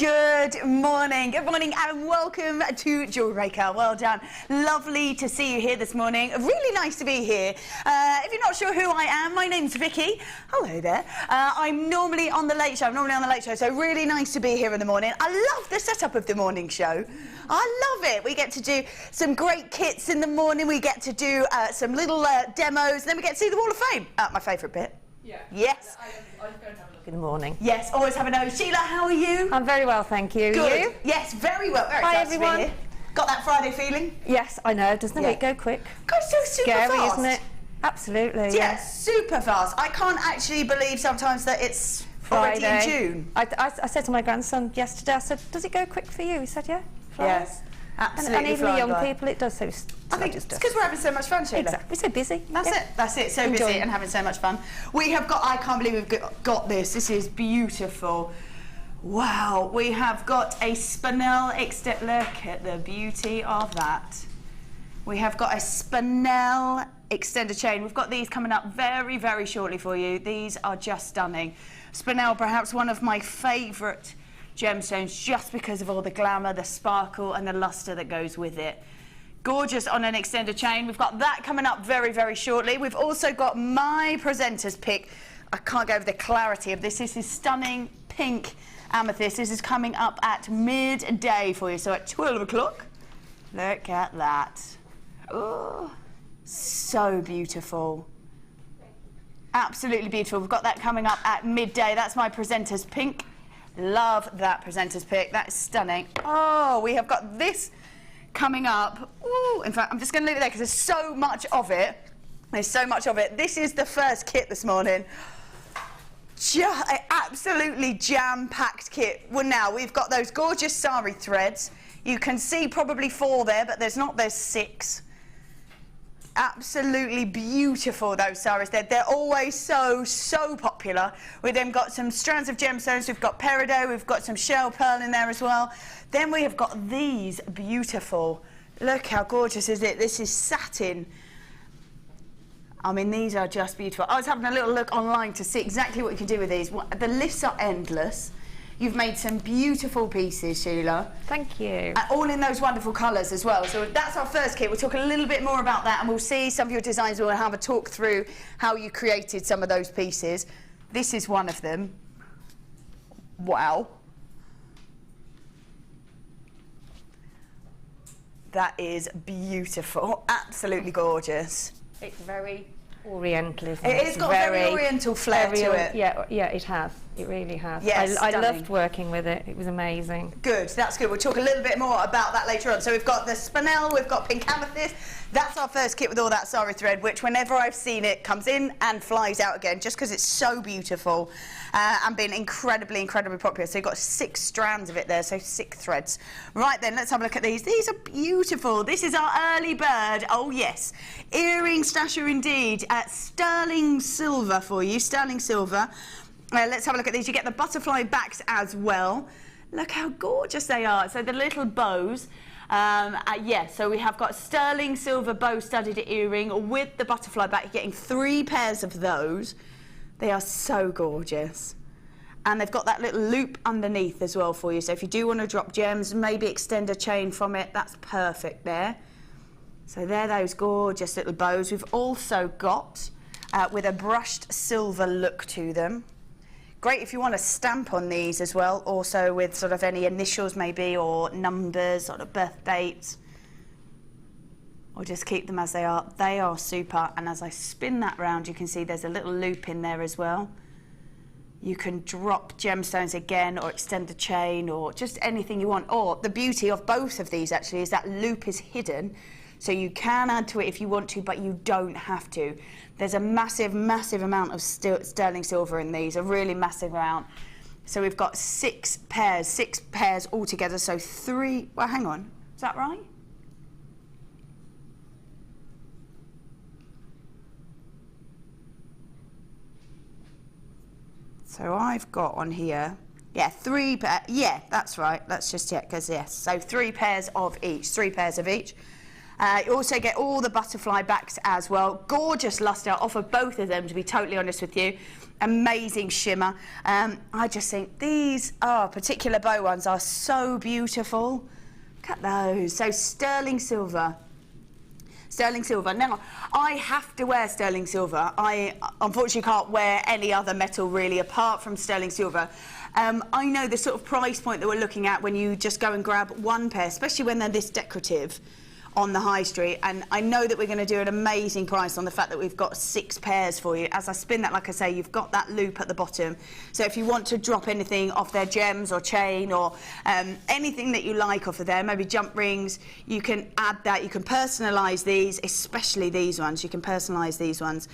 Good morning and welcome to Jewellery Maker. Well done. Lovely to see you here this morning. Really nice to be here. If you're not sure who I am, my name's Vicky. Hello there. I'm normally on the Late Show. So really nice to be here in the morning. I love the setup of the morning show. I love it. We get to do some great kits in the morning. We get to do some little demos. Then we get to see the Wall of Fame. My favourite bit. Yeah. Yes. I was going to have a look in the morning. Yes, always have a nose. Sheila, how are you? I'm very well, thank you. Good. You? Yes, very well. Very Hi, nice everyone. to be here. Got that Friday feeling? Yes, I know. Doesn't it go quick? God, so super Scary, fast. isn't it? Absolutely. Yeah, super fast. I can't actually believe sometimes that it's already in June. I said to my grandson yesterday, I said, does it go quick for you? He said, yeah. Yes. Absolutely. And even the young people, it does. So I think it's because we're having so much fun, Sheila. Exactly. We're so busy. That's it. So busy and having so much fun. We have got, I can't believe we've got this. This is beautiful. Wow. We have got a spinel extend. Look at the beauty of that. We have got a spinel extender chain. We've got these coming up very, very shortly for you. These are just stunning. Spinel, perhaps one of my favourite gemstones, just because of all the glamour, the sparkle and the luster that goes with it. Gorgeous on an extender chain. We've got that coming up very, very shortly. We've also got my presenter's pick. I can't go over the clarity of this. This is stunning pink amethyst. This is coming up at midday for you, so at 12 o'clock. Look at that. Oh, so beautiful. Absolutely beautiful. We've got that coming up at midday. That's my presenter's pink. Love that presenter's pick. That is stunning. Oh, we have got this coming up. Ooh, in fact, I'm just going to leave it there because there's so much of it. There's so much of it. This is the first kit this morning. Just an absolutely jam-packed kit. Well, now we've got those gorgeous sari threads. You can see probably 4 there, but there's 6. Absolutely beautiful, those saris. They're always so popular. We've then got some strands of gemstones. We've got peridot. We've got some shell pearl in there as well. Then we have got these beautiful. Look how gorgeous is it? This is satin. I mean, these are just beautiful. I was having a little look online to see exactly what you can do with these. The lists are endless. You've made some beautiful pieces, Sheila. Thank you. All in those wonderful colours as well. So that's our first kit. We'll talk a little bit more about that and we'll see some of your designs. We'll have a talk through how you created some of those pieces. This is one of them. Wow. That is beautiful. Absolutely gorgeous. It's very Oriental, isn't it? It's got a very Oriental flair to it. Yeah, it has. It really has. Yes, I loved working with it. It was amazing. Good, that's good. We'll talk a little bit more about that later on. So we've got the spinel, we've got pink amethyst. That's our first kit with all that sari thread, which whenever I've seen it comes in and flies out again, just because it's so beautiful and been incredibly popular. So you've got 6 strands of it there, so 6 threads. Right then, let's have a look at these. These are beautiful. This is our early bird. Oh yes, earring stasher indeed. Sterling silver for you, sterling silver. Let's have a look at these. You get the butterfly backs as well. Look how gorgeous they are. So the little bows. So we have got sterling silver bow studded earring with the butterfly back. You're getting 3 pairs of those. They are so gorgeous. And they've got that little loop underneath as well for you. So if you do want to drop gems, maybe extend a chain from it, that's perfect there. So they're those gorgeous little bows. We've also got with a brushed silver look to them. Great if you want to stamp on these as well, also with sort of any initials maybe, or numbers, sort of birth dates, or just keep them as they are. They are super, and as I spin that round, you can see there's a little loop in there as well. You can drop gemstones again, or extend the chain, or just anything you want. Or the beauty of both of these actually is that loop is hidden, so you can add to it if you want to, but you don't have to. There's a massive amount of sterling silver in these, a really massive amount. So we've got 6 pairs altogether, so 3, well, hang on, is that right? So I've got on here, yeah, 3 pairs, yeah, that's right, let's just check, because yes, so 3 pairs of each, 3 pairs of each. You also get all the butterfly backs as well. Gorgeous luster off of both of them, to be totally honest with you. Amazing shimmer. I just think these particular bow ones are so beautiful. Look at those. So sterling silver. Sterling silver. Now, I have to wear sterling silver. I unfortunately can't wear any other metal really apart from sterling silver. I know the sort of price point that we're looking at when you just go and grab one pair, especially when they're this decorative on the high street, and I know that we're going to do an amazing price on the fact that we've got 6 pairs for you. As I spin that, like I say, you've got that loop at the bottom, so if you want to drop anything off their gems or chain or anything that you like off of there, maybe jump rings, you can add that. You can personalise these, especially these ones. You can personalise these ones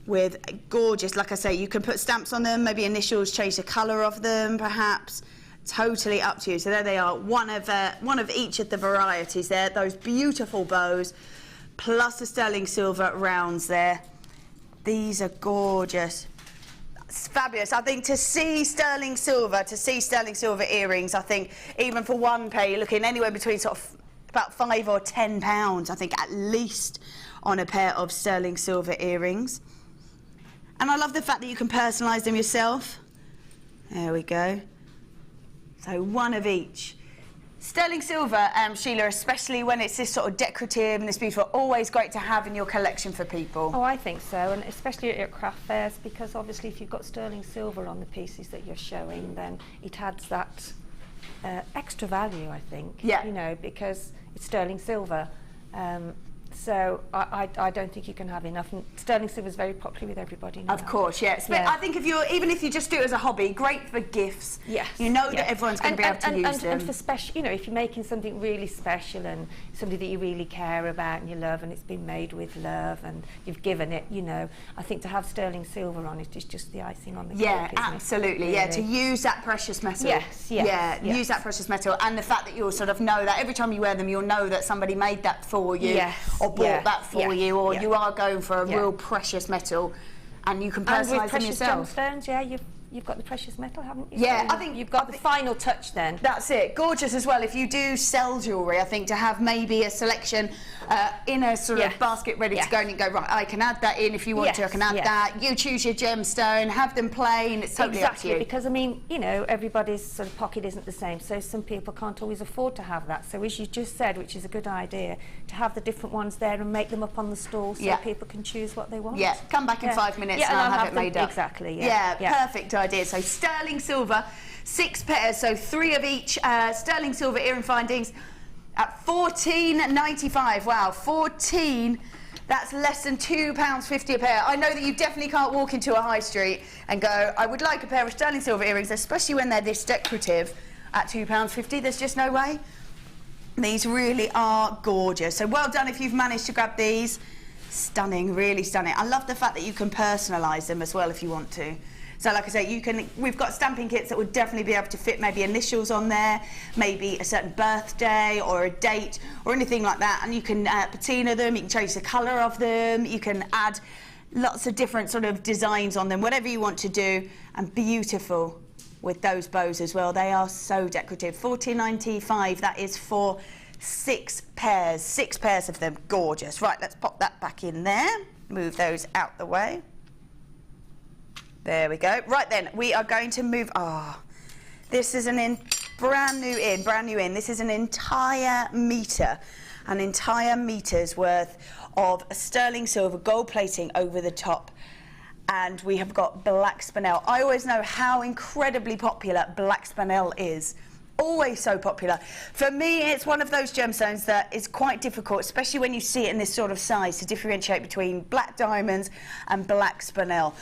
with gorgeous, like I say, you can put stamps on them, maybe initials, change the colour of them perhaps. Totally up to you. So there they are, one of each of the varieties there, those beautiful bows, plus the sterling silver rounds there. These are gorgeous. It's fabulous. I think to see sterling silver earrings, I think even for one pair, you're looking anywhere between sort of about £5 or £10, I think, at least on a pair of sterling silver earrings. And I love the fact that you can personalise them yourself. There we go. So one of each. Sterling silver, Sheila, especially when it's this sort of decorative and this beautiful, always great to have in your collection for people. Oh, I think so, and especially at your craft fairs, because obviously if you've got sterling silver on the pieces that you're showing, then it adds that extra value, I think. Yeah. You know, because it's sterling silver. So I don't think you can have enough. And sterling silver is very popular with everybody now. Of course, yes. But I think even if you just do it as a hobby, great for gifts. Yes. You know that everyone's going to be able to use them. And for special, you know, if you're making something really special and somebody that you really care about and you love, and it's been made with love and you've given it, you know, I think to have sterling silver on it is just the icing on the cake. Yeah, isn't absolutely. Really? Yeah, to use that precious metal. Yes. Yeah, use that precious metal, and the fact that you'll sort of know that every time you wear them, you'll know that somebody made that for you, or bought that for you, or you are going for a real precious metal, and you can personalise them yourself. And with precious gemstones, you've got the precious metal, haven't you? Yeah, so I think you've got the final touch then. That's it. Gorgeous as well. If you do sell jewellery, I think to have maybe a selection in a sort of basket ready to go, and you go, right, I can add that in if you want to, I can add that. You choose your gemstone, have them plain, it's totally up to you. Because, I mean, you know, everybody's sort of pocket isn't the same, so some people can't always afford to have that. So as you just said, which is a good idea, to have the different ones there and make them up on the stall so people can choose what they want. Yeah, come back in 5 minutes and I'll have it made up. Exactly, perfect idea. So sterling silver, 6 pairs, so 3 of each sterling silver earring findings at £14.95. Wow, 14. That's less than £2.50 a pair. I know that you definitely can't walk into a high street and go, I would like a pair of sterling silver earrings, especially when they're this decorative, at £2.50. There's just no way. These really are gorgeous. So well done if you've managed to grab these. Stunning, really stunning. I love the fact that you can personalise them as well if you want to. So like I say, we've got stamping kits that would definitely be able to fit maybe initials on there, maybe a certain birthday or a date or anything like that, and you can patina them, you can change the colour of them, you can add lots of different sort of designs on them, whatever you want to do, and beautiful with those bows as well. They are so decorative. £14.95, that is for 6 pairs. 6 pairs of them, gorgeous. Right, let's pop that back in there, move those out the way. There we go. Right then, we are going to move. This is brand new in. This is an entire meter's worth of sterling silver gold plating over the top. And we have got black spinel. I always know how incredibly popular black spinel is. Always so popular. For me, it's one of those gemstones that is quite difficult, especially when you see it in this sort of size, to differentiate between black diamonds and black spinel.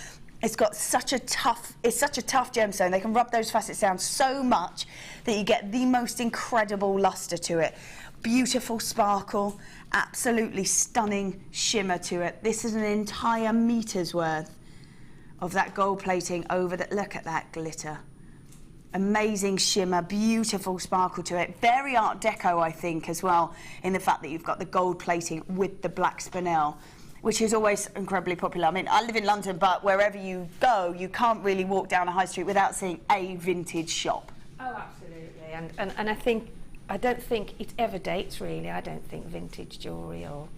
It's such a tough gemstone. They can rub those facets down so much that you get the most incredible luster to it. Beautiful sparkle, absolutely stunning shimmer to it. This is an entire meter's worth of that gold plating over that. Look at that glitter. Amazing shimmer, beautiful sparkle to it. Very Art Deco, I think, as well, in the fact that you've got the gold plating with the black spinel, which is always incredibly popular. I mean, I live in London, but wherever you go, you can't really walk down a high street without seeing a vintage shop. Oh, absolutely. And I think I don't think it ever dates really. I don't think vintage jewellery, or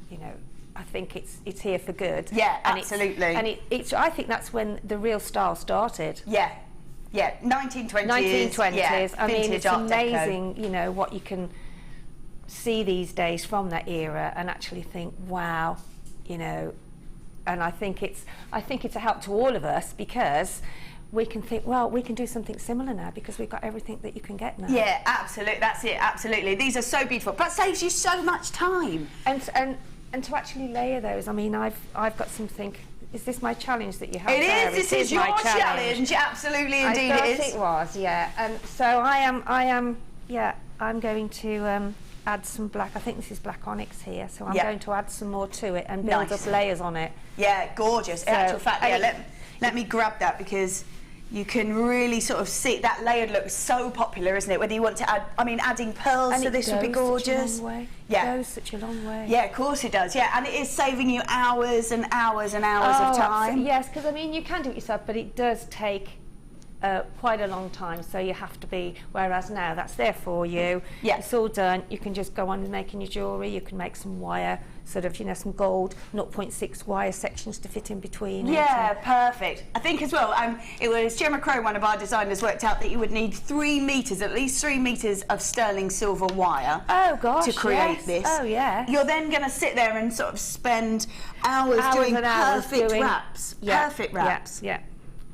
I think it's here for good. Yeah, and absolutely. It's I think that's when the real style started. Yeah, 1920s. 1920s. Yeah, I mean, it's Art amazing, Deco. What you can see these days from that era and actually think, wow, and I think it's a help to all of us, because we can think, well, we can do something similar now because we've got everything that you can get now. Yeah, absolutely. That's it. Absolutely. These are so beautiful, but saves you so much time. And to actually layer those. I mean, I've got something. Is this my challenge that you have? It there? is. This is your challenge. Absolutely, indeed, it is. It was. Yeah. And so I'm going to add some black. I think this is black onyx here, so I'm going to add some more to it and build up layers on it. Yeah, gorgeous. So, in actual fact, let me grab that, because you can really sort of see that layered look is so popular, isn't it? Whether you want to add, I mean, adding pearls to this would be gorgeous. Such a long way. Yeah. It goes such a long way. Yeah, of course it does. Yeah, and it is saving you hours and hours and hours of time. Yes, because I mean, you can do it yourself, but it does take quite a long time, so you have to be, whereas now that's there for you. Yeah. It's all done. You can just go on with making your jewellery. You can make some wire, sort of, some gold 0.6 wire sections to fit in between. Yeah, perfect. I think as well, it was Gemma Crow, one of our designers, worked out that you would need 3 metres, at least 3 metres of sterling silver wire to create this. Oh, yeah. You're then going to sit there and sort of spend hours doing perfect wraps. Perfect wraps. Yeah.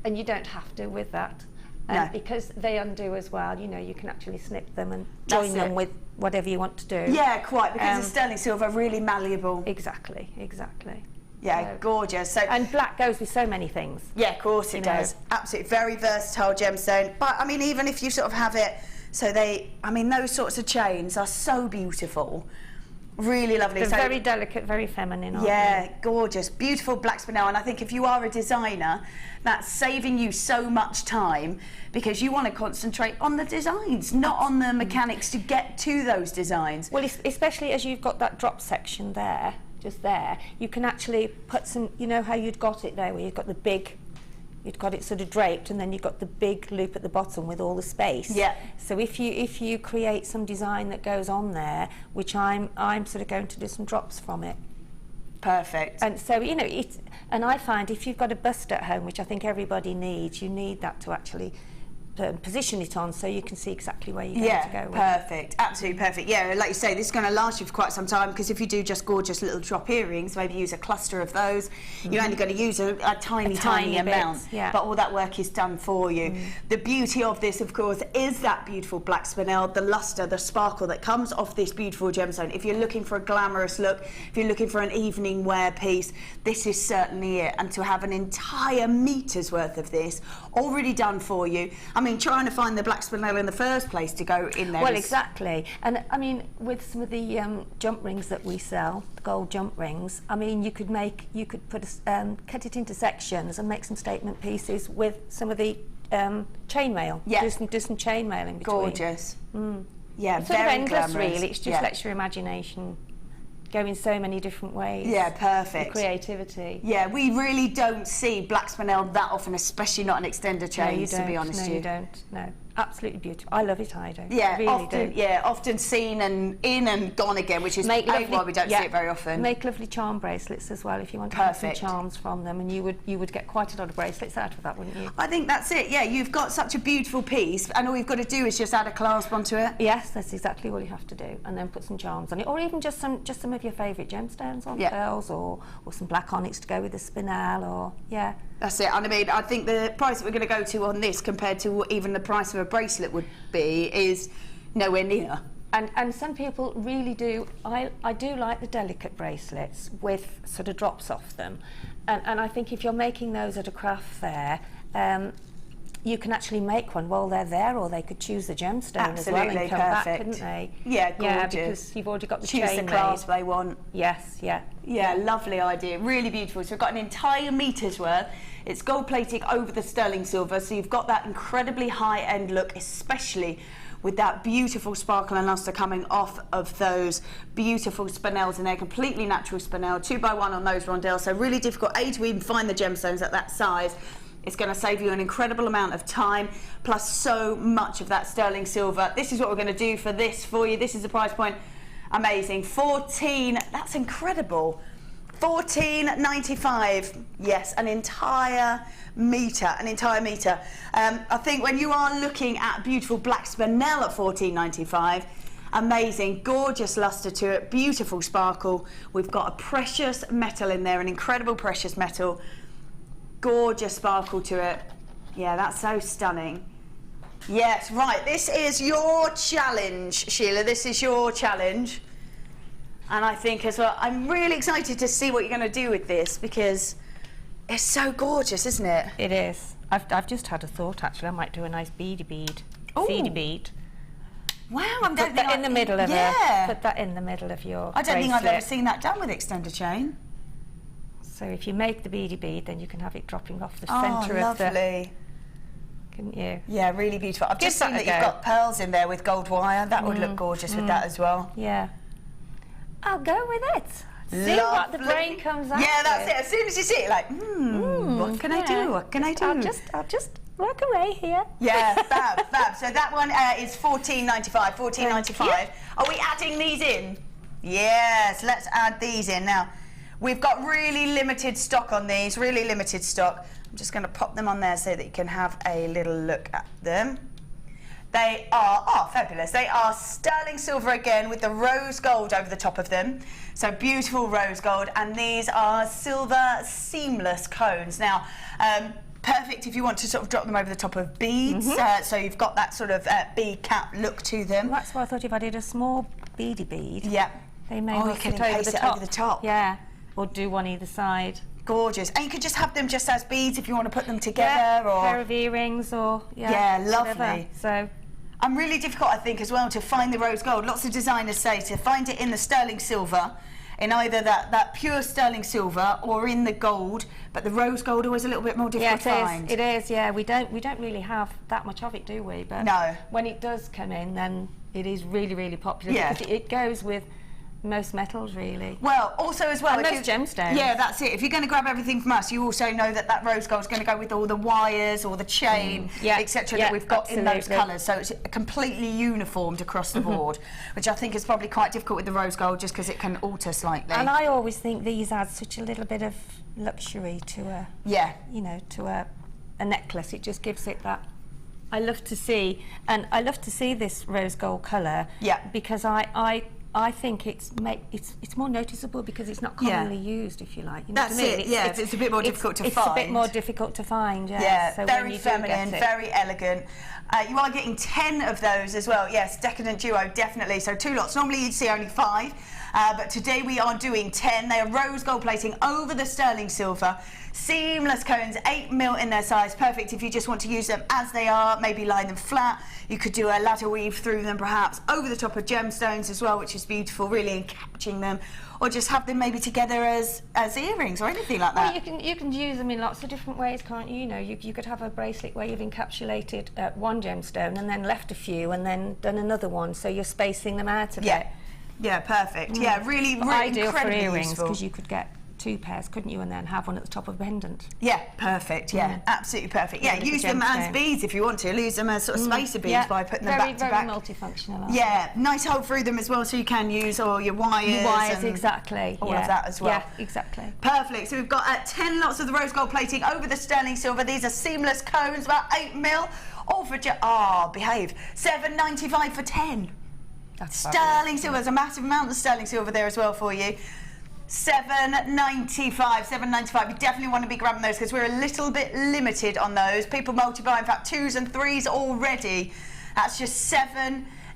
And you don't have to with that. No. Because they undo as well, you can actually snip them and join them with whatever you want to do. Yeah, quite, because the sterling silver really malleable. Exactly. Yeah, so, gorgeous. So, and black goes with so many things. Yeah, of course it does. Absolutely, very versatile gemstone. But I mean, even if you sort of have it, so those sorts of chains are so beautiful. Really lovely. They're very delicate, very feminine, aren't they? they? Gorgeous, beautiful black spinel. And I think if you are a designer, that's saving you so much time, because you want to concentrate on the designs, not on the mechanics to get to those designs. Well, especially as you've got that drop section there, just there, you can actually put some, how you'd got it there, where you've got the big, you've got it sort of draped, and then you've got the big loop at the bottom with all the space. Yeah. So if you create some design that goes on there, which I'm sort of going to do some drops from it. Perfect. And so and I find if you've got a bust at home, which I think everybody needs, you need that to actually position it on, so you can see exactly where you're going to go with. Perfect, absolutely perfect. Yeah, like you say, this is going to last you for quite some time, because if you do just gorgeous little drop earrings, maybe use a cluster of those, you're only going to use a tiny amount, but all that work is done for you. The beauty of this, of course, is that beautiful black spinel, the luster, the sparkle that comes off this beautiful gemstone. If you're looking for a glamorous look, if you're looking for an evening wear piece, this is certainly it. And to have an entire meter's worth of this already done for you, I mean, trying to find the black spinel in the first place to go in there. Well, exactly. And I mean, with some of the jump rings that we sell, the gold jump rings, I mean, you could put cut it into sections and make some statement pieces with some of the chainmail. Yeah. Do some chainmail in between. Gorgeous. Yeah, it's sort of endless, glamorous. really. It just lets your imagination go in so many different ways. Yeah, perfect. The creativity. Yeah, we really don't see black spinel that often, especially not an extender chain, to be honest with you. No, you don't. No. Absolutely beautiful. I love it, I do. Yeah, really often, do. Yeah, often seen and in and gone again, which is why we don't see it very often. Make lovely charm bracelets as well if you want to have some charms from them, and you would get quite a lot of bracelets out of that, wouldn't you? I think that's it. Yeah, you've got such a beautiful piece, and all you've got to do is just add a clasp onto it. Yes, that's exactly all you have to do, and then put some charms on it, or even just some of your favourite gemstones on, pearls, or some black onyx to go with the spinel, or That's it. And I mean, I think the price that we're going to go to on this, compared to what even the price of a bracelet would be, is nowhere near. And some people really do. I do like the delicate bracelets with sort of drops off them, and I think if you're making those at a craft fair, you can actually make one while they're there, or they could choose the gemstone as well and come back, couldn't they? Yeah, gorgeous. Yeah, because you've already got the chain choose the clasp they want. Yes, yeah. Yeah, lovely idea. Really beautiful. So we've got an entire meter's worth. It's gold plating over the sterling silver, so you've got that incredibly high-end look, especially with that beautiful sparkle and luster coming off of those beautiful spinels, and they're completely natural spinel, 2x1 on those rondelles, so really difficult, to even find the gemstones at that size. It's going to save you an incredible amount of time, plus so much of that sterling silver. This is what we're going to do for this for you. This is the price point. Amazing. 14, that's incredible. 14.95. Yes, an entire metre, I think when you are looking at beautiful black spinel at 14.95, amazing, gorgeous luster to it, beautiful sparkle. We've got a precious metal in there, an incredible precious metal, gorgeous sparkle to it. Yeah, that's so stunning. Yes, right, this is your challenge, Sheila. This is your challenge. And I think as well, I'm really excited to see what you're going to do with this, because it's so gorgeous, isn't it? It is. I've just had a thought, actually. I might do a nice beady bead, seedy bead. Wow, Put that in the middle of put that in the middle of your I don't think I've bracelet. ever seen that done with extender chain. So if you make the beady bead, then you can have it dropping off the Oh, centre of the... lovely. Couldn't you? Yeah, really beautiful. I've just Give seen that that a you've go. got pearls in there with gold wire. That would look gorgeous with that as well. Yeah. I'll go with it. See what the Lovely. brain comes out Yeah, that's with. it. As soon as you see it, like, what can I do? What can I do? I'll just work away here. Yeah, fab, fab. So that one is 14.95. 14.95. Are we adding these in? Yes, let's add these in. Now, we've got really limited stock on these, really limited stock. I'm just going to pop them on there so that you can have a little look at them. They are, fabulous. They are sterling silver again with the rose gold over the top of them. So beautiful rose gold. And these are silver seamless cones. Now, perfect if you want to sort of drop them over the top of beads. So you've got that sort of bead cap look to them. Well, that's why I thought if I did a small beady bead, Yeah. they may Oh, well you can sit over encase the it top. over the top. Yeah, or do one either side. Gorgeous. And you could just have them just as beads if you want to put them together. Yeah, or pair of earrings or... Yeah, whatever. lovely. So... And really difficult, I think, as well, to find the rose gold. Lots of designers say to find it in the sterling silver, in either that pure sterling silver or in the gold, but the rose gold always a little bit more difficult to find. It is, yeah. We don't really have that much of it, do we? But No. when it does come in, then it is really, really popular. Yeah. Because it goes with most metals, really. Well, also as well, And if most you- gemstones. Yeah, that's it. If you're going to grab everything from us, you also know that that rose gold is going to go with all the wires or the chain, Yeah, etc. yeah, that we've got in those absolutely. colours. So it's completely uniformed across the board, which I think is probably quite difficult with the rose gold, just because it can alter slightly. And I always think these add such a little bit of luxury to a, Yeah. you know, to a necklace. It just gives it that. I love to see this rose gold colour. Yeah. Because I think it's more noticeable because it's not commonly used, if you like. You know That's what I mean? it, yeah, it's a bit more difficult to It's a bit find. more difficult to find, yeah. Yeah, So when very you do feminine, get it. very elegant. You are getting 10 of those as well. Yes, decadent duo, definitely. So 2 lots. Normally you'd see only 5, but today we are doing 10. They are rose gold plating over the sterling silver. Seamless cones, 8mm in their size. Perfect if you just want to use them as they are, maybe line them flat. You could do a ladder weave through them perhaps, over the top of gemstones as well, which is beautiful, really encapturing them. Or just have them maybe together as earrings or anything like that. Well, you can use them in lots of different ways, can't you? You know, you could have a bracelet where you've encapsulated one gemstone and then left a few and then done another one, so you're spacing them out a bit. Yeah, perfect. Yeah, really, But really ideal for incredibly earrings useful. because you could get 2 pairs, couldn't you, and then have one at the top of a pendant. Yeah, perfect. Yeah, absolutely perfect. Yeah, Yeah, with use the them as gemstone. beads if you want to. Use them as sort of spacer beads by putting them back to back. Very multifunctional. aren't Yeah, nice hole through them as well, so you can use all your wires. they? Wires, and exactly. all of that as well. Yeah, exactly. Perfect. So we've got 10 lots of the rose gold plating over the sterling silver. These are seamless cones, about 8mm. All for behave. $7.95 for 10. That's Sterling silver. There's a massive amount of sterling silver there as well for you. $7.95. You definitely want to be grabbing those because we're a little bit limited on those. People multi-buy, in fact, 2s and 3s already. That's just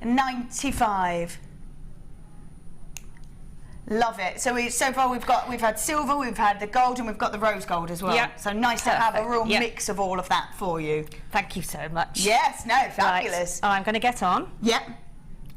$7.95. Love it. So so far we've had silver, we've had the gold, and we've got the rose gold as well. Yep. So nice to have a real Yep. mix of all of that for you. Thank you so much. Yes. No. Fabulous. Right. I'm going to get on. Yep.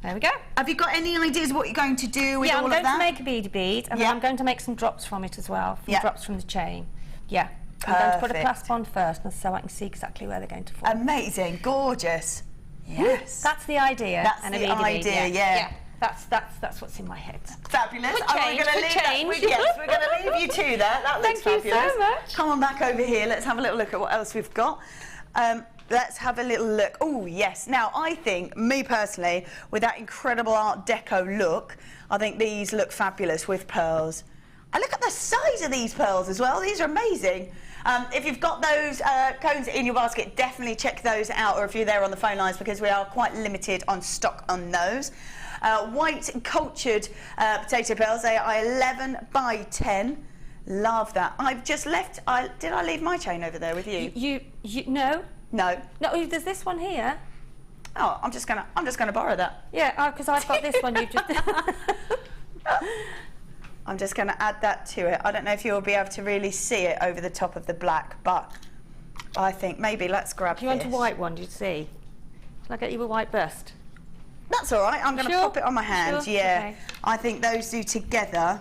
There we go. Have you got any ideas of what you're going to do with Yeah, all I'm of going that? to make a beady bead, and Yeah. then I'm going to make some drops from it as well, drops from the chain. Yeah. I'm going to put a Perfect. clasp on first, and so I can see exactly where they're going to fall. Amazing. Gorgeous. Yes. That's the idea. That's and a the beady bead, idea, yeah. That's what's in my head. Fabulous. We're going to leave yes, we're going to leave you to that. That looks Thank you fabulous. so much. Come on back over here. Let's have a little look at what else we've got. Let's have a little look. Oh, yes. Now, I think, me personally, with that incredible Art Deco look, I think these look fabulous with pearls. And look at the size of these pearls as well. These are amazing. If you've got those cones in your basket, definitely check those out, or if you're there on the phone lines, because we are quite limited on stock on those. White cultured potato pearls. They are 11 by 10. Love that. I've just left. Did I leave my chain over there with you? No. No. No, there's this one here. Oh, I'm just gonna borrow that. Yeah, because I've got this one. You just. I'm just going to add that to it. I don't know if you'll be able to really see it over the top of the black, but I think maybe let's grab this. Do you want a white one? Do you see? Shall I get you a white bust? That's all right. I'm going to pop it on my hand. Sure? Yeah. Okay. I think those two together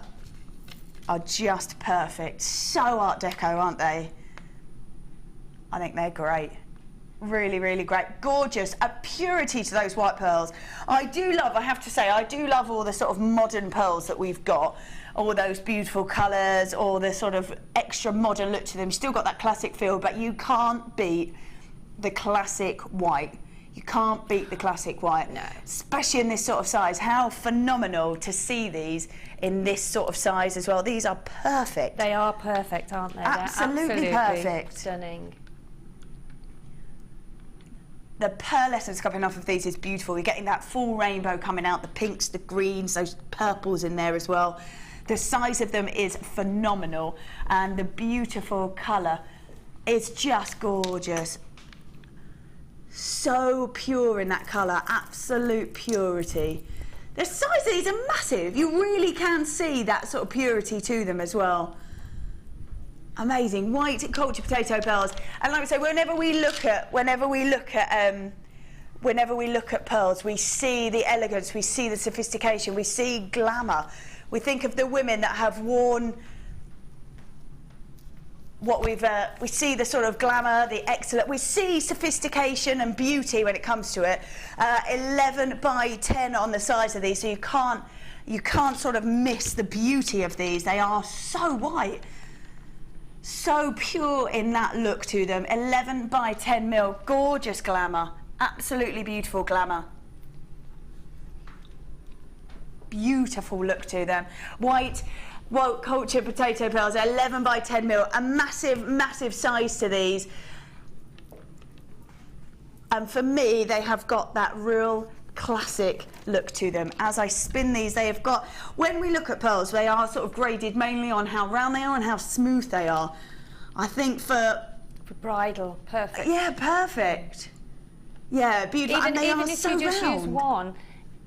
are just perfect. So Art Deco, aren't they? I think they're great. Really, really great. Gorgeous. A purity to those white pearls. I have to say, I do love all the sort of modern pearls that we've got. All those beautiful colours, all the sort of extra modern look to them. Still got that classic feel, but you can't beat the classic white. You can't beat the classic white. No. Especially in this sort of size. How phenomenal to see these in this sort of size as well. These are perfect. They are perfect, aren't they? Absolutely perfect. Stunning. The pearlescence coming off of these is beautiful. You're getting that full rainbow coming out, the pinks, the greens, those purples in there as well. The size of them is phenomenal, and the beautiful colour is just gorgeous. So pure in that colour, absolute purity. The size of these are massive. You really can see that sort of purity to them as well. Amazing. White cultured potato pearls. And like I say, whenever we look at pearls, we see the elegance, we see the sophistication, we see glamour. We think of the women that have worn what we see the sort of glamour, the excellent, we see sophistication and beauty when it comes to it. 11 by 10 on the size of these, so you can't sort of miss the beauty of these. They are so white. So pure in that look to them. 11 by 10 mil, gorgeous glamour, absolutely beautiful glamour. Beautiful look to them. White cultured potato pearls, 11 by 10 mil, a massive, massive size to these. And for me, they have got that real classic look to them. As I spin these, they have got, when we look at pearls, they are sort of graded mainly on how round they are and how smooth they are. I think for bridal, perfect. Yeah, perfect. Yeah, beautiful. Even and they if so you just round. use one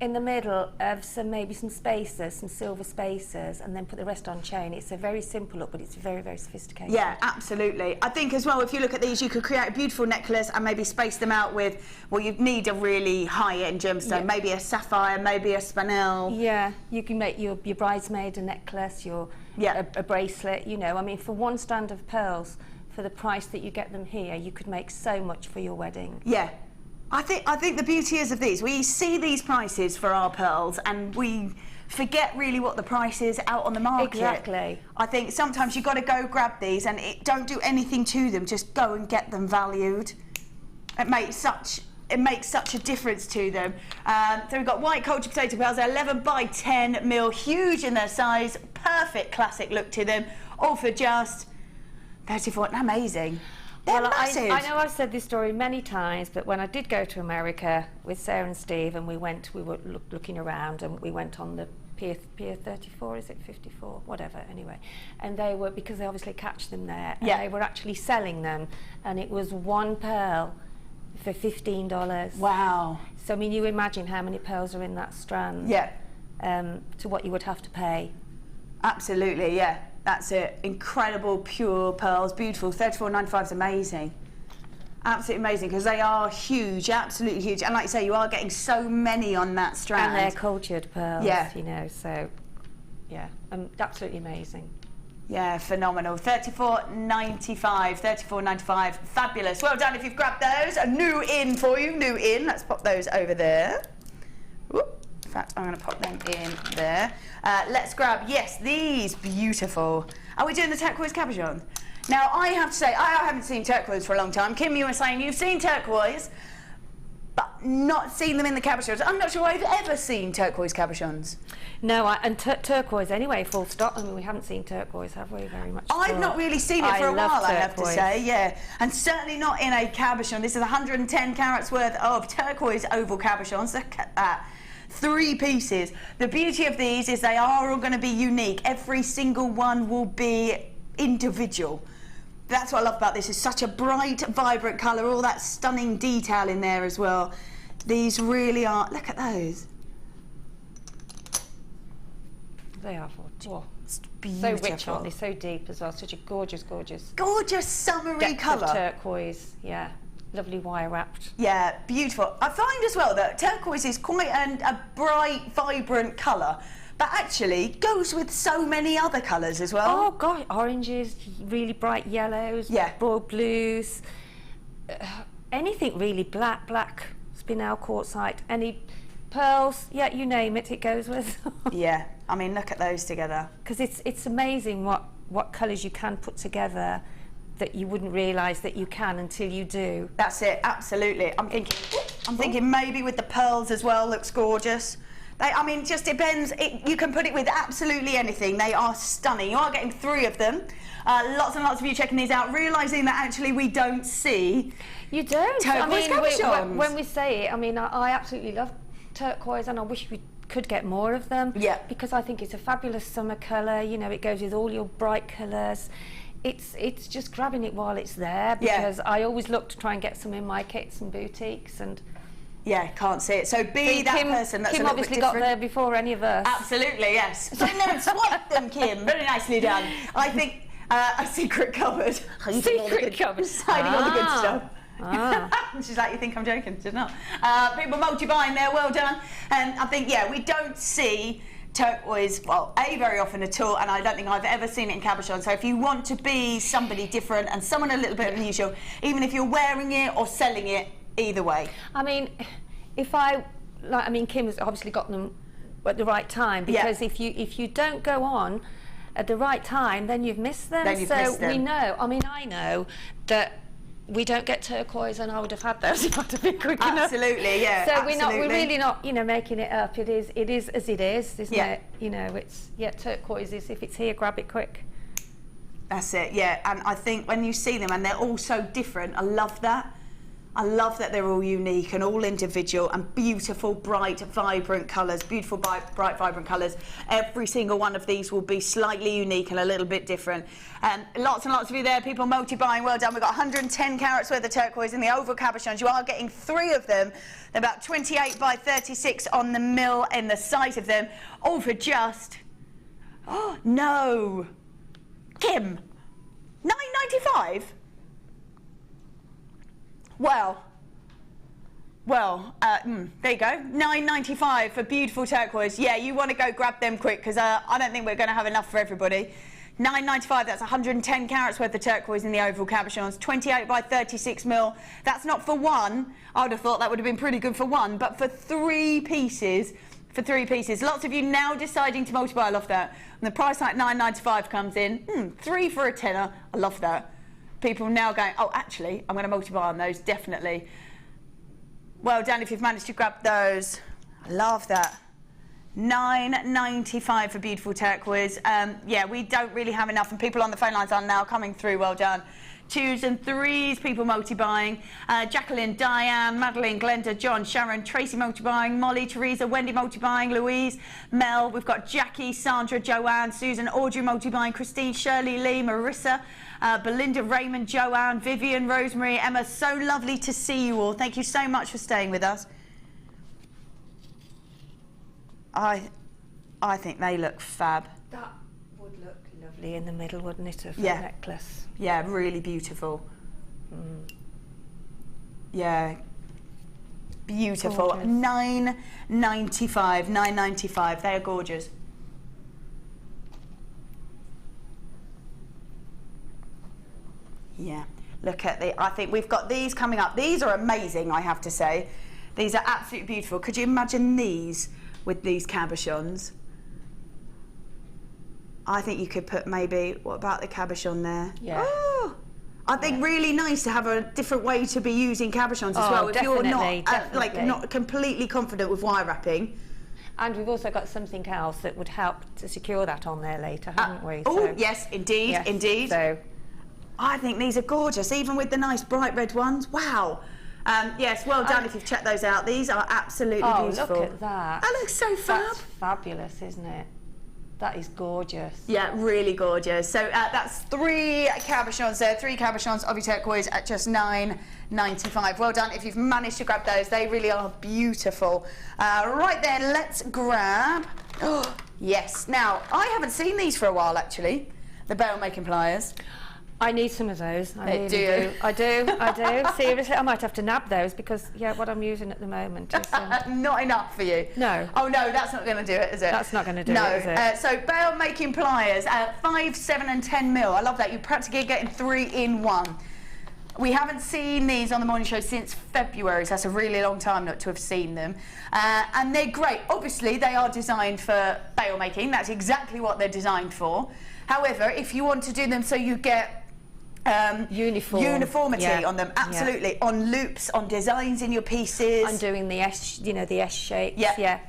in the middle of maybe some spacers, some silver spacers, and then put the rest on chain. It's a very simple look, but it's very, very sophisticated. Yeah, absolutely. I think as well, if you look at these, you could create a beautiful necklace and maybe space them out with, well, you need a really high-end gemstone, maybe a sapphire, maybe a spinel. Yeah, you can make your bridesmaid a necklace, a bracelet, you know. I mean, for one strand of pearls, for the price that you get them here, you could make so much for your wedding. Yeah. I think the beauty is of these, we see these prices for our pearls and we forget really what the price is out on the market. Exactly. I think sometimes you've got to go grab these and don't do anything to them, just go and get them valued. It makes such a difference to them. So we've got white cultured potato pearls, 11 by 10 mil, huge in their size, perfect classic look to them, all for just 34, amazing. They're massive. I know I've said this story many times, but when I did go to America with Sarah and Steve, and we were looking around, and we went on the Pier 34, is it 54, whatever, anyway. And they were, because they obviously catch them there, and they were actually selling them, and it was one pearl for $15. Wow. So I mean, you imagine how many pearls are in that strand. Yeah. To what you would have to pay. Absolutely, yeah. That's it. Incredible, pure pearls, beautiful. $34.95 is amazing. Absolutely amazing, because they are huge, absolutely huge. And like you say, you are getting so many on that strand. And they're cultured pearls, you know, so, yeah, absolutely amazing. Yeah, phenomenal. $34.95, $34.95, fabulous. Well done if you've grabbed those. A new in for you, new in. Let's pop those over there. Whoop. fact, I'm going to pop them in there. Let's grab, yes, these beautiful. Are we doing the turquoise cabochon? Now, I have to say, I haven't seen turquoise for a long time. Kim, you were saying you've seen turquoise, but not seen them in the cabochons. I'm not sure I've ever seen turquoise cabochons. No, and turquoise anyway, full stop. I mean, we haven't seen turquoise, have we, very much? I've not really seen it for a while, I have to say, yeah. And certainly not in a cabochon. This is 110 carats worth of turquoise oval cabochons. Look at that. 3 pieces. The beauty of these is they are all going to be unique. Every single one will be individual. That's what I love about this. It's such a bright, vibrant colour, all that stunning detail in there as well. These really are, look at those. They are beautiful. So rich, aren't they? So deep as well. Such a gorgeous, gorgeous. Gorgeous summery colour. Turquoise, yeah. Lovely wire wrapped. Yeah, beautiful. I find as well that turquoise is quite a bright, vibrant colour, but actually goes with so many other colours as well. Oh gosh, oranges, really bright yellows, yeah, broad blues, anything really black, spinel, quartzite, any pearls, yeah, you name it, it goes with. Yeah, I mean, look at those together. Because it's amazing what colours you can put together that you wouldn't realise that you can until you do. That's it, absolutely. I'm thinking maybe with the pearls as well, looks gorgeous. I mean, just depends. You can put it with absolutely anything. They are stunning. You are getting 3 of them. Lots and lots of you checking these out, realising that actually we don't see. You don't. Turquoise cabochons. When we say it, I mean, I absolutely love turquoise, and I wish we could get more of them. Yeah. Because I think it's a fabulous summer colour. You know, it goes with all your bright colours. It's just grabbing it while it's there, because I always look to try and get some in my kits and boutiques and. Yeah, can't see it. So be that person that's Kim a little obviously bit got different. there before any of us. Absolutely, yes. So no, swipe them, Kim. Very nicely done. I think a secret cupboard. Secret cupboard. Hiding all the good stuff. She's like, you think I'm joking? She's not. People multi-buying there, well done. And I think, yeah, we don't see turquoise, well, very often at all, and I don't think I've ever seen it in cabochon. So if you want to be somebody different and someone a little bit unusual, even if you're wearing it or selling it, either way. I mean, Kim has obviously got them at the right time, because if you don't go on at the right time, then you've missed them. We know. I mean, I know that we don't get turquoise, and I would have had those if I'd have been quick enough. Absolutely, yeah. So we're really not, making it up. It is as it is, isn't it? You know, it's turquoise is, if it's here, grab it quick. That's it, yeah. And I think when you see them and they're all so different, I love that. I love that they're all unique and all individual and beautiful, bright, vibrant colours, beautiful, bright, vibrant colours. Every single one of these will be slightly unique and a little bit different. Lots and lots of you there, people multi-buying, well done. We've got 110 carats worth of turquoise in the oval cabochons. You are getting 3 of them. They're about 28 by 36 on the mill in the sight of them, all for just, oh, no. Kim, $9.95? Well, there you go. $9.95 for beautiful turquoise. Yeah, you want to go grab them quick, because I don't think we're going to have enough for everybody. $9.95, that's 110 carats worth of turquoise in the oval cabochons, 28 by 36 mil. That's not for one. I would have thought that would have been pretty good for one, but for 3 pieces. For 3 pieces. Lots of you now deciding to multiply. I love that. And the price like $9.95 comes in. 3 for a tenner. I love that. People now going, oh, actually, I'm going to multiply on those, definitely. Well done if you've managed to grab those. I love that. $9.95 for beautiful turquoise. Yeah, we don't really have enough, and people on the phone lines are now coming through. Well done. 2s and 3s, people multi-buying. Jacqueline, Diane, Madeline, Glenda, John, Sharon, Tracy multi-buying, Molly, Teresa, Wendy multi-buying, Louise, Mel, we've got Jackie, Sandra, Joanne, Susan, Audrey multi-buying, Christine, Shirley, Lee, Marissa, Belinda, Raymond, Joanne, Vivian, Rosemary, Emma. So lovely to see you all. Thank you so much for staying with us. I think they look fab. That would look lovely in the middle, wouldn't it, of a necklace? Yeah, really beautiful. Yeah, beautiful. Gorgeous. $9.95. They are gorgeous. Yeah, look at I think we've got these coming up. These are amazing, I have to say. These are absolutely beautiful. Could you imagine these with these cabochons. I think you could put maybe, what about the cabochon there? Yeah. Oh, I think really nice to have a different way to be using cabochons as well. If you're not like not completely confident with wire wrapping. And we've also got something else that would help to secure that on there later, haven't we? Oh, yes, indeed, yes, indeed. So I think these are gorgeous, even with the nice bright red ones. Wow. Yes, well done if you've checked those out. These are absolutely beautiful. Oh, look at that. That looks so fab. That's fabulous, isn't it? That is gorgeous. Yeah, really gorgeous. So that's 3 cabochons there, 3 cabochons of your turquoise at just $9.95. Well done if you've managed to grab those. They really are beautiful. Right then, let's grab... Oh, yes. Now, I haven't seen these for a while, actually. The bail making pliers. I need some of those. I really do. I do. Seriously, I might have to nab those because, yeah, what I'm using at the moment is... Not enough for you? No. Oh, no, that's not going to do it, is it? That's not going to do it, is it? No. So, bail making pliers at 5, 7 and 10 mil. I love that. You're practically getting 3 in 1. We haven't seen these on the morning show since February, so that's a really long time not to have seen them. And they're great. Obviously, they are designed for bail making. That's exactly what they're designed for. However, if you want to do them so you get uniformity on them, absolutely, on loops, on designs in your pieces. I'm doing the S, the S shapes. Yeah,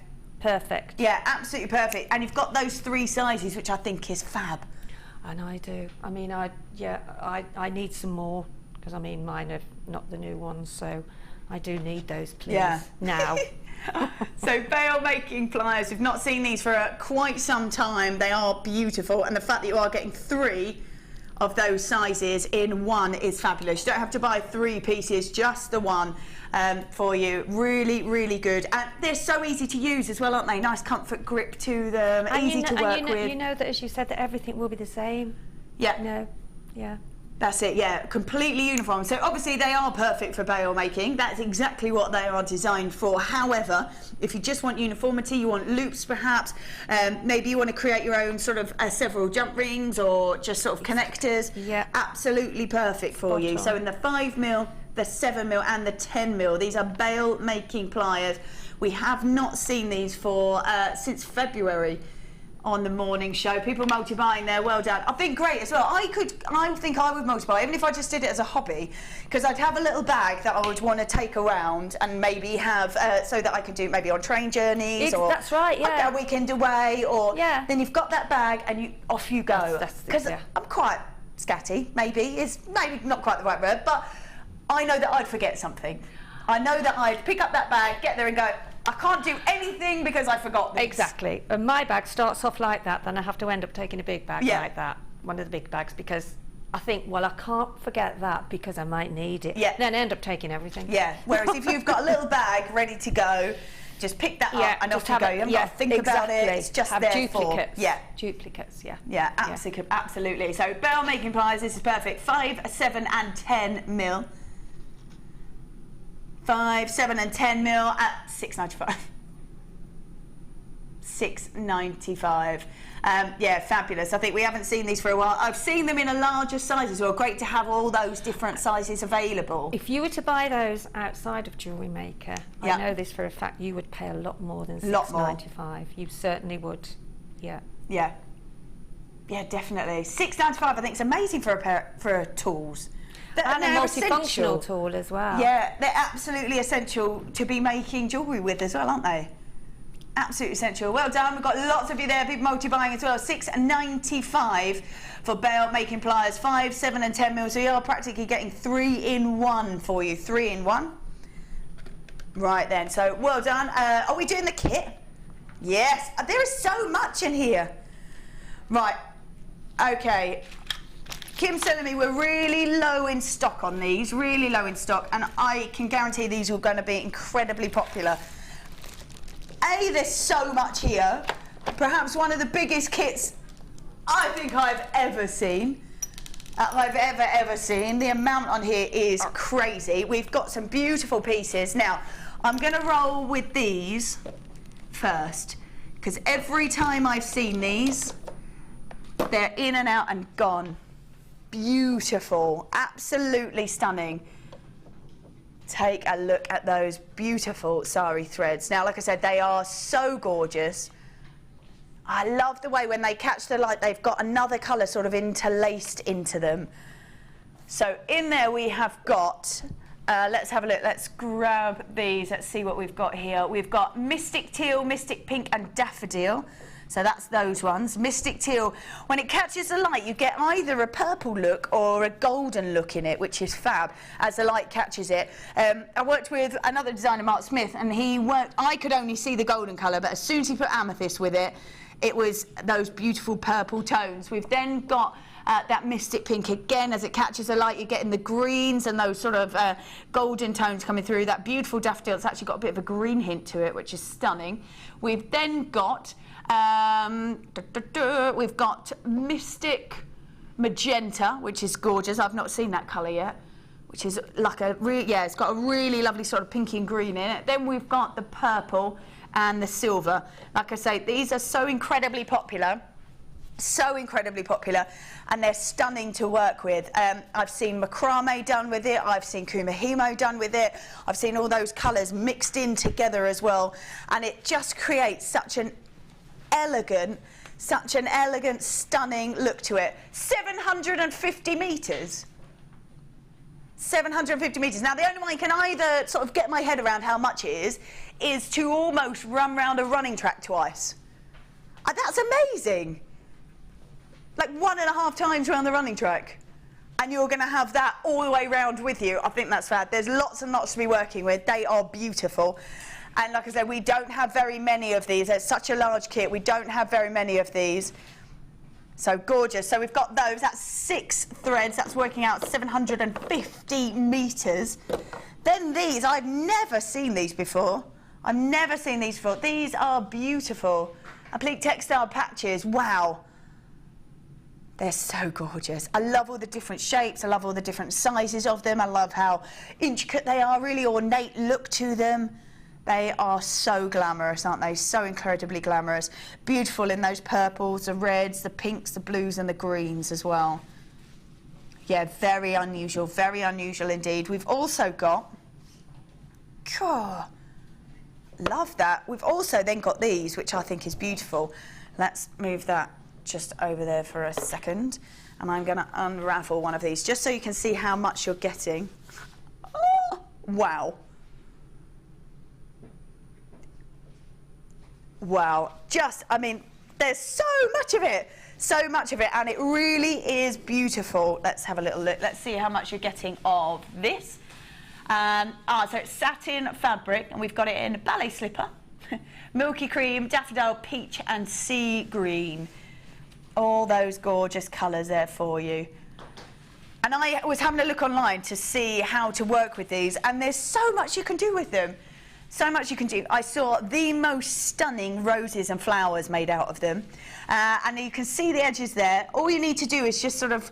perfect. Yeah, absolutely perfect. And you've got those 3 sizes, which I think is fab. And I do. I mean, I need some more because I mean mine are not the new ones, so I do need those, please. Now. So bail making pliers, we've not seen these for quite some time. They are beautiful, and the fact that you are getting 3 of those sizes in 1 is fabulous. You don't have to buy 3 pieces, just the 1 for you. Really, really good. And they're so easy to use as well, aren't they? Nice comfort grip to them, and easy to work with. You know that, as you said, that everything will be the same. Yeah. No. Yeah. That's it, yeah, completely uniform. So obviously they are perfect for bail making. That's exactly what they are designed for. However, if you just want uniformity, you want loops perhaps, maybe you want to create your own sort of several jump rings or just sort of connectors, absolutely perfect for you. So in the 5 mil, the 7 mil and the 10 mil, these are bail making pliers. We have not seen these for since February on the morning show. People multi-buying there, well done. I think great as well. I think I would multi-buy, even if I just did it as a hobby, because I'd have a little bag that I would want to take around and maybe have, so that I could do maybe on train journeys or that's right, yeah. a weekend away, or then you've got that bag and off you go. Because I'm quite scatty, maybe. It's maybe not quite the right word, but I know that I'd forget something. I know that I'd pick up that bag, get there and go, I can't do anything because I forgot this. Exactly. And my bag starts off like that, then I have to end up taking a big bag like that, one of the big bags, because I think, well, I can't forget that because I might need it. Yeah. Then I end up taking everything. Yeah. Whereas if you've got a little bag ready to go, just pick that up and off you go. You haven't got to think about it. It's just have there duplicates. for. Yeah. Duplicates, Yeah, absolutely. So bail making pliers, this is perfect. 5, 7 and 10 mil. 5, 7 and 10 mil at $6.95. $6.95. Yeah, fabulous. I think we haven't seen these for a while. I've seen them in a larger size as well. Great to have all those different sizes available. If you were to buy those outside of Jewellery Maker, I know this for a fact, you would pay a lot more than $6.95. You certainly would. Yeah. Yeah, definitely. $6.95. I think it's amazing for a pair for tools. And a multifunctional tool as well. Yeah, they're absolutely essential to be making jewellery with as well, aren't they? Absolutely essential. Well done. We've got lots of you there, people multi-buying as well. $6.95 for bail making pliers, 5, 7 and 10 mil. So you are practically getting 3 in 1 for you. 3 in 1. Right then, so well done. Are we doing the kit? Yes. There is so much in here. Right. Okay. Kim's telling me we're really low in stock on these, really low in stock, and I can guarantee these are going to be incredibly popular. There's so much here. Perhaps one of the biggest kits I think I've ever seen. The amount on here is crazy. We've got some beautiful pieces. Now, I'm going to roll with these first, because every time I've seen these, they're in and out and gone. Beautiful, absolutely stunning. Take a look at those beautiful sari threads. Now, like I said, they are so gorgeous. I love the way when they catch the light, they've got another colour sort of interlaced into them. So in there we have got, let's have a look, let's grab these, let's see what we've got here. We've got Mystic Teal, Mystic Pink and Daffodil. So that's those ones. Mystic Teal, when it catches the light, you get either a purple look or a golden look in it, which is fab, as the light catches it. I worked with another designer, Mark Smith, and I could only see the golden colour, but as soon as he put amethyst with it, it was those beautiful purple tones. We've then got that Mystic Pink again. As it catches the light, you're getting the greens and those sort of golden tones coming through. That beautiful daffodil, it's actually got a bit of a green hint to it, which is stunning. We've then got we've got Mystic Magenta, which is gorgeous. I've not seen that colour yet, which is like it's got a really lovely sort of pinky and green in it. Then we've got the purple and the silver. Like I say, these are so incredibly popular, and they're stunning to work with. I've seen macrame done with it, I've seen kumihimo done with it, I've seen all those colours mixed in together as well, and it just creates such an elegant, stunning look to it. 750 metres. 750 metres. Now, the only way I can either sort of get my head around how much it is to almost run round a running track twice. That's amazing. Like 1.5 times around the running track. And you're going to have that all the way round with you. I think that's fab. There's lots and lots to be working with. They are beautiful. And like I said, we don't have very many of these. It's such a large kit. We don't have very many of these. So gorgeous. So we've got those. That's 6 threads. That's working out 750 metres. Then these, I've never seen these before. I've never seen these before. These are beautiful. Applique textile patches. Wow. They're so gorgeous. I love all the different shapes. I love all the different sizes of them. I love how intricate they are. Really ornate look to them. They are so glamorous, aren't they? So incredibly glamorous. Beautiful in those purples, the reds, the pinks, the blues and the greens as well. Yeah, very unusual indeed. We've also got, love that. We've also then got these, which I think is beautiful. Let's move that just over there for a second. And I'm going to unravel one of these just so you can see how much you're getting. Oh, wow. Wow, I mean, there's so much of it, and it really is beautiful. Let's have a little look. Let's see how much you're getting of this. So it's satin fabric, and we've got it in ballet slipper, milky cream, daffodil, peach, and sea green. All those gorgeous colours there for you. And I was having a look online to see how to work with these, and there's so much you can do with them. So much you can do. I saw the most stunning roses and flowers made out of them. And you can see the edges there. All you need to do is just sort of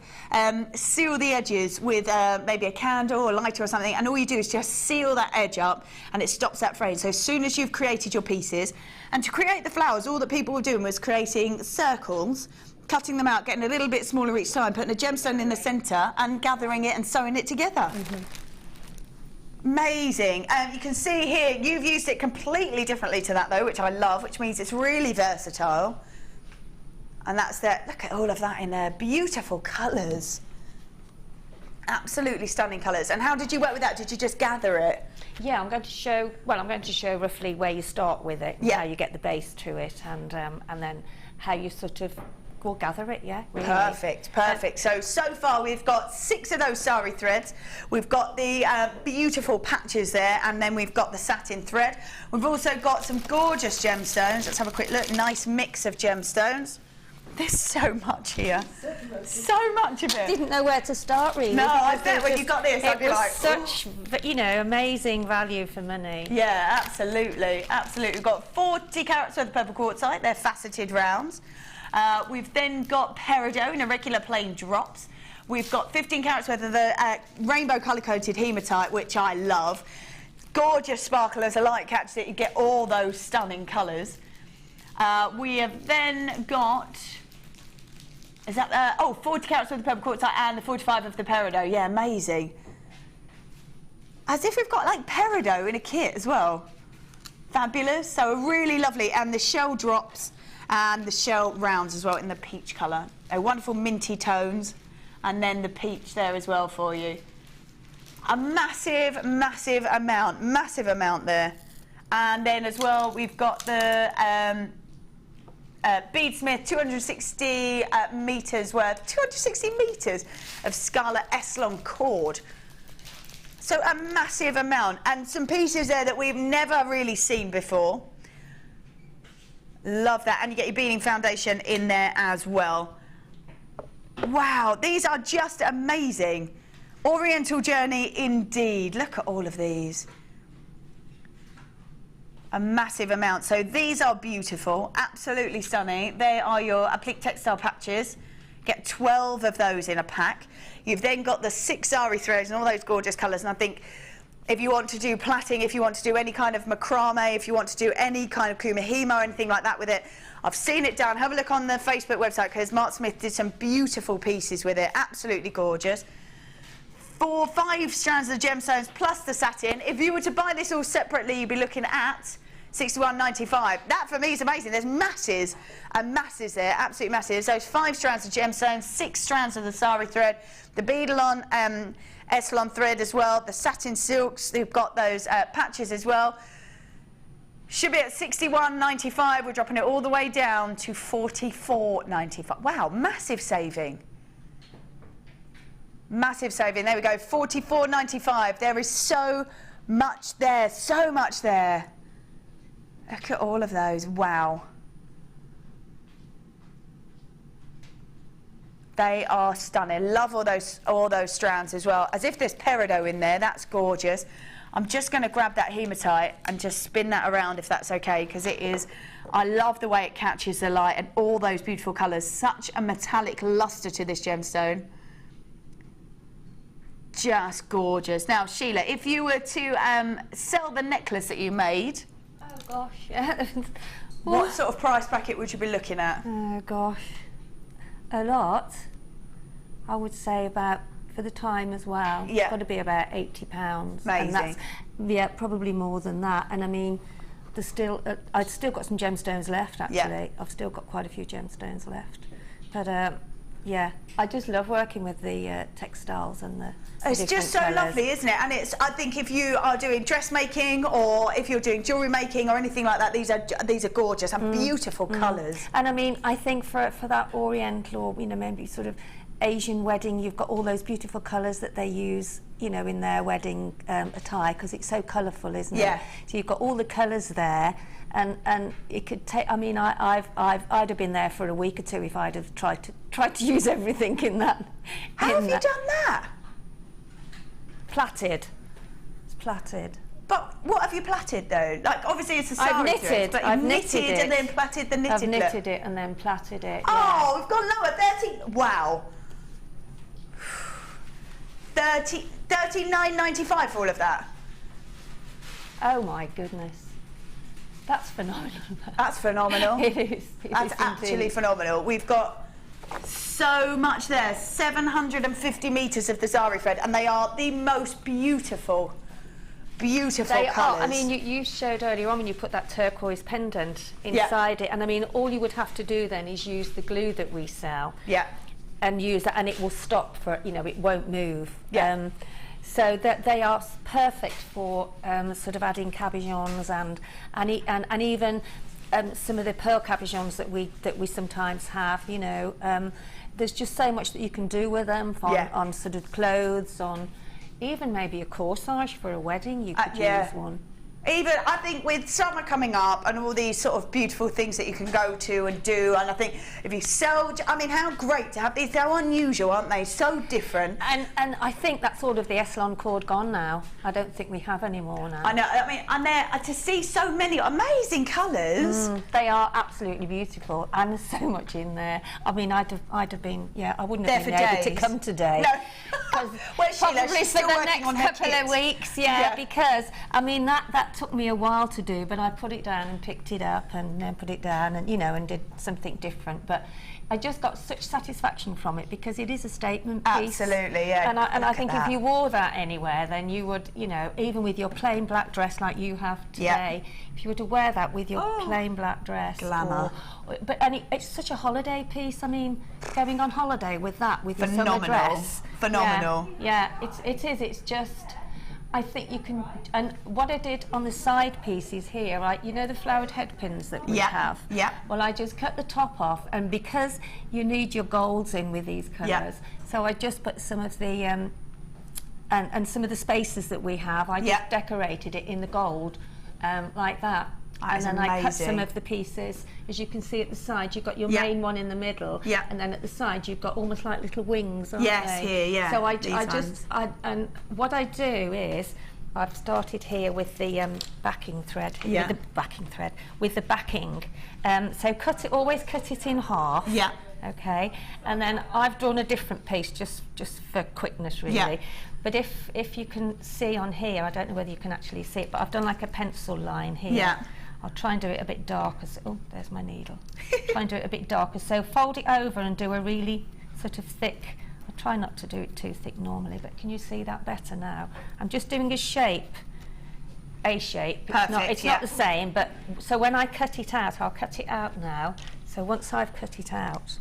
seal the edges with maybe a candle or lighter or something. And all you do is just seal that edge up and it stops that fraying. So as soon as you've created your pieces, and to create the flowers, all that people were doing was creating circles, cutting them out, getting a little bit smaller each time, putting a gemstone in the centre and gathering it and sewing it together. Mm-hmm. Amazing. You can see here, you've used it completely differently to that though, which I love, which means it's really versatile. And that's that. Look at all of that in there. Beautiful colours. Absolutely stunning colours. And how did you work with that? Did you just gather it? Yeah, I'm going to show roughly where you start with it, yeah, how you get the base to it, and then how you sort of will gather it, yeah. Really. Perfect, perfect. So far we've got 6 of those sari threads. We've got the beautiful patches there, and then we've got the satin thread. We've also got some gorgeous gemstones. Let's have a quick look. Nice mix of gemstones. There's so much here. So much of it. Didn't know where to start, really. No, I bet when you got this, I'd be like, such, amazing value for money. Yeah, absolutely, absolutely. We've got 40 carats worth of purple quartzite. They're faceted rounds. We've then got peridot in irregular plain drops. We've got 15 carats worth of the rainbow colour-coated hematite, which I love. Gorgeous sparkle as a light catches it. You get all those stunning colours. We have then got, 40 carats worth of purple quartzite and the 45 of the peridot. Yeah, amazing. As if we've got like peridot in a kit as well. Fabulous, so really lovely. And the shell drops and the shell rounds as well in the peach colour. Wonderful minty tones. And then the peach there as well for you. A massive amount there. And then as well, we've got the Beadsmith 260 metres worth, 260 metres of Scarlet Eslon cord. So a massive amount, and some pieces there that we've never really seen before. Love that, and you get your beading foundation in there as well. Wow, these are just amazing. Oriental journey indeed. Look at all of these. A massive amount. So these are beautiful, absolutely stunning. They are your applique textile patches. Get 12 of those in a pack. You've then got the 6 zari threads and all those gorgeous colours. And I think if you want to do plaiting, if you want to do any kind of macrame, if you want to do any kind of kumihimo or anything like that with it, I've seen it done. Have a look on the Facebook website because Mark Smith did some beautiful pieces with it. Absolutely gorgeous. 5 strands of gemstones plus the satin. If you were to buy this all separately, you'd be looking at £61.95. That for me is amazing. There's masses and masses there, absolutely masses. Those 5 strands of gemstones, 6 strands of the sari thread, the Beadalon Eslon thread as well, the satin silks. They've got those patches as well. Should be at £61.95. We're dropping it all the way down to £44.95. Wow, massive saving. Massive saving. There we go. £44.95. There is so much there. So much there. Look at all of those. Wow. They are stunning. Love all those strands as well. As if there's peridot in there. That's gorgeous. I'm just going to grab that hematite and just spin that around if that's okay, because it is, I love the way it catches the light and all those beautiful colours. Such a metallic lustre to this gemstone. Just gorgeous. Now, Sheila, if you were to sell the necklace that you made, oh gosh, yeah. What sort of price bracket would you be looking at? Oh gosh, a lot. I would say about, for the time as well, yeah, it's got to be about £80. Amazing. And that's, yeah, probably more than that. And I mean, there's still, I've still got some gemstones left actually. Yeah. I've still got quite a few gemstones left. But yeah, I just love working with the textiles and the it's just so colours. Lovely, isn't it? And it's, I think if you are doing dressmaking or if you're doing jewellery making or anything like that, these are gorgeous and beautiful colours. And I mean, I think for that Oriental or, you know, maybe sort of Asian wedding, you've got all those beautiful colours that they use, you know, in their wedding attire, because it's so colourful, isn't it? So you've got all the colours there, and it could take. I mean, I'd have been there for a week or two if I'd have tried to use everything in that. How have you done that? Plaited. It's plaited. But what have you plaited though? Like obviously it's a sari I've knitted. thread, but I've knitted knitted and then plaited the knitted. I've knitted it and then plaited it. Oh, we've gone lower. 30. Wow. 39.95 for all of that. Oh my goodness. That's phenomenal. That's phenomenal. It is. That's actually phenomenal. We've got so much there. 750 metres of the sari thread, and they are the most beautiful colours. I mean, you showed earlier on when you put that turquoise pendant inside it, and I mean, all you would have to do then is use the glue that we sell. Yeah. And use that, and it will stop for, you know, it won't move. Yeah. So that they are perfect for sort of adding cabochons and even some of the pearl cabochons that we sometimes have. You know, there's just so much that you can do with them on sort of clothes, on even maybe a corsage for a wedding. You could use one. Even, I think with summer coming up and all these sort of beautiful things that you can go to and do, and I think if you sell, I mean, how great to have these. They're unusual, aren't they? So different. And I think that's sort of the Eslon cord gone now. I don't think we have any more now. I know, I mean, and there, to see so many amazing colours. They are absolutely beautiful, and there's so much in there. I mean, I'd have been, I wouldn't have been able to come today. No. Well, Sheila, probably she's for still the working on her next couple of weeks, because, I mean, that took me a while to do, but I put it down and picked it up and then put it down and, you know, and did something different. But I just got such satisfaction from it because it is a statement piece. Absolutely, yeah. And I think if you wore that anywhere, then you would, you know, even with your plain black dress like you have today, if you were to wear that with your plain black dress, glamour. It's such a holiday piece. I mean, going on holiday with that, with your summer dress, phenomenal. Yeah, it is. It's just. I think you can, and what I did on the side pieces here, right, you know the flowered head pins that we have? Yeah. Well, I just cut the top off, and because you need your golds in with these colours, so I just put some of the, and some of the spaces that we have, I just decorated it in the gold, like that. And then I cut some of the pieces. As you can see at the side, you've got your main one in the middle, and then at the side you've got almost like little wings, aren't they? Here, So and what I do is, I've started here with the backing thread, with the backing. So always cut it in half. Yeah. Okay, and then I've drawn a different piece just for quickness, really. Yeah. But if you can see on here, I don't know whether you can actually see it, but I've done like a pencil line here. Yeah. I'll try and do it a bit darker. Oh, there's my needle. Try and do it a bit darker. So fold it over and do a really sort of thick. I try not to do it too thick normally, but can you see that better now? I'm just doing a shape. Perfect, it's not the same, but so when I cut it out, I'll cut it out now. So once I've cut it out,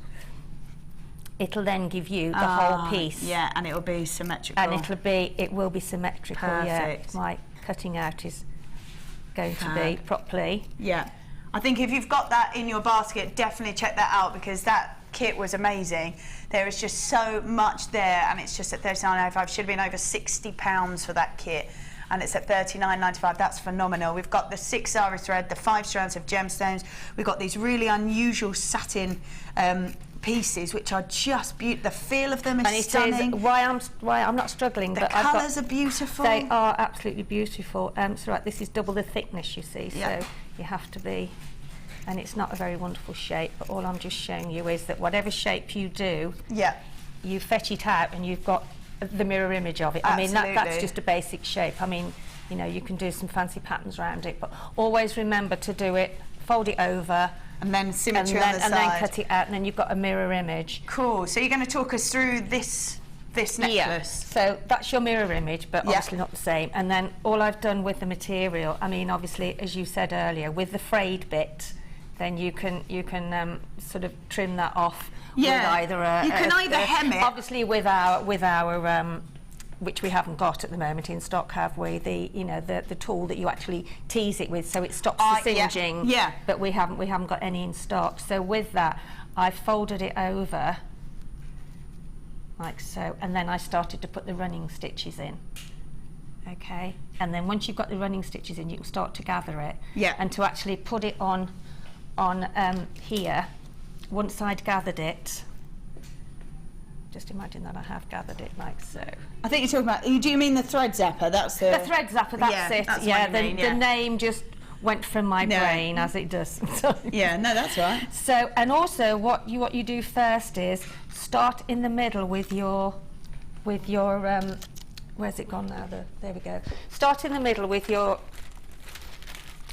it'll then give you the whole piece. Yeah, and it'll be symmetrical. And it will be symmetrical. Perfect. Yeah, my cutting out is going to be properly. Yeah, I think if you've got that in your basket, definitely check that out because that kit was amazing. There is just so much there, and it's just at £39.95. Should have been over £60 for that kit, and it's at £39.95. That's phenomenal. We've got the 6 zara thread, the 5 strands of gemstones. We've got these really unusual satin pieces, which are just beautiful. The feel of them is stunning. Why I'm not struggling. The colours are beautiful. They are absolutely beautiful. So right, this is double the thickness, you see. So you have to be, and it's not a very wonderful shape. But all I'm just showing you is that whatever shape you do, you fetch it out, and you've got the mirror image of it. Absolutely. I mean, that's just a basic shape. I mean, you know, you can do some fancy patterns around it, but always remember to do it. Fold it over. And then symmetry on the side. And then cut it out, and then you've got a mirror image. Cool. So you're going to talk us through this necklace. Yeah. So that's your mirror image, but obviously not the same. And then all I've done with the material, I mean, obviously, as you said earlier, with the frayed bit, then you can sort of trim that off with either a... You can either hem it. Obviously, with our which we haven't got at the moment in stock, have we? The tool that you actually tease it with, so it stops the singeing. Yeah. But we haven't got any in stock. So with that, I folded it over like so, and then I started to put the running stitches in. Okay. And then once you've got the running stitches in, you can start to gather it. Yeah. And to actually put it on here, once I'd gathered it. Just imagine that I have gathered it like so. I think you're talking about, do you mean the thread zapper? That's the thread zapper, that's it. That's the name just went from my brain, as it does. Yeah, no, that's right. So, and also what you do first is start in the middle with your where's it gone now? There we go. Start in the middle with your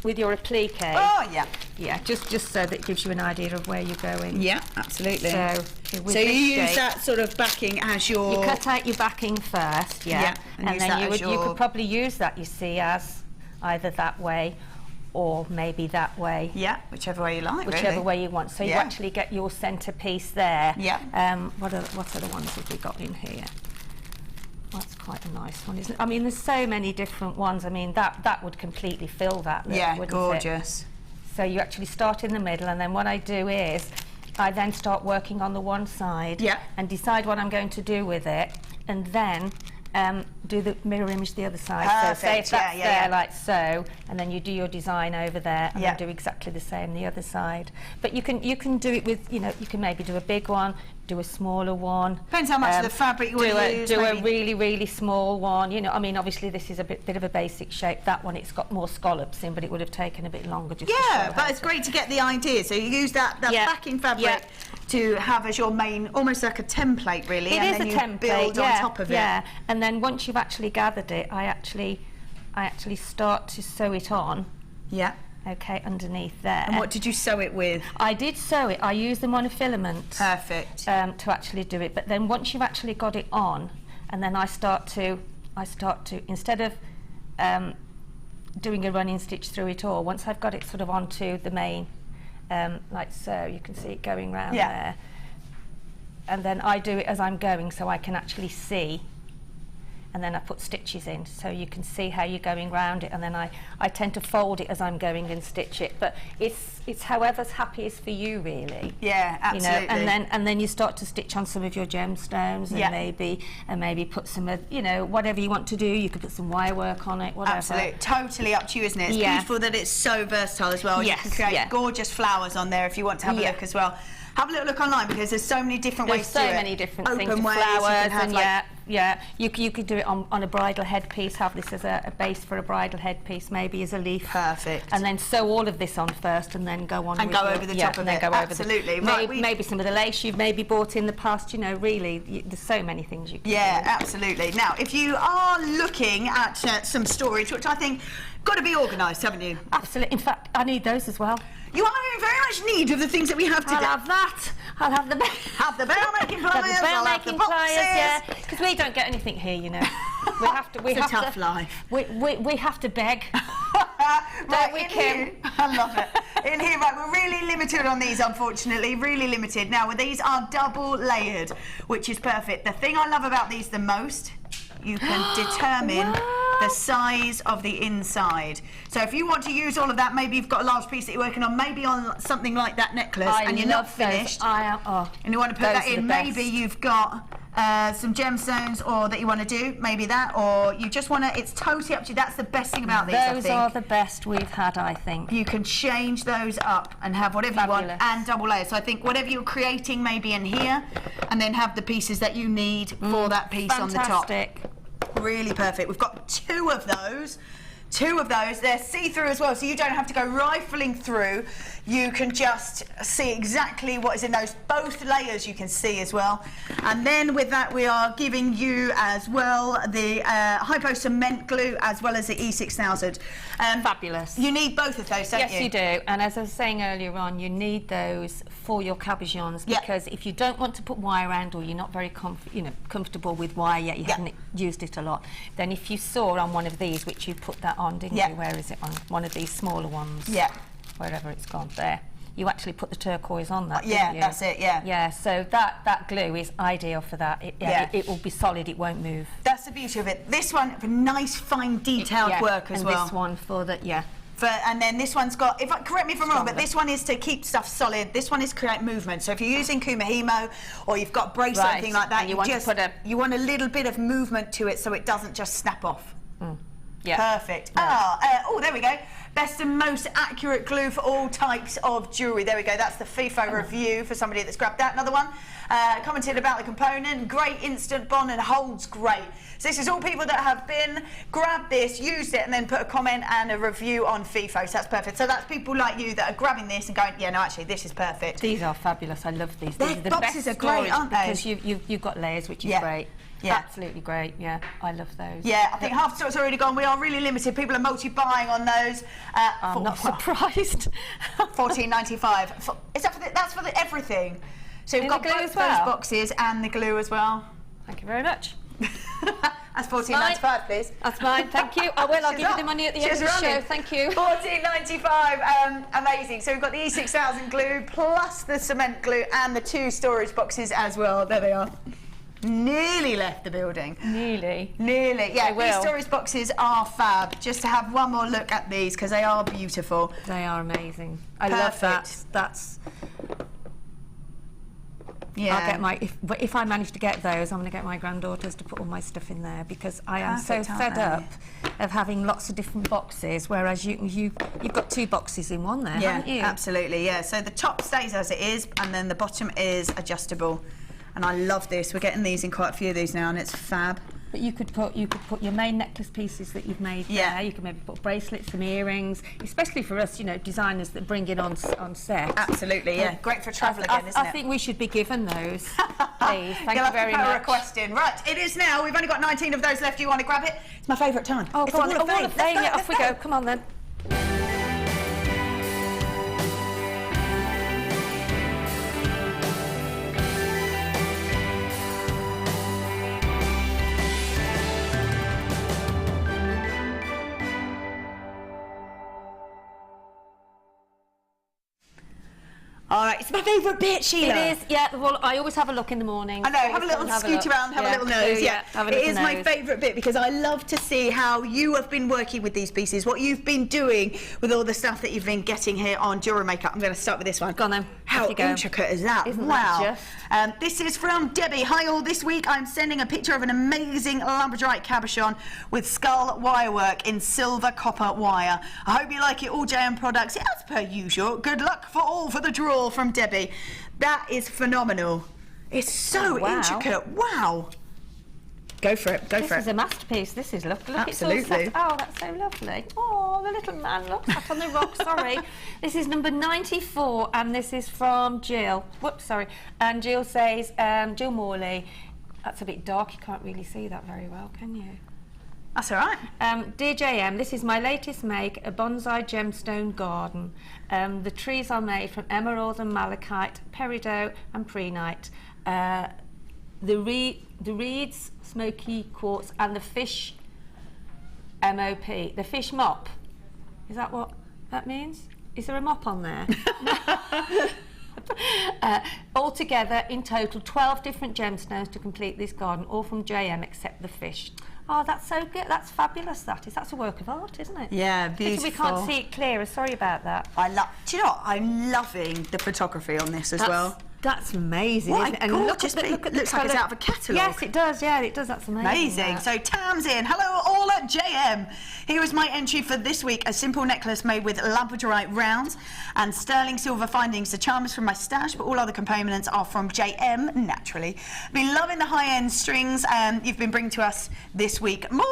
applique. Oh, yeah. Yeah, just so that it gives you an idea of where you're going. Yeah, absolutely. So you use that sort of backing as your... You cut out your backing first, and then you could probably use that, you see, as either that way or maybe that way. Yeah, whichever way you like, Whichever way you want. So you actually get your centrepiece there. Yeah. What other ones have we got in here? That's quite a nice one, isn't it? I mean, there's so many different ones. I mean, that would completely fill that look, wouldn't gorgeous. It? So you actually start in the middle, and then what I do is I then start working on the one side and decide what I'm going to do with it, and then do the mirror image the other side. Perfect. So say if that's there like so, and then you do your design over there, and then do exactly the same the other side. But you can do it with, you can maybe do a big one, do a smaller one. Depends how much of the fabric you want to use. Do a really, really small one. I mean, obviously this is a bit of a basic shape. That one, it's got more scallops in, but it would have taken a bit longer just to show but it's great to get the idea. So you use that backing fabric to have as your main, almost like a template, really. It is a template. Build on top of it. Yeah, and then once you've actually gathered it, I actually start to sew it on. Yeah. okay, underneath there. And what did you sew it with? I did sew it. I used them on a filament. Perfect. To actually do it. But then once you've actually got it on, and then I start to instead of doing a running stitch through it all, once I've got it sort of onto the main, like so, you can see it going round there. And then I do it as I'm going, so I can actually see. And then I put stitches in, so you can see how you're going round it. And then I tend to fold it as I'm going and stitch it. But it's however's happiest for you, really. Yeah, absolutely. You know, and then you start to stitch on some of your gemstones, and maybe put some of, you know, whatever you want to do. You could put some wire work on it, whatever. Absolutely, totally up to you, isn't it? It's beautiful that it's so versatile as well. Yes, you can create gorgeous flowers on there if you want to have a look as well. Have a little look online because there's so many different ways to do it. There's so many different things, Open ways, flowers, and you could do it on a bridal headpiece, have this as a base for a bridal headpiece, maybe as a leaf. Perfect. And then sew all of this on first and then go on and go over the top of it. Absolutely. Maybe some of the lace you've maybe bought in the past, you know, really, there's so many things you can do. Absolutely. Now, if you are looking at some storage, which I think got to be organised, haven't you? Absolutely. In fact, I need those as well. You are in very much need of the things that we have today. I'll have that. I'll have the bell making pliers. The bell making pliers, yeah. Because we don't get anything here, you know. We have to. It's a tough life. We have to beg. Don't we, Kim? I love it. In here, right, we're really limited on these, unfortunately. Really limited. Now, these are double layered, which is perfect. The thing I love about these the most, you can determine the size of the inside. So if you want to use all of that, maybe you've got a large piece that you're working on, maybe on something like that necklace, and you're not finished, and you want to put that in, maybe you've got some gemstones or that you want to do, maybe that, or you just want to, it's totally up to you. That's the best thing about these, I think. Those are the best we've had, I think. You can change those up and have whatever you want, and double layer. So I think whatever you're creating maybe in here, and then have the pieces that you need for that piece on the top. Fantastic. Really perfect. We've got two of those. They're see-through as well, so you don't have to go rifling through. You can just see exactly what is in those. Both layers you can see as well. And then with that, we are giving you as well the hypo cement glue as well as the E6000. Fabulous. You need both of those, don't you? Yes, you do. And as I was saying earlier on, you need those for your cabochons, because if you don't want to put wire around, or you're not very comfortable with wire yet, you haven't used it a lot, then if you saw on one of these, which you put that on, didn't you? Where is it? On one of these smaller ones. Wherever it's gone. There. You actually put the turquoise on that, didn't you? That's it, Yeah, so that glue is ideal for that. It will be solid, it won't move. That's the beauty of it. This one, for nice, fine, detailed work as well. And this one for the, and then this one's got, correct me if I'm wrong, but this one is to keep stuff solid. This one is create movement. So if you're using kumihimo or you've got bracelet or anything like that, you want a little bit of movement to it so it doesn't just snap off. Perfect. There we go. Best and most accurate glue for all types of jewellery. There we go. That's the FIFO review for somebody that's grabbed that. Another one commented about the component. Great instant bond and holds great. So this is all people that have been, grabbed this, used it, and then put a comment and a review on FIFO. So that's perfect. So that's people like you that are grabbing this and going, yeah, no, actually, this is perfect. These are fabulous. I love these. These are the boxes best are great, aren't they? Because you've got layers, which is great. Absolutely great. I love those. I think half the stock's already gone. We are really limited. People are multi-buying on those. I'm not surprised. $14.95. Is that for that's for everything? So we've got both those boxes and the glue as well. Thank you very much. That's $14.95, please. That's mine. Thank you. I will. I'll give you the money at the end of the show. Thank you. $14.95. Amazing. So we've got the E6000 glue plus the cement glue and the 2 storage boxes as well. There they are. Nearly left the building. Nearly. Yeah, these storage boxes are fab. Just to have one more look at these because they are beautiful. They are amazing. I love that. That's. I'll get my if I manage to get those, I'm going to get my granddaughters to put all my stuff in there, because I am so fed up of having lots of different boxes, whereas you've got 2 boxes in one there, haven't you? Absolutely. Yeah. So the top stays as it is, and then the bottom is adjustable. And I love this. We're getting these in quite a few of these now, and it's fab. But you could put your main necklace pieces that you've made there. You can maybe put bracelets, some earrings, especially for us, designers that bring it on set. Absolutely, yeah. Great for travel again, isn't it? I think we should be given those. Please, thank you very much. Put a request in. Right, it is now. We've only got 19 of those left. Do you want to grab it? It's my favourite time. Oh, it's Wall of Fame. Yeah, off we go. Come on then. All right, it's my favourite bit, Sheila. It is, yeah. Well, I always have a look in the morning. I know, have a little scoot around, have a little nose. Yeah, have a little it is my favourite bit because I love to see how you have been working with these pieces, what you've been doing with all the stuff that you've been getting here on Jewellery Maker. I'm going to start with this one. Go on then. How intricate is that? Isn't wow. that just? This is from Debbie. Hi all, this week I'm sending a picture of an amazing Labradorite cabochon with skull wirework in silver copper wire. I hope you like it, all JM products. Yeah, as per usual. Good luck for all for the draw from Debbie. That is phenomenal. It's so intricate. Wow. Go for it. Go for it. This is a masterpiece. This is look. Absolutely. It's all set. Oh, that's so lovely. Oh, the little man looks up on the rock. Sorry. This is number 94, and this is from Jill. Whoops, sorry. And Jill says, Jill Morley. That's a bit dark. You can't really see that very well, can you? That's all right. Dear JM, this is my latest make, a bonsai gemstone garden. The trees are made from emerald and malachite, peridot and prehnite. The reeds, Smoky, Quartz, and the fish MOP, the fish mop. Is that what that means? Is there a mop on there? Altogether, in total, 12 different gemstones to complete this garden, all from JM except the fish. Oh, that's so good. That's fabulous, that is. That's a work of art, isn't it? Yeah, beautiful. We can't see it clearer. Sorry about that. Do you know what? I'm loving the photography on this as well. That's amazing, isn't it? And look at the looks like it's out of a catalogue. Yes, it does. Yeah, it does. That's amazing. Amazing. So Tam's in. Hello, all at JM. Here is my entry for this week: a simple necklace made with Labradorite rounds and sterling silver findings. The charm is from my stash, but all other components are from JM. Naturally, been loving the high-end strings you've been bringing to us this week. More.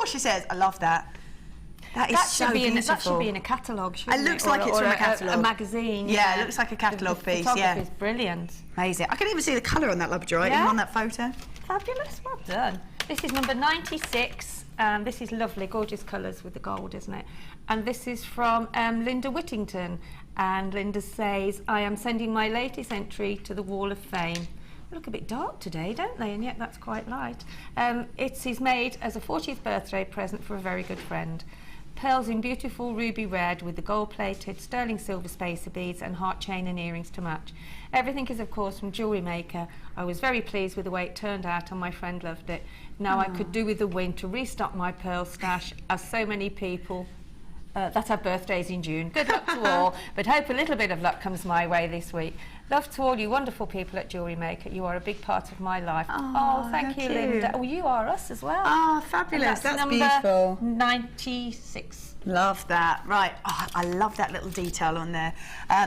She says. I love that. That should be in a catalogue, shouldn't it? It looks like it's from a catalogue. A magazine. Yeah, it looks like a catalogue piece. The yeah, photography is brilliant. Amazing. I can even see the colour on that Labradorite, even on that photo. Fabulous, well done. This is number 96, and this is lovely, gorgeous colours with the gold, isn't it? And this is from Linda Whittington, and Linda says, I am sending my latest entry to the Wall of Fame. They look a bit dark today, don't they? And yet that's quite light. It is made as a 40th birthday present for a very good friend. Pearls in beautiful ruby red with the gold-plated sterling silver spacer beads and heart chain and earrings to match. Everything is, of course, from Jewellery Maker. I was very pleased with the way it turned out, and my friend loved it. Now I could do with the win to restock my pearl stash, as so many people that have birthdays in June. Good luck to all, but hope a little bit of luck comes my way this week. Love to all you wonderful people at Jewellery Maker. You are a big part of my life. Oh, thank you, Linda. Oh, you are us as well. Oh, fabulous. That's number beautiful. 96. Love that. Right. Oh, I love that little detail on there.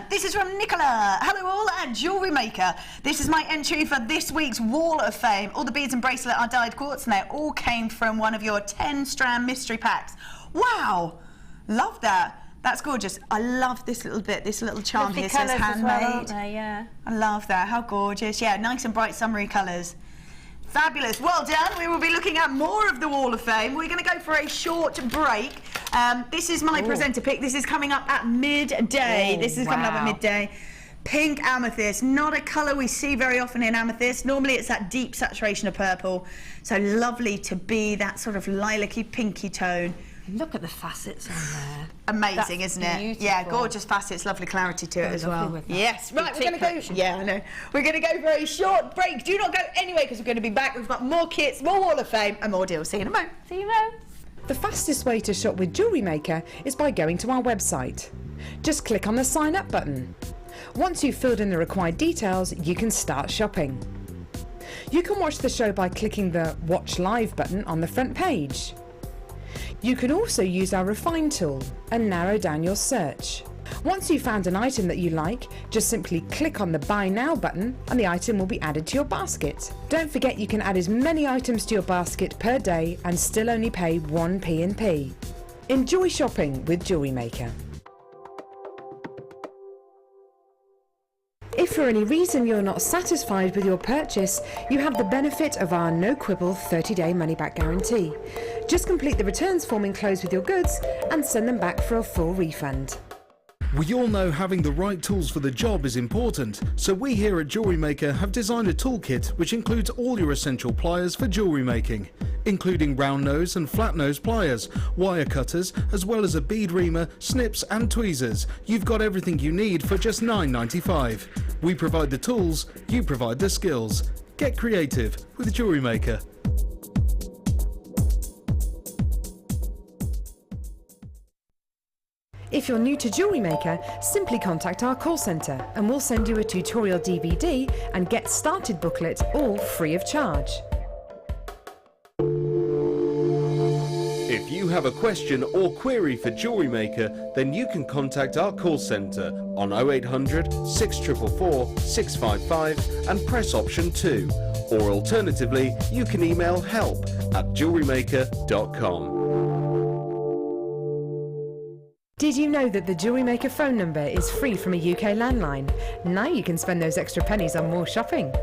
This is from Nicola. Hello all at Jewellery Maker. This is my entry for this week's Wall of Fame. All the beads and bracelet are dyed quartz, and they all came from one of your 10-strand mystery packs. Wow. Love that. That's gorgeous. I love this little bit, this little charm here says handmade. Well, aren't they? Yeah. I love that. How gorgeous. Yeah, nice and bright summery colours. Fabulous. Well done. We will be looking at more of the Wall of Fame. We're going to go for a short break. This is my presenter pick. This is coming up at midday. This is coming up at midday. Pink amethyst, not a colour we see very often in amethyst. Normally it's that deep saturation of purple. So lovely to be that sort of lilac-y, pinky tone. Look at the facets on there. Amazing, isn't it? Beautiful. Yeah, gorgeous facets, lovely clarity to it as well. Yes, right, we're going to go. Yeah, I know. We're going to go for a short break. Do not go anywhere because we're going to be back. We've got more kits, more Wall of Fame, and more deals. See you in a moment. See you in a moment. The fastest way to shop with Jewellery Maker is by going to our website. Just click on the sign up button. Once you've filled in the required details, you can start shopping. You can watch the show by clicking the Watch Live button on the front page. You can also use our Refine tool and narrow down your search. Once you've found an item that you like, just simply click on the Buy Now button and the item will be added to your basket. Don't forget you can add as many items to your basket per day and still only pay 1 P&P. Enjoy shopping with Jewellery Maker. If for any reason you're not satisfied with your purchase, you have the benefit of our no-quibble 30-day money-back guarantee. Just complete the returns form enclosed with your goods and send them back for a full refund. We all know having the right tools for the job is important, so we here at Jewellery Maker have designed a toolkit which includes all your essential pliers for jewellery making, including round nose and flat nose pliers, wire cutters, as well as a bead reamer, snips and tweezers. You've got everything you need for just $9.95. We provide the tools, you provide the skills. Get creative with Jewellery Maker. If you're new to Jewellery Maker, simply contact our call centre and we'll send you a tutorial DVD and Get Started booklet, all free of charge. If you have a question or query for Jewellery Maker, then you can contact our call centre on 0800 644 655 and press option 2. Or alternatively, you can email help@jewellerymaker.com. Did you know that the Jewellery Maker phone number is free from a UK landline? Now you can spend those extra pennies on more shopping.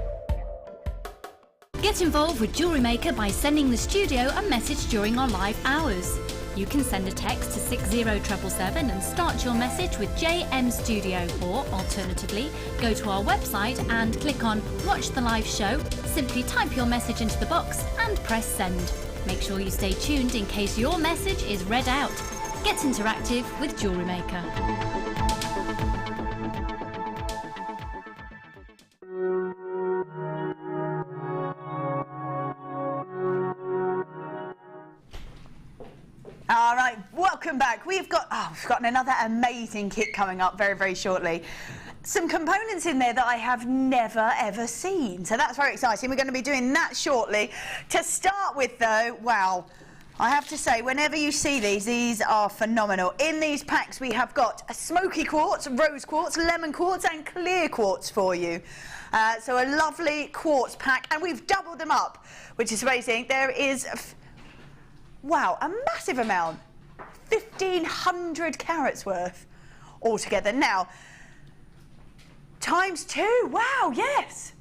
Get involved with Jewellery Maker by sending the studio a message during our live hours. You can send a text to 60777 and start your message with JM Studio, or alternatively, go to our website and click on Watch the Live Show, simply type your message into the box and press send. Make sure you stay tuned in case your message is read out. Get interactive with Jewellery Maker. All right, welcome back. We've got another amazing kit coming up very, very shortly. Some components in there that I have never ever seen, so that's very exciting. We're going to be doing that shortly. To start with though, wow, I have to say, whenever you see these are phenomenal. In these packs we have got a smoky quartz, rose quartz, lemon quartz and clear quartz for you. So a lovely quartz pack, and we've doubled them up, which is amazing. There is, wow, a massive amount, 1,500 carats worth altogether. Now, times 2, wow, yes.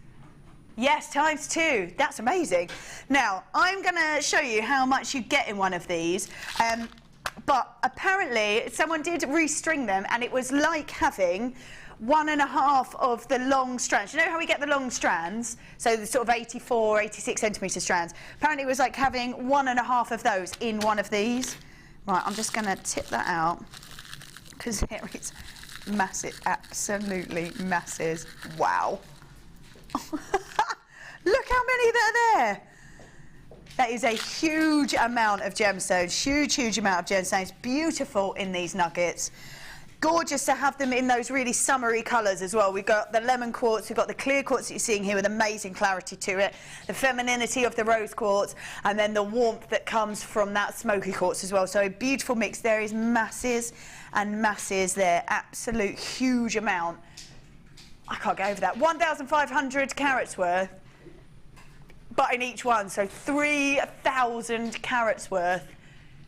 Yes, times 2. That's amazing. Now, I'm going to show you how much you get in one of these. But apparently, someone did restring them, and it was like having 1.5 of the long strands. You know how we get the long strands? So the sort of 84, 86 centimetre strands. Apparently, it was like having 1.5 of those in one of these. Right, I'm just going to tip that out, because here it's massive, absolutely massive. Wow. Look how many that are there. That is a huge amount of gemstones, huge amount of gemstones. Beautiful in these nuggets. Gorgeous to have them in those really summery colours as well. We've got the lemon quartz, we've got the clear quartz that you're seeing here with amazing clarity to it, the femininity of the rose quartz, and then the warmth that comes from that smoky quartz as well. So a beautiful mix. There is masses and masses there, absolute huge amount. I can't get over that. 1,500 carats worth, but in each one, so 3,000 carats worth,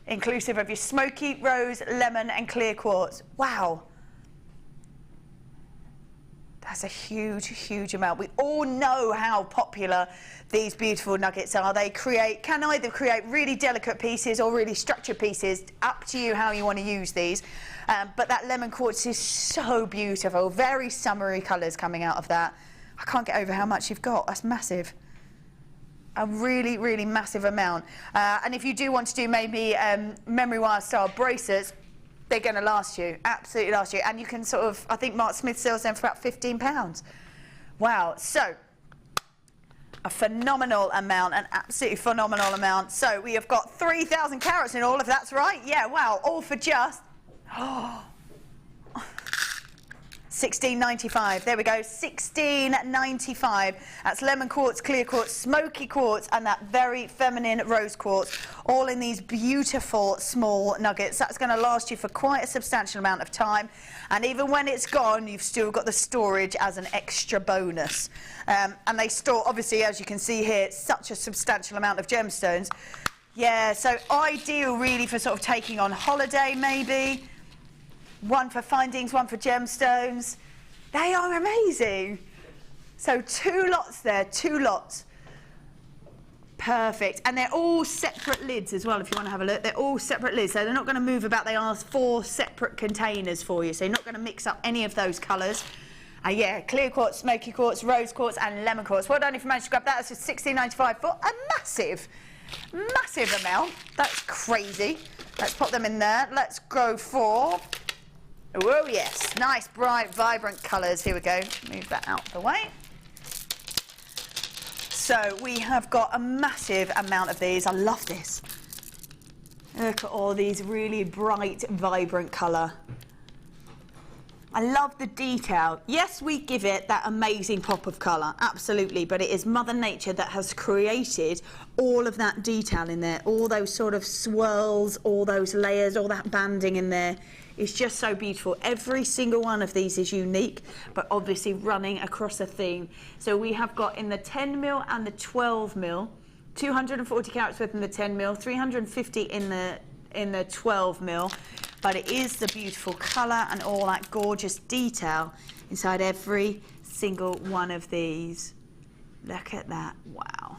inclusive of your smoky, rose, lemon and clear quartz. Wow. That's a huge amount. We all know how popular these beautiful nuggets are. They can either create really delicate pieces or really structured pieces. Up to you how you want to use these. But that lemon quartz is so beautiful. Very summery colours coming out of that. I can't get over how much you've got. That's massive. A really massive amount. And if you do want to do maybe memory wire style bracelets, they're going to last you, absolutely last you. And you can sort of, I think Mark Smith sells them for about £15. Wow, so a phenomenal amount, an absolutely phenomenal amount. So we have got 3,000 carats in all, if that's right. Yeah, wow, all for just, $16.95. There we go, $16.95. That's lemon quartz, clear quartz, smoky quartz, and that very feminine rose quartz, all in these beautiful small nuggets. That's going to last you for quite a substantial amount of time, and even when it's gone, you've still got the storage as an extra bonus. And they store, obviously, as you can see here, such a substantial amount of gemstones. Yeah, so ideal really for sort of taking on holiday maybe. One for findings, one for gemstones. They are amazing. So 2 lots there, 2 lots. Perfect. And they're all separate lids as well, if you want to have a look. They're all separate lids, so they're not going to move about. They are 4 separate containers for you, so you're not going to mix up any of those colours. Yeah, clear quartz, smoky quartz, rose quartz and lemon quartz. Well done if you managed to grab that. That's just $16.95 for a massive amount. That's crazy. Let's pop them in there. Let's go for... Oh, yes. Nice, bright, vibrant colours. Here we go. Move that out of the way. So we have got a massive amount of these. I love this. Look at all these really bright, vibrant colour. I love the detail. Yes, we give it that amazing pop of colour, absolutely, but it is Mother Nature that has created all of that detail in there, all those sort of swirls, all those layers, all that banding in there. It's just so beautiful. Every single one of these is unique, but obviously running across a theme. So we have got in the 10mm and the 12mm, 240 carats worth in the 10mm, 350 in the 12mm, but it is the beautiful colour and all that gorgeous detail inside every single one of these. Look at that, wow.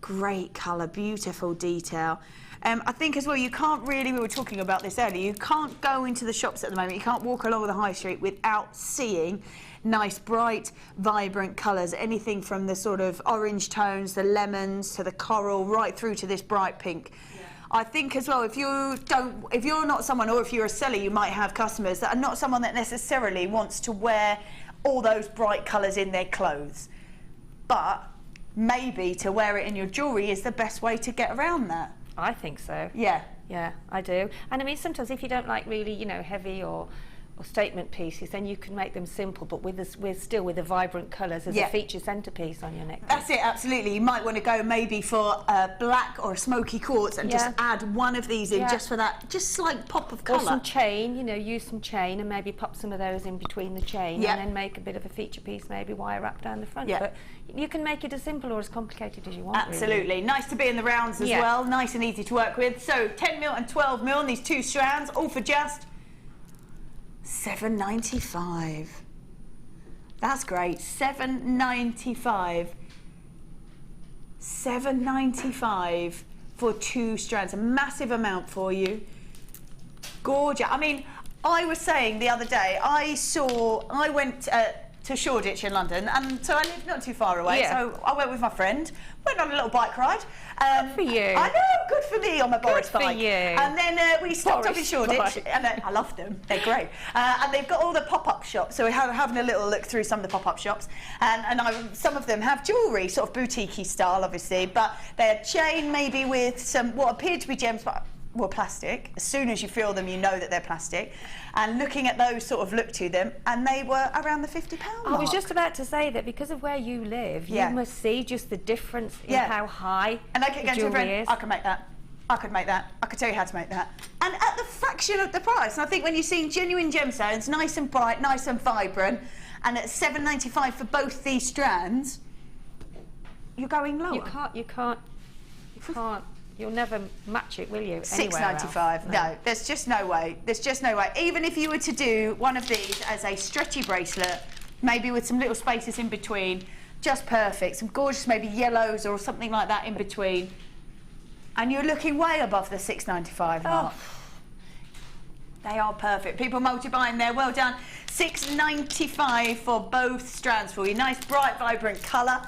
Great colour, beautiful detail. I think as well, you can't really, we were talking about this earlier, you can't go into the shops at the moment, you can't walk along the high street without seeing nice, bright, vibrant colours, anything from the sort of orange tones, the lemons, to the coral, right through to this bright pink. Yeah. I think as well, if you're not someone, or if you're a seller, you might have customers that are not someone that necessarily wants to wear all those bright colours in their clothes. But maybe to wear it in your jewellery is the best way to get around that. I think so. Yeah. Yeah, I do. And I mean, sometimes if you don't like really, you know, heavy or statement pieces, then you can make them simple, but still with the vibrant colours as a feature centrepiece on your necklace. That's it, absolutely. You might want to go maybe for a black or a smoky quartz and just add one of these in just for that, just slight pop of colour. Or some chain, you know, use some chain and maybe pop some of those in between the chain and then make a bit of a feature piece, maybe wire wrap down the front. But you can make it as simple or as complicated as you want. Absolutely. Really. Nice to be in the rounds as well, nice and easy to work with. So 10mm and 12mm on these 2 strands, all for just $7.95. That's great. $7.95. $7.95 for 2 strands. A massive amount for you. Gorgeous. I mean, I was saying the other day, I went to Shoreditch in London, and so I live not too far away, so I went with my friend, went on a little bike ride. Good for you. I know, good for me on my Boris bike. Good for you. And then we stopped up in Shoreditch, and I love them, they're great. And they've got all the pop-up shops, so we're having a little look through some of the pop-up shops, and some of them have jewellery, sort of boutique-y style, obviously, but they're chain maybe with some, what appeared to be gems, but were plastic. As soon as you feel them, you know that they're plastic. And looking at those sort of look to them, and they were around the £50 mark. I was just about to say that because of where you live, you must see just the difference in how high and I kept going to a friend, is. I can make that. I could make that. I could tell you how to make that. And at the fraction of the price. And I think when you're seeing genuine gemstones, nice and bright, nice and vibrant, and at $7.95 for both these strands, you're going lower. You can't. You'll never match it, will you? $6.95. No, there's just no way. There's just no way. Even if you were to do one of these as a stretchy bracelet, maybe with some little spaces in between, just perfect. Some gorgeous maybe yellows or something like that in between. And you're looking way above the $6.95 mark. They are perfect. People multi-buying there, well done. $6.95 for both strands for you. Nice, bright, vibrant colour.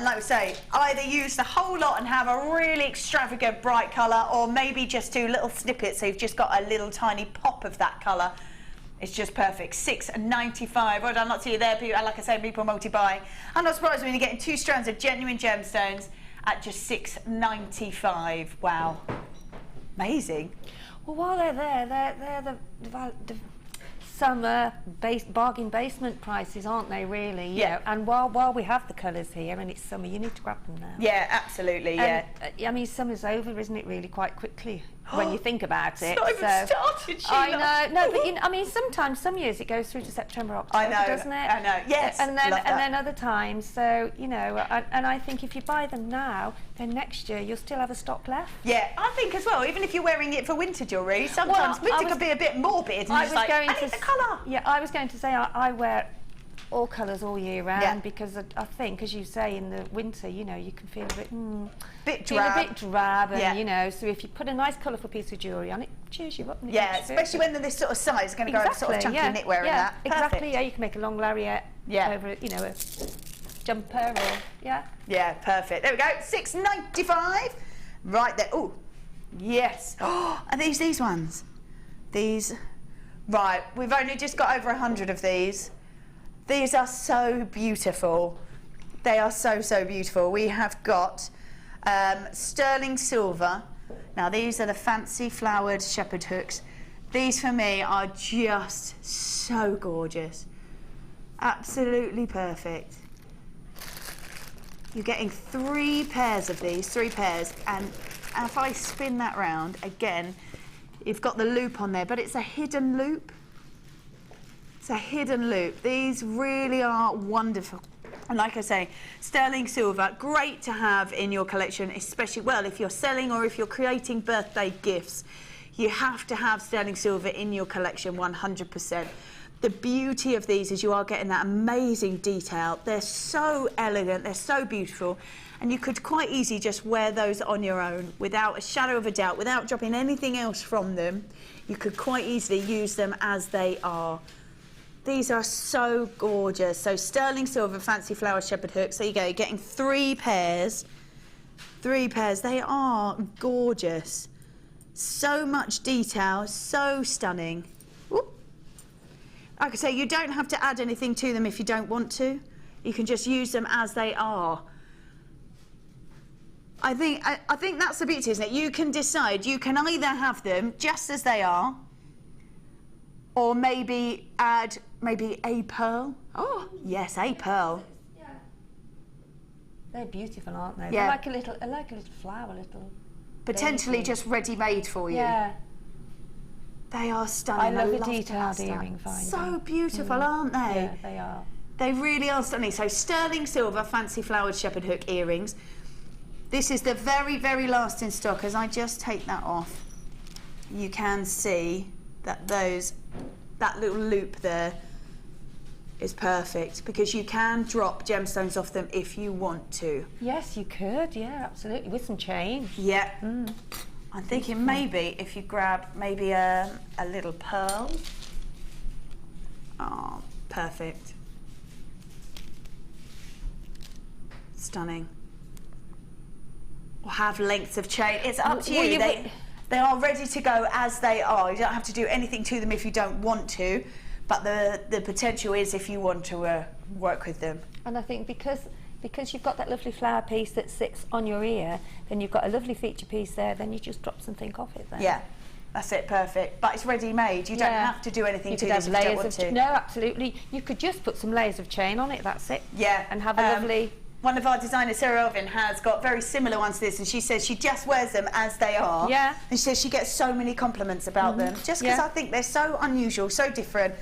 Like we say, either use the whole lot and have a really extravagant bright colour, or maybe just do little snippets so you've just got a little tiny pop of that colour. It's just perfect. $6.95. Well done, lots of you there. People, like I say, people multi-buying. I'm not surprised when you're getting 2 strands of genuine gemstones at just $6.95. Wow. Amazing. Well, while they're there, they're the summer bargain basement prices, aren't they, really? Yeah. And while we have the colours here and it's summer, you need to grab them now. Yeah, absolutely, I mean, summer's over, isn't it, really, quite quickly when you think about it. It's not even started, Sheila. I know. No, but I mean, sometimes, some years it goes through to September, October, doesn't it? I know, yes. And then other times, so, you know, and I think if you buy them now, then next year you'll still have a stock left. Yeah, I think as well, even if you're wearing it for winter jewellery, sometimes winter could be a bit morbid, and I need the colour. Yeah, I was going to say I wear all colours all year round, Yeah. because I think, as you say, in the winter, you know, you can feel a bit drab. and Yeah. you know, so if you put a nice colourful piece of jewellery on it, cheers you up. And it Yeah, makes it especially when they're this sort of size, it's going to go over sort of chunky knitwear and that. Exactly. Perfect. Yeah, you can make a long lariat over, you know, a jumper or Yeah, perfect. There we go. $6.95. Right there. Oh, yes. Oh, are these ones? These. Right. We've only just got over 100 of these. These are so beautiful. They are so beautiful. We have got sterling silver. Now these are the fancy flowered shepherd hooks. These for me are just so gorgeous. Absolutely perfect. You're getting 3 pairs of these, 3 pairs, and if I spin that round again, you've got the loop on there, but it's a hidden loop. It's a hidden loop. These really are wonderful. And like I say, sterling silver, great to have in your collection, especially, well, if you're selling or if you're creating birthday gifts, you have to have sterling silver in your collection 100%. The beauty of these is you are getting that amazing detail. They're so elegant, they're so beautiful, and you could quite easily just wear those on your own without a shadow of a doubt, without dropping anything else from them. You could quite easily use them as they are. These are so gorgeous. So sterling silver fancy flower shepherd hooks. There you go, you're getting 3 pairs. 3 pairs, they are gorgeous. So much detail, so stunning. Whoop. Like I say, you don't have to add anything to them if you don't want to. You can just use them as they are. I think that's the beauty, isn't it? You can decide. You can either have them just as they are, or maybe add a pearl. Oh, yes, a pearl. Yeah. They're beautiful, aren't they? Yeah. They're like a little flower, little. Potentially baby. just ready-made for you. Yeah. They are stunning. I love the to detailed have that. earring finding. So beautiful, aren't they? Yeah, they are. They really are stunning. So sterling silver fancy flowered shepherd hook earrings. This is the very last in stock. As I just take that off, you can see that that little loop there is perfect, because you can drop gemstones off them if you want to. Yes, you could. Yeah, absolutely, with some chain. Yeah. I'm thinking maybe if you grab maybe a little pearl. Oh, perfect. Stunning. Or have lengths of chain. It's up to you. They are ready to go as they are. You don't have to do anything to them if you don't want to, but the potential is if you want to work with them. And I think because you've got that lovely flower piece that sits on your ear, then you've got a lovely feature piece there, then you just drop something off it there. Yeah, that's it, perfect. But it's ready-made. You don't have to do anything to this if you don't want to. No, absolutely. You could just put some layers of chain on it, that's it. Yeah. And have a lovely... One of our designers, Sarah Irvin, has got very similar ones to this, and she says she just wears them as they are. Yeah. And she says she gets so many compliments about them, just because I think they're so unusual, so different,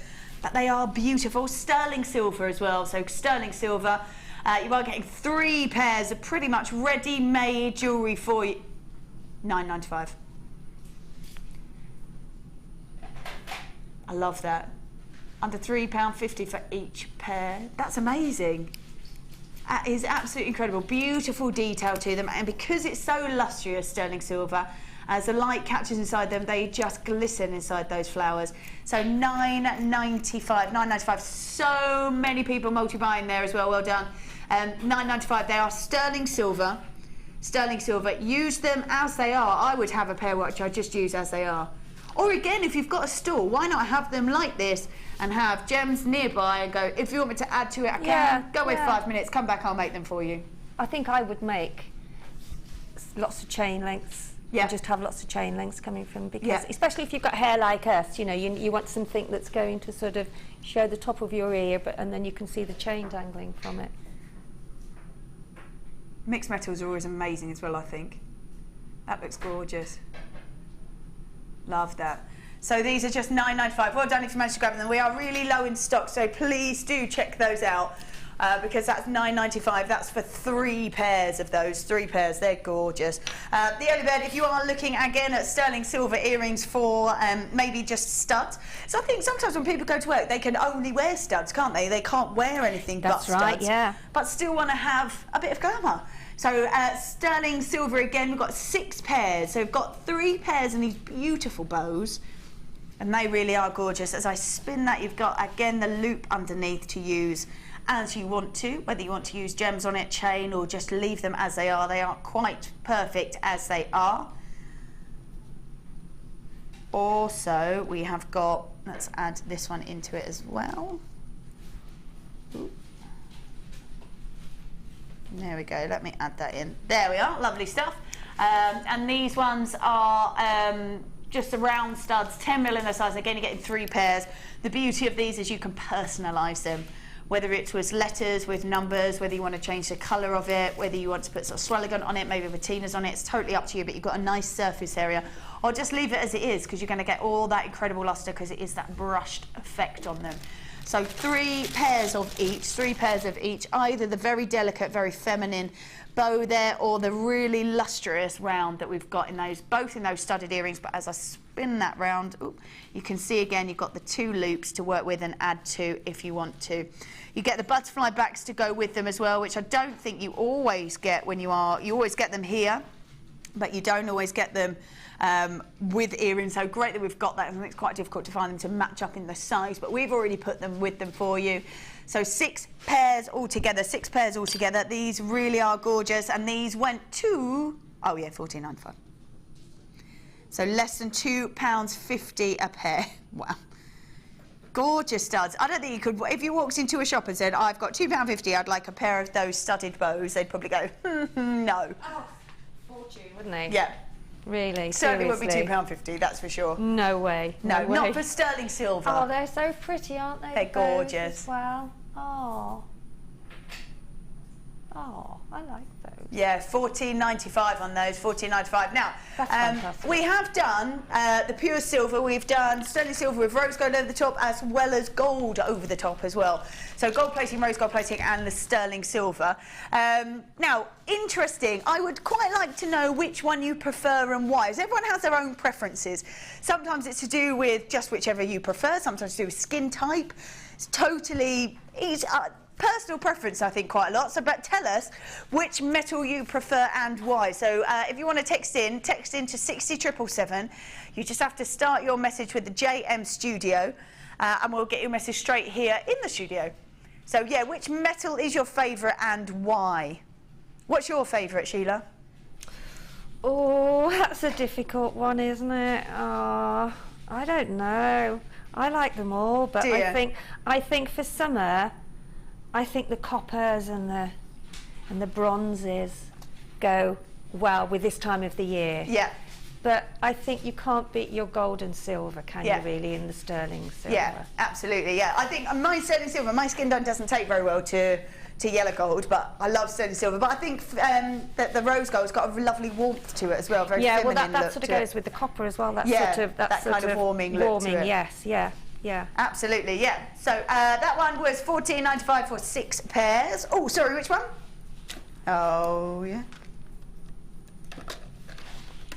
but they are beautiful. Sterling silver as well, so sterling silver. You are getting 3 pairs of pretty much ready-made jewellery for you. $9.95. I love that. Under £3.50 for each pair. That's amazing. That is absolutely incredible. Beautiful detail to them, and because it's so lustrous, sterling silver, as the light catches inside them, they just glisten inside those flowers. So $9.95. $9.95. So many people multi-buying there as well. Well done. $9.95. They are sterling silver. Sterling silver. Use them as they are. I would have a pair which I just use as they are. Or again, if you've got a store, why not have them like this and have gems nearby and go, if you want me to add to it, I can. Go away 5 minutes, come back, I'll make them for you. I think I would make lots of chain lengths. Yeah. And just have lots of chain lengths coming from, because especially if you've got hair like us, you know, you want something that's going to sort of show the top of your ear, and then you can see the chain dangling from it. Mixed metals are always amazing as well, I think. That looks gorgeous. Love that. So these are just $9.95. Well done if you managed to grab them. We are really low in stock, so please do check those out. because that's $9.95. That's for 3 pairs of those. 3 pairs, they're gorgeous. The early bird, if you are looking again at sterling silver earrings for maybe just studs. So I think sometimes when people go to work, they can only wear studs, can't they? They can't wear anything but studs. That's right, yeah. But still want to have a bit of glamour. So sterling silver again, we've got 6 pairs. So we've got 3 pairs and these beautiful bows. And they really are gorgeous. As I spin that, you've got, again, the loop underneath to use as you want to, whether you want to use gems on it, chain, or just leave them as they are. They are quite perfect as they are. Also, we have got, let's add this one into it as well. Ooh. There we go, let me add that in. There we are, lovely stuff. And these ones are just the round studs, 10mm in the size. Again, you're getting 3 pairs. The beauty of these is you can personalise them, whether it was letters with numbers, whether you want to change the colour of it, whether you want to put sort of swelligan on it, maybe patinas on it. It's totally up to you, but you've got a nice surface area. Or just leave it as it is, because you're going to get all that incredible lustre, because it is that brushed effect on them. So 3 pairs of each, 3 pairs of each, either the very delicate, very feminine bow there, or the really lustrous round that we've got in those, both in those studded earrings. But as I spin that round, ooh, you can see again you've got the 2 loops to work with and add to if you want to. You get the butterfly backs to go with them as well, which I don't think you always get when you always get them here, but you don't always get them with earrings. So great that we've got that. I think it's quite difficult to find them to match up in the size, but we've already put them with them for you. So 6 pairs altogether, 6 pairs altogether. These really are gorgeous, and these went to, oh yeah, $14.95. So less than £2.50 a pair. Wow. Gorgeous studs. I don't think you could, if you walked into a shop and said, I've got £2.50, I'd like a pair of those studded bows, they'd probably go, no. Oh, fortune, wouldn't they? Yeah. Really? Certainly would be seriously? £2.50, that's for sure. No way. No, way. not for sterling silver. Oh, they're so pretty, aren't they? They're the bows gorgeous. as well. Oh. Oh, I like those. Yeah, $14.95 on those, $14.95. Now, That's fantastic. we have done the pure silver, we've done sterling silver with rose gold over the top, as well as gold over the top as well. So gold plating, rose gold plating, and the sterling silver. Now, interesting, I would quite like to know which one you prefer and why. As everyone has their own preferences. Sometimes it's to do with just whichever you prefer, sometimes to do with skin type. It's totally easy. Personal preference, I think, quite a lot. So, but tell us which metal you prefer and why. So, if you want to text in to 60777. You just have to start your message with the JM Studio, and we'll get your message straight here in the studio. So, yeah, which metal is your favourite and why? What's your favourite, Sheila? Oh, that's a difficult one, isn't it? Oh, I don't know. I like them all, but I think for summer, I think the coppers and the bronzes go well with this time of the year. Yeah. But I think you can't beat your gold and silver, can you, really, in the sterling silver? Yeah, absolutely, yeah. I think my sterling silver, my skin tone doesn't take very well to yellow gold, but I love sterling silver. But I think that the rose gold's got a lovely warmth to it as well, very feminine well, that look sort of to goes it. with the copper as well. That kind of warming look to it. Yes, yeah. Absolutely, yeah. So that one was $14.95 for 6 pairs. Oh, sorry, which one? Oh, yeah.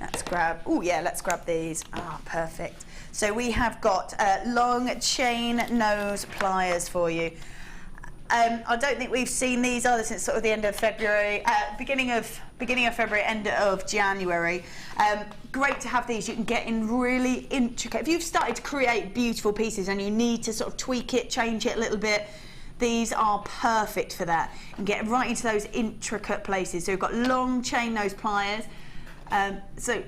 Let's grab these. Ah, perfect. So we have got long chain nose pliers for you. I don't think we've seen these either since sort of the end of February, beginning of February, end of January. Great to have these. You can get in really intricate. If you've started to create beautiful pieces and you need to sort of tweak it, change it a little bit, these are perfect for that. And get right into those intricate places. So we've got long chain nose pliers, so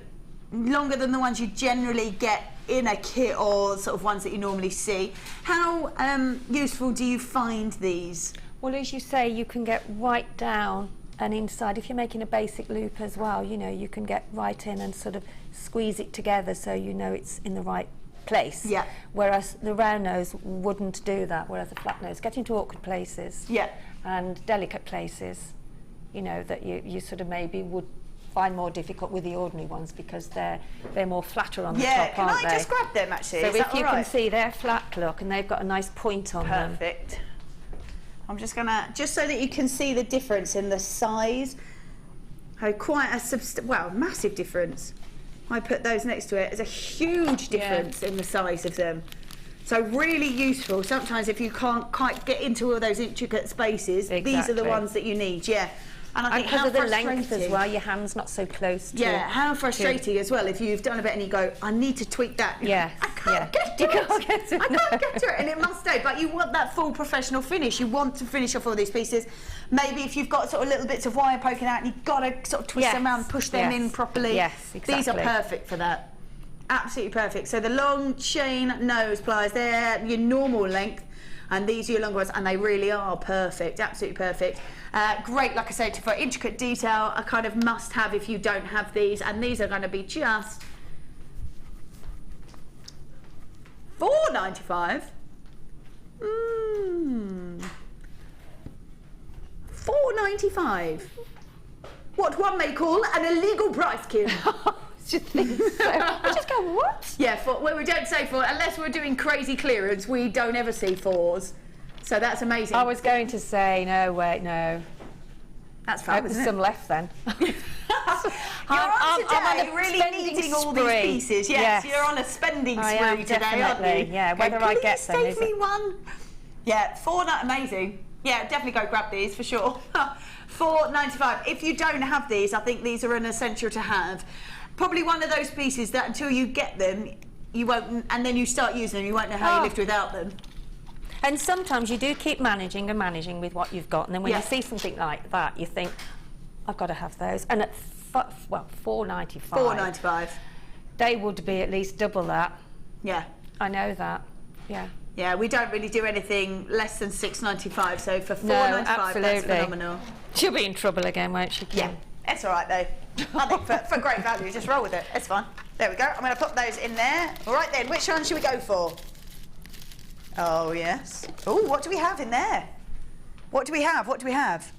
longer than the ones you generally get in a kit or sort of ones that you normally see. How useful do you find these? Well, as you say, you can get right down and inside. If you're making a basic loop as well, you know, you can get right in and sort of squeeze it together so you know it's in the right place. Yeah. Whereas the round nose wouldn't do that, whereas the flat nose get into awkward places. Yeah. And delicate places, you know, that you sort of maybe would find more difficult with the ordinary ones because they're more flatter on the top, aren't they? Can I just grab them actually? So Is if that you all right? can see, they're flat look and they've got a nice point on them. Perfect. I'm just gonna, just so that you can see the difference in the size. Oh, quite a massive difference. I put those next to it. There's a huge difference in the size of them. So really useful. Sometimes if you can't quite get into all those intricate spaces, these are the ones that you need. Yeah. And I think because of the length as well, your hand's not so close to. Yeah, how frustrating as well if you've done a bit and you go, I need to tweak that. Yeah, I can't get to it. I can't get to it, and it must stay. But you want that full professional finish. You want to finish off all these pieces. Maybe if you've got sort of little bits of wire poking out, and you've got to sort of twist them around, push them in properly. Yes, exactly. These are perfect for that. Absolutely perfect. So the long chain nose pliers, they're your normal length. And these are your longer ones, and they really are perfect, absolutely perfect. Great, like I said, for intricate detail, a kind of must-have if you don't have these, and these are going to be just $4.95. $4.95. What one may call an illegal price, Kim. Just think so. I just go, what? Yeah, we don't say four unless we're doing crazy clearance. We don't ever see fours, so that's amazing. I was going to say no. Wait, no. That's fine. There's some left then. You're on today, really needing all these pieces. Yes, you're on a spending spree today, aren't you? Yeah, whether I get them. Please save me one. Yeah, amazing. Yeah, definitely go grab these for sure. $4.95. If you don't have these, I think these are an essential to have. Probably one of those pieces that until you get them, you won't, and then you start using them, you won't know how you lived without them. And sometimes you do keep managing and managing with what you've got, and then when you see something like that, you think, I've got to have those. And at $4.95. $4.95. They would be at least double that. Yeah. I know that. Yeah. Yeah, we don't really do anything less than $6.95, so for $4.95, that's phenomenal. She'll be in trouble again, won't she, Kim? Yeah, it's all right though. I think for great value, just roll with it. It's fine. There we go. I'm going to put those in there. All right then, which one should we go for? Oh yes. Oh, what do we have in there? What do we have? What do we have?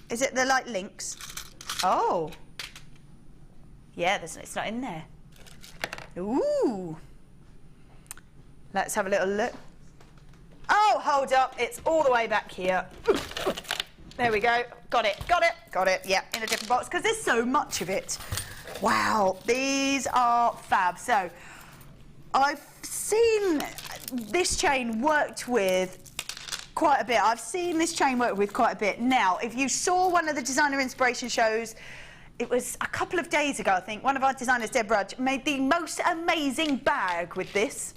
Is it the light links? Oh. Yeah, it's not in there. Ooh. Let's have a little look. Oh, hold up. It's all the way back here. There we go. Got it. Yeah, in a different box because there's so much of it. Wow, these are fab. So I've seen this chain worked with quite a bit. Now, if you saw one of the designer inspiration shows, it was a couple of days ago, I think, one of our designers, Deborah, made the most amazing bag with this.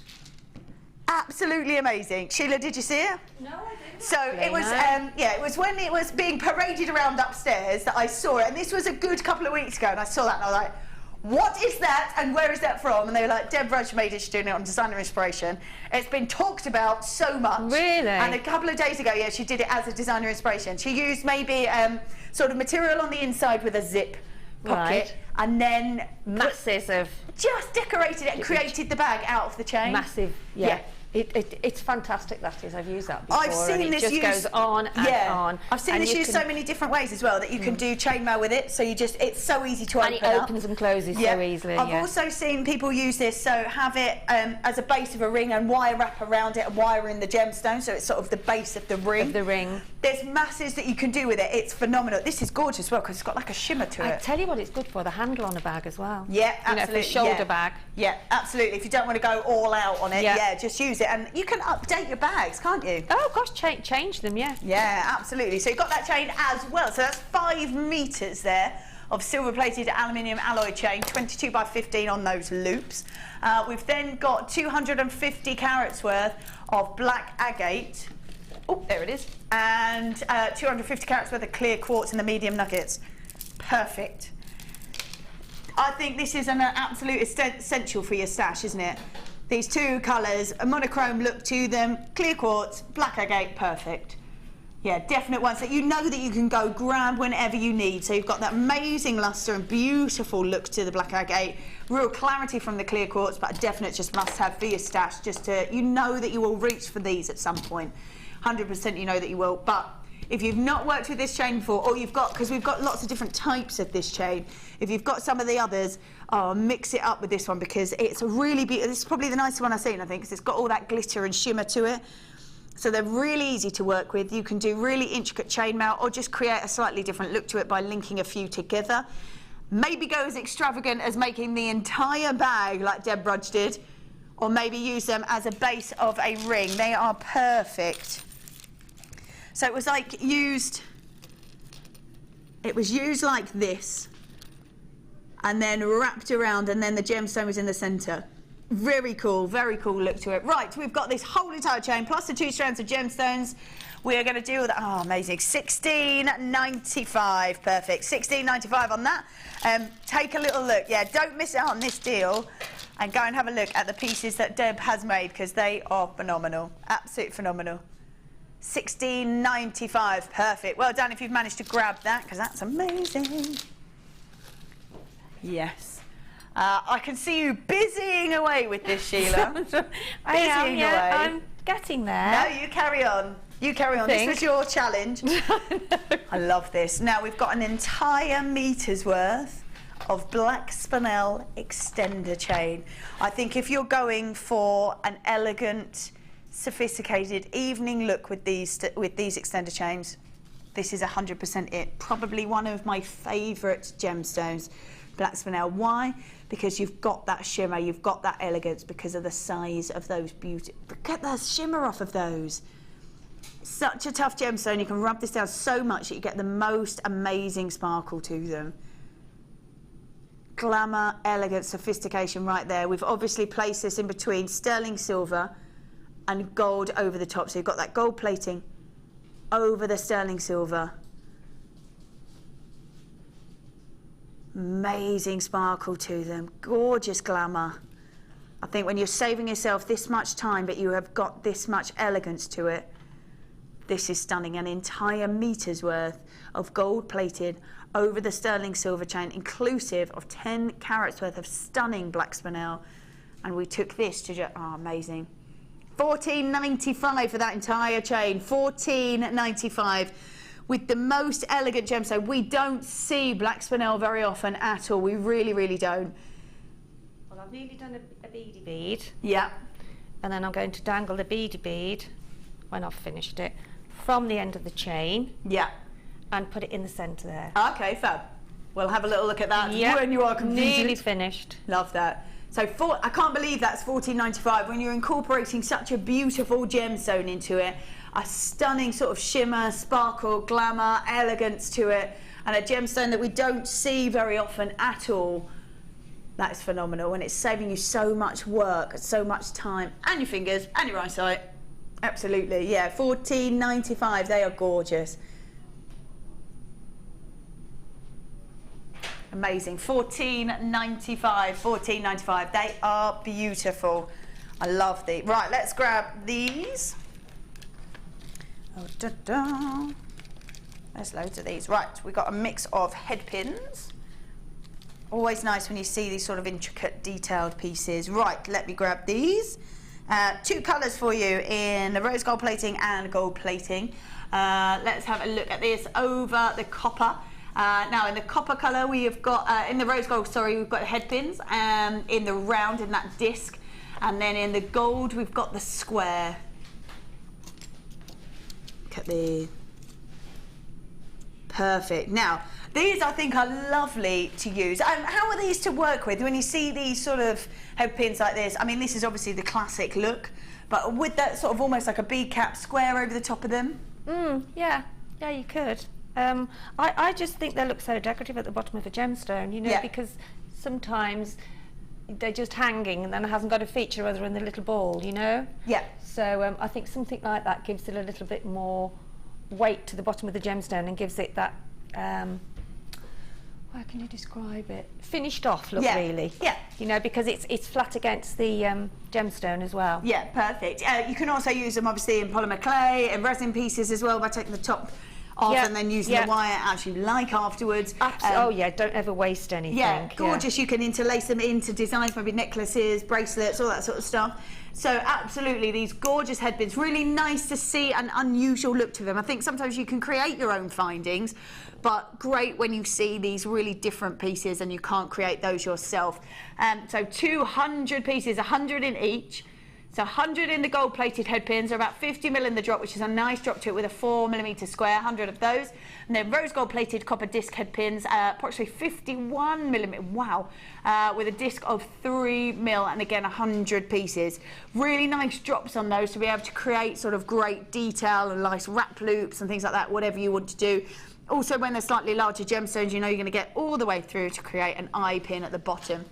Absolutely amazing. Sheila, did you see it? No, I didn't. So it was, it was when it was being paraded around upstairs that I saw it, and this was a good couple of weeks ago, and I saw that, and I was like, what is that, and where is that from? And they were like, Deborah made it, she's doing it on Designer Inspiration. It's been talked about so much. Really? And a couple of days ago, yeah, she did it as a Designer Inspiration. She used maybe sort of material on the inside with a zip pocket, and then masses of just decorated it and created the bag out of the chain. Massive, yeah. It's fantastic, that is. I've used that before. I've seen this used, goes on and on. I've seen this used so many different ways as well, that you can do chainmail with it, so it's so easy to open up. And it opens and closes so easily. I've also seen people use this, so have it as a base of a ring and wire wrap around it and wire in the gemstone, so it's sort of the base of the ring. There's masses that you can do with it. It's phenomenal. This is gorgeous as well because it's got like a shimmer to it. I tell you what it's good for, the handle on a bag as well. Yeah, absolutely. You know, for a shoulder bag. Yeah, absolutely. If you don't want to go all out on it, just use it. And you can update your bags, can't you? Oh gosh, change them, yeah. Yeah, absolutely. So you've got that chain as well. So that's 5 meters there of silver-plated aluminium alloy chain, 22 by 15 on those loops. We've then got 250 carats worth of black agate. Oh, there it is. And 250 carats worth of clear quartz in the medium nuggets. Perfect. I think this is an absolute essential for your stash, isn't it? These two colours, a monochrome look to them, clear quartz, black agate, perfect. Yeah, definite ones that you know that you can go grab whenever you need. So you've got that amazing lustre and beautiful look to the black agate, real clarity from the clear quartz, but a definite just must-have for your stash, just to, you know that you will reach for these at some point. 100% you know that you will, but If you've not worked with this chain before, or you've got, because we've got lots of different types of this chain, if you've got some of the others, mix it up with this one, because it's a really beautiful, this is probably the nicest one I've seen, I think, because it's got all that glitter and shimmer to it. So they're really easy to work with. You can do really intricate chainmail, or just create a slightly different look to it by linking a few together. Maybe go as extravagant as making the entire bag like Deb Rudge did, or maybe use them as a base of a ring. They are perfect. So it was like used like this, and then wrapped around, and then the gemstone was in the centre. Very cool look to it. Right, we've got this whole entire chain plus the 2 strands of gemstones. We are going to do with, oh, amazing, $16.95, perfect, $16.95 on that. Take a little look, yeah, don't miss out on this deal, and go and have a look at the pieces that Deb has made, because they are phenomenal, absolutely phenomenal. $16.95, perfect. Well done if you've managed to grab that, because that's amazing. Yes. I can see you busying away with this, Sheila. I am, Busying yeah, away. I'm getting there. No, you carry on. You carry on. This was your challenge. I love this. Now we've got an entire meter's worth of black spinel extender chain. I think if you're going for an elegant, sophisticated evening look with these extender chains, this is 100% it. Probably one of my favourite gemstones, black spinel. Why? Because you've got that shimmer, you've got that elegance because of the size of those beauty. Get the shimmer off of those. Such a tough gemstone. You can rub this down so much that you get the most amazing sparkle to them. Glamour, elegance, sophistication right there. We've obviously placed this in between sterling silver and gold over the top. So you've got that gold plating over the sterling silver. Amazing sparkle to them, gorgeous glamour. I think when you're saving yourself this much time but you have got this much elegance to it, this is stunning. An entire meter's worth of gold plated over the sterling silver chain, inclusive of 10 carats worth of stunning black spinel. And we took this to just, oh, amazing. $14.95 for that entire chain, $14.95. With the most elegant gemstone. We don't see black spinel very often at all. We really, really don't. Well, I've nearly done a beady bead. Yeah. And then I'm going to dangle the beady bead, when I've finished it, from the end of the chain. Yeah. And put it in the centre there. Okay, fab. We'll have a little look at that when you are completed. Nearly finished. Love that. So I can't believe that's $14.95 when you're incorporating such a beautiful gemstone into it. A stunning sort of shimmer, sparkle, glamour, elegance to it, and a gemstone that we don't see very often at all. That is phenomenal, and it's saving you so much work, so much time, and your fingers, and your eyesight. Absolutely, yeah, $14.95, they are gorgeous. Amazing, $14.95, $14.95, they are beautiful. I love these. Right, let's grab these. Oh, da-da. There's loads of these. Right, we've got a mix of head pins. Always nice when you see these sort of intricate, detailed pieces. Right, let me grab these. 2 colours for you in the rose gold plating and gold plating. Let's have a look at this over the copper. Now, in the copper colour, we have got, in the rose gold, sorry, we've got head pins in the round, in that disc. And then in the gold, we've got the square. Look at the perfect. Now these I think are lovely to use. How are these to work with when you see these sort of head pins like this? I mean, this is obviously the classic look, but with that sort of almost like a bead cap square over the top of them. Yeah, you could. I just think they look so decorative at the bottom of a gemstone, you know, Yeah. because sometimes they're just hanging and then it hasn't got a feature other than the little ball, you know? Yeah. So I think something like that gives it a little bit more weight to the bottom of the gemstone and gives it that, how can you describe it? Finished off look, really. Yeah. You know, because it's flat against the gemstone as well. Yeah, perfect. You can also use them obviously in polymer clay and resin pieces as well by taking the top off Yeah, and then using yeah. the wire as you like afterwards. Oh yeah, don't ever waste anything. Yeah, gorgeous. You can interlace them into designs, maybe necklaces, bracelets, all that sort of stuff. So absolutely, these gorgeous headpins, really nice to see an unusual look to them. I think sometimes you can create your own findings, but great when you see these really different pieces and you can't create those yourself. So 200 pieces, 100 in each. So 100 in the gold-plated headpins, are about 50mm in the drop, which is a nice drop to it with a 4mm square, 100 of those. And then rose gold-plated copper disc headpins, approximately 51mm, wow, with a disc of 3mm, and again 100 pieces. Really nice drops on those to be able to create sort of great detail and nice wrap loops and things like that, whatever you want to do. Also, when they're slightly larger gemstones, you know you're going to get all the way through to create an eye pin at the bottom.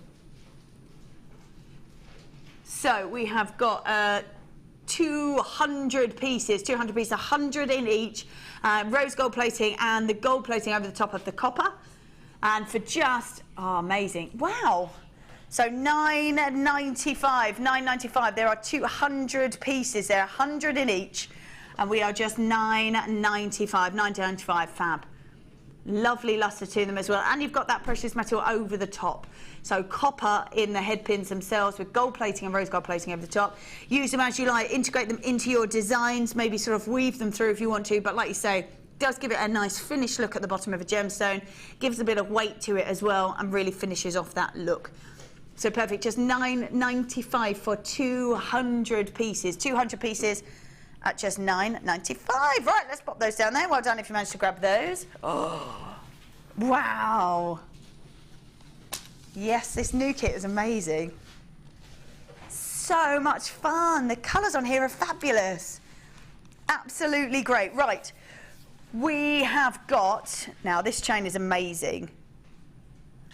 So we have got 200 pieces, 100 in each, rose gold plating and the gold plating over the top of the copper. And for just, oh, amazing, wow. So $9.95, there are 200 pieces there, 100 in each, and we are just $9.95, fab. Lovely luster to them as well, and you've got that precious metal over the top. So copper in the headpins themselves with gold plating and rose gold plating over the top. Use them as you like, integrate them into your designs, maybe sort of weave them through if you want to, but like you say, does give it a nice finished look at the bottom of a gemstone, gives a bit of weight to it as well, and really finishes off that look. So perfect, just $9.95 for 200 pieces. 200 pieces at just $9.95. Right, let's pop those down there. Well done if you managed to grab those. Oh, wow. Yes, this new kit is amazing. So much fun. The colours on here are fabulous. Absolutely great. Right, we have got, now this chain is amazing.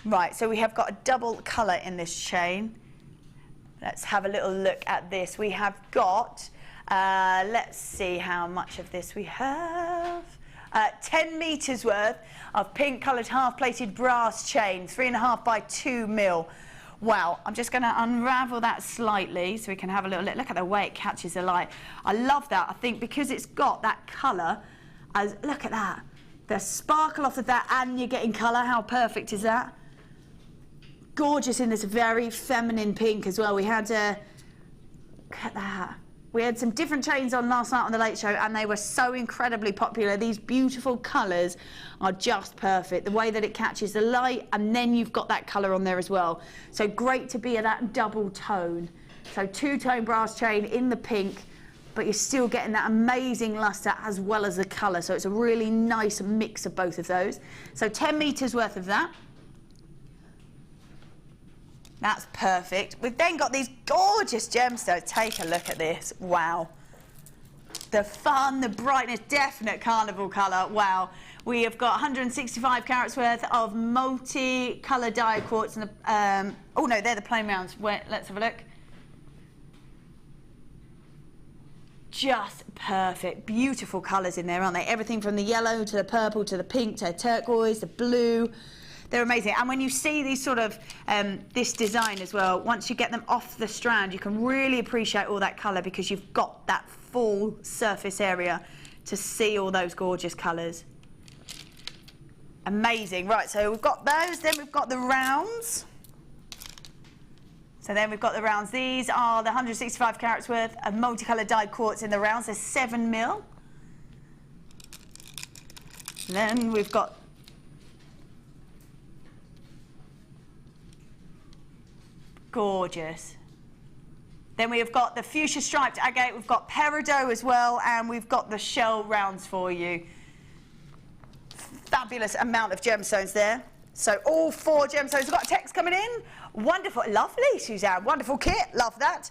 Right, so we have got a double colour in this chain. Let's have a little look at this. We have got, let's see how much of this we have. 10 metres worth of pink coloured half-plated brass chain, 3.5 by 2mm. Wow, I'm just going to unravel that slightly so we can have a little look. Look at the way it catches the light. I love that. I think because it's got that colour, look at that. The sparkle off of that, and you're getting colour. How perfect is that? Gorgeous in this very feminine pink as well. We had, look at that. We had some different chains on last night on the Late Show, and they were so incredibly popular. These beautiful colours are just perfect. The way that it catches the light, and then you've got that colour on there as well. So great to be at that double tone. So two-tone brass chain in the pink, but you're still getting that amazing luster as well as the colour. So it's a really nice mix of both of those. So 10 metres worth of that. That's perfect. We've then got these gorgeous gemstones. Take a look at this. Wow. The fun, the brightness, definite carnival colour. Wow. We have got 165 carats worth of multicolored die quartz. And oh no, they're the plain rounds. Wait, let's have a look. Just perfect. Beautiful colours in there, aren't they? Everything from the yellow to the purple to the pink to the turquoise, the blue. They're amazing. And when you see these sort of, this design as well, once you get them off the strand, you can really appreciate all that colour because you've got that full surface area to see all those gorgeous colours. Amazing. Right, so we've got those. Then we've got the rounds. So then we've got the rounds. These are the 165 carats worth of multicoloured dyed quartz in the rounds. They're 7mm. Then we've got gorgeous. Then we have got the fuchsia striped agate, we've got peridot as well, and we've got the shell rounds for you. Fabulous amount of gemstones there. So all 4 gemstones. We've got a text coming in. Wonderful, lovely, Suzanne. Wonderful kit, love that.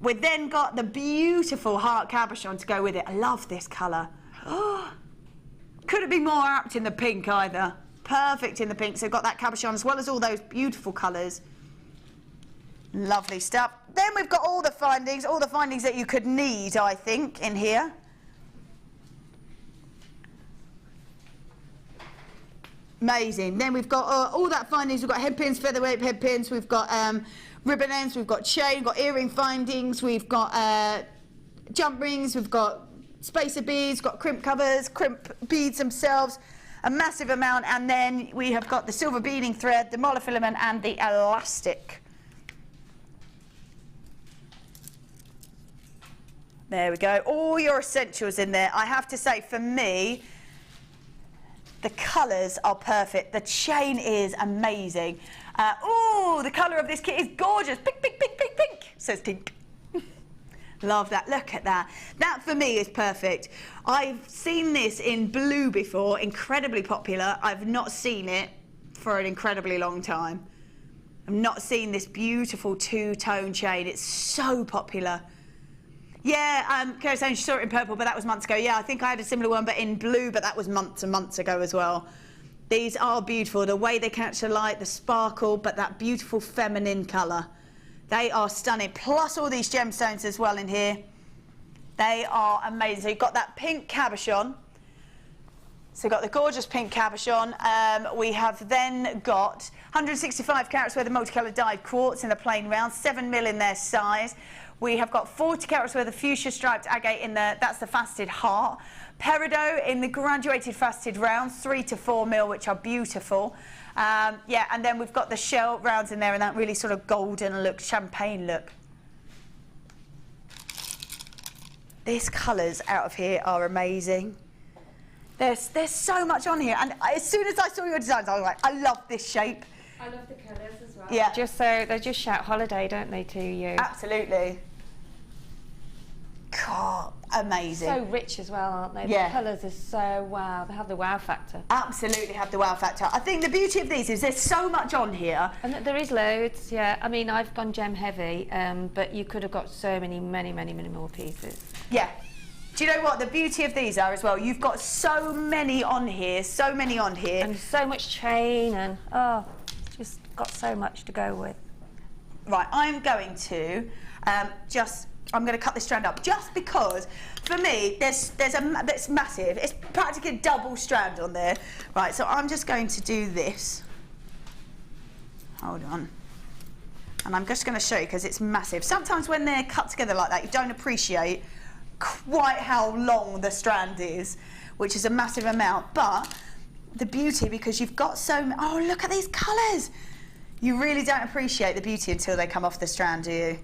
We've then got the beautiful heart cabochon to go with it. I love this colour. Oh, couldn't be more apt in the pink either. Perfect in the pink. So we've got that cabochon as well as all those beautiful colours. Lovely stuff. Then we've got all the findings that you could need, I think, in here. Amazing. Then we've got all that findings. We've got headpins, featherweight headpins. We've got ribbon ends. We've got chain. We've got earring findings. We've got jump rings. We've got spacer beads, got crimp covers, crimp beads themselves, a massive amount, and then we have got the silver beading thread, the monofilament, and the elastic. There we go, all your essentials in there. I have to say, for me, the colours are perfect. The chain is amazing. Oh, the colour of this kit is gorgeous. Pink, pink, pink, pink, pink, says Tink. Love that, look at that. That for me is perfect. I've seen this in blue before, incredibly popular. I've not seen it for an incredibly long time. I've not seen this beautiful two-tone chain. It's so popular. Yeah, Kara's saying she saw it in purple, but that was months ago. Yeah, I think I had a similar one, but in blue, but that was months and months ago as well. These are beautiful, the way they catch the light, the sparkle, but that beautiful feminine colour. They are stunning, plus all these gemstones as well in here. They are amazing. So you've got that pink cabochon. So you've got the gorgeous pink cabochon. We have then got 165 carats worth of multicolored dyed quartz in the plain round, 7mm in their size. We have got 40 carats worth of fuchsia striped agate in the, that's the faceted heart. Peridot in the graduated faceted rounds, 3 to 4mm, which are beautiful. Yeah, and then we've got the shell rounds in there and that really sort of golden look, champagne look. These colours out of here are amazing. There's so much on here, and as soon as I saw your designs, I was like, I love this shape. I love the colours as well. Yeah. They just shout holiday, don't they, to you? Absolutely. God, amazing. So rich as well, aren't they? Yeah. The colours are so wow. They have the wow factor. Absolutely have the wow factor. I think the beauty of these is there's so much on here. And there is loads, yeah. I mean, I've gone gem heavy, but you could have got so many more pieces. Yeah. Do you know what the beauty of these are as well? You've got so many on here, so many on here. And so much chain and, oh, it's just got so much to go with. Right, I'm going to I'm going to cut this strand up just because, for me, that's massive. It's practically a double strand on there. Right, so I'm just going to do this. Hold on. And I'm just going to show you because it's massive. Sometimes when they're cut together like that, you don't appreciate quite how long the strand is, which is a massive amount. But the beauty, because you've got oh, look at these colours. You really don't appreciate the beauty until they come off the strand, do you?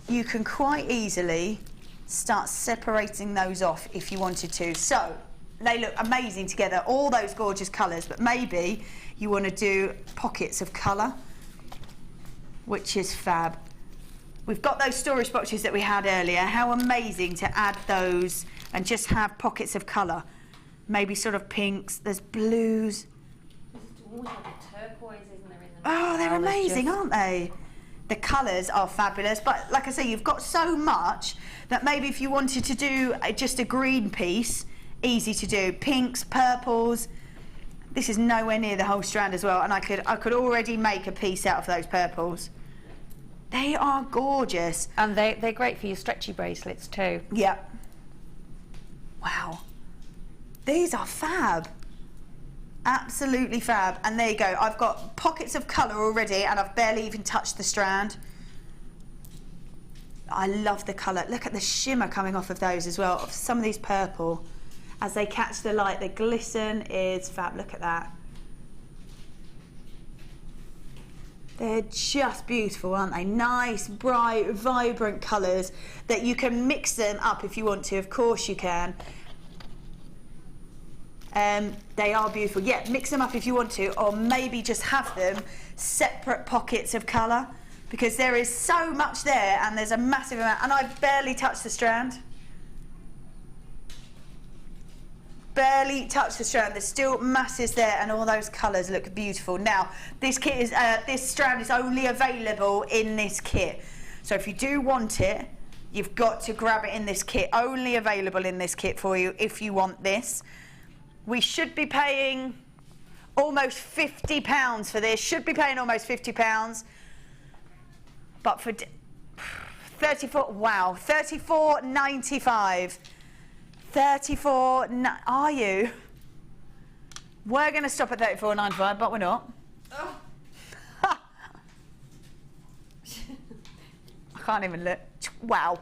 You can quite easily start separating those off if you wanted to. So they look amazing together, all those gorgeous colours, but maybe you want to do pockets of colour, which is fab. We've got those storage boxes that we had earlier. How amazing to add those and just have pockets of colour. Maybe sort of pinks, there's blues. There's always like a turquoise, isn't there? Oh, they're amazing, aren't they? The colours are fabulous, but like I say, you've got so much that maybe if you wanted to do just a green piece, easy to do. Pinks, purples. This is nowhere near the whole strand as well, and I could already make a piece out of those purples. They are gorgeous. And they're great for your stretchy bracelets too. Yep. Wow. These are fab. Absolutely fab. And there you go. I've got pockets of colour already and I've barely even touched the strand. I love the colour. Look at the shimmer coming off of those as well, of some of these purple. As they catch the light, the glisten is fab. Look at that. They're just beautiful, aren't they? Nice, bright, vibrant colours that you can mix them up if you want to. Of course you can. They are beautiful. Yeah, mix them up if you want to, or maybe just have them separate pockets of colour, because there is so much there and there's a massive amount, and I've barely touched the strand. Barely touched the strand. There's still masses there and all those colours look beautiful. Now, this kit is, this strand is only available in this kit. So if you do want it, you've got to grab it in this kit. Only available in this kit for you if you want this. We should be paying almost £50 for this. Should be paying almost £50. But for 34, wow, $34.95. 34, are you? We're going to stop at $34.95, but we're not. Oh. I can't even look. Wow.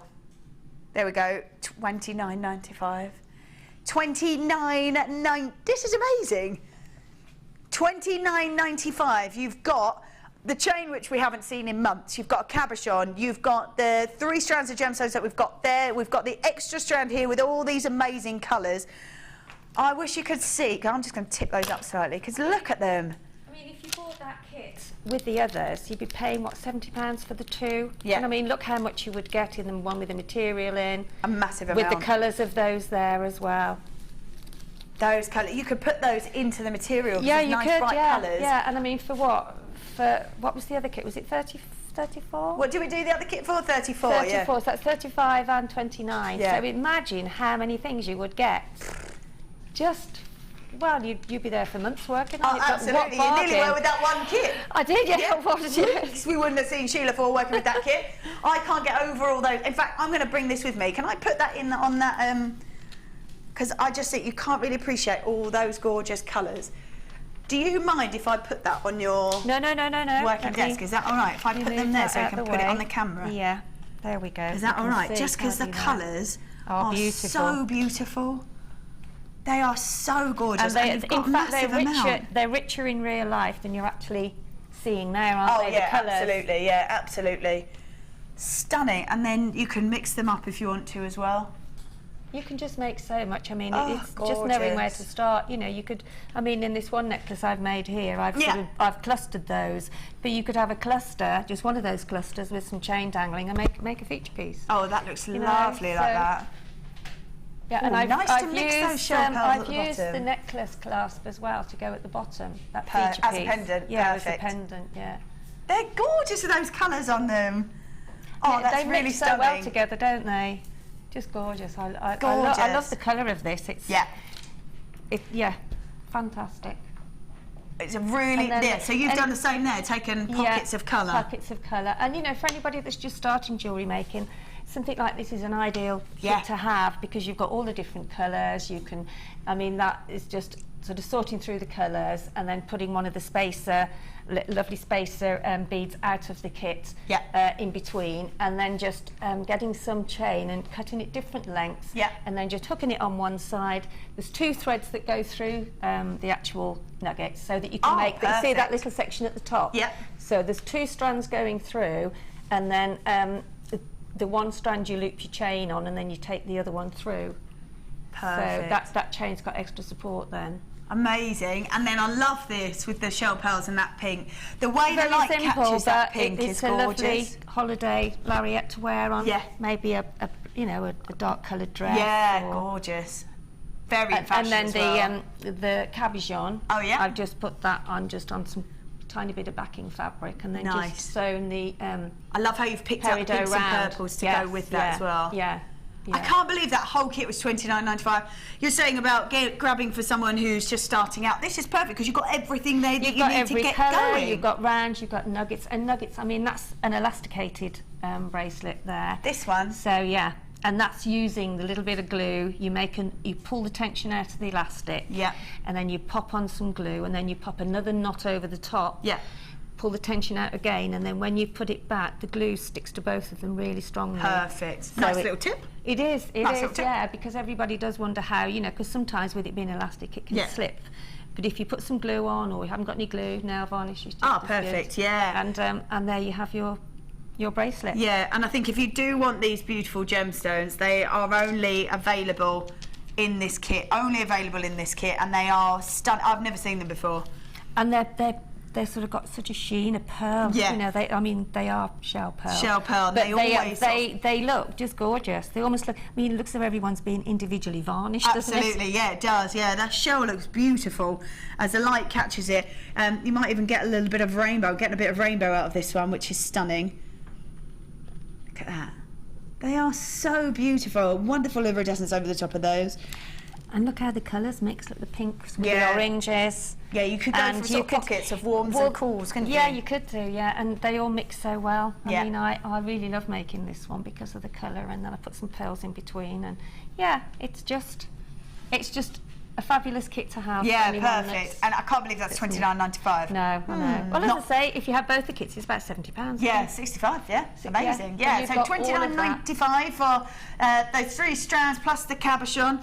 There we go. $29.95. $29.9. This is amazing. $29.95. You've got the chain, which we haven't seen in months. You've got a cabochon. You've got the 3 strands of gemstones that we've got there. We've got the extra strand here with all these amazing colours. I wish you could see. I'm just going to tip those up slightly because look at them. I mean, if you bought that kit with the others, you'd be paying, what, £70 for the 2? Yeah. And I mean, look how much you would get in the one with the material in. A massive amount. With the colours of those there as well. Those colours, you could put those into the material. Yeah, you nice could, bright yeah. colours. Yeah, and I mean, for what? For what was the other kit? Was it 34? What did we do the other kit for? 34, 34, yeah. so that's 35 and 29. Yeah. So imagine how many things you would get. Just, well, you'd be there for months working on Oh, it. But absolutely. what You nearly bargain. were with that one kit. I did, yeah. What did you? Weeks we wouldn't have seen Sheila for working with that kit. I can't get over all those. In fact, I'm going to bring this with me. Can I put that in on that? Because I just think you can't really appreciate all those gorgeous colours. Do you mind if I put that on your No. working desk? Is that all right? If I put them there so I can put it on the camera? Yeah, there we go. Is that all right? Just because the colours are beautiful. so beautiful. They are so gorgeous. And And you've got in fact, massive amount. they're richer in real life than you're actually seeing there, aren't they? Oh yeah, the colours. absolutely. Yeah, absolutely. Stunning. And then you can mix them up if you want to as well. You can just make so much. I mean, Oh, it's just knowing where gorgeous. to start. You know, you could. I mean, in this one necklace I've made here, I've I've clustered those, but you could have a cluster, just one of those clusters with some chain dangling, and make a feature piece. Oh, that looks You know, lovely like so- that. Yeah, Ooh, and I've nice to I've mix used those shell pearls at I've the used the bottom. necklace clasp as well to go at the bottom. That As feature a piece. pendant, Yeah, perfect. as a pendant. Yeah. They're gorgeous with those colours on them. Oh, Yeah, that's they really mix so stunning. well together, don't they? Just gorgeous. I Gorgeous. love the colour of this. It's yeah, fantastic. It's a really, And then- so you've and- done the same there, taken pockets of colour. Pockets of colour. And you know, for anybody that's just starting jewellery making, something like this is an ideal Yeah. kit to have because you've got all the different colours. You can, I mean, that is just sort of sorting through the colours and then putting one of the spacer, lovely spacer beads out of the kit in between, and then just getting some chain and cutting it different lengths, and then just hooking it on one side. There's 2 threads that go through the actual nuggets so that you can make, you see that little section at the top? Yeah. So there's 2 strands going through, and then the one strand you loop your chain on, and then you take the other one through. Perfect. So that chain's got extra support then. Amazing. And then I love this with the shell pearls and that pink. The way the Very light simple, catches that but pink it's is a gorgeous. lovely holiday lariat to wear on. Yeah. Maybe a dark coloured dress. Yeah, or- gorgeous. Very and fashion then as well. the cabochon. Oh, yeah? I've just put that on on some tiny bit of backing fabric, and then Nice. just sewn the I love how you've picked up peridot pinks round. and purples to go with that as well. Yeah. I can't believe that whole kit was $29.95. You're saying about grabbing for someone who's just starting out. This is perfect because you've got everything there that You've you got need to every get colour, going. you've got rounds, you've got nuggets, and nuggets, I mean, that's an elasticated bracelet there. This one? So, yeah, and that's using the little bit of glue. You pull the tension out of the elastic, and then you pop on some glue, and then you pop another knot over the top. Pull the tension out again, and then when you put it back, the glue sticks to both of them really strongly. Perfect. So Nice little tip. It is, Nice little tip. yeah, because everybody does wonder how, you know, because sometimes with it being elastic, it can slip. But if you put some glue on, or you haven't got any glue, nail varnish is just as perfect, good. yeah. And there you have your bracelet. Yeah, and I think if you do want these beautiful gemstones, they are only available in this kit. Only available in this kit, and they are stunning. I've never seen them before. And they're sort of got such a sheen of pearl. Yeah. You know, they are shell pearl. Shell pearl, and But they look just gorgeous. They almost look, I mean, it looks as though everyone's been individually varnished, doesn't it? Absolutely, yeah, it does. Yeah, that shell looks beautiful as the light catches it. You might even get a little bit of rainbow. I'm getting a bit of rainbow out of this one, which is stunning. Look at that. They are so beautiful. Wonderful iridescence over the top of those. And look how the colours mix, like the pinks with the oranges. Yeah, you could go for sort of pockets of warms and cools, couldn't you? Yeah, you could do, yeah, and they all mix so well. Yeah. I mean, I really love making this one because of the colour, and then I put some pearls in between, and yeah, it's just a fabulous kit to have. Yeah, for anyone perfect. And I can't believe that's $29.95. No, I know. Well, as I say, if you have both the kits, it's about £70. Yeah, 65. Yeah, amazing. Yeah, Yeah, so you've got all of that. $29.95 for those 3 strands plus the cabochon.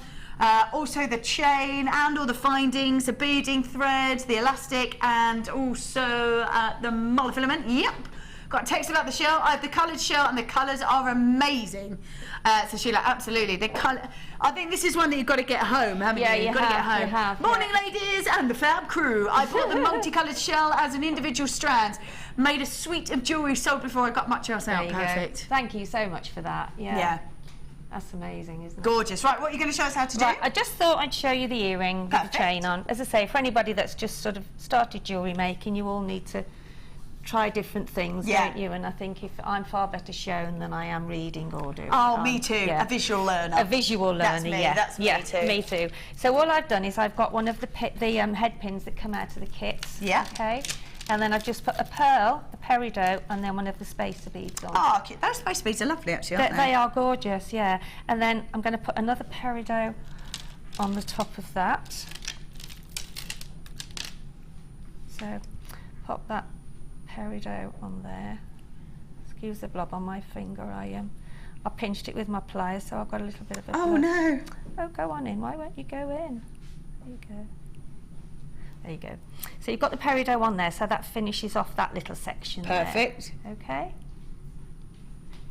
Also the chain and all the findings, the beading thread, the elastic, and also the monofilament. Yep. Got text about the shell. I have the coloured shell, and the colours are amazing. So Sheila, absolutely. The colour. I think this is one that you've got to get home, haven't you? You've got to get home. You have, Morning, ladies, and the fab crew. I bought the multicoloured shell as an individual strand. Made a suite of jewellery, sold before I got much else out. Perfect. Thank you so much for that. Yeah. That's amazing, isn't it? Gorgeous. Right, what are you going to show us how to do? I just thought I'd show you the earring with the chain on. As I say, for anybody that's just sort of started jewellery making, you all need to try different things, don't you? And I think if I'm far better shown than I am reading or doing. Oh, me too. A visual learner. A visual learner, that's me. That's me too. Me too. So all I've done is I've got one of the head pins that come out of the kits. Yeah. Okay. And then I've just put a pearl, a peridot, and then one of the spacer beads on. Oh, those spacer beads are lovely, actually, aren't they? They are gorgeous, yeah. And then I'm going to put another peridot on the top of that. So pop that peridot on there. Excuse the blob on my finger. I pinched it with my pliers, so I've got a little bit of a blob. Oh no! Oh, go on in. Why won't you go in? There you go. There you go. So you've got the peridot on there, so that finishes off that little section. Perfect. There. Okay.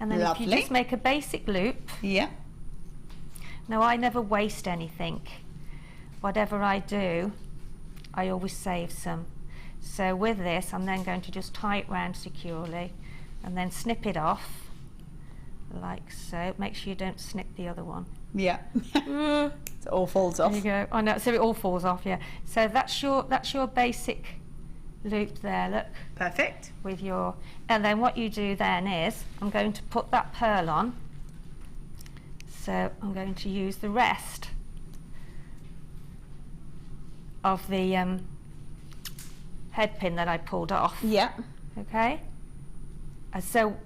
And then Lovely. if you just make a basic loop. Yeah. Now I never waste anything. Whatever I do, I always save some. So with this, I'm then going to just tie it round securely and then snip it off like so. Make sure you don't snip the other one. Yeah. It all falls off. There you go. I know. So it all falls off. Yeah. So that's your basic loop there. Look. Perfect. With your, and then what you do then is I'm going to put that pearl on. So I'm going to use the rest of the head pin that I pulled off. Yeah. Okay. So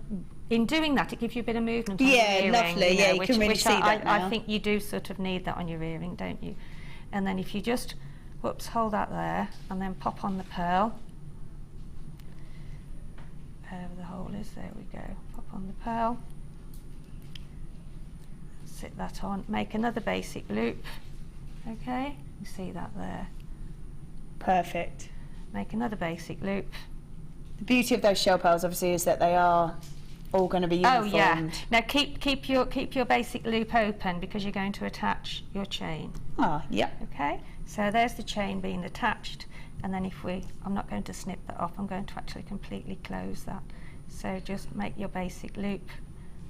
in doing that, it gives you a bit of movement on your earring. Lovely. You can really see that now. I think you do sort of need that on your earring, don't you? And then if you just, hold that there, and then pop on the pearl. Where the hole is, there we go. Pop on the pearl. Sit that on. Make another basic loop. Okay. You see that there. Perfect. Make another basic loop. The beauty of those shell pearls, obviously, is that they are all going to be uniformed. Oh yeah. Now keep your basic loop open because you're going to attach your chain. Ah, yeah. Okay. So there's the chain being attached, and then I'm not going to snip that off. I'm going to actually completely close that. So just make your basic loop,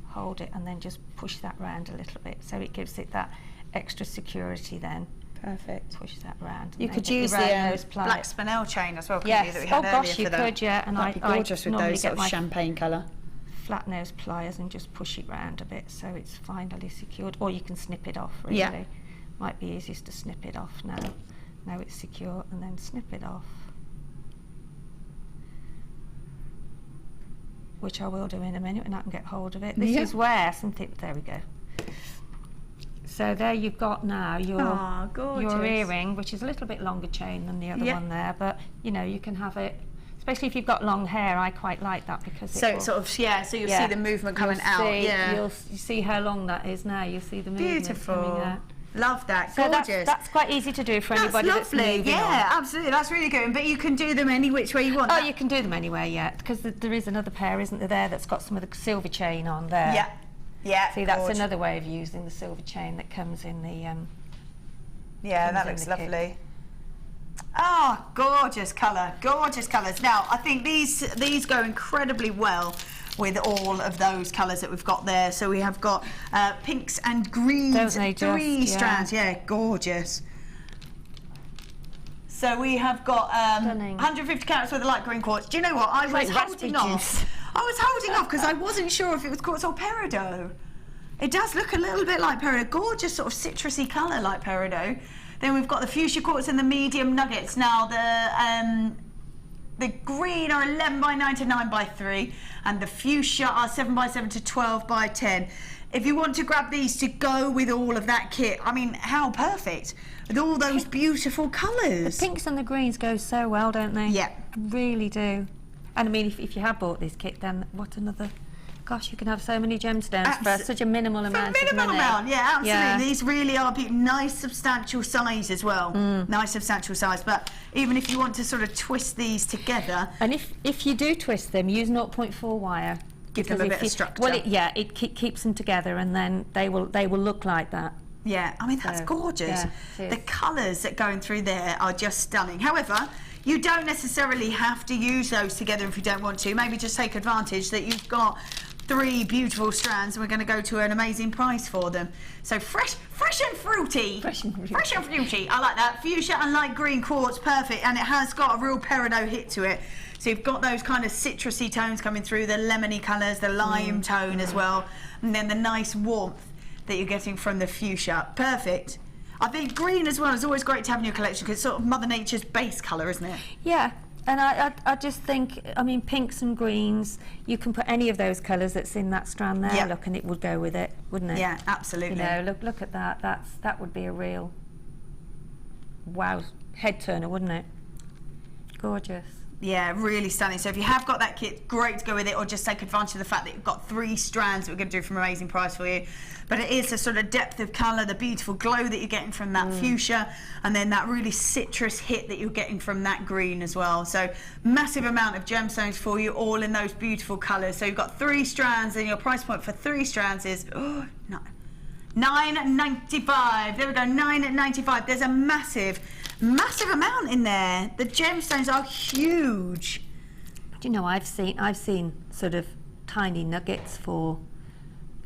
hold it, and then just push that round a little bit, so it gives it that extra security. Then. Perfect. Push that round. You could use the black spinel chain as well, couldn't you, that we had earlier you for that? could, yeah. And that'd be gorgeous with those sort of champagne colour. Flat nose pliers and just push it round a bit so it's finally secured. Or you can snip it off, really. Yeah. Might be easiest to snip it off now. Now it's secure, and then snip it off. Which I will do in a minute when I can get hold of it. This is where something, there we go. So there you've got now your earring, which is a little bit longer chain than the other one there, but you know, you can have it, especially if you've got long hair. I quite like that because so you'll see the movement coming out. You'll see how long that is now. You'll see the movement coming out. Love that. So gorgeous. That's quite easy to do for anybody that's moving on. Absolutely. That's really good. But you can do them any which way you want. Oh, you can do them anywhere, because there is another pair, isn't there, that's got some of the silver chain on there. Yeah. Yeah. See, that's another way of using the silver chain that comes in the. Yeah, that looks lovely. Oh, gorgeous colour, gorgeous colours. Now, I think these go incredibly well with all of those colours that we've got there. So we have got pinks and greens, three strands. Yeah, gorgeous. So we have got 150 carats worth of light green quartz. Do you know what? I was holding off. I was holding off because I wasn't sure if it was quartz or peridot. It does look a little bit like peridot. Gorgeous sort of citrusy colour like peridot. Then we've got the fuchsia quartz and the medium nuggets. Now the green are 11 by 9 to 9 by 3, and the fuchsia are 7 by 7 to 12 by 10. if you want to grab these to go with all of that kit, I mean, how perfect with all those beautiful colours. The pinks and the greens go so well, don't they? Yeah. Really do. And I mean, if you have bought this kit, then what another... Gosh, you can have so many gemstones for such a minimal amount of money. Yeah, absolutely. Yeah. These really are nice, substantial size as well. Nice, substantial size. But even if you want to sort of twist these together... And if you do twist them, use 0.4 wire. Give them a bit of structure. Well, it keeps them together, and then they will look like that. Yeah, I mean, that's gorgeous. Yeah, the colours that going through there are just stunning. However, you don't necessarily have to use those together if you don't want to. Maybe just take advantage that you've got 3 beautiful strands, and we're going to go to an amazing price for them. So fresh and fruity. Fresh and fruity. I like that. Fuchsia and light green quartz, perfect, and it has got a real peridot hit to it. So you've got those kind of citrusy tones coming through, the lemony colours, the lime tone as well, and then the nice warmth that you're getting from the fuchsia. Perfect. I think green as well is always great to have in your collection because it's sort of Mother Nature's base colour, isn't it? Yeah. And I just think, I mean, pinks and greens, you can put any of those colours that's in that strand there, look, and it would go with it, wouldn't it? Yeah, absolutely. You know, look at that. That would be a real, wow, head turner, wouldn't it? Gorgeous. Yeah, really stunning. So if you have got that kit, great to go with it, or just take advantage of the fact that you've got 3 strands that we're going to do from an amazing price for you. But it is a sort of depth of colour, the beautiful glow that you're getting from that fuchsia, and then that really citrus hit that you're getting from that green as well. So massive amount of gemstones for you, all in those beautiful colours. So you've got 3 strands, and your price point for 3 strands is $9.95. There we go, $9.95. There's a massive amount in there. The gemstones are huge. Do you know, I've seen sort of tiny nuggets for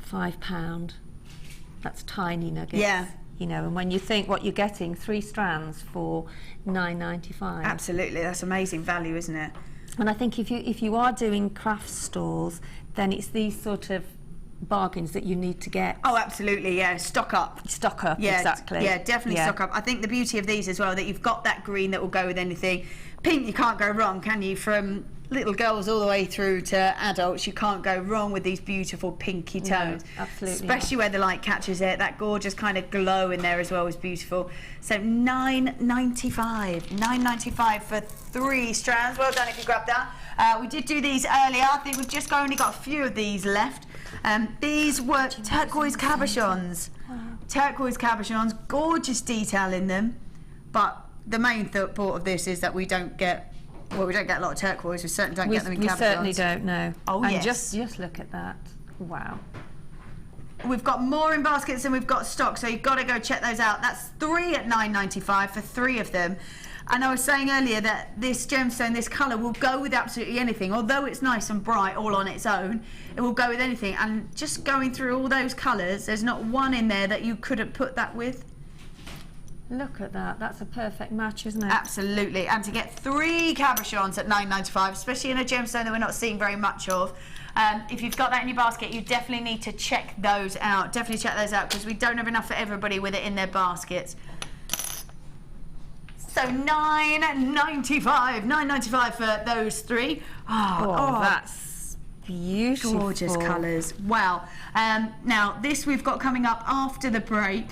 £5. That's tiny nuggets. Yeah. You know, and when you think what you're getting, 3 strands for $9.95. Absolutely, that's amazing value, isn't it? And I think if you are doing craft stores, then it's these sort of bargains that you need to get. Oh, absolutely, yeah. Stock up. Yeah, exactly. Yeah, definitely stock up. I think the beauty of these as well, that you've got that green that will go with anything. Pink, you can't go wrong, can you? From little girls all the way through to adults, you can't go wrong with these beautiful pinky tones. No, absolutely. Especially where the light catches it. That gorgeous kind of glow in there as well is beautiful. So $9.95. $9.95 for 3 strands. Well done if you grabbed that. We did do these earlier. I think we've just only got a few of these left. These were turquoise cabochons. Turquoise cabochons, gorgeous detail in them. But the main thought of this is that we don't get a lot of turquoise. We certainly don't get them in cabochons. We certainly don't, no. Oh, and yes. just look at that. Wow. We've got more in baskets than we've got stock, so you've got to go check those out. That's 3 at $9.95 for 3 of them. And I was saying earlier that this gemstone, this colour, will go with absolutely anything. Although it's nice and bright all on its own, it will go with anything. And just going through all those colours, there's not one in there that you couldn't put that with. Look at that. That's a perfect match, isn't it? Absolutely. And to get 3 cabochons at $9.95, especially in a gemstone that we're not seeing very much of, if you've got that in your basket, you definitely need to check those out. Definitely check those out, because we don't have enough for everybody with it in their baskets. So $9.95 for those 3. Oh, that's beautiful. Gorgeous colours. Wow. Now, this we've got coming up after the break.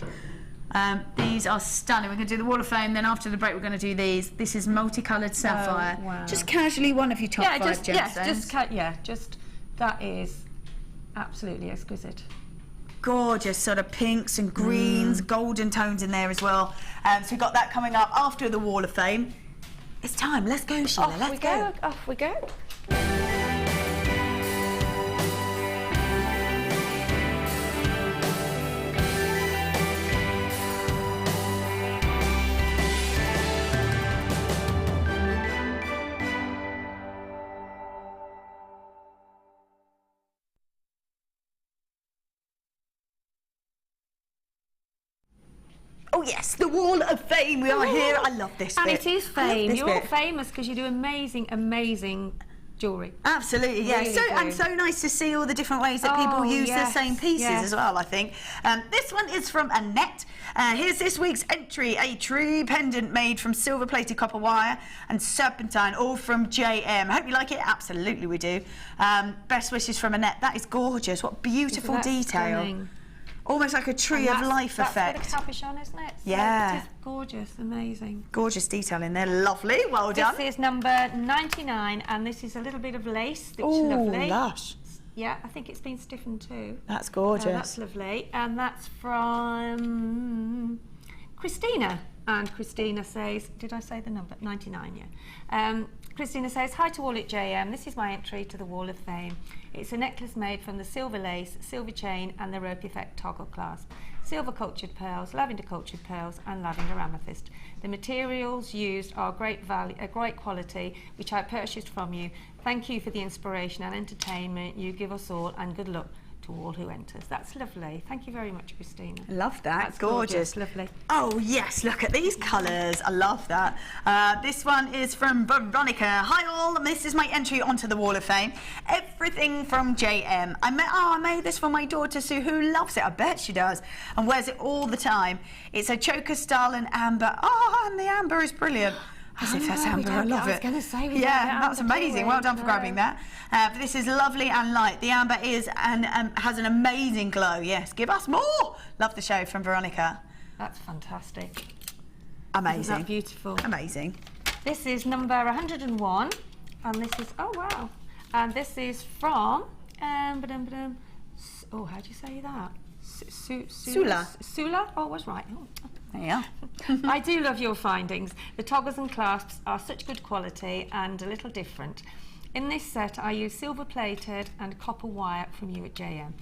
These are stunning. We're going to do the Wall of Fame, then after the break we're going to do these. This is multicolored sapphire. Oh, wow. Just casually one of your top 5 gemstones. Just that is absolutely exquisite. Gorgeous sort of pinks and greens, golden tones in there as well. So we've got that coming up after the Wall of Fame. It's time. Let's go, Sheila. Let's go. Off we go. Oh yes, the Wall of Fame. We are here. I love this And bit. it is fame. You're all bit. famous because you do amazing jewellery. Absolutely, yeah. Really And so nice to see all the different ways that people use the same pieces as well, I think. This one is from Annette. Here's this week's entry, a true pendant made from silver-plated copper wire and serpentine, all from JM. Hope you like it. Absolutely we do. Best wishes from Annette. That is gorgeous. What beautiful detail. Stunning. Almost like a tree of life effect. That's for the cabochon, isn't it? Yeah. It is gorgeous, amazing. Gorgeous detail in there. Lovely. Well done. This is number 99, and this is a little bit of lace, which is lovely. Lush. Yeah, I think it's been stiffened too. That's gorgeous. That's lovely. And that's from Christina. And Christina says, did I say the number? 99, yeah. Christina says, hi to all at JM. This is my entry to the Wall of Fame. It's a necklace made from the silver lace, silver chain and the rope effect toggle clasp. Silver cultured pearls, lavender cultured pearls and lavender amethyst. The materials used are great quality, which I purchased from you. Thank you for the inspiration and entertainment you give us all, and good luck to all who enters. That's lovely. Thank you very much, Christina. Love that. That's gorgeous. Lovely. Oh yes, look at these colours. I love that. This one is from Veronica. Hi all, this is my entry onto the Wall of Fame. Everything from JM. I made this for my daughter Sue, who loves it. I bet she does, and wears it all the time. It's a choker style and amber. Oh, and the amber is brilliant. As if that's amber, I love it. I was going to say, yeah, that's amazing. Well done for grabbing that. But this is lovely and light. The amber is and has an amazing glow. Yes, give us more. Love the show from Veronica. That's fantastic. Amazing. Isn't that beautiful? Amazing. This is number 101, and this is, oh wow, and this is from, oh, how do you say that? Sula. Sula? Oh, I was right. Oh. Yeah. I do love your findings. The toggles and clasps are such good quality and a little different. In this set, I use silver plated and copper wire from you at JM,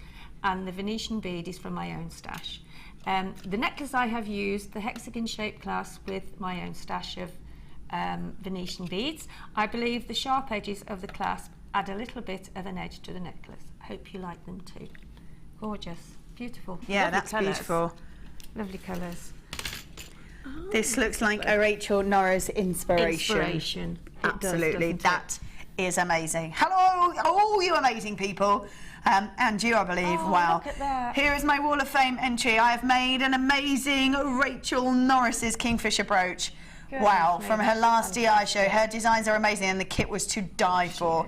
and the Venetian bead is from my own stash. The necklace I have used the hexagon shaped clasp with my own stash of Venetian beads. I believe the sharp edges of the clasp add a little bit of an edge to the necklace. Hope you like them too. Gorgeous, beautiful. Yeah, Lovely that's colours. beautiful. Lovely colours. Oh, this looks like a Rachel Norris inspiration. Absolutely, that is amazing. Hello, all you amazing people. And you, I believe. Oh, wow. look at that. Here is my Wall of Fame entry. I have made an amazing Rachel Norris's Kingfisher brooch. Wow, from her last DI show. Her designs are amazing and the kit was to die for.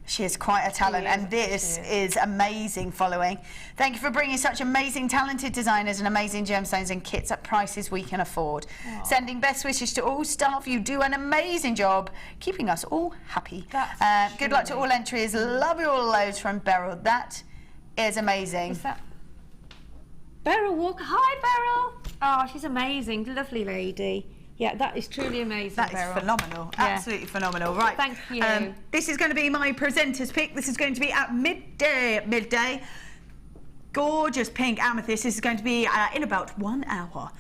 She is quite a talent, and this is amazing following. Thank you for bringing such amazing, talented designers and amazing gemstones and kits at prices we can afford. Aww. Sending best wishes to all staff. You do an amazing job keeping us all happy. Good luck to all entries. Love you all loads from Beryl. That is amazing. What's that? Beryl Walker. Hi, Beryl. Oh, she's amazing. Lovely lady. Yeah, that is truly amazing. That is phenomenal. Yeah. Absolutely phenomenal. Right. Thank you. This is going to be my presenter's pick. This is going to be at midday. Gorgeous pink amethyst. This is going to be in about 1 hour.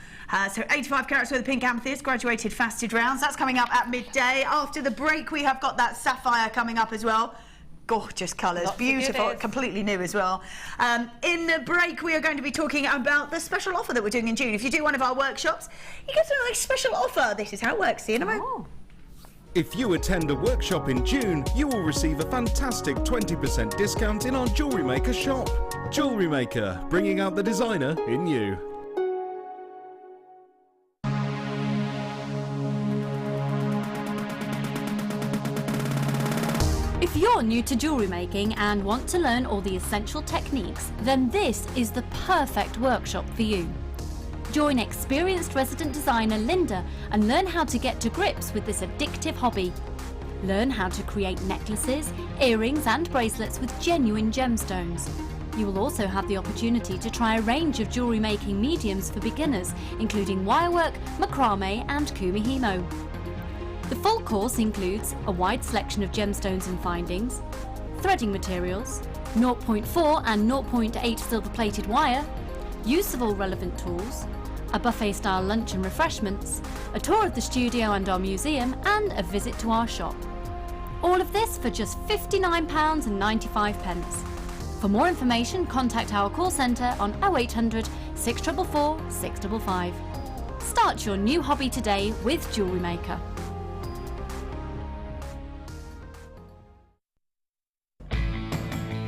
So 85 carats worth of pink amethyst, graduated faceted rounds. That's coming up at midday. After the break, we have got that sapphire coming up as well. Gorgeous colours, beautiful, completely new as well. In the break, we are going to be talking about the special offer that we're doing in June. If you do one of our workshops, you get a nice special offer. This is how it works. See you in a moment. If you attend a workshop in June, you will receive a fantastic 20% discount in our Jewellery Maker shop. Jewellery Maker, bringing out the designer in you. If you're new to jewellery making and want to learn all the essential techniques, then this is the perfect workshop for you. Join experienced resident designer Linda and learn how to get to grips with this addictive hobby. Learn how to create necklaces, earrings and bracelets with genuine gemstones. You will also have the opportunity to try a range of jewellery making mediums for beginners, including wirework, macrame and kumihimo. The full course includes a wide selection of gemstones and findings, threading materials, 0.4 and 0.8 silver-plated wire, use of all relevant tools, a buffet-style lunch and refreshments, a tour of the studio and our museum, and a visit to our shop. All of this for just £59.95. For more information, contact our call centre on 0800 644 655. Start your new hobby today with Jewellery Maker.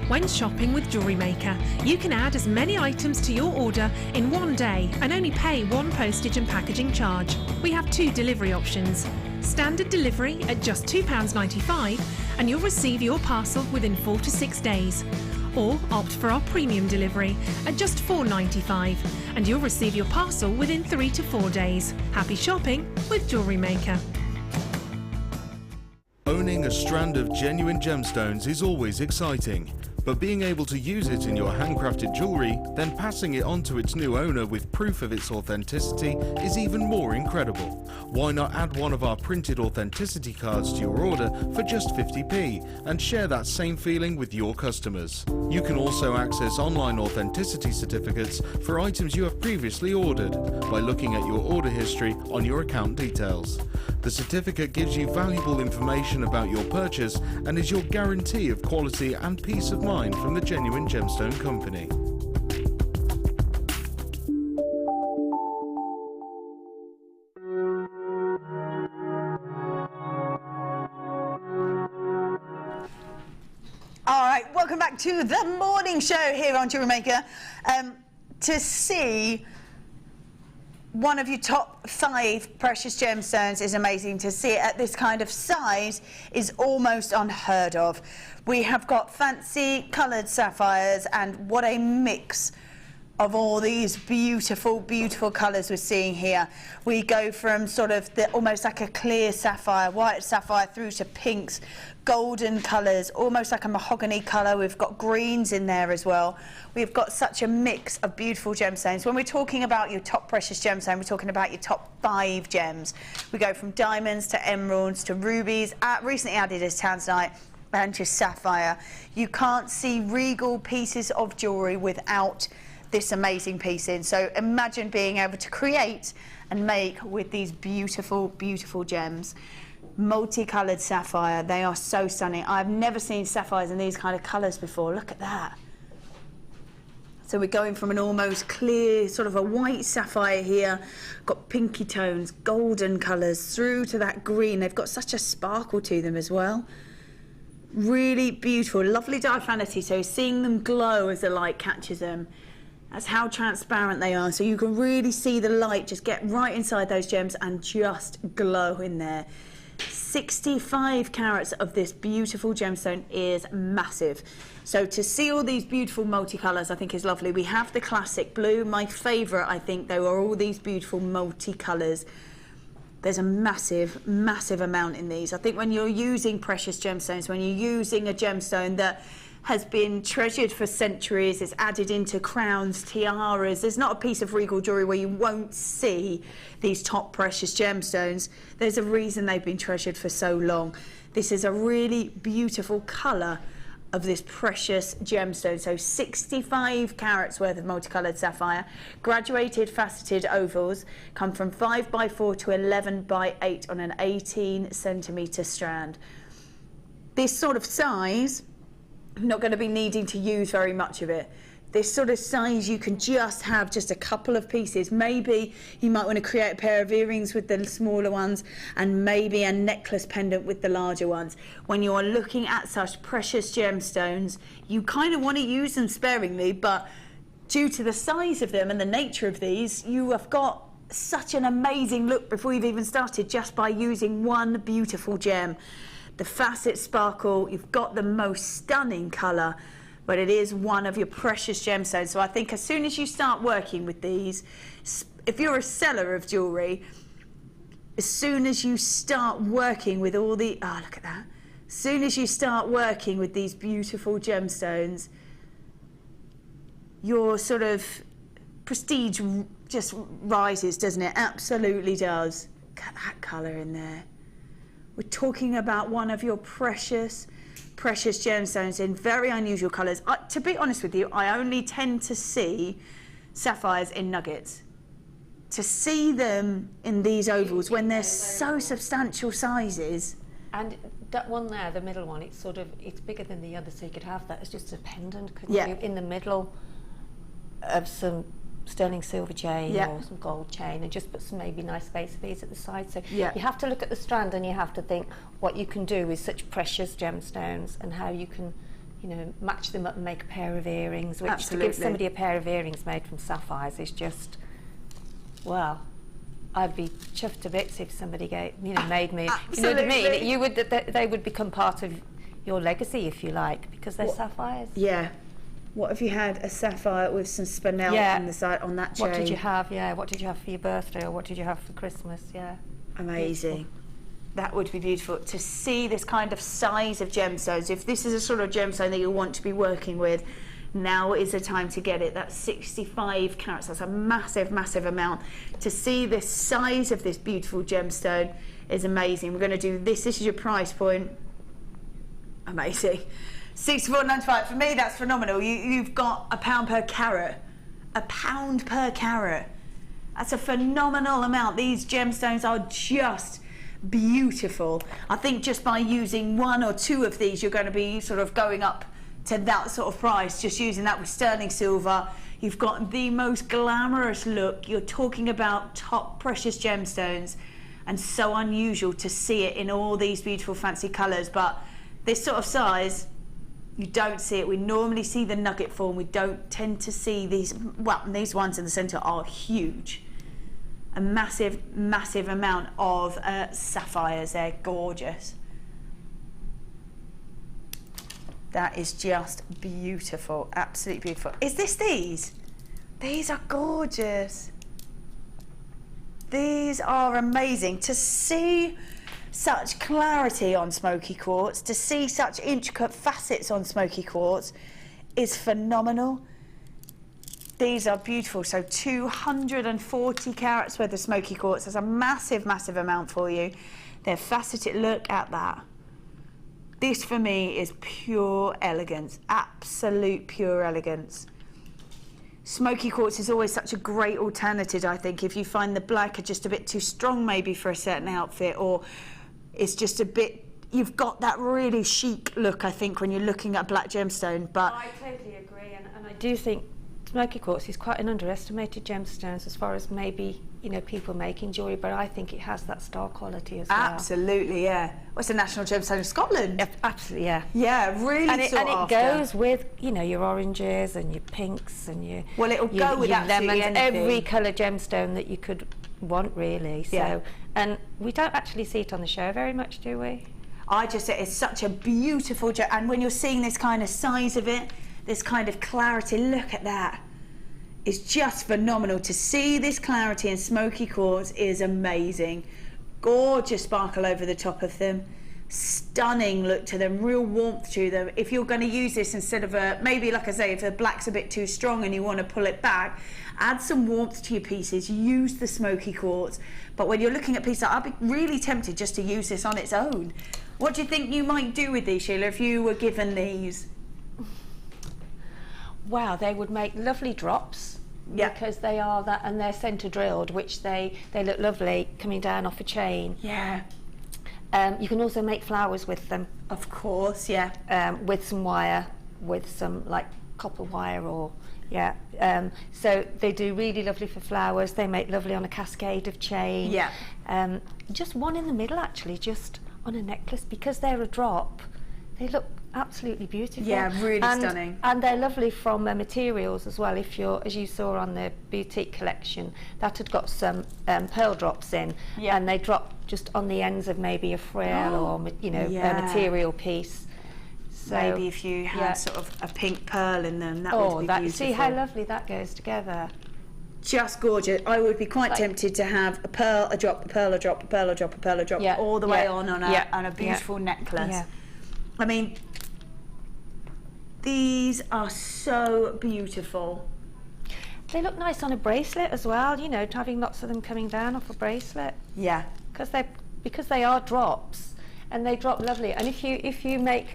When shopping with Jewellery Maker, you can add as many items to your order in one day and only pay one postage and packaging charge. We have 2 delivery options. Standard delivery at just £2.95 and you'll receive your parcel within 4 to 6 days. Or opt for our premium delivery at just £4.95 and you'll receive your parcel within 3 to 4 days. Happy shopping with Jewellery Maker. Owning a strand of genuine gemstones is always exciting, but being able to use it in your handcrafted jewellery, then passing it on to its new owner with proof of its authenticity is even more incredible. Why not add one of our printed authenticity cards to your order for just 50p and share that same feeling with your customers? You can also access online authenticity certificates for items you have previously ordered by looking at your order history on your account details. The certificate gives you valuable information about your purchase and is your guarantee of quality and peace of mind from the Genuine Gemstone Company. All right, welcome back to the morning show here on Jewellery Maker. To see one of your top 5 precious gemstones is amazing. To see it at this kind of size is almost unheard of. We have got fancy coloured sapphires, and what a mix of all these beautiful, beautiful colours we're seeing here. We go from sort of the almost like a clear sapphire, white sapphire, through to pinks, golden colours, almost like a mahogany colour. We've got greens in there as well. We've got such a mix of beautiful gemstones. When we're talking about your top precious gemstone, we're talking about your top 5 gems. We go from diamonds to emeralds to rubies, recently added as Tanzanite, and to sapphire. You can't see regal pieces of jewellery without this amazing piece in. So imagine being able to create and make with these beautiful, beautiful gems. Multicoloured sapphire, they are so stunning. I've never seen sapphires in these kind of colours before. Look at that. So we're going from an almost clear, sort of a white sapphire here, got pinky tones, golden colours, through to that green. They've got such a sparkle to them as well. Really beautiful, lovely diaphanity, so seeing them glow as the light catches them. That's how transparent they are, so you can really see the light just get right inside those gems and just glow in there. 65 carats of this beautiful gemstone is massive. So to see all these beautiful multicolours I think is lovely. We have the classic blue. My favourite, I think, though, are all these beautiful multicolours. There's a massive, massive amount in these. I think when you're using precious gemstones, when you're using a gemstone that has been treasured for centuries, it's added into crowns, tiaras, there's not a piece of regal jewellery where you won't see these top precious gemstones. There's a reason they've been treasured for so long. This is a really beautiful colour of this precious gemstone. So 65 carats worth of multicoloured sapphire. Graduated faceted ovals come from 5x4 to 11x8 on an 18cm strand. This sort of size, I'm not going to be needing to use very much of it. This sort of size, you can just have just a couple of pieces. Maybe you might want to create a pair of earrings with the smaller ones and maybe a necklace pendant with the larger ones. When you are looking at such precious gemstones, you kind of want to use them sparingly, but due to the size of them and the nature of these, you have got such an amazing look before you've even started just by using one beautiful gem. The facets sparkle, you've got the most stunning colour, but it is one of your precious gemstones. So I think as soon as you start working with these, if you're a seller of jewellery, as soon as you start working with all the, oh look at that, as soon as you start working with these beautiful gemstones, your sort of prestige just rises, doesn't it? Absolutely does. Look at that colour in there. We're talking about one of your precious, precious gemstones in very unusual colours. To be honest with you, I only tend to see sapphires in nuggets. To see them in these ovals when they're so substantial sizes. And that one there, the middle one, it's sort of, it's bigger than the other, so you could have that as just a pendant, couldn't you? In the middle of some sterling silver chain or some gold chain, and just put some maybe nice space beads at the side. So you have to look at the strand and you have to think what you can do with such precious gemstones and how you can you know, match them up and make a pair of earrings, which Absolutely. to give somebody a pair of earrings made from sapphires is just, well, I'd be chuffed to bits if somebody made me. Absolutely. You know what I mean? You would, they would become part of your legacy, if you like, because they're sapphires. Yeah. What if you had a sapphire with some spinel on the side on that chain? What did you have? Yeah. What did you have for your birthday, or what did you have for Christmas? Yeah. Amazing. Beautiful. That would be beautiful to see this kind of size of gemstones. If this is a sort of gemstone that you want to be working with, now is the time to get it. That's 65 carats. That's a massive, massive amount. To see this size of this beautiful gemstone is amazing. We're going to do this. This is your price point. Amazing. £64.95. For me, that's phenomenal. You've got £1 per carat. £1 per carat. That's a phenomenal amount. These gemstones are just beautiful. I think just by using 1 or 2 of these, you're going to be sort of going up to that sort of price. Just using that with sterling silver, you've got the most glamorous look. You're talking about top precious gemstones, and so unusual to see it in all these beautiful fancy colours. But this sort of size, you don't see it. We normally see the nugget form. We don't tend to see these. Well, these ones in the centre are huge. A massive, massive amount of sapphires. They're gorgeous. That is just beautiful, absolutely beautiful. Is this these? These are gorgeous. These are amazing. To see such clarity on Smoky Quartz, to see such intricate facets on Smoky Quartz is phenomenal. These are beautiful. So 240 carats worth of Smoky Quartz. That's a massive, massive amount for you. They're faceted. Look at that. This for me is pure elegance, absolute pure elegance. Smoky Quartz is always such a great alternative, I think, if you find the black are just a bit too strong maybe for a certain outfit, or it's just a bit, you've got that really chic look, I think, when you're looking at black gemstone. But I totally agree, and I do think Smoky Quartz is quite an underestimated gemstones as far as maybe, you know, people making jewellery, but I think it has that star quality as well. Absolutely, yeah. What's the national gemstone of Scotland? Yeah, absolutely, yeah. Yeah, really and sought it after. goes with, you know, your oranges and your pinks and your... Well, it'll go with your absolutely lemons, anything. every colour gemstone that you could want, really. So, Yeah. and we don't actually see it on the show very much, do we? I just say it's such a beautiful gem, and when you're seeing this kind of size of it, this kind of clarity, look at that. It's just phenomenal. To see this clarity in Smoky Quartz is amazing. Gorgeous sparkle over the top of them. Stunning look to them, real warmth to them. If you're going to use this instead of a, maybe like I say, if the black's a bit too strong and you want to pull it back, add some warmth to your pieces, use the Smoky Quartz. But when you're looking at pieces, I'd be really tempted just to use this on its own. What do you think you might do with these, Sheila, if you were given these? Wow, they would make lovely drops. Yeah. Because they are that, and they're centre drilled, which they look lovely coming down off a chain. Yeah. You can also make flowers with them. Of course, yeah. With some wire, with some like copper wire or, yeah. So they do really lovely for flowers. They make lovely on a cascade of chain. Yeah. Just one in the middle actually, just on a necklace, because they're a drop. They look absolutely beautiful. Yeah, really stunning. And they're lovely from materials as well. If you're, as you saw on the boutique collection, that had got some pearl drops in, and they drop just on the ends of maybe a frill or, you know, a material piece. So maybe if you had sort of a pink pearl in them, that would be beautiful. See how lovely that goes together. Just gorgeous. I would be quite tempted to have a pearl, a drop, a pearl, a drop, a pearl, a drop, a pearl, a drop, all the way on a beautiful necklace. Yeah. I mean, these are so beautiful. They look nice on a bracelet as well, you know, having lots of them coming down off a bracelet. Yeah. Because they are drops, and they drop lovely. And if you make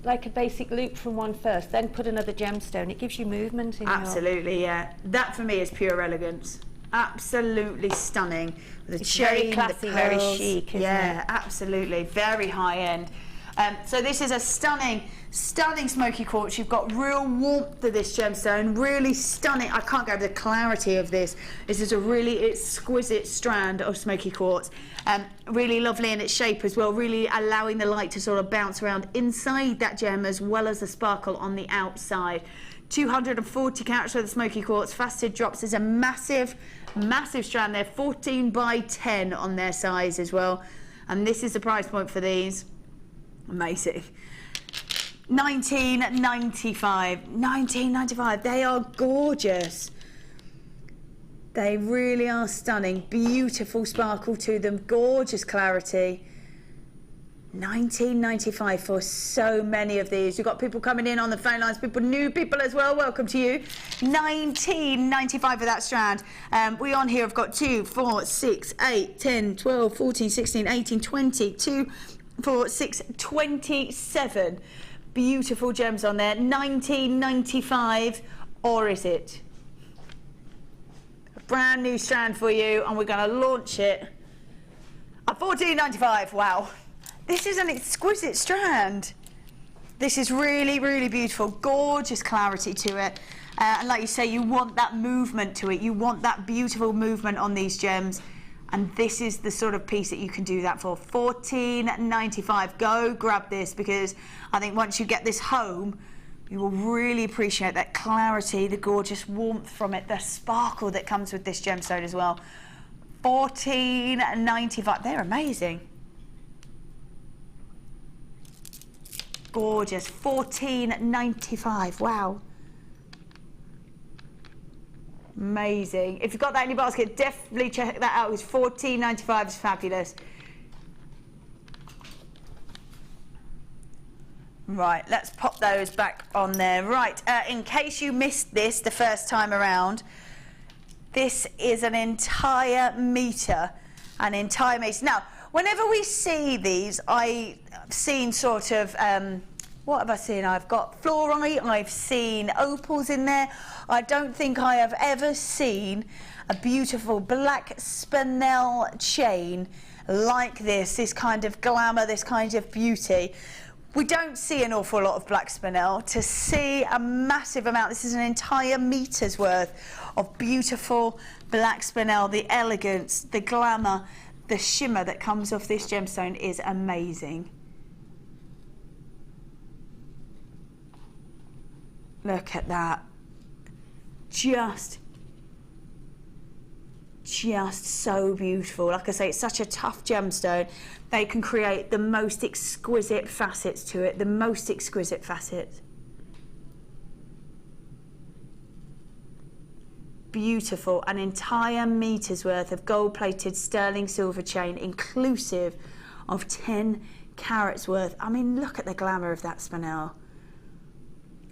like a basic loop from one first, then put another gemstone, it gives you movement in Absolutely, yeah. That for me is pure elegance. Absolutely stunning. The it's chain, very classy, the very pearls. chic, isn't it? Yeah, absolutely. Very high end. So this is a stunning smoky quartz. You've got real warmth to this gemstone, really stunning. I can't go over the clarity of this. This is a really exquisite strand of smoky quartz. Really lovely in its shape as well, really allowing the light to sort of bounce around inside that gem as well as the sparkle on the outside. 240 carats worth of smoky quartz, faceted drops. There's a massive strand there, 14 by 10 on their size as well. And this is the price point for these. Amazing. $19.95. They are gorgeous. They really are stunning. Beautiful sparkle to them, gorgeous clarity. $19.95 for so many of these. You've got people coming in on the phone lines, new people as well. Welcome to you. $19.95 for that strand. We on here have got 2, 4, 6, 8, 10, 12, 14, 16, 18, 20, 2, 4, 6, 27 beautiful gems on there. $19.95, or is it? A brand new strand for you, and we're going to launch it at $14.95. Wow. This is an exquisite strand. This is really, really beautiful. Gorgeous clarity to it. And like you say, you want that movement to it. You want that beautiful movement on these gems. And this is the sort of piece that you can do that for. $14.95. Go grab this, because I think once you get this home, you will really appreciate that clarity, the gorgeous warmth from it, the sparkle that comes with this gemstone as well. $14.95. They're amazing. Gorgeous. $14.95. Wow. Amazing. If you've got that in your basket, definitely check that out. It's $14.95. It's fabulous. Right, let's pop those back on there. Right, in case you missed this the first time around, this is an entire metre. Now, whenever we see these, I've seen sort of, what have I seen? I've got fluorite, I've seen opals in there. I don't think I have ever seen a beautiful black spinel chain like this kind of glamour, this kind of beauty. We don't see an awful lot of black spinel. To see a massive amount, this is an entire metre's worth of beautiful black spinel. The elegance, the glamour, the shimmer that comes off this gemstone is amazing. Look at that. Just so beautiful. Like I say, it's such a tough gemstone. They can create the most exquisite facets to it, the most exquisite facets. Beautiful. An entire metre's worth of gold-plated sterling silver chain, inclusive of 10 carats worth. I mean, look at the glamour of that spinel.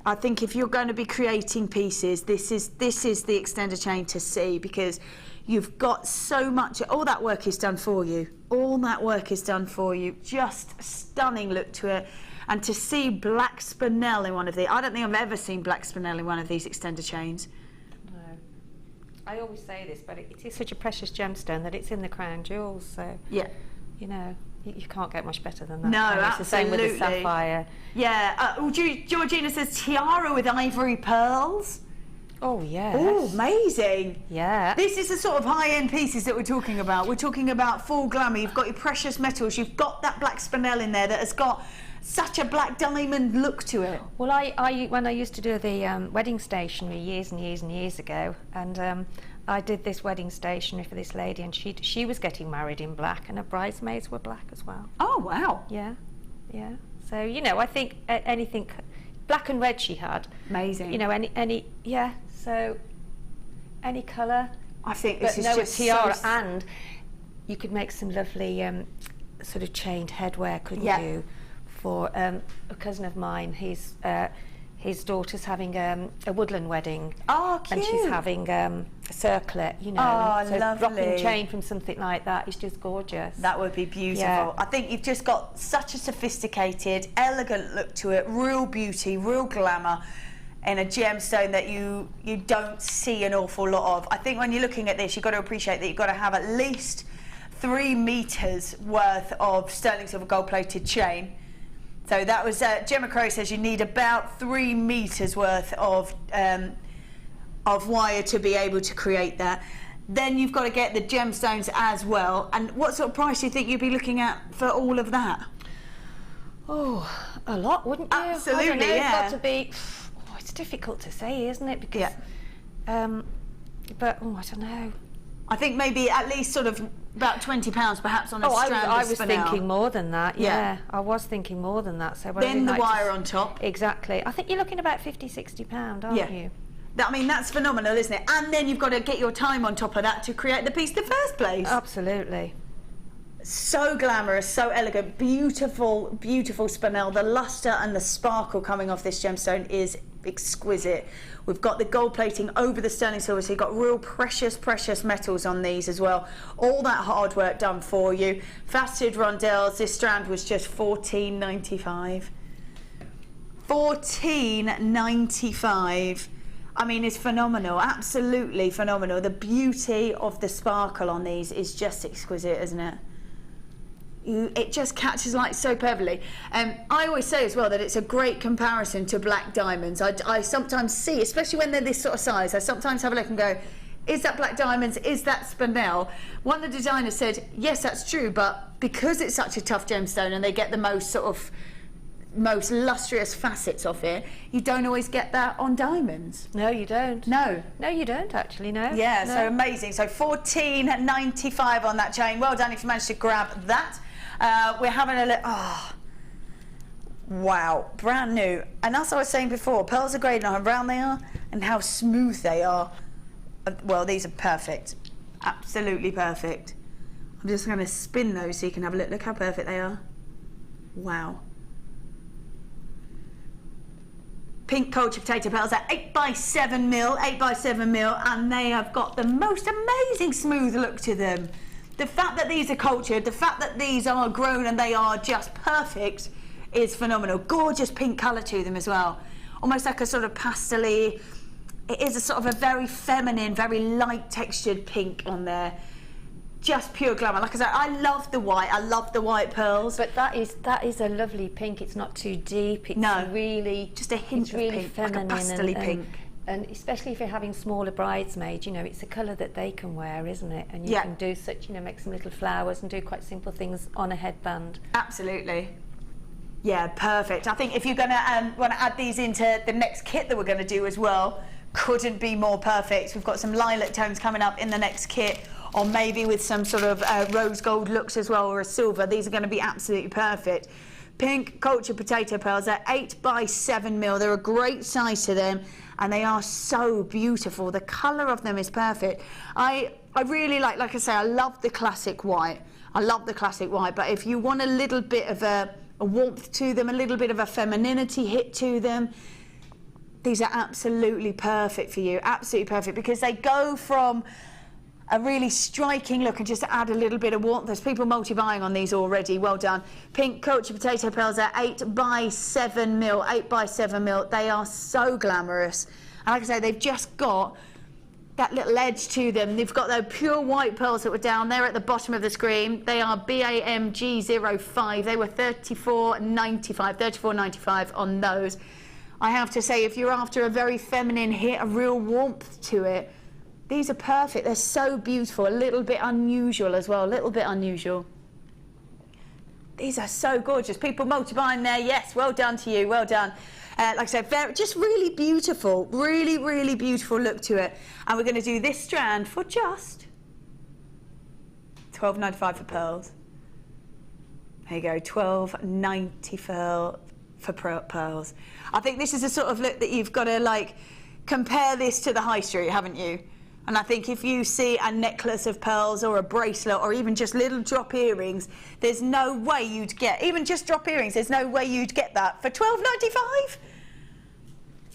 I think if you're going to be creating pieces, this is the extender chain to see, because you've got so much. All that work is done for you. All that work is done for you. Just stunning look to it. And to see black spinel in one of these, I don't think I've ever seen black spinel in one of these extender chains. No. I always say this, but it is such a precious gemstone that it's in the crown jewels. So yeah, you know, you can't get much better than that. No, and absolutely. It's the same with the sapphire. Yeah. Georgina says tiara with ivory pearls. Oh, yes. Oh, amazing. Yeah. This is the sort of high-end pieces that we're talking about. We're talking about full glamour. You've got your precious metals. You've got that black spinel in there that has got such a black diamond look to it. Well, I when I used to do the wedding stationery years and years and years ago, and I did this wedding stationery for this lady, and she was getting married in black, and her bridesmaids were black as well. Oh, wow. Yeah, yeah. So, you know, I think anything... Black and red she had. Amazing. You know, yeah, so any colour. I think this is just tiara, so... and you could make some lovely sort of chained headwear, couldn't you? For a cousin of mine, his daughter's having a woodland wedding. Oh, cute. And she's having a circlet, you know. Oh, so lovely. dropping chain from something like that is just gorgeous. That would be beautiful. Yeah. I think you've just got such a sophisticated, elegant look to it, real beauty, real glamour, and a gemstone that you don't see an awful lot of. I think when you're looking at this, you've got to appreciate that you've got to have at least 3 meters worth of sterling silver gold-plated chain. So that was, Gemma Crow says you need about 3 meters worth of wire to be able to create that. Then you've got to get the gemstones as well. And what sort of price do you think you'd be looking at for all of that? Oh, a lot, wouldn't you? Absolutely, I don't know, yeah. It's got to be, it's difficult to say, isn't it? Because, but, I don't know. I think maybe at least sort of about £20 perhaps on a strand I of was spinel. thinking more than that, yeah. I was thinking more than that. So then the wire on top. Exactly. I think you're looking about £50–60, aren't you? I mean, that's phenomenal, isn't it? And then you've got to get your time on top of that to create the piece in the first place. Absolutely. So glamorous, so elegant, beautiful, beautiful spinel. The luster and the sparkle coming off this gemstone is exquisite. We've got the gold plating over the sterling silver, so you've got real precious, precious metals on these as well. All that hard work done for you. Faceted rondelles. This strand was just $14.95. $14.95. I mean, it's phenomenal, absolutely phenomenal. The beauty of the sparkle on these is just exquisite, isn't it? It just catches light so perfectly. I always say as well that it's a great comparison to black diamonds. I sometimes see, especially when they're this sort of size, I sometimes have a look and go, is that black diamonds? Is that spinel? One of the designers said, yes, that's true, but because it's such a tough gemstone and they get the most lustrous facets of it, you don't always get that on diamonds. No, you don't. No. No, you don't actually, no. Yeah, no. so amazing. So $14.95 on that chain. Well done if you managed to grab that. We're having a look. Oh, wow, brand new. And as I was saying before, pearls are great on how brown they are and how smooth they are. Well, these are perfect. Absolutely perfect. I'm just going to spin those so you can have a look. Look how perfect they are. Wow. Pink culture potato pearls are 8x7mm, 8x7mm, and they have got the most amazing smooth look to them. The fact that these are cultured, the fact that these are grown and they are just perfect is phenomenal. Gorgeous pink colour to them as well. Almost like a sort of pastel-y. It is a sort of a very feminine, very light textured pink on there. Just pure glamour. Like I said, I love the white. I love the white pearls. But that is a lovely pink. It's not too deep. It's really just a hint of really pink, feminine, like a pastel-y pink. And especially if you're having smaller bridesmaids, it's a colour that they can wear, isn't it? And you can do such, make some little flowers and do quite simple things on a headband. Absolutely. Yeah, perfect. I think if you're going to want to add these into the next kit that we're going to do as well, couldn't be more perfect. We've got some lilac tones coming up in the next kit, or maybe with some sort of rose gold looks as well, or a silver. These are going to be absolutely perfect. Pink culture potato pearls are 8x7mm. They're a great size to them, and they are so beautiful. The colour of them is perfect. I really like I say, I love the classic white. I love the classic white, but if you want a little bit of a warmth to them, a little bit of a femininity hit to them, these are absolutely perfect for you. Absolutely perfect, because they go from a really striking look and just add a little bit of warmth. There's people multi-buying on these already. Well done. Pink culture potato pearls are 8x7mm, 8x7mm. They are so glamorous. And like I say, they've just got that little edge to them. They've got those pure white pearls that were down there at the bottom of the screen. They are BAMG05. They were $34.95 on those. I have to say, if you're after a very feminine hit, a real warmth to it, these are perfect. They're so beautiful. A little bit unusual as well. A little bit unusual. These are so gorgeous. People multi-buying there. Yes, well done to you. Well done. Like I said, just really beautiful. Really, really beautiful look to it. And we're going to do this strand for just $12.95 for pearls. There you go. $12.95 for pearls. I think this is a sort of look that you've got to compare this to the high street, haven't you? And I think if you see a necklace of pearls or a bracelet or even just little drop earrings, there's no way you'd get, even just drop earrings, there's no way you'd get that for $12.95.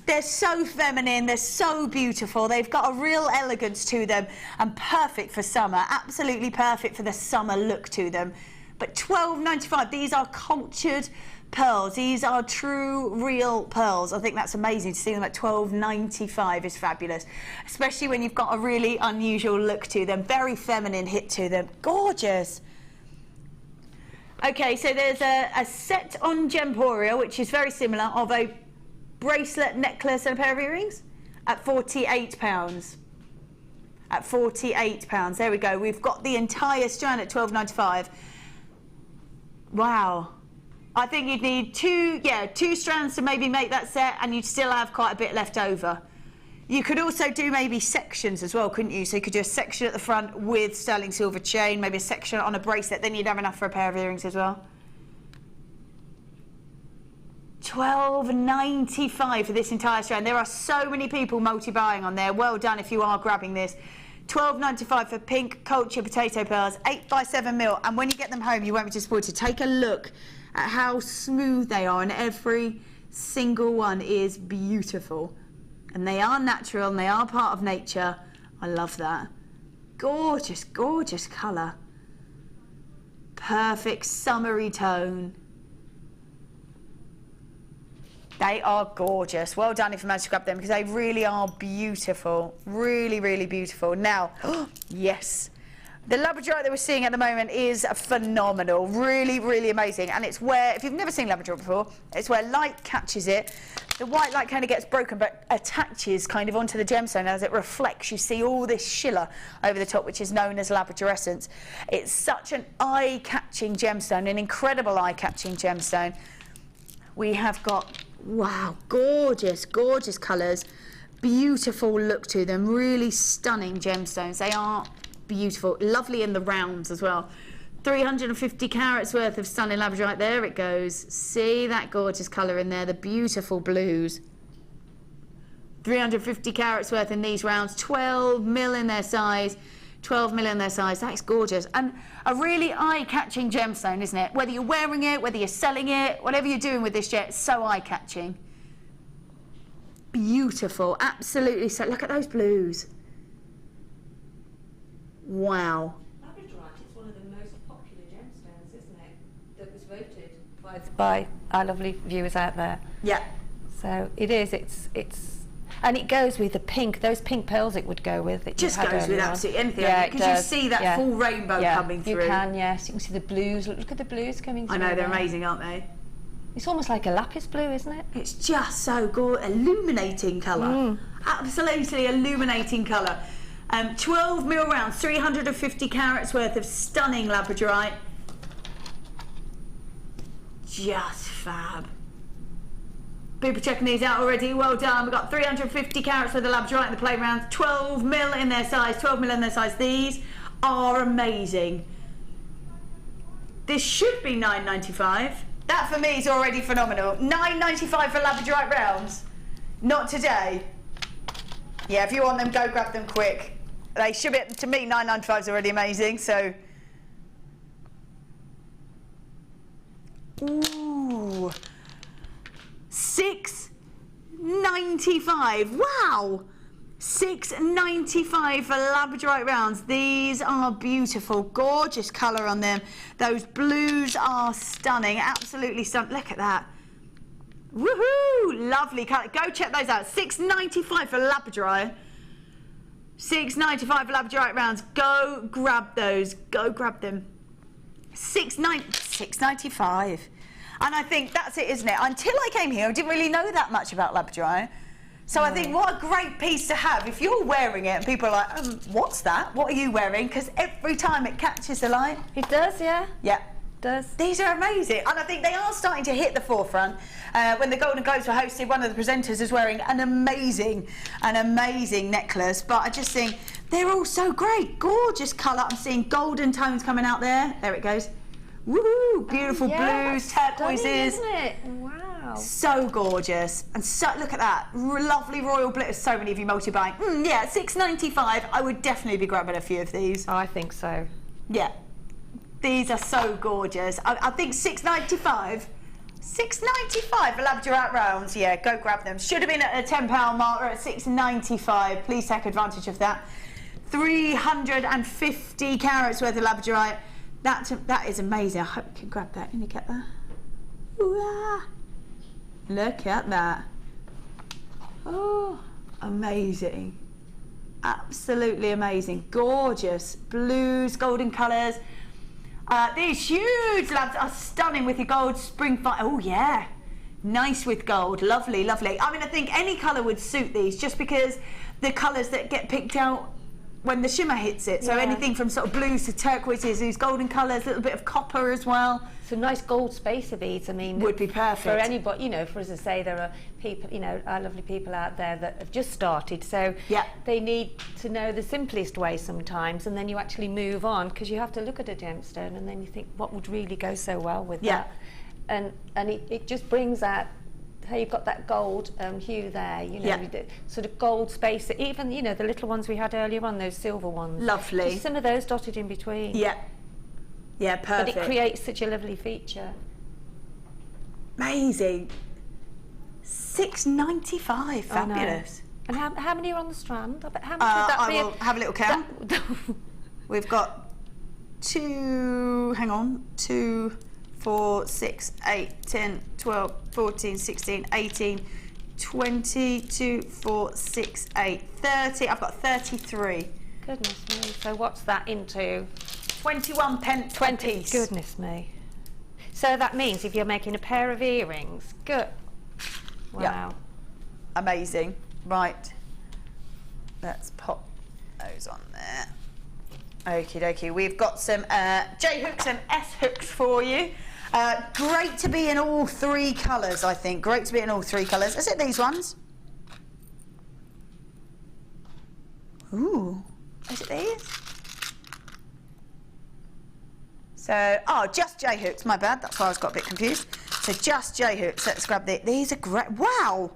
They're so feminine, they're so beautiful, they've got a real elegance to them and perfect for summer, absolutely perfect for the summer look to them. But $12.95, these are cultured pearls. These are true, real pearls. I think that's amazing to see them at $12.95 is fabulous, especially when you've got a really unusual look to them, very feminine hit to them. Gorgeous. Okay, so there's a set on Gemporia, which is very similar, of a bracelet, necklace and a pair of earrings at £48. At £48. There we go. We've got the entire strand at £12.95. Wow. I think you'd need two strands to maybe make that set, and you'd still have quite a bit left over. You could also do maybe sections as well, couldn't you? So you could do a section at the front with sterling silver chain, maybe a section on a bracelet, then you'd have enough for a pair of earrings as well. £12.95 for this entire strand. There are so many people multi-buying on there. Well done if you are grabbing this. £12.95 for pink culture potato pearls, 8x7mm, and when you get them home you won't be disappointed. Take a look at how smooth they are, and every single one is beautiful. And they are natural and they are part of nature. I love that. Gorgeous, gorgeous colour. Perfect summery tone. They are gorgeous. Well done if you managed to grab them, because they really are beautiful. Really, really beautiful. Now, yes. The Labradorite that we're seeing at the moment is phenomenal. Really, really amazing. And it's where, if you've never seen Labradorite before, it's where light catches it. The white light kind of gets broken but attaches kind of onto the gemstone. As it reflects, you see all this Sheila over the top, which is known as Labradorescence. It's such an eye-catching gemstone, an incredible eye-catching gemstone. We have got, wow, gorgeous, gorgeous colours. Beautiful look to them. Really stunning gemstones. They are beautiful. Lovely in the rounds as well. 350 carats worth of stunning Labradorite. There it goes. See that gorgeous colour in there, the beautiful blues. 350 carats worth in these rounds, 12mm in their size. 12mm in their size. That's gorgeous. And a really eye-catching gemstone, isn't it? Whether you're wearing it, whether you're selling it, whatever you're doing with this jet, it's so eye-catching. Beautiful. Absolutely. So look at those blues. Wow. Labradorite is one of the most popular gemstones, isn't it? That was voted by our lovely viewers out there. Yeah. So it is. And it goes with the pink. Those pink pearls it would go with. It just goes with absolutely anything. Yeah, because you see that full rainbow coming through. You can, yes. You can see the blues. Look at the blues coming through. I know, they're amazing, aren't they? It's almost like a lapis blue, isn't it? It's just so gorgeous. Illuminating colour. Absolutely illuminating colour. 12mm rounds, 350 carats worth of stunning Labradorite. Just fab. People checking these out already. Well done. We've got 350 carats worth of Labradorite in the play rounds. 12mm in their size. 12mm in their size. These are amazing. This should be £9.95. That for me is already phenomenal. £9.95 for Labradorite rounds. Not today. Yeah, if you want them, go grab them quick. They should be, to me, £9.95 is already amazing, so. Ooh. £6.95. Wow. £6.95 for Labradorite rounds. These are beautiful, gorgeous colour on them. Those blues are stunning, absolutely stunning. Look at that. Woohoo! Lovely colour. Go check those out. £6.95 for Labradorite. £6.95 for Labradorite rounds. Go grab those. Go grab them. £6.95. And I think that's it, isn't it? Until I came here, I didn't really know that much about Labradorite. So I think what a great piece to have. If you're wearing it and people are like, what's that? What are you wearing? Because every time it catches the light. It does, yeah. Yeah. Does. These are amazing, and I think they are starting to hit the forefront. When the Golden Globes were hosted, one of the presenters is wearing an amazing necklace, but I just think they're all so great. Gorgeous colour. I'm seeing golden tones coming out there. There it goes. Woohoo! Beautiful blues, turquoises. Isn't it? Wow. So gorgeous. And so, look at that. Lovely royal blue. So many of you multi-buying. Yeah, £6.95. I would definitely be grabbing a few of these. I think so. Yeah. These are so gorgeous. I think £6.95. £6.95 for Labradorite rounds. Yeah, go grab them. Should have been at a £10 mark. We're at £6.95. Please take advantage of that. 350 carats worth of Labradorite. That is amazing. I hope you can grab that. Can you get that? Ooh-ah. Look at that. Oh, amazing. Absolutely amazing. Gorgeous. Blues, golden colours. These huge labs are stunning with your gold spring fire. Oh yeah, nice with gold, lovely, lovely. I mean, I think any colour would suit these, just because the colours that get picked out when the shimmer hits it. So anything from sort of blues to turquoises, these golden colours, a little bit of copper as well. Some nice gold spacer beads, I mean, would be perfect for anybody, you know. For, as I say, there are people, you know, our lovely people out there that have just started, so they need to know the simplest way sometimes, and then you actually move on, because you have to look at a gemstone and then you think, what would really go so well with that? And it just brings out how you've got that gold hue there, you know, the sort of gold spacer, even, you know, the little ones we had earlier on, those silver ones. Lovely. Just some of those dotted in between. Yeah, perfect. But it creates such a lovely feature. Amazing. $6.95, fabulous. And how many are on the strand? How much would that be? I will have a little count. We've got 2, 4, 6, 8, 10, 12, 14, 16, 18, 20, 2, 4, 6, 8, 30. I've got 33. Goodness me. So what's that into? 21 pence 20 a piece. Goodness me. So that means if you're making a pair of earrings, good. Wow. Yep. Amazing. Right. Let's pop those on there. Okie dokie. We've got some J hooks and S hooks for you. Great to be in all 3 colours, I think. Great to be in all 3 colours. Is it these ones? Ooh. Is it these? So, just J hooks, my bad. That's why I was got a bit confused. So just J hooks. Let's grab these are great. Wow.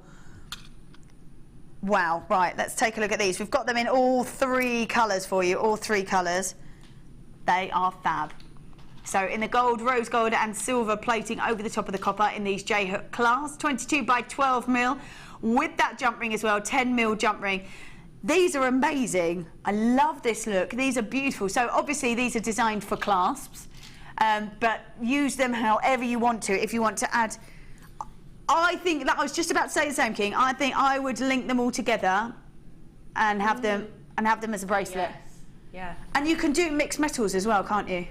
Wow. Right, let's take a look at these. We've got them in all 3 colours for you. All 3 colours. They are fab. So in the gold, rose gold and silver plating over the top of the copper in these J hook clasps. 22 by 12 mil with that jump ring as well. 10 mil jump ring. These are amazing. I love this look. These are beautiful. So obviously these are designed for clasps. But use them however you want to. If you want to add, I think that I was just about to say the same, King. I think I would link them all together and have them as a bracelet. Yes. Yeah. And you can do mixed metals as well, can't you?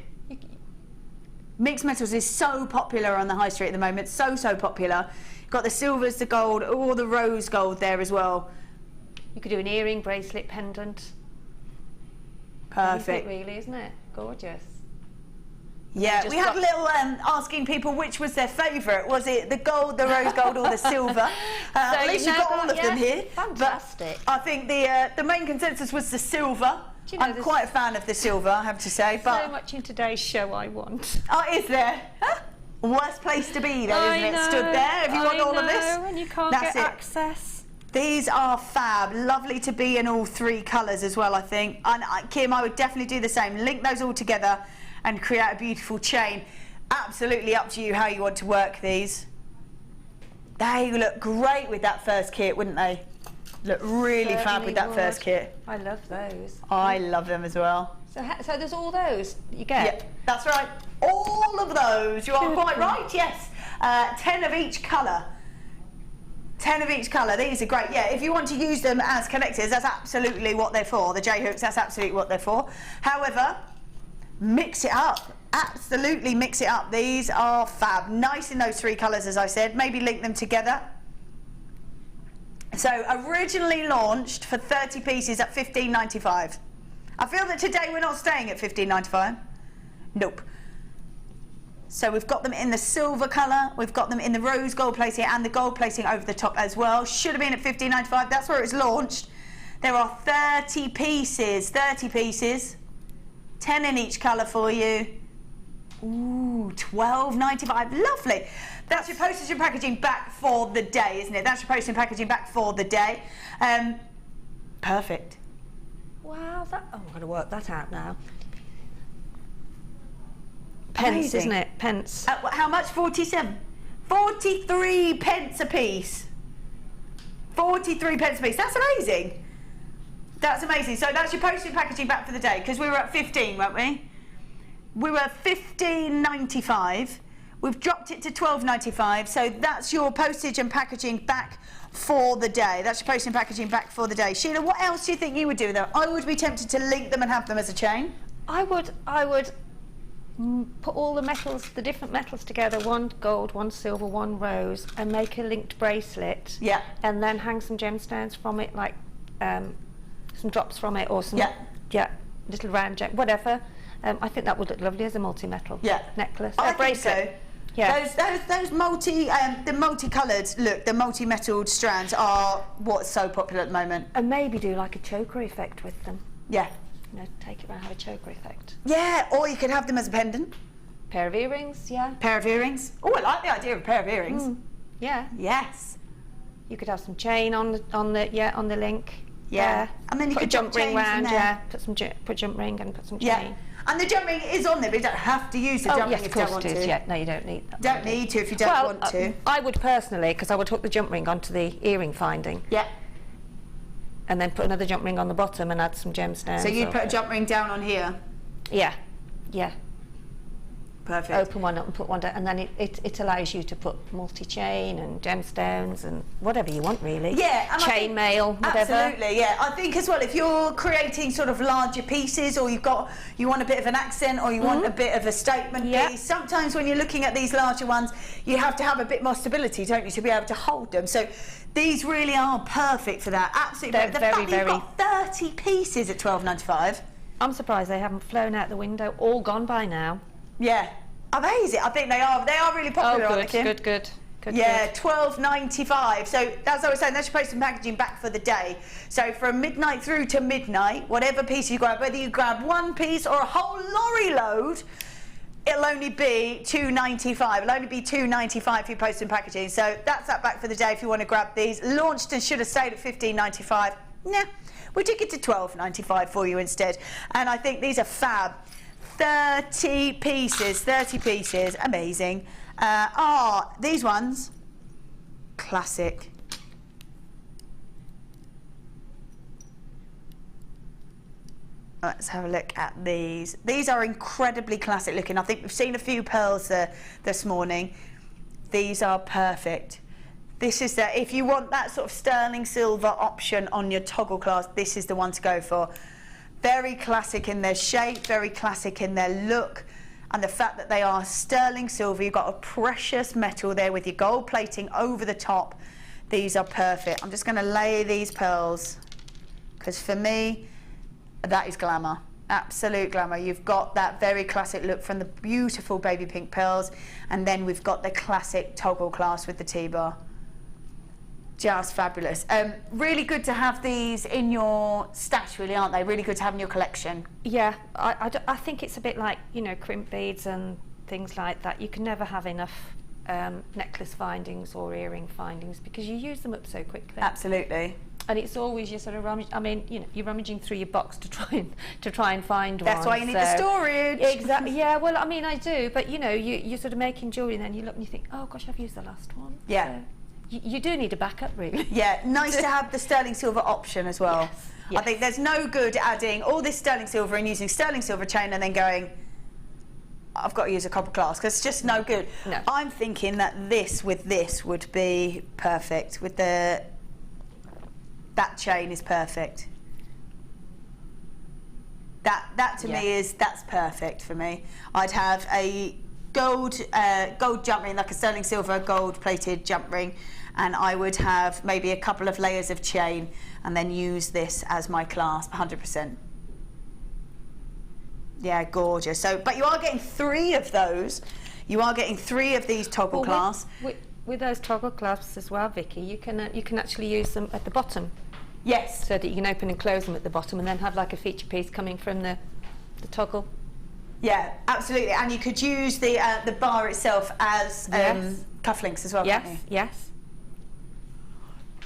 Mixed metals is so popular on the high street at the moment. So popular. You've got the silvers, the gold, all the rose gold there as well. You could do an earring, bracelet, pendant. Perfect. Really, isn't it? Gorgeous. Yeah, we had a little asking people which was their favourite. Was it the gold, the rose gold, or the silver? At least you've got all of them here. Fantastic. But I think the main consensus was the silver. Do you know, I'm quite a fan of the silver, I have to say. But so much in today's show I want. Oh, is there? Worst place to be, though, isn't it? Stood there. If you want all of this, and you can't get access. These are fab. Lovely to be in all 3 colours as well, I think. And Kim, I would definitely do the same. Link those all together and create a beautiful chain. Absolutely up to you how you want to work these. They look great with that first kit, wouldn't they? Look really fab with that first kit. I love those. I love them as well. So there's all those you get? Yep, that's right. All of those. You are quite right, yes. 10 of each colour. 10 of each colour. These are great. Yeah, if you want to use them as connectors, that's absolutely what they're for. The J hooks, that's absolutely what they're for. However, mix it up. Absolutely mix it up. These are fab. Nice in those 3 colours, as I said. Maybe link them together. So originally launched for 30 pieces at $15.95. I feel that today we're not staying at $15.95. Nope. So we've got them in the silver colour, we've got them in the rose gold plating and the gold plating over the top as well. Should have been at $15.95. That's where it's launched. There are 30 pieces. 10 in each colour for you. Ooh, $12.95. Lovely. That's your postage and packaging back for the day, isn't it? That's your postage and packaging back for the day. Perfect. Wow, I'm going to work that out now. Pence, Amazing. Isn't it? Pence. How much? 47. 43 pence a piece. 43 pence a piece. That's amazing. That's amazing. So that's your postage and packaging back for the day, because we were at 15, weren't we? We were $15.95. We've dropped it to $12.95. So that's your postage and packaging back for the day. That's your postage and packaging back for the day. Sheila, what else do you think you would do with them? I would be tempted to link them and have them as a chain. I would put all the metals, the different metals together, one gold, one silver, one rose, and make a linked bracelet. Yeah. And then hang some gemstones from it, like some drops from it, or some little round gem, whatever. I think that would look lovely as a multi-metal necklace. I think bracelet. so. Yeah. Those the multicolored look, the multi-metalled strands are what's so popular at the moment. And maybe do like a choker effect with them. Yeah. You know, take it around, have a choker effect. Yeah, or you could have them as a pendant. Pair of earrings, yeah. Pair of earrings. Oh, I like the idea of a pair of earrings. Yeah. Yes. You could have some chain on the link. Yeah. And then you put could a jump ring round, there. put jump ring and put some chain. Yeah. And the jump ring is on there, but you don't have to use the jump ring if you don't want to. Yeah, no, you don't need that. Don't need to if you don't want to. I would personally, because I would hook the jump ring onto the earring finding. Yeah. And then put another jump ring on the bottom and add some gemstones. So you'd put a jump ring down on here? Yeah. Yeah. Perfect. Open one up and put one down, and then it allows you to put multi-chain and gemstones and whatever you want, really. Yeah. And chain mail, whatever. Absolutely, yeah. I think as well, if you're creating sort of larger pieces, or you want a bit of an accent, or you want a bit of a statement piece, sometimes when you're looking at these larger ones, you have to have a bit more stability, don't you, to be able to hold them. So these really are perfect for that. Absolutely. They're very, very... You've got 30 pieces at $12.95. I'm surprised they haven't flown out the window, all gone by now. Yeah, amazing. I think they are really popular. Oh, good. Yeah, $12.95. So that's what I was saying. That's your postage and packaging back for the day. So from midnight through to midnight, whatever piece you grab, whether you grab one piece or a whole lorry load, it'll only be $2.95. It'll only be $2.95 for your postage and packaging. So that's that back for the day if you want to grab these. Launched and should have stayed at $15.95. Nah, we took it to $12.95 for you instead. And I think these are fab. 30 pieces, amazing. These ones, classic. Let's have a look at these. These are incredibly classic looking. I think we've seen a few pearls this morning. These are perfect. This is if you want that sort of sterling silver option on your toggle clasp, this is the one to go for. Very classic in their shape, very classic in their look, and the fact that they are sterling silver. You've got a precious metal there with your gold plating over the top. These are perfect. I'm just going to lay these pearls, because for me, that is glamour. Absolute glamour. You've got that very classic look from the beautiful baby pink pearls, and then we've got the classic toggle clasp with the T-bar. Just fabulous. Really good to have these in your stash, really, aren't they? Really good to have in your collection. Yeah, I think it's a bit like, you know, crimp beads and things like that. You can never have enough necklace findings or earring findings because you use them up so quickly. Absolutely. And it's always your sort of you're rummaging through your box to try and find one. That's why you need the storage. Exactly. Yeah. Well, I mean, I do, but you know, you're sort of making jewellery, and then you look and you think, oh gosh, I've used the last one. Yeah. So you do need a backup, really. Yeah. Nice to have the sterling silver option as well. Yes. Yes. I think there's no good adding all this sterling silver and using sterling silver chain and then going, I've got to use a copper clasp, because it's just no good. No. I'm thinking that this with this would be perfect. With that chain is perfect. That to me that's perfect for me. I'd have a gold jump ring, like a sterling silver gold plated jump ring, and I would have maybe a couple of layers of chain and then use this as my clasp. 100%. Yeah, gorgeous. So, but you are getting 3 of those. You are getting 3 of these toggle clasps. With those toggle clasps as well, Vicky, you can actually use them at the bottom. Yes. So that you can open and close them at the bottom, and then have like a feature piece coming from the toggle. Yeah, absolutely. And you could use the bar itself as cufflinks as well, can't you? Yes.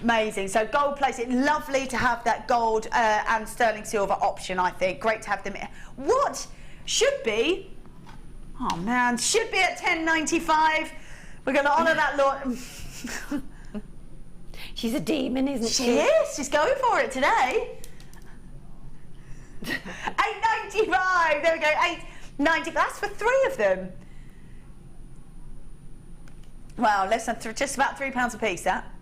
Amazing. So gold plated, lovely to have that gold and sterling silver option, I think. Great to have them. What should be, oh man, should be at $10.95. We're going to honour that law. She's a demon, isn't she? She is. She's going for it today. $8.95. There we go. $8.95. That's for 3 of them. Wow, less than just about £3 a piece. That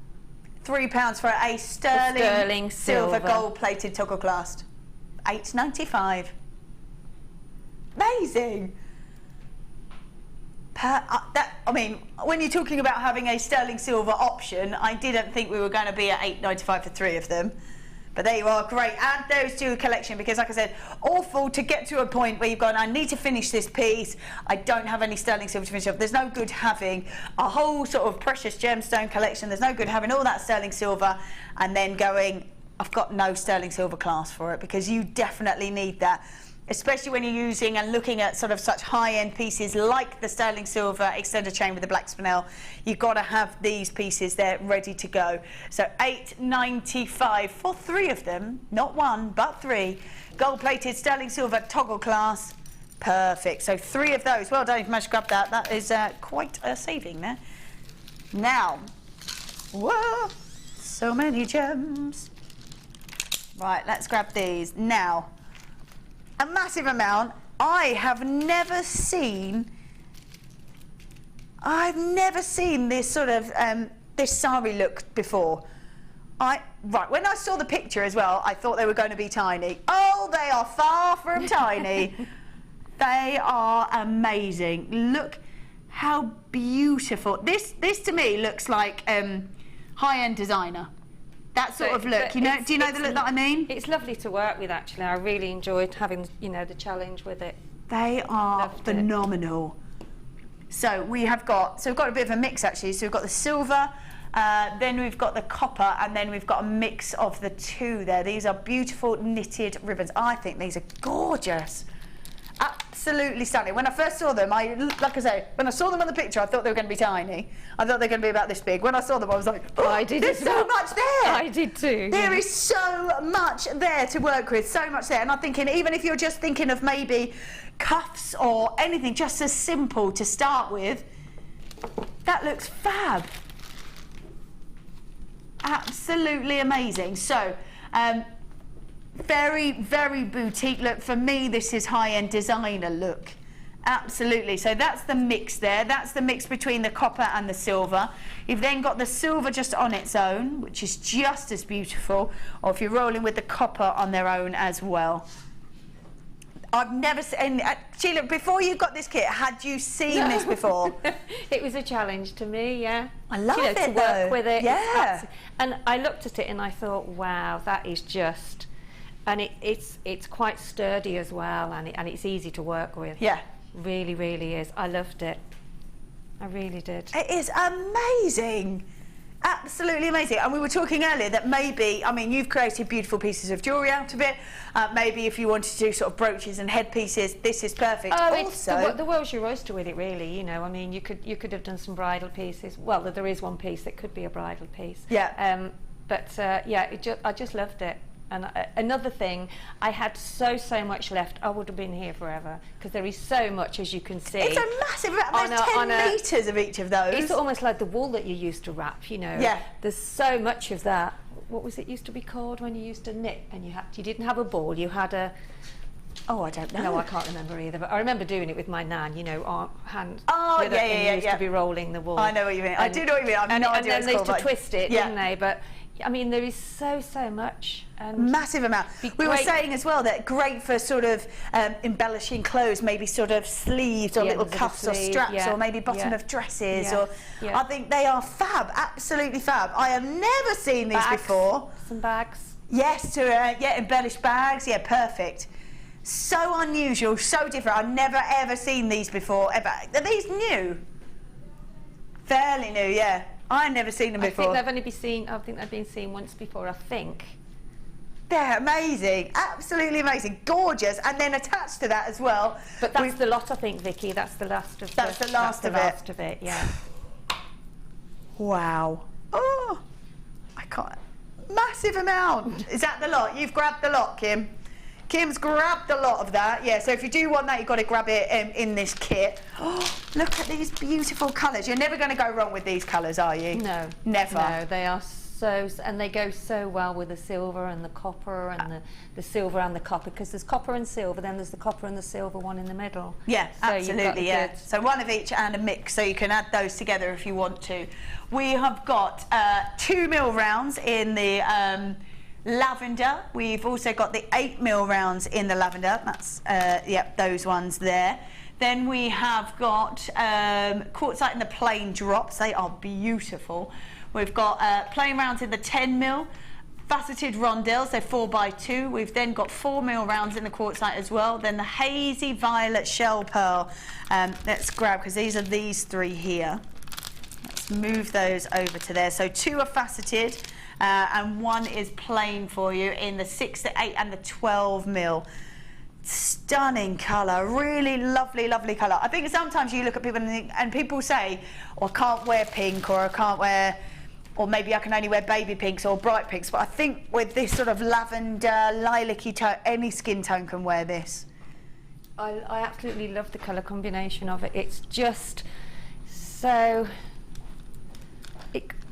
£3 for a sterling silver gold-plated toggle clasp. $8.95. Amazing. I mean, when you're talking about having a sterling silver option, I didn't think we were going to be at $8.95 for 3 of them. But there you are, great. Add those to the collection because, like I said, awful to get to a point where you've gone, I need to finish this piece. I don't have any sterling silver to finish off. There's no good having a whole sort of precious gemstone collection. There's no good having all that sterling silver and then going, I've got no sterling silver clasp for it, because you definitely need that. Especially when you're using and looking at sort of such high-end pieces like the sterling silver extender chain with the black spinel. You've got to have these pieces there ready to go. So $8.95 for 3 of them, not 1 but 3. Gold-plated sterling silver toggle clasp, perfect. So 3 of those. Well done if you managed to grab that. That is quite a saving there. Now, whoa, so many gems. Right, let's grab these now. A massive amount. I've never seen this sort of this sari look before. Right, when I saw the picture as well, I thought they were going to be tiny. Oh, they are far from tiny. They are amazing. Look how beautiful. This to me looks like high-end designer. That sort of look, you know. Do you know the look that I mean? It's lovely to work with, actually. I really enjoyed having, you know, the challenge with it. They are phenomenal. So we've got a bit of a mix actually. So we've got the silver, then we've got the copper, and then we've got a mix of the 2 there. These are beautiful knitted ribbons. I think these are gorgeous. Absolutely stunning. When I first saw them, like I say, when I saw them on the picture, I thought they were going to be tiny. I thought they were going to be about this big. When I saw them, I was like, oh, there's so much there. I did too. There is so much there to work with, so much there. And I'm thinking, even if you're just thinking of maybe cuffs or anything just as simple to start with, that looks fab. Absolutely amazing. So, very, very boutique look. For me, this is high-end designer look. Absolutely. So that's the mix there. That's the mix between the copper and the silver. You've then got the silver just on its own, which is just as beautiful, or if you're rolling with the copper on their own as well. I've never seen... Sheila, before you got this kit, had you seen this before? It was a challenge to me, yeah. I love it, to work with it. Yeah. And I looked at it and I thought, wow, that is just... And it's quite sturdy as well, and it's easy to work with. Yeah. Really, really is. I loved it. I really did. It is amazing. Absolutely amazing. And we were talking earlier that maybe, I mean, you've created beautiful pieces of jewellery out of it. Maybe if you wanted to do sort of brooches and headpieces, this is perfect. Oh, also, the world's your oyster with it, really. You know, I mean, you could have done some bridal pieces. Well, there is one piece that could be a bridal piece. Yeah. Yeah, I just loved it. And another thing, I had so much left. I would have been here forever because there is so much, as you can see. It's a massive amount. There's 10 metres of each of those. It's almost like the wool that you used to wrap, you know. Yeah. There's so much of that. What was it used to be called when you used to knit and you didn't have a ball, you had a... Oh, I don't know. No, I can't remember either. But I remember doing it with my nan, you know, hand. Oh, yeah. used to be rolling the wool. I know what you mean. I do know what you mean. I've no idea what it's called. And then they used to twist it, yeah. didn't they? But I mean, there is so much. And massive amount. We were saying as well that great for sort of embellishing clothes, maybe sort of sleeves or little cuffs or straps or maybe bottom of dresses. Or I think they are fab, absolutely fab. I have never seen these before. Some bags. Yes, to embellished bags. Yeah, perfect. So unusual, so different. I've never ever seen these before. Ever. Are these new? Fairly new, yeah. I've never seen them before. I think they've been seen once before, I think. They're amazing, absolutely amazing, gorgeous, and then attached to that as well. But that's the lot, I think, Vicky. That's the last of that's the last of it, yeah. Wow. Oh, I can't. Massive amount. Is that the lot? You've grabbed the lot, Kim. Kim's grabbed a lot of that. Yeah, so if you do want that, you've got to grab it in this kit. Oh, look at these beautiful colours. You're never going to go wrong with these colours, are you? No. Never. No, they are and they go so well with the silver and the copper and the silver and the copper, because there's copper and silver, then there's the copper and the silver one in the middle. Yeah, so absolutely, yeah. So one of each and a mix, so you can add those together if you want to. We have got 2mm rounds in the lavender. We've also got the 8mm rounds in the lavender. That's, yep, those ones there. Then we have got quartzite in the plain drops. They are beautiful. We've got plain rounds in the 10mm, faceted rondelles, they're 4x2. We've then got 4mm rounds in the quartzite as well. Then the hazy violet shell pearl. Let's grab, because these are these three here. Let's move those over to there. So 2 are faceted and 1 is plain for you in the 6 to 8 and the 12mm. Stunning colour, really lovely, lovely colour. I think sometimes you look at people and people say, oh, I can't wear pink, or I can't wear, or maybe I can only wear baby pinks or bright pinks. But I think with this sort of lavender, lilac-y tone, any skin tone can wear this. I absolutely love the colour combination of it. It's just so...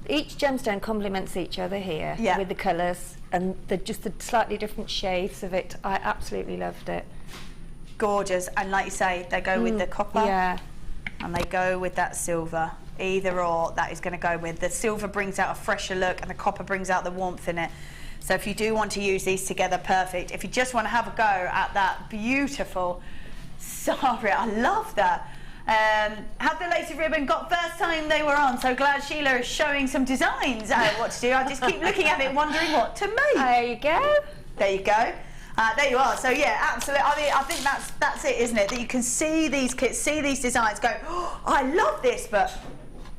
Each gemstone complements each other here with the colours and just the slightly different shades of it. I absolutely loved it. Gorgeous, and like you say, they go with the copper and they go with that silver. Either or, that is going to go with. The silver brings out a fresher look and the copper brings out the warmth in it. So if you do want to use these together, perfect. If you just want to have a go at that beautiful, sorry, I love that. Have the lacy ribbon got first time they were on, so glad Sheila is showing some designs what to do. I just keep looking at it wondering what to make. There you go. There you go. There you are. So yeah, absolutely. I mean, I think that's it, isn't it? That you can see these kits, see these designs, go, oh, I love this, but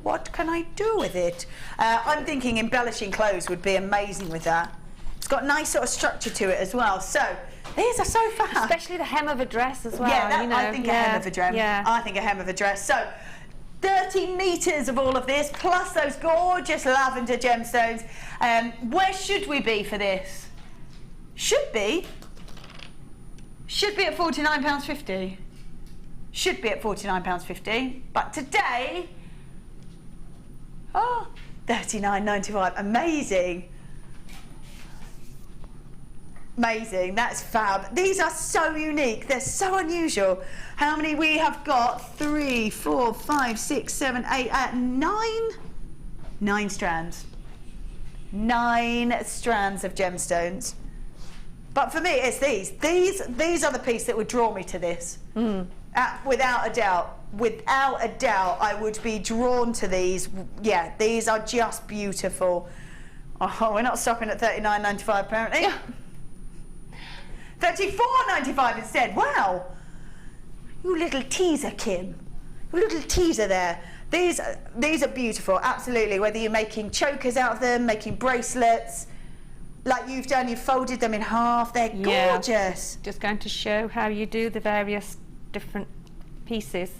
what can I do with it? I'm thinking embellishing clothes would be amazing with that. It's got nice sort of structure to it as well. So these are so fab. Especially the hem of a dress as well. Yeah, you know. I think a hem of a dress. Yeah. I think a hem of a dress. So 30 metres of all of this, plus those gorgeous lavender gemstones. Where should we be for this? Should be at £49.50. Should be at £49.50. But today, oh, £39.95. Amazing. Amazing, that's fab. These are so unique, they're so unusual. How many we have got? 3, 4, 5, 6, 7, 8, 9? 9 strands. 9 strands of gemstones. But for me, it's these. These are the piece that would draw me to this. Without a doubt. Without a doubt, I would be drawn to these. Yeah, these are just beautiful. Oh, we're not stopping at £39.95 apparently. Yeah. £34.95 instead. Wow. You little teaser, Kim. You little teaser there. These are beautiful, absolutely. Whether you're making chokers out of them, making bracelets, like you've done, you've folded them in half. They're gorgeous. Just going to show how you do the various different pieces.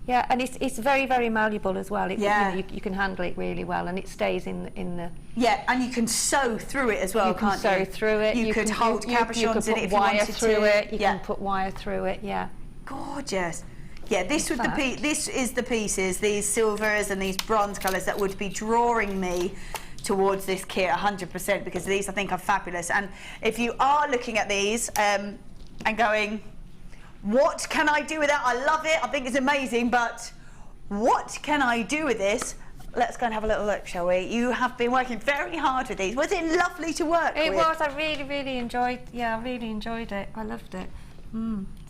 Yeah, and it's very, very malleable as well. You know, you can handle it really well, and it stays in the. Yeah, and you can sew through it as well, can't you? You can sew through it. You could hold cabochons in it if you wanted to. Through it. You can put wire through it. Yeah. Gorgeous. Yeah, this is the pieces, these silvers and these bronze colours that would be drawing me towards this kit 100%, because these I think are fabulous. And if you are looking at these and going, what can I do with that? I love it, I think it's amazing, but what can I do with this? Let's go and have a little look, shall we? You have been working very hard with these. Was it lovely to work with? It was. I really, really enjoyed. Yeah, I really enjoyed it. I loved it.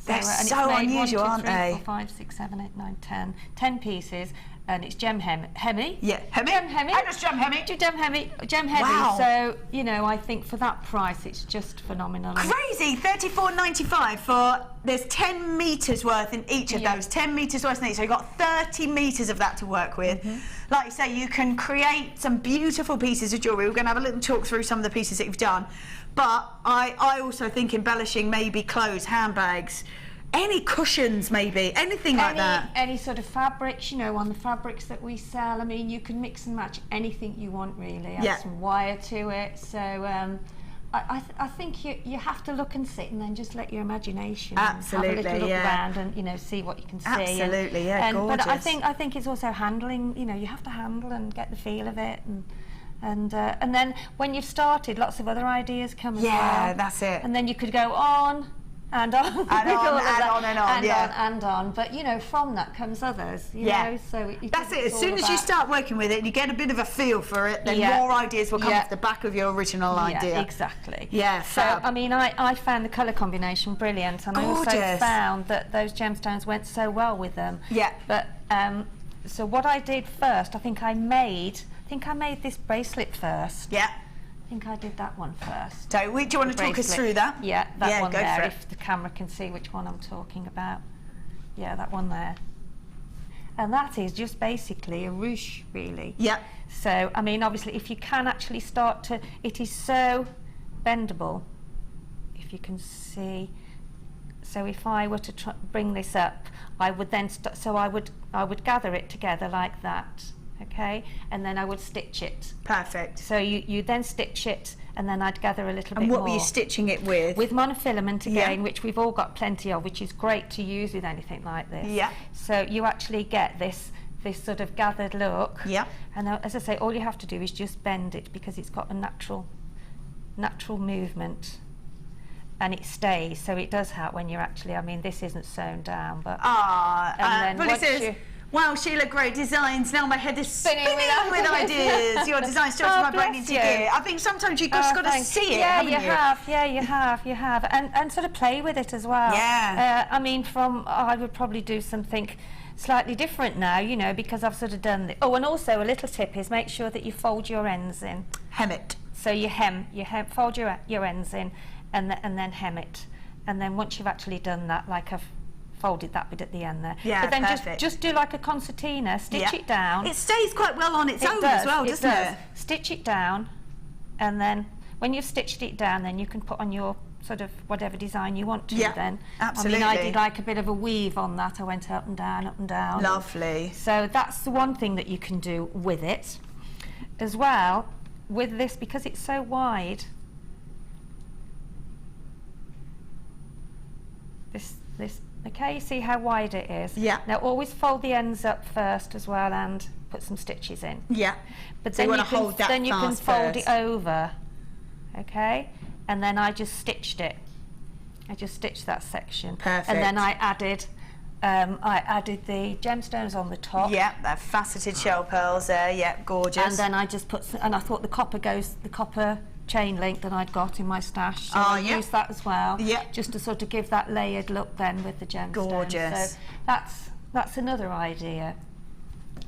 They're so unusual, aren't they? 1, 2, 3, 4, 5, 6, 7, 8, 9, 10. 10 pieces, and it's gem hemi. Yeah, hemi. Gem hemi. How does gem hemi? Gem hemi. Wow. So you know, I think for that price, it's just phenomenal. Crazy. $34.95 for. There's 10 metres worth in each of those. 10 metres worth in each. So you've got 30 metres of that to work with. Like you say, you can create some beautiful pieces of jewellery. We're going to have a little talk through some of the pieces that you've done. But I also think embellishing maybe clothes, handbags, any cushions maybe, anything like that. Any sort of fabrics, you know, on the fabrics that we sell. I mean, you can mix and match anything you want really. Add some wire to it. So I think you have to look and sit and then just let your imagination have a little look around and, you know, see what you can see. Absolutely, gorgeous. But I think it's also handling, you know, you have to handle and get the feel of it, and then when you've started, lots of other ideas come as well. Yeah, that's it. And then you could go on and on, and on, and on. But you know, from that comes others. You know, so that's it. As soon as you start working with it, and you get a bit of a feel for it, then more ideas will come off the back of your original idea. Exactly. Yeah. So I mean, I found the colour combination brilliant, and I also found that those gemstones went so well with them. Yeah. But so what I did first, I think I made this bracelet first. Yeah. I think I did that one first. So, do you want to talk us through that? Yeah, that one there, if the camera can see which one I'm talking about. Yeah, that one there. And that is just basically a ruche, really. Yeah. So, I mean, obviously, if you can actually start to, it is so bendable, if you can see. So if I were to bring this up, I would then, I would gather it together like that. Okay, and then I would stitch it. Perfect. So you then stitch it, and then I'd gather a little bit more. And what were you stitching it with? With monofilament again, which we've all got plenty of, which is great to use with anything like this. Yeah. So you actually get this sort of gathered look. Yeah. And as I say, all you have to do is just bend it, because it's got a natural movement. And it stays, so it does help when you're actually, I mean, this isn't sewn down, but... and then once you... Wow, Sheila, great designs. Now my head is spinning with ideas. Your design starts my brain into gear. I think sometimes you've just got to see it, haven't you? You have. And sort of play with it as well. Yeah. I mean, I would probably do something slightly different now, you know, because I've sort of done the... Oh, and also a little tip is make sure that you fold your ends in. Hem it. So you fold your ends in, and then hem it. And then once you've actually done that, like I've folded that bit at the end there. Yeah, but then just do like a concertina, stitch it down. It stays quite well on its own as well, doesn't it? Stitch it down, and then when you've stitched it down, then you can put on your sort of whatever design you want to then. Absolutely. I mean, I did like a bit of a weave on that. I went up and down, up and down. Lovely. So that's the one thing that you can do with it. As well, with this, because it's so wide, this okay, you see how wide it is? Yeah. Now always fold the ends up first as well and put some stitches in. Yeah. But so then you can fold it over. Okay? And then I just stitched it. I just stitched that section. Perfect. And then I added the gemstones on the top. Yeah, they're faceted shell pearls there. Yeah, gorgeous. And then I just put and I thought the copper chain link that I'd got in my stash, so I used that as well, just to sort of give that layered look then with the gemstones. Gorgeous. So that's another idea.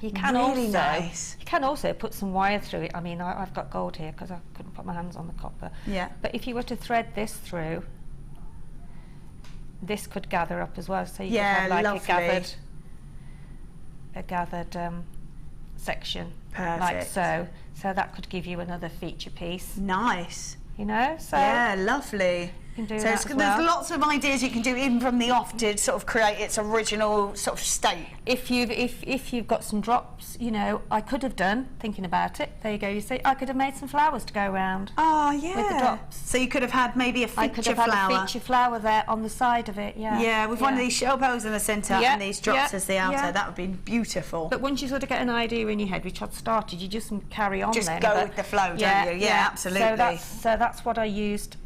You can you can also put some wire through it. I mean, I've got gold here because I couldn't put my hands on the copper. Yeah. But if you were to thread this through, this could gather up as well. So you could have like a gathered section. Perfect. Like so. So that could give you another feature piece. Nice. You know, so... Yeah, lovely. You can do that as well. There's lots of ideas you can do even from the off to sort of create its original sort of state. If you've got some drops, you know, I could have done, thinking about it, there you go, you see, I could have made some flowers to go around. Oh, yeah. With the drops. So you could have had maybe a feature flower. I could have had a feature flower there on the side of it, yeah. Yeah, with one of these shell pearls in the centre and these drops as the outer, that would be beautiful. But once you sort of get an idea in your head, which I'd started, you just carry on then. Just go with the flow, don't you? Yeah, absolutely. So that's what I used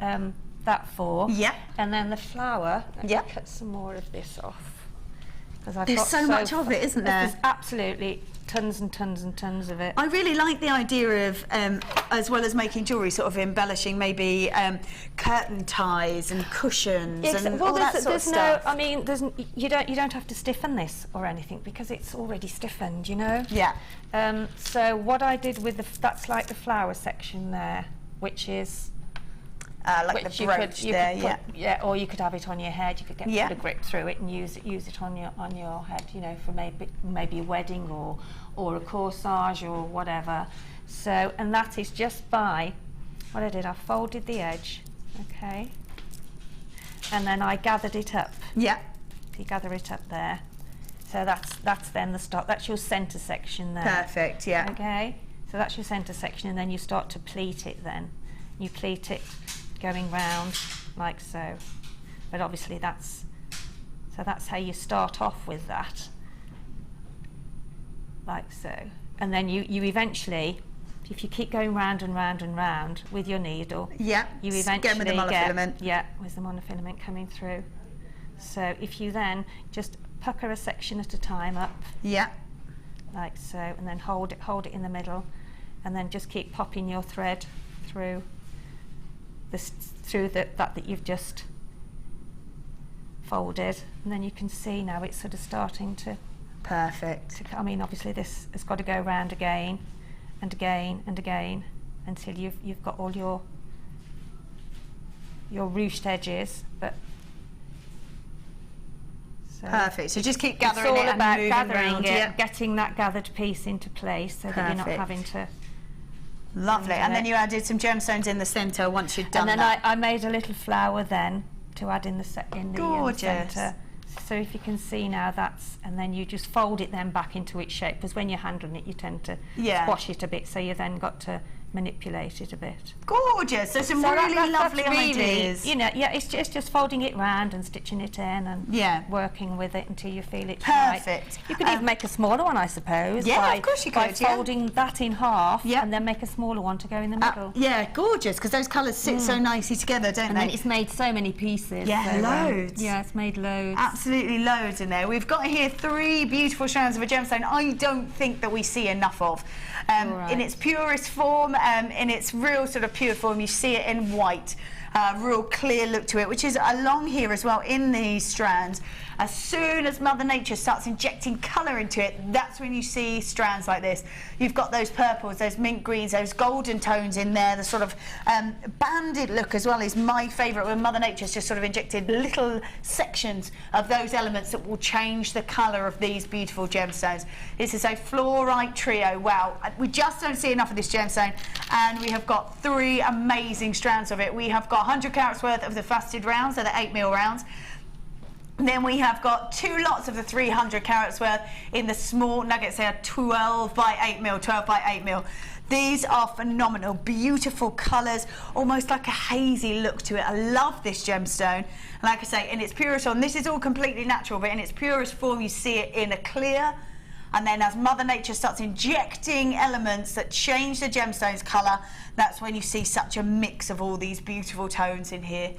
that for. Yeah. And then the flower, let me cut some more of this off. There's so much of it, isn't there? There's absolutely tons and tons and tons of it. I really like the idea of, as well as making jewellery, sort of embellishing maybe curtain ties and cushions and all that sort of stuff. I mean, you don't have to stiffen this or anything because it's already stiffened, you know? Yeah. So what I did with that's like the flower section there, which is like the brooch there, or you could have it on your head. You could get a grip through it and use it on your head, you know, for maybe a wedding or a corsage or whatever. So, and that is just by what I did. I folded the edge, okay, and then I gathered it up. Yeah. You gather it up there. So that's then the start. That's your centre section there. Perfect. Yeah. Okay. So that's your centre section, and then you start to pleat it. Then you pleat it, going round like so. But obviously that's how you start off with that, like so. And then you eventually, if you keep going round and round and round with your needle, Yeah. you Again eventually with the monofilament. with the monofilament coming through. So if you then just pucker a section at a time up, Yeah. like so, and then hold it in the middle, and then just keep popping your thread through that you've just folded, and then you can see now it's sort of starting to. Perfect. I mean, obviously this has got to go round again and again and again until you've got all your ruched edges, but. So Perfect. So just keep gathering it's all it and about moving gathering around. it, Yeah. getting that gathered piece into place so that you're not Perfect. having to. Lovely. And then you added some gemstones in the centre once you'd done And then that. I made a little flower then to add in the Gorgeous. centre. So if you can see now, and then you just fold it then back into its shape, because when you're handling it you tend to squash it a bit, so you then got to manipulate it a bit. Gorgeous. So some So really that's lovely really, ideas. you know, it's just folding it round and stitching it in and working with it until you feel it's Perfect. right. You could even make a smaller one, I suppose. Yeah, of course you by could, yeah. folding that in half Yeah. and then make a smaller one to go in the middle. Yeah, gorgeous, because those colours sit so nicely together, don't And they? then it's made so many pieces. Yeah, so, loads. Yeah, it's made loads. Absolutely loads in there. We've got here 3 beautiful strands of a gemstone I don't think that we see enough of. Right. In its purest form, in its real sort of pure form, you see it in white. Real clear look to it, which is along here as well in these strands. As soon as Mother Nature starts injecting colour into it, that's when you see strands like this. You've got those purples, those mint greens, those golden tones in there. The sort of banded look as well is my favourite, when Mother Nature's just sort of injected little sections of those elements that will change the colour of these beautiful gemstones. This is a Fluorite trio. Wow, we just don't see enough of this gemstone, and we have got 3 amazing strands of it. We have got 100 carats worth of the faceted rounds, so the 8mm rounds. Then we have got 2 lots of the 300 carats worth in the small nuggets. They are 12 by 8mm, 12 by 8mm. These are phenomenal, beautiful colours, almost like a hazy look to it. I love this gemstone. And like I say, in its purest form, this is all completely natural, but in its purest form, you see it in a clear. And then as Mother Nature starts injecting elements that change the gemstone's colour, that's when you see such a mix of all these beautiful tones in here.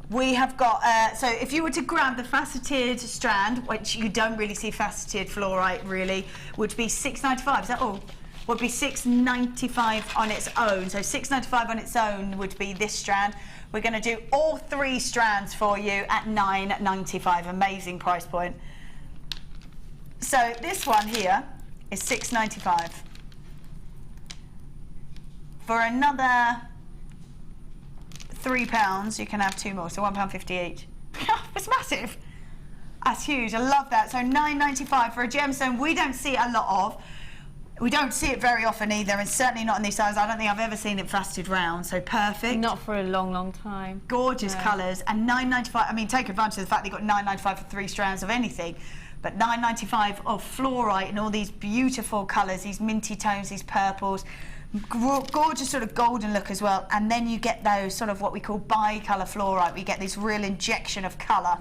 We have got, so if you were to grab the faceted strand, which you don't really see faceted fluorite really, would be $6.95, is that all? Would be $6.95 on its own. So $6.95 on its own would be this strand. We're going to do all 3 strands for you at $9.95, amazing price point. So this one here is $6.95. For another £3, you can have 2 more, so £1.50 each. It's massive. That's huge. I love that. So $9.95 for a gemstone we don't see a lot of. We don't see it very often either, and certainly not in these sizes. I don't think I've ever seen it faceted round, so perfect. Not for a long, long time. Gorgeous colours, and $9.95. I mean, take advantage of the fact that you've got $9.95 for 3 strands of anything, but $9.95 of fluorite and all these beautiful colours, these minty tones, these purples. Gorgeous sort of golden look as well, and then you get those sort of what we call bi-colour fluorite. We get this real injection of colour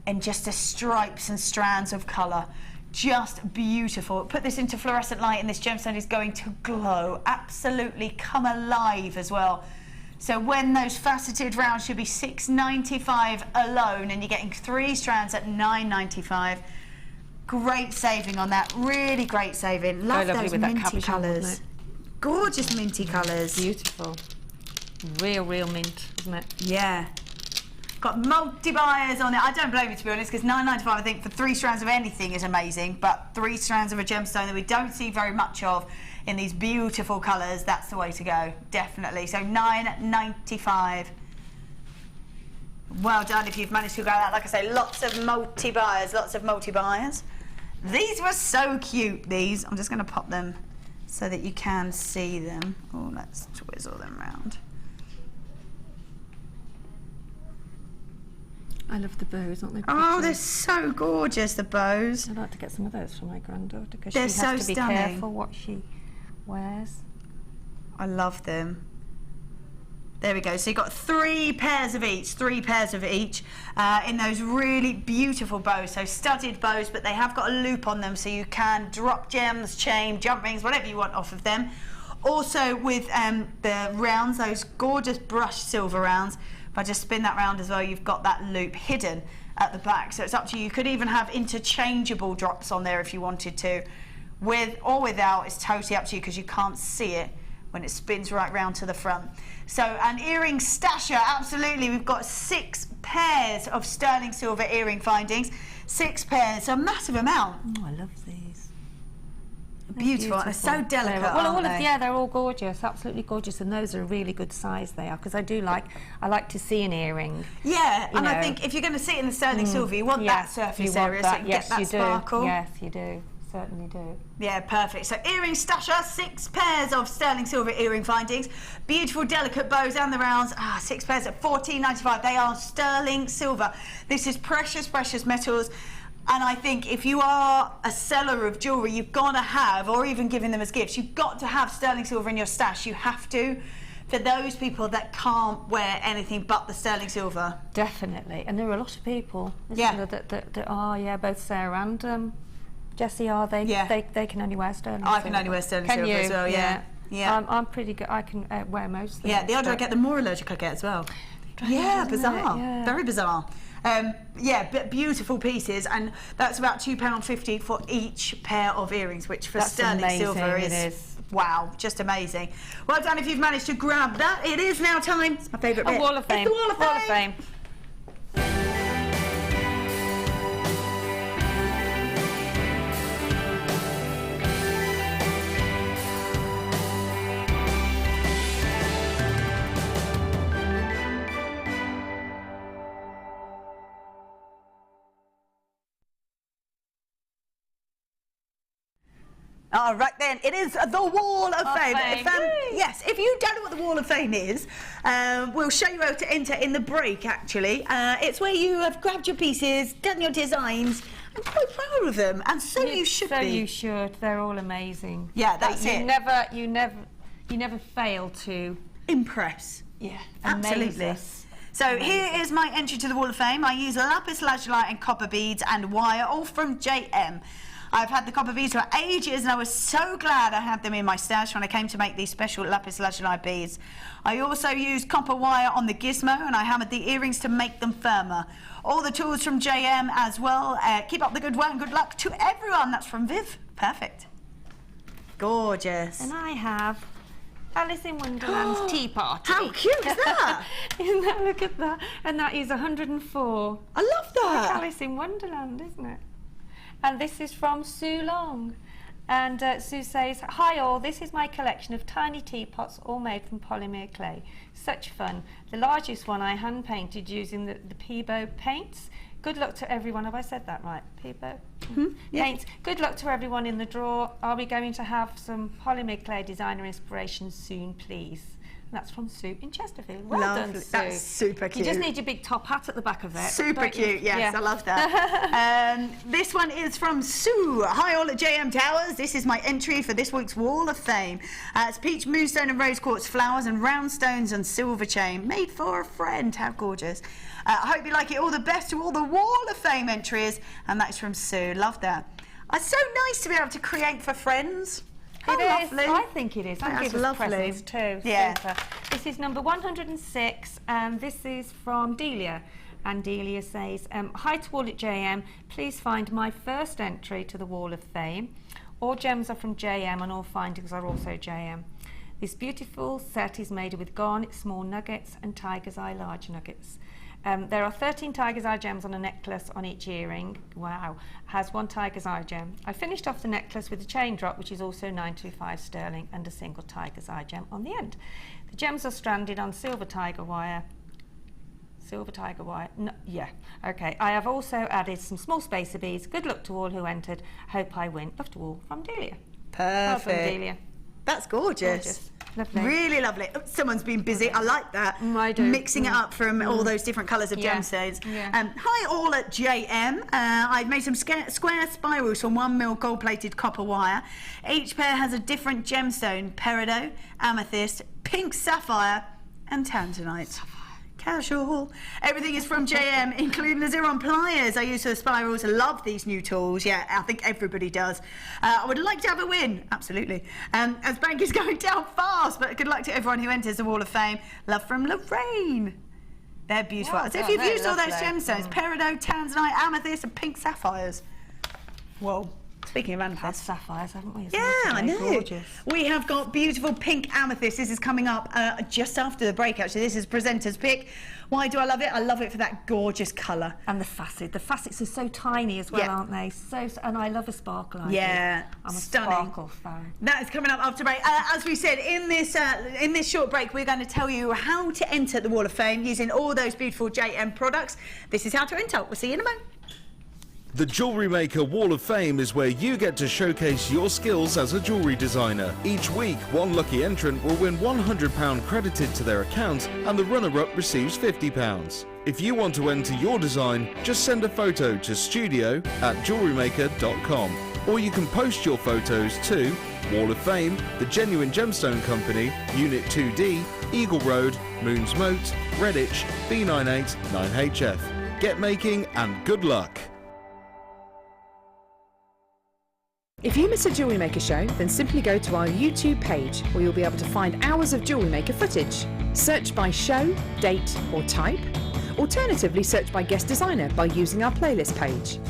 and just the stripes and strands of colour. Just beautiful. Put this into fluorescent light and this gemstone is going to glow, absolutely come alive as well. So when those faceted rounds should be $6.95 alone, and you're getting 3 strands at $9.95. Great saving on that, really great saving. Love those minty colours. Gorgeous minty colours. Beautiful. Real mint, isn't it? Yeah. Got multi-buyers on it. I don't blame you, to be honest, because $9.95 I think for 3 strands of anything is amazing, but 3 strands of a gemstone that we don't see very much of in these beautiful colours, that's the way to go, definitely. So $9.95. Well done if you've managed to go out. Like I say, lots of multi-buyers, lots of multi-buyers. These were so cute, these. I'm just going to pop them so that you can see them. Oh, let's twizzle them round. I love the bows, aren't they? Oh, they're so gorgeous, the bows. I'd like to get some of those for my granddaughter, because she They're has so to be stunning. careful what she wears. I love them. There we go. So you've got 3 pairs of each, in those really beautiful bows. So studded bows, but they have got a loop on them, so you can drop gems, chain, jump rings, whatever you want off of them. Also with the rounds, those gorgeous brushed silver rounds, if I just spin that round as well, you've got that loop hidden at the back. So it's up to you. You could even have interchangeable drops on there if you wanted to. With or without, it's totally up to you because you can't see it when it spins right round to the front. So an earring stasher, absolutely. We've got 6 pairs of sterling silver earring findings. 6 pairs, a massive amount. Oh, I love these. Beautiful. They're so delicate. Well, aren't they? yeah, they're all gorgeous, absolutely gorgeous, and those are a really good size they are, because I like to see an earring. Yeah, and I know. think if you're going to see it in the sterling silver, you want that surface area, so you get that sparkle. Yes, you do. Certainly do. Yeah, perfect. So earring stasher, 6 pairs of sterling silver earring findings, beautiful delicate bows and the rounds. 6 pairs at $14.95. They are sterling silver. This is precious, precious metals. And I think if you are a seller of jewellery, you've got to have, or even giving them as gifts, you've got to have sterling silver in your stash. You have to, for those people that can't wear anything but the sterling silver. Definitely. And there are a lot of people, Yeah. that are, both Sarah and Jessie are. They can only wear sterling silver. I can only wear sterling silver as well, yeah. I'm pretty good. I can wear most things. Yeah, the older I get, the more allergic I get as well. Yeah, bizarre. Yeah. Very bizarre. But beautiful pieces, and that's about £2.50 for each pair of earrings, which for That's sterling amazing, silver it is is. wow, just amazing. Well done if you've managed to grab that. It is now time. It's my favourite bit. A Wall of Fame. It's the Wall of Fame. Wall of Fame. All right then, it is the Wall of Fame. Yes, if you don't know what the Wall of Fame is, we'll show you how to enter in the break actually. It's where you have grabbed your pieces, done your designs, and quite proud of them, and so you should be. So you should, they're all amazing. Yeah, that's it. You never fail to Impress. amaze Absolutely. us. So here is my entry to the Wall of Fame. I use lapis lazuli and copper beads and wire, all from JM. I've had the copper beads for ages and I was so glad I had them in my stash when I came to make these special lapis lazuli beads. I also used copper wire on the gizmo and I hammered the earrings to make them firmer. All the tools from JM as well. Keep up the good work and good luck to everyone. That's from Viv. Perfect. Gorgeous. And I have Alice in Wonderland's tea party. How cute is that? Isn't that, look at that. And that is 104. I love that. Like Alice in Wonderland, isn't it? And this is from Sue Long. And Sue says, "Hi all, this is my collection of tiny teapots all made from polymer clay. Such fun. The largest one I hand painted using the Peebo paints. Good luck to everyone." Have I said that right? Peebo? Yeah. Paints. Good luck to everyone in the draw. Are we going to have some polymer clay designer inspiration soon, please? And that's from Sue in Chesterfield. Well Lovely. done, Sue. That's super cute. You just need your big top hat at the back of it. Super don't you? cute, yes, Yeah. I love that. This one is from Sue. "Hi all at JM Towers. This is my entry for this week's Wall of Fame. It's peach, moonstone and rose quartz flowers and round stones and silver chain. Made for a friend." How gorgeous. I hope you like it. All the best to all the Wall of Fame entries. And that's from Sue. Love that. It's so nice to be able to create for friends. How It is. lovely. I think it is. And That's give us lovely. presents too. Yeah. Super. This is number 106, and this is from Delia. And Delia says, "Hi to all at JM. Please find my first entry to the Wall of Fame. All gems are from JM, and all findings are also JM. This beautiful set is made with garnet small nuggets and tiger's eye large nuggets. There are 13 tiger's eye gems on a necklace on each earring." Wow. "Has one tiger's eye gem. I finished off the necklace with a chain drop, which is also 925 sterling, and a single tiger's eye gem on the end. The gems are stranded on silver tiger wire. Silver tiger wire. No, yeah. Okay. I have also added some small spacer beads. Good luck to all who entered. Hope I win." Love to all, from Delia. Well Perfect. done, Delia. That's gorgeous. Gorgeous. Lovely. Really lovely. Oh, someone's been busy. I like that. I do. Mixing it up from all those different colours of Yeah. gemstones. Yeah. Hi all at JM. I've made some square spirals from 1mm gold-plated copper wire. Each pair has a different gemstone: peridot, amethyst, pink sapphire, and Tanzanite. Casual. Everything is from JM, including the Xeron pliers I use for the spirals. I love these new tools. Yeah, I think everybody does. I would like to have a win. Absolutely. As bank is going down fast, but good luck to everyone who enters the Wall of Fame. Love from Lorraine. They're beautiful. Wow, As if you've used all those lovely. gemstones, peridot, tanzanite, amethyst, and pink sapphires. Whoa. Speaking of Had amethyst. sapphires, haven't we? Yeah, I know. Gorgeous. We have got beautiful pink amethyst. This is coming up just after the break, actually. This is presenter's pick. Why do I love it? I love it for that gorgeous colour. And the facet. The facets are so tiny as well, Yeah. aren't they? And I love a sparkle like Yeah, it. I'm a stunning. sparkle fan. That is coming up after break. As we said, in this short break, we're going to tell you how to enter the Wall of Fame using all those beautiful JM products. This is how to enter. We'll see you in a moment. The Jewellery Maker Wall of Fame is where you get to showcase your skills as a jewellery designer. Each week, one lucky entrant will win £100 credited to their account and the runner-up receives £50. If you want to enter your design, just send a photo to studio@jewellerymaker.com, or you can post your photos to Wall of Fame, The Genuine Gemstone Company, Unit 2D, Eagle Road, Moons Moat, Redditch, B98 9HF. Get making and good luck! If you miss a Jewellery Maker show, then simply go to our YouTube page where you'll be able to find hours of Jewellery Maker footage. Search by show, date or type. Alternatively, search by guest designer by using our playlist page.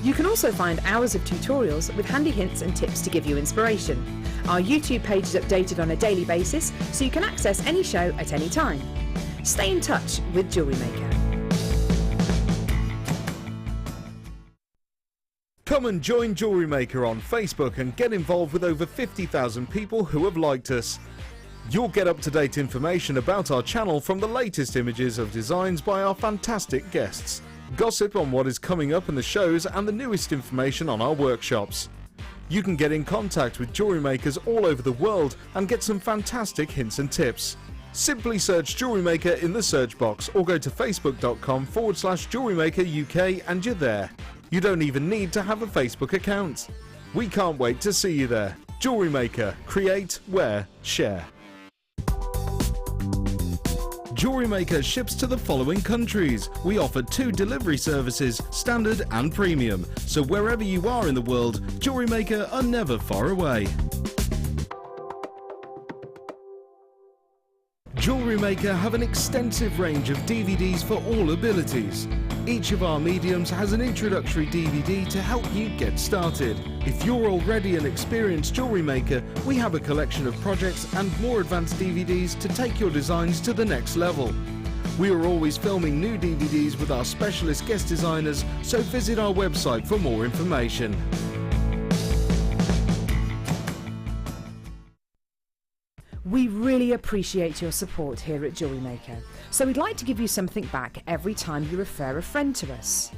You can also find hours of tutorials with handy hints and tips to give you inspiration. Our YouTube page is updated on a daily basis, so you can access any show at any time. Stay in touch with Jewellery Maker. Come and join Jewellery Maker on Facebook and get involved with over 50,000 people who have liked us. You'll get up-to-date information about our channel from the latest images of designs by our fantastic guests, gossip on what is coming up in the shows and the newest information on our workshops. You can get in contact with jewellery makers all over the world and get some fantastic hints and tips. Simply search Jewellery Maker in the search box or go to facebook.com/Jewellery Maker UK and you're there. You don't even need to have a Facebook account. We can't wait to see you there. Jewellery Maker. Create, wear, share. Jewellery Maker ships to the following countries. We offer 2 delivery services, standard and premium. So wherever you are in the world, Jewellery Maker are never far away. Jewellery Maker have an extensive range of DVDs for all abilities. Each of our mediums has an introductory DVD to help you get started. If you're already an experienced jewellery maker, we have a collection of projects and more advanced DVDs to take your designs to the next level. We are always filming new DVDs with our specialist guest designers, so visit our website for more information. We really appreciate your support here at Jewellery Maker, so we'd like to give you something back every time you refer a friend to us.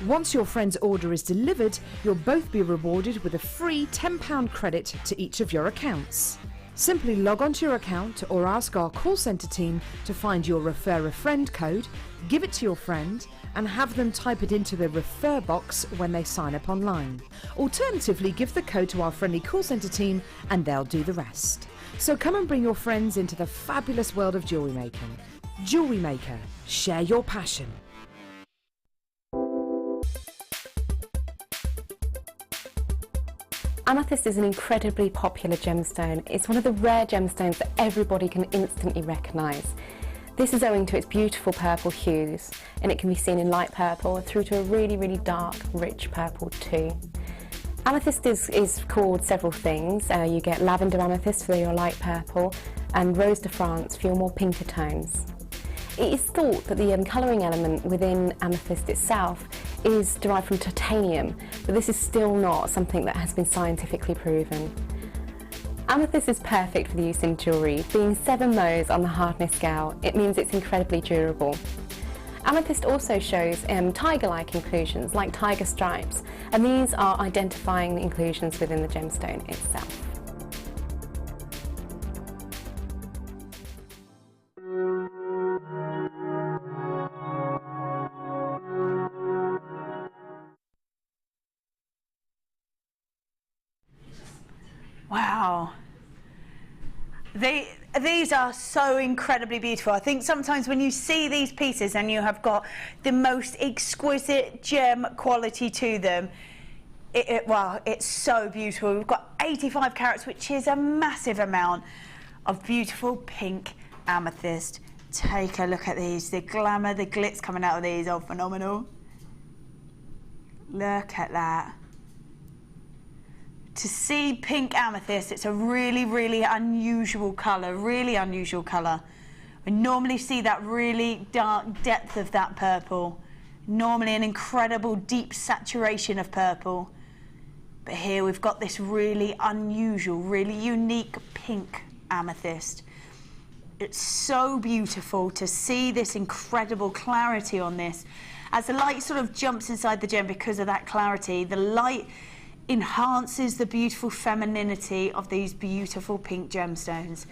Once your friend's order is delivered, you'll both be rewarded with a free £10 credit to each of your accounts. Simply log onto your account or ask our call centre team to find your Refer a Friend code, give it to your friend and have them type it into the refer box when they sign up online. Alternatively, give the code to our friendly call centre team and they'll do the rest. So come and bring your friends into the fabulous world of jewellery making. Jewellery Maker, share your passion. Amethyst is an incredibly popular gemstone. It's one of the rare gemstones that everybody can instantly recognise. This is owing to its beautiful purple hues, and it can be seen in light purple through to a really, really dark, rich purple too. Amethyst is called several things. You get lavender amethyst for your light purple and rose de France for your more pinker tones. It is thought that the colouring element within amethyst itself is derived from titanium, but this is still not something that has been scientifically proven. Amethyst is perfect for the use in jewellery. Being 7 Mohs on the hardness scale, it means it's incredibly durable. Amethyst also shows tiger-like inclusions, like tiger stripes, and these are identifying inclusions within the gemstone itself. Wow. These are so incredibly beautiful. I think sometimes when you see these pieces and you have got the most exquisite gem quality to them, wow, it's so beautiful. We've got 85 carats, which is a massive amount of beautiful pink amethyst. Take a look at these. The glamour, the glitz coming out of these are phenomenal. Look at that. To see pink amethyst, it's a really, really unusual colour, really unusual colour. We normally see that really dark depth of that purple. Normally an incredible deep saturation of purple. But here we've got this really unusual, really unique pink amethyst. It's so beautiful to see this incredible clarity on this. As the light sort of jumps inside the gem because of that clarity, the light enhances the beautiful femininity of these beautiful pink gemstones.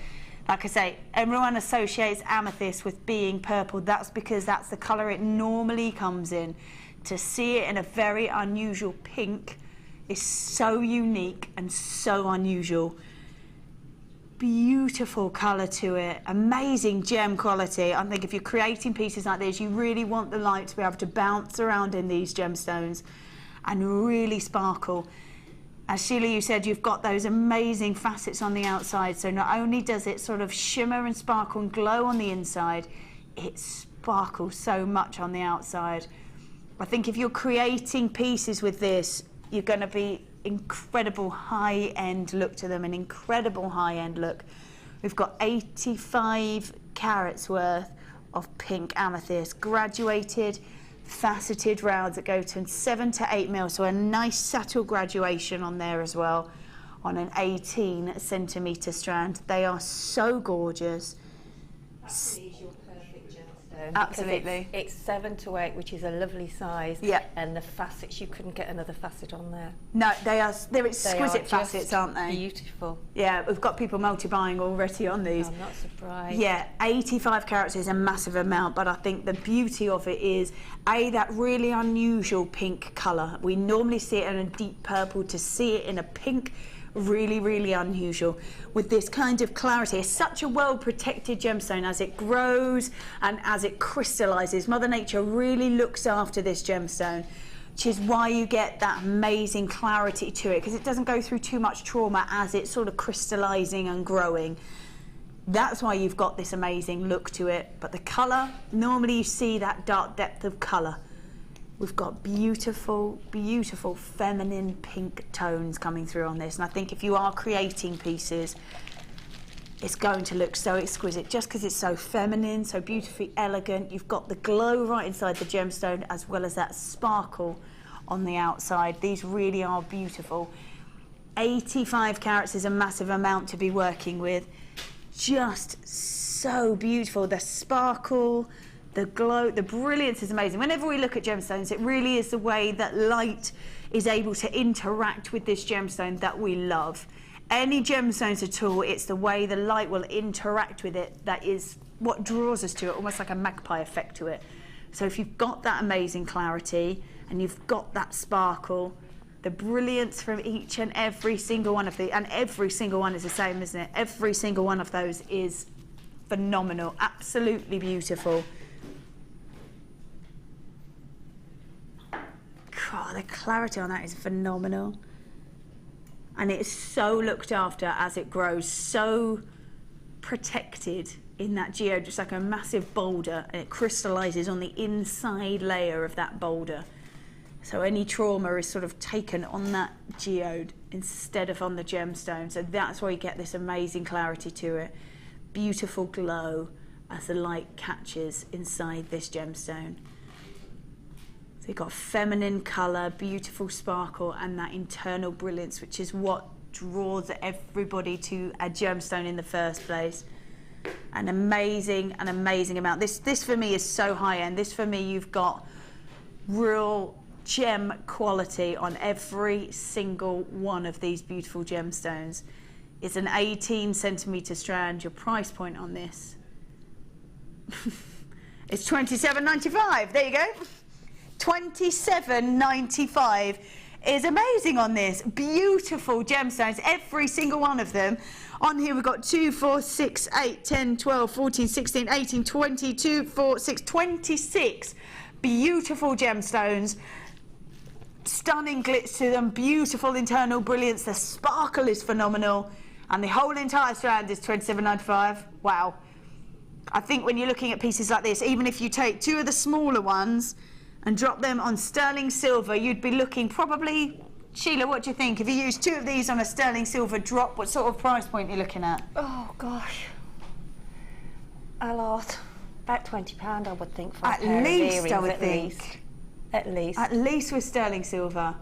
Like I say, everyone associates amethyst with being purple. That's because that's the colour it normally comes in. To see it in a very unusual pink is so unique and so unusual. Beautiful colour to it, amazing gem quality. I think if you're creating pieces like this, you really want the light to be able to bounce around in these gemstones and really sparkle. As Sheila, you said, you've got those amazing facets on the outside, so not only does it sort of shimmer and sparkle and glow on the inside, it sparkles so much on the outside. I think if you're creating pieces with this, you're going to be incredible high-end look to them, an incredible high-end look. We've got 85 carats worth of pink amethyst, graduated, faceted rounds that go to 7 to 8 mil, so a nice subtle graduation on there as well, on an 18 centimetre strand. They are so gorgeous. Absolutely. It's 7 to 8, which is a lovely size. Yeah. And the facets, you couldn't get another facet on there. No, they're exquisite facets, aren't they? Beautiful. Yeah, we've got people multi-buying already on these. I'm not surprised. Yeah, 85 carats is a massive amount, but I think the beauty of it is, that really unusual pink colour. We normally see it in a deep purple. To see it in a pink, really, really unusual. With this kind of clarity, it's such a well-protected gemstone. As it grows and as it crystallises, Mother Nature really looks after this gemstone, which is why you get that amazing clarity to it, because it doesn't go through too much trauma as it's sort of crystallising and growing. That's why you've got this amazing look to it. But the colour, normally you see that dark depth of colour. We've got beautiful, beautiful feminine pink tones coming through on this. And I think if you are creating pieces, it's going to look so exquisite just because it's so feminine, so beautifully elegant. You've got the glow right inside the gemstone as well as that sparkle on the outside. These really are beautiful. 85 carats is a massive amount to be working with. Just so beautiful. The sparkle, the glow, the brilliance is amazing. Whenever we look at gemstones, it really is the way that light is able to interact with this gemstone that we love. Any gemstones at all, it's the way the light will interact with it that is what draws us to it, almost like a magpie effect to it. So if you've got that amazing clarity and you've got that sparkle, the brilliance from each and every single one of the, and every single one is the same, isn't it? Every single one of those is phenomenal, absolutely beautiful. God, the clarity on that is phenomenal. And it's so looked after as it grows, so protected in that geode, just like a massive boulder, and it crystallises on the inside layer of that boulder. So any trauma is sort of taken on that geode instead of on the gemstone. So that's why you get this amazing clarity to it. Beautiful glow as the light catches inside this gemstone. So you've got feminine colour, beautiful sparkle, and that internal brilliance, which is what draws everybody to a gemstone in the first place. An amazing amount. This for me is so high end. This for me, you've got real gem quality on every single one of these beautiful gemstones. It's an 18 centimetre strand. Your price point on this is $27.95. There you go. $27.95 is amazing on this. Beautiful gemstones, every single one of them On here we've got 2, 4, 6, 8, 10, 12, 14, 16, 18, 20, 2, 4, 6, 26 beautiful gemstones. Stunning glitz to them, beautiful internal brilliance. The sparkle is phenomenal. And the whole entire strand is $27.95. Wow. I think when you're looking at pieces like this, even if you take 2 of the smaller ones and drop them on sterling silver, you'd be looking probably, Sheila, what do you think? If you use 2 of these on a sterling silver drop, what sort of price point are you looking at? Oh gosh, a lot. About £20 I would think for at a pair least, of earrings, I would at think. least. At least. At least with sterling silver.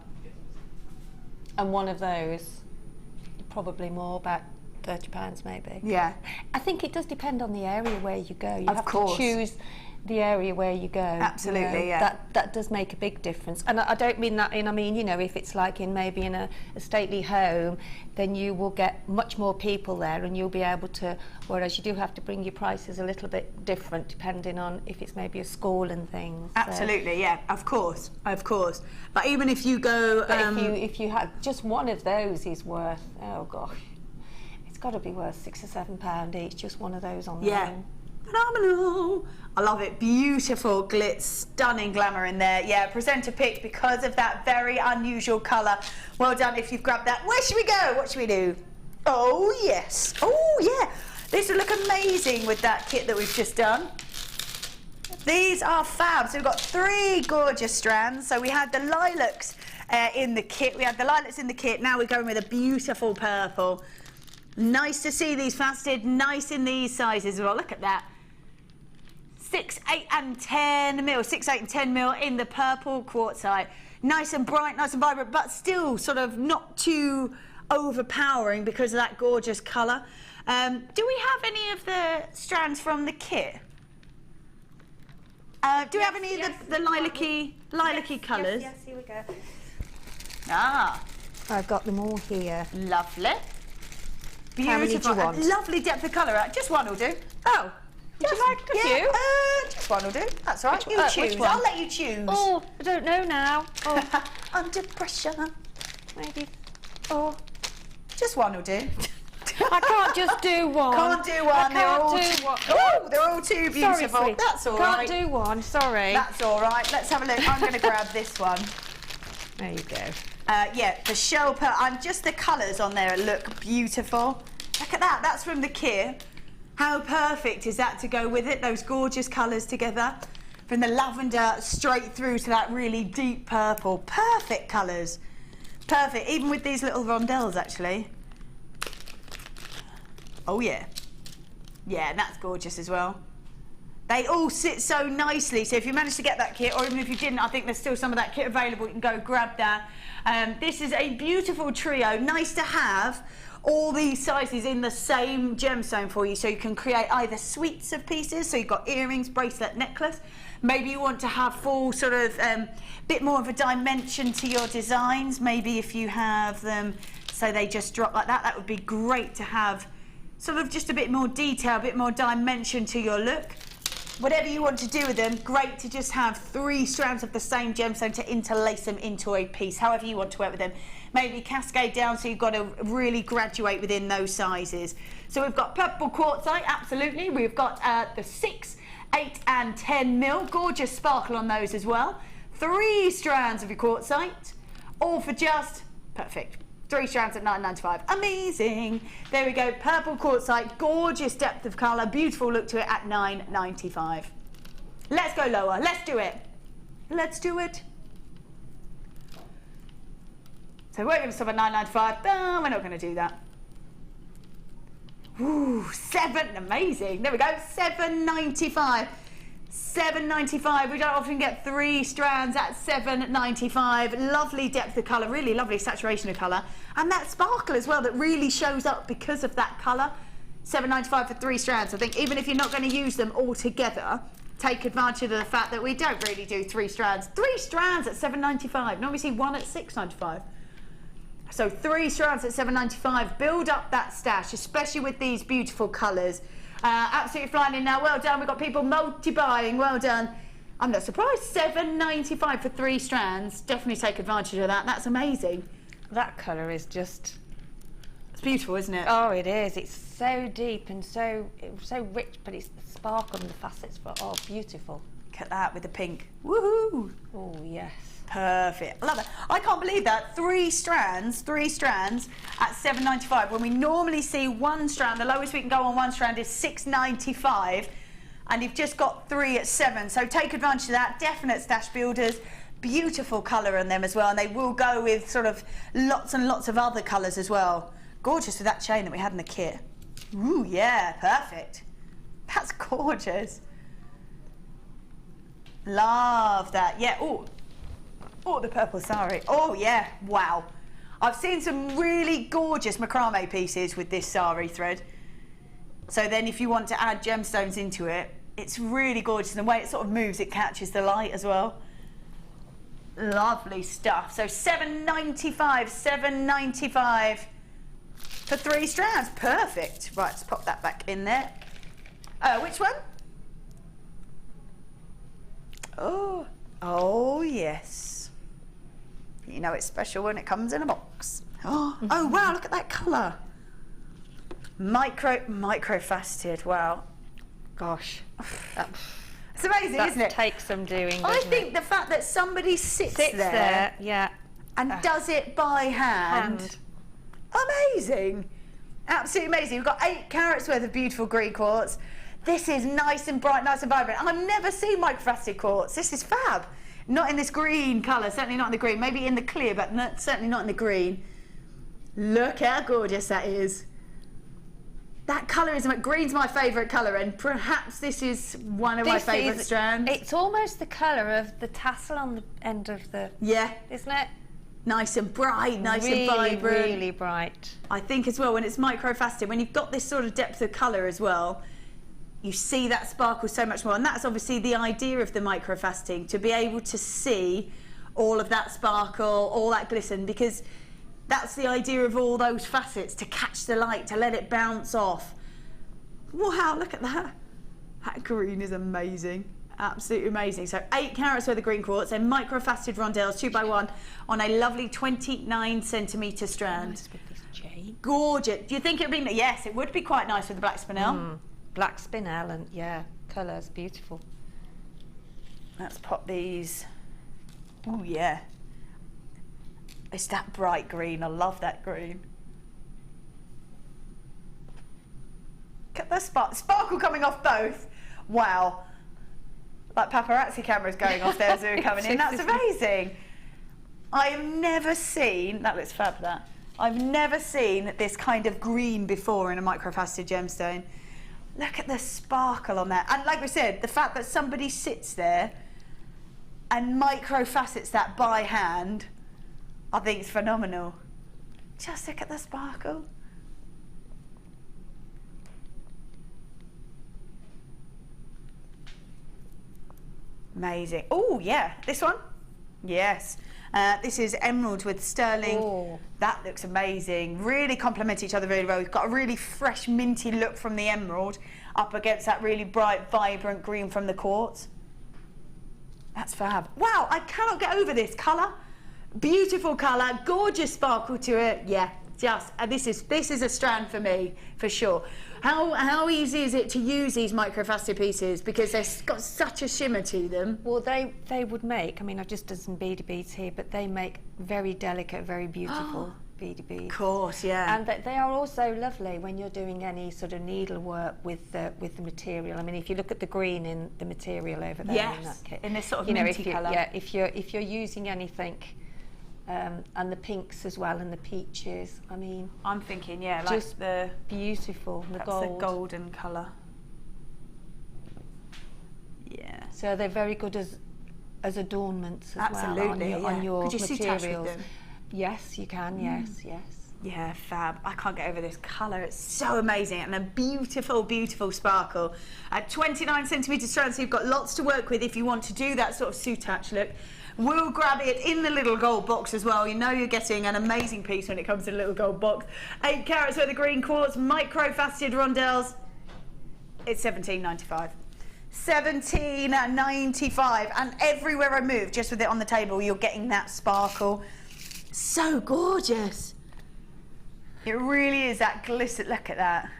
And one of those, probably more, about £30 maybe. Yeah. I think it does depend on the area where you go. You Of have course. to choose the area where you go. Absolutely, yeah. That does make a big difference. And I don't mean that in, I mean, you know, if it's like in maybe in a stately home, then you will get much more people there and you'll be able to, whereas you do have to bring your prices a little bit different depending on if it's maybe a school and things. Absolutely, yeah, of course. But even if you go... But if you had just one of those is worth, oh gosh, it's got to be worth £6 or £7 each, just one of those on their own. Phenomenal. I love it. Beautiful glitz, stunning glamour in there. Yeah, presenter pick because of that very unusual colour. Well done if you've grabbed that. Where should we go? What should we do? Oh, yes. Oh, yeah. This would look amazing with that kit that we've just done. These are fab. So we've got 3 gorgeous strands. So we had the lilacs in the kit. We had the lilacs in the kit. Now we're going with a beautiful purple. Nice to see these faceted. Nice in these sizes as well. Look at that. 6, 8 and 10 mil, 6, 8 and 10 mil in the purple quartzite. Nice and bright, nice and vibrant, but still sort of not too overpowering because of that gorgeous colour. Do we have any of the strands from the kit? Do we have any of the lilac-y colours? Yes, here we go. Ah. I've got them all here. Lovely. Beautiful. How many do you want? Lovely depth of colour. Just one will do. Oh. Would you like a few? Just one will do. That's all right. Which You one? choose. Which one? I'll let you choose. Oh, I don't know now. Oh, Under pressure. maybe. Oh, Just one will do. I can't just do one. Can't do one. I can't do one. Oh, they're all too beautiful. Sorry, sweet. That's all right. Can't do one. Sorry. That's all right. Let's have a look. I'm going to grab this one. There you go. Yeah, the shell pearl. And just the colours on there look beautiful. Look at that. That's from the kit. How perfect is that to go with it? Those gorgeous colours together. From the lavender straight through to that really deep purple. Perfect colours. Perfect. Even with these little rondelles, actually. Oh, yeah. Yeah, and that's gorgeous as well. They all sit so nicely. So if you managed to get that kit, or even if you didn't, I think there's still some of that kit available. You can go grab that. This is a beautiful trio. Nice to have all these sizes in the same gemstone for you, so you can create either suites of pieces, so you've got earrings, bracelet, necklace. Maybe you want to have full sort of bit more of a dimension to your designs. Maybe if you have them so they just drop like that, that would be great to have sort of just a bit more detail, a bit more dimension to your look. Whatever you want to do with them, great to just have 3 strands of the same gemstone to interlace them into a piece, however you want to work with them. Maybe cascade down, so you've got to really graduate within those sizes. So we've got purple quartzite, absolutely. We've got the 6, 8 and 10 mil, gorgeous sparkle on those as well. 3 strands of your quartzite, all for just, perfect, 3 strands at $9.95. Amazing. There we go, purple quartzite, gorgeous depth of colour, beautiful look to it at $9.95. Let's go lower, let's do it. Let's do it. So we're going to stop at $9.95. No, we're not going to do that. Ooh, 7, amazing. There we go, $7.95. $7.95. We don't often get 3 strands at $7.95. Lovely depth of colour, really lovely saturation of colour. And that sparkle as well that really shows up because of that colour. $7.95 for 3 strands. I think even if you're not going to use them all together, take advantage of the fact that we don't really do 3 strands. 3 strands at $7.95. Normally see 1 at $6.95. So 3 strands at $7.95. Build up that stash, especially with these beautiful colours. Absolutely flying in now. Well done. We've got people multi-buying. Well done. I'm not surprised. $7.95 for 3 strands. Definitely take advantage of that. That's amazing. That colour is just It's beautiful, isn't it? Oh, it is. It's so deep and so rich, but it's the sparkle and the facets are beautiful. Look at that with the pink. Woohoo! Oh, yes. Perfect. I love that. I can't believe that. Three strands at $7.95 when we normally see one strand. The lowest we can go on one strand is $6.95, and you've just got 3 at $7. So take advantage of that. Definite stash builders. Beautiful colour in them as well, and they will go with sort of lots and lots of other colours as well. Gorgeous with that chain that we had in the kit. Ooh, yeah, perfect. That's gorgeous. Love that. Yeah. Oh, the purple sari. Oh, yeah. Wow. I've seen some really gorgeous macrame pieces with this sari thread. So then if you want to add gemstones into it, it's really gorgeous. And the way it sort of moves, it catches the light as well. Lovely stuff. So $7.95 for 3 strands. Perfect. Right, let's pop that back in there. Which one? Oh yes. You know it's special when it comes in a box. Oh wow, look at that colour. Micro faceted. Wow. Gosh. It's amazing, isn't it? Takes some doing. I think the fact that somebody sits there, yeah, and does it by hand. Amazing. Absolutely amazing. We've got 8 carats worth of beautiful green quartz. This is nice and bright, nice and vibrant. I've never seen microfaceted quartz. This is fab. Not in this green colour, certainly not in the green. Maybe in the clear, but certainly not in the green. Look how gorgeous that is. That colour is, green's my favourite colour, and perhaps this is one of my favourite strands. It's almost the colour of the tassel on the end of the... Yeah. Isn't it? Nice and bright, nice and vibrant. Really bright. I think as well, when it's micro-faceted, when you've got this sort of depth of colour as well, you see that sparkle so much more. And that's obviously the idea of the micro-faceting, to be able to see all of that sparkle, all that glisten, because that's the idea of all those facets, to catch the light, to let it bounce off. Wow, look at that. That green is amazing. Absolutely amazing. So 8 carats worth of green quartz and micro-faceted rondelles 2x1 on a lovely 29cm strand. Nice with this jade. Gorgeous. Do you think it would be... Yes, it would be quite nice with the black spinel. Black spinel and, yeah, colours, beautiful. Let's pop these. Oh, yeah. It's that bright green. I love that green. Look at the sparkle coming off both. Wow. Like paparazzi cameras going off there as we were coming in. That's amazing. I have never seen... That looks fab, that. I've never seen this kind of green before in a microfaceted gemstone. Look at the sparkle on that. And like we said, the fact that somebody sits there and micro-facets that by hand, I think it's phenomenal. Just look at the sparkle. Amazing. Oh, yeah. This one? Yes. This is emerald with sterling. Oh. That looks amazing. Really complement each other really well. We've got a really fresh, minty look from the emerald up against that really bright, vibrant green from the quartz. That's fab. Wow, I cannot get over this colour. Beautiful colour, gorgeous sparkle to it. Yeah, just this is a strand for me, for sure. How easy is it to use these microfaceted pieces, because they've got such a shimmer to them? Well, they would make, I mean, I've just done some beady beads here, but they make very delicate, very beautiful beady beads. Of course, yeah. And they are also lovely when you're doing any sort of needlework with the material. I mean, if you look at the green in the material over there, yes, in that kit, in this sort of minty colour. Yeah, if you're using anything. And the pinks as well, and the peaches. I mean, I'm thinking, yeah, like just the beautiful. The that's gold, the golden colour. Yeah. So they're very good as adornments as absolutely, well on your Could you materials. see touch with them? Yes, you can. Yes, yes. Yeah, fab. I can't get over this colour. It's so amazing, and a beautiful, beautiful sparkle. At 29cm strands, so you've got lots to work with if you want to do that sort of soutouch look. We'll grab it in the little gold box as well. You know you're getting an amazing piece when it comes to the little gold box. 8 carats worth of green quartz, micro-faceted rondelles. It's $17.95. $17.95. And everywhere I move, just with it on the table, you're getting that sparkle. So gorgeous. It really is that glitter. Look at that.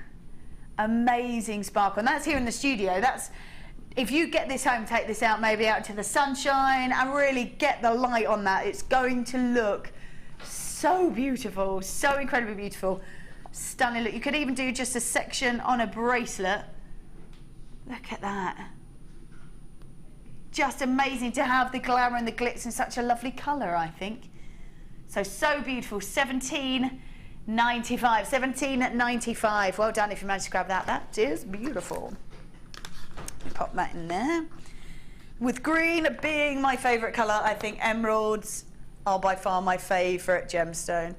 Amazing sparkle. And that's here in the studio. That's, if you get this home, take this out, maybe out to the sunshine and really get the light on that. It's going to look so beautiful, so incredibly beautiful. Stunning look. You could even do just a section on a bracelet. Look at that. Just amazing to have the glamour and the glitz in such a lovely colour, I think. So beautiful. $17.95. $17.95. Well done if you managed to grab that. That is beautiful. Pop that in there. With green being my favourite colour, I think emeralds are by far my favourite gemstone.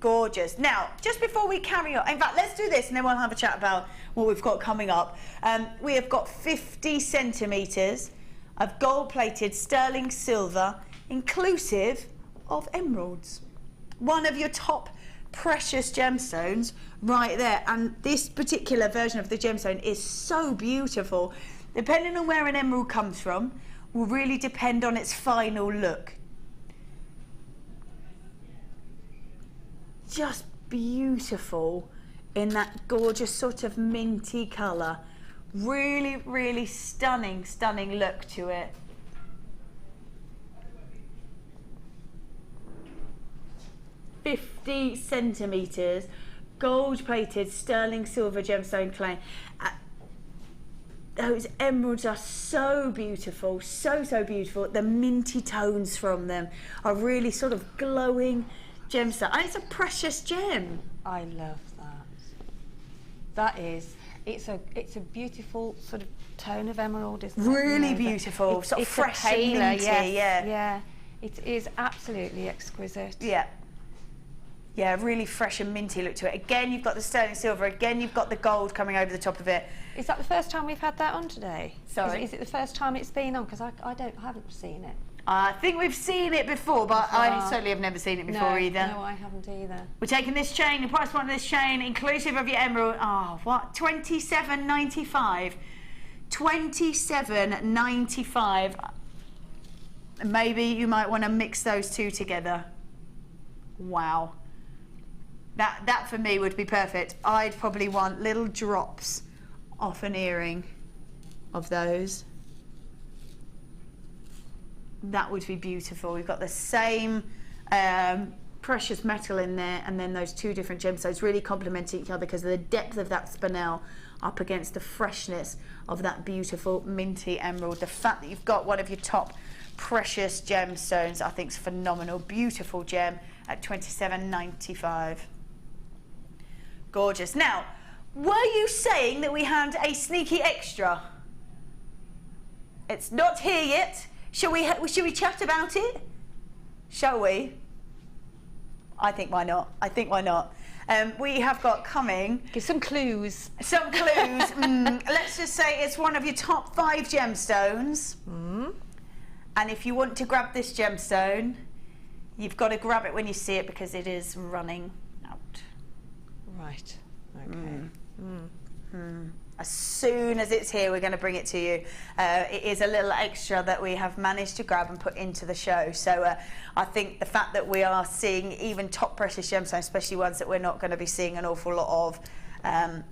Gorgeous. Now, just before we carry on, in fact, let's do this and then we'll have a chat about what we've got coming up. We have got 50 centimetres of gold-plated sterling silver, inclusive of emeralds. One of your top precious gemstones right there. And this particular version of the gemstone is so beautiful. Depending on where an emerald comes from, will really depend on its final look. Just beautiful in that gorgeous sort of minty colour. Really, really stunning, stunning look to it. $50 centimetres, gold-plated sterling silver gemstone clay. Those emeralds are so beautiful, so beautiful. The minty tones from them are really sort of glowing gemstone. And it's a precious gem. I love that. That is, it's a beautiful sort of tone of emerald, isn't it? Really beautiful, sort of fresh and minty, yeah. It is absolutely exquisite. Yeah, really fresh and minty look to it. Again, you've got the sterling silver. Again, you've got the gold coming over the top of it. Is that the first time we've had that on today? Sorry? Is it the first time it's been on? Because I haven't seen it. I think we've seen it before, but I certainly have never seen it before either. No, I haven't either. We're taking this chain, the price point of this chain, inclusive of your emerald. Oh, what? $27.95. $27.95. Maybe you might want to mix those two together. Wow. That for me would be perfect. I'd probably want little drops off an earring of those. That would be beautiful. We've got the same precious metal in there, and then those two different gemstones really complement each other because of the depth of that spinel up against the freshness of that beautiful minty emerald. The fact that you've got one of your top precious gemstones, I think is phenomenal. Beautiful gem at $27.95. Gorgeous. Now, were you saying that we had a sneaky extra? It's not here yet. Shall we chat about it? Shall we? I think why not? We have got coming. Give some clues. Some clues. Let's just say it's one of your top 5 gemstones. And if you want to grab this gemstone, you've got to grab it when you see it because it is running out. Right. Okay. As soon as it's here, we're going to bring it to you. It is a little extra that we have managed to grab and put into the show. So I think the fact that we are seeing even top precious gemstones, especially ones that we're not going to be seeing an awful lot of, are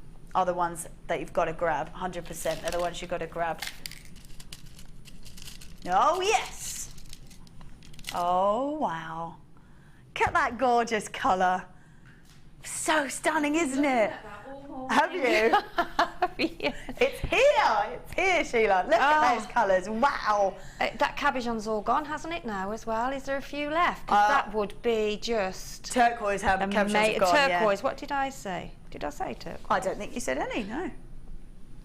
the ones that you've got to grab. 100% are the ones you've got to grab. Oh, yes. Oh, wow. Look at that gorgeous colour. So stunning, isn't it? Have you? It's here, Sheila. Look at those colours. Wow. That cabochon's all gone, hasn't it now as well? Is there a few left? 'Cause that would be just turquoise. Cabochons have gone, turquoise. yeah. What did I say? Did I say turquoise? I don't think you said any. No.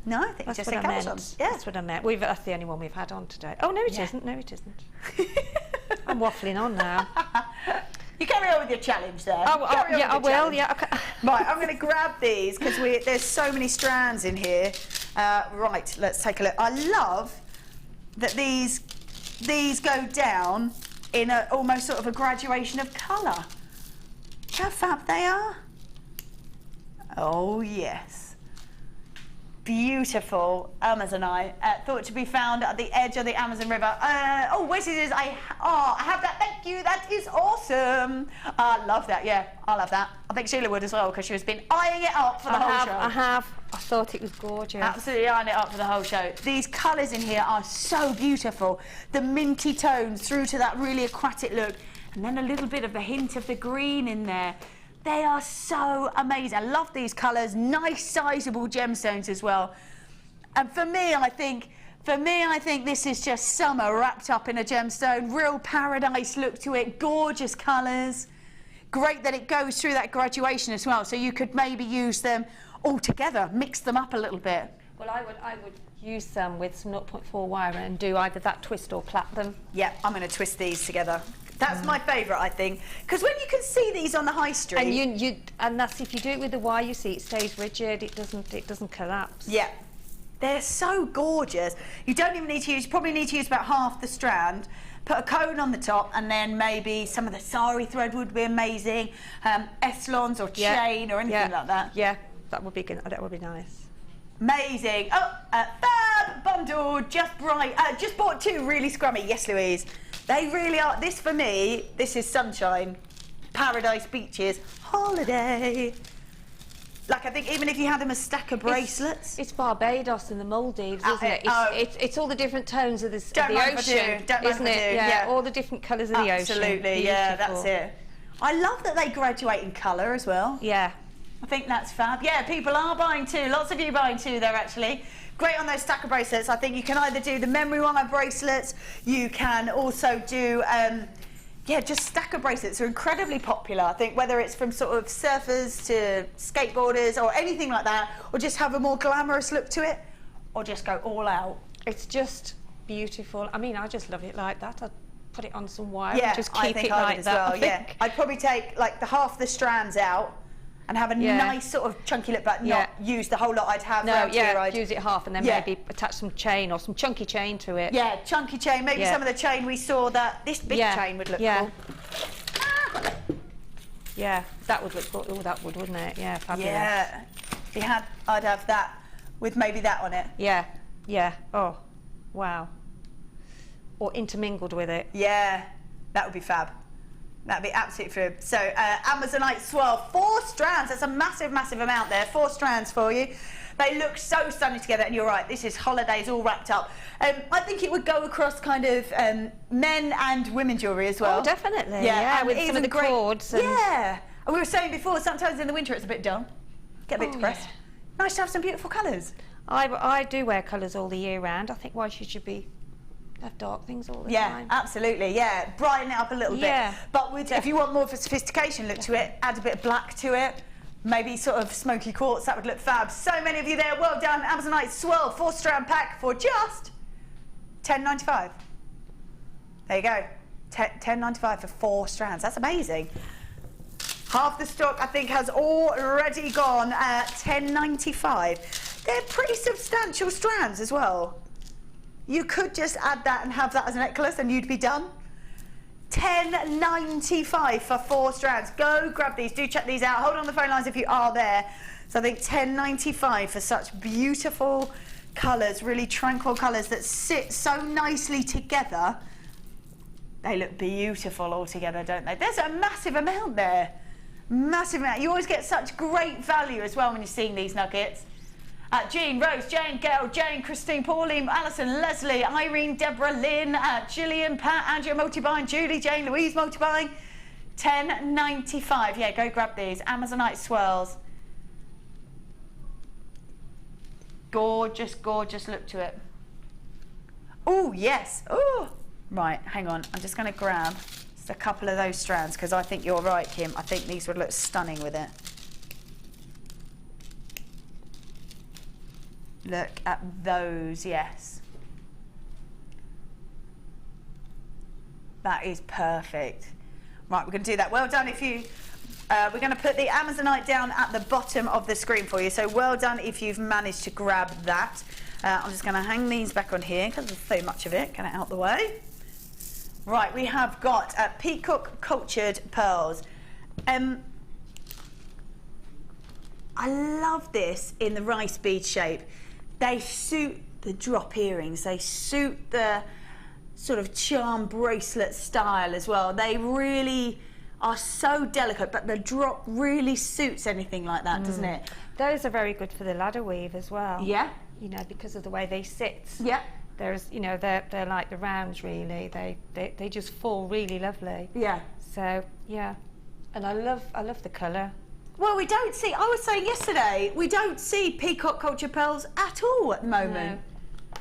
No, I think That's you just what said I meant. cabochons. Yeah. That's what I meant. That's the only one we've had on today. Oh no, it isn't. No, it isn't. I'm waffling on now. You carry on with your challenge there. Yeah, I will. Challenge. Yeah. Okay. Right, I'm going to grab these because there's so many strands in here. Right, let's take a look. I love that these go down in almost sort of a graduation of colour. Look how fab they are. Oh yes. Beautiful Amazonite, thought to be found at the edge of the Amazon River. Where it is? I have that. Thank you. That is awesome. awesome. I love that, yeah, I love that. I think Sheila would as well, because she has been eyeing it up for the whole show. I have. I thought it was gorgeous. Absolutely eyeing it up for the whole show. These colours in here are so beautiful. The minty tones through to that really aquatic look, and then a little bit of a hint of the green in there. They are so amazing. I love these colours. Nice, sizable gemstones as well. And for me, I think this is just summer wrapped up in a gemstone. Real paradise look to it. Gorgeous colours. Great that it goes through that graduation as well. So you could maybe use them all together, mix them up a little bit. Well, I would use them with some 0.4 wire and do either that twist or plait them. Yeah, I'm going to twist these together. That's my favourite, I think, because when you can see these on the high street, and that's if you do it with the wire, you see it stays rigid. It doesn't collapse. Yeah, they're so gorgeous. You don't even need to use. You probably need to use about half the strand. Put a cone on the top, and then maybe some of the sari thread would be amazing. Eslons or chain or anything like that. Yeah, that would be good. That would be nice. Amazing. Oh, fab bundle, just bright. Just bought 2 really scrummy. Yes, Louise. They really are. This for me, this is sunshine, paradise beaches, holiday. Like, I think even if you had them as stack of bracelets. It's Barbados and the Maldives, isn't it? It's all the different tones of the ocean, isn't it? Yeah, all the different colours of the ocean. Absolutely, yeah, that's it. I love that they graduate in colour as well. Yeah. I think that's fab. Yeah, people are buying 2. Lots of you buying 2 there, actually. Great on those stack of bracelets. I think you can either do the memory wire bracelets, you can also do, just stack of bracelets are incredibly popular. I think whether it's from sort of surfers to skateboarders or anything like that, or just have a more glamorous look to it, or just go all out. It's just beautiful. I mean, I just love it like that. I'd put it on some wire and just I keep think it I like would as that. well, yeah. I'd probably take like half the strands out and have a nice sort of chunky look, but not use the whole lot. I'd have use it half and then maybe attach some chain or some chunky chain to it. Yeah, chunky chain. Maybe some of the chain we saw that this big chain would look cool. Yeah, that would look good. Oh, that would, wouldn't it? Yeah, fabulous. Yeah. If you had, I'd have that with maybe that on it. Yeah, yeah. Oh, wow. Or intermingled with it. Yeah, that would be fab. That'd be absolutely fab. So, Amazonite swirl, 4 strands. That's a massive, massive amount there. 4 strands for you. They look so stunning together, and you're right, this is holidays all wrapped up. I think it would go across kind of men and women jewellery as well. Oh, definitely. Yeah, with some of the cords. And yeah. And we were saying before, sometimes in the winter it's a bit dull. Get a bit depressed. Yeah. Nice to have some beautiful colours. I do wear colours all the year round. I think why she should have dark things all the time. Yeah, absolutely, yeah. Brighten it up a little bit. But if you want more of a sophistication look to it, add a bit of black to it. Maybe sort of smoky quartz, that would look fab. So many of you there, well done. Amazonite swirl 4-strand pack for just $10.95. There you go, $10.95 for 4 strands. That's amazing. Half the stock, I think, has already gone at $10.95. They're pretty substantial strands as well. You could just add that and have that as a necklace and you'd be done. $10.95 for 4 strands. Go grab these. Do check these out. Hold on the phone lines if you are there. So I think $10.95 for such beautiful colours, really tranquil colours that sit so nicely together. They look beautiful all together, don't they? There's a massive amount there. Massive amount. You always get such great value as well when you're seeing these nuggets. Jean, Rose, Jane, Gail, Jane, Christine, Pauline, Alison, Leslie, Irene, Deborah, Lynn, Gillian, Pat, Andrea, multi-buying, Julie, Jane, Louise, multi-buying. $10.95. Yeah, go grab these. Amazonite swirls. Gorgeous, gorgeous look to it. Oh, yes. Oh, right, hang on. I'm just going to grab just a couple of those strands because I think you're right, Kim. I think these would look stunning with it. Look at those, yes. That is perfect. Right, we're going to do that. Well done if you... we're going to put the Amazonite down at the bottom of the screen for you. So well done if you've managed to grab that. I'm just going to hang these back on here because there's so much of it. Get it out the way. Right, we have got peacock cultured pearls. I love this in the rice bead shape. They suit the drop earrings. They suit the sort of charm bracelet style as well. They really are so delicate, but the drop really suits anything like that, doesn't it? Those are very good for the ladder weave as well. Yeah. You know, because of the way they sit. Yeah. There's, you know, they're like the rounds really. They just fall really lovely. Yeah. So yeah, and I love the colour. Well, we don't see, I was saying yesterday, we don't see peacock culture pearls at all at the moment. No.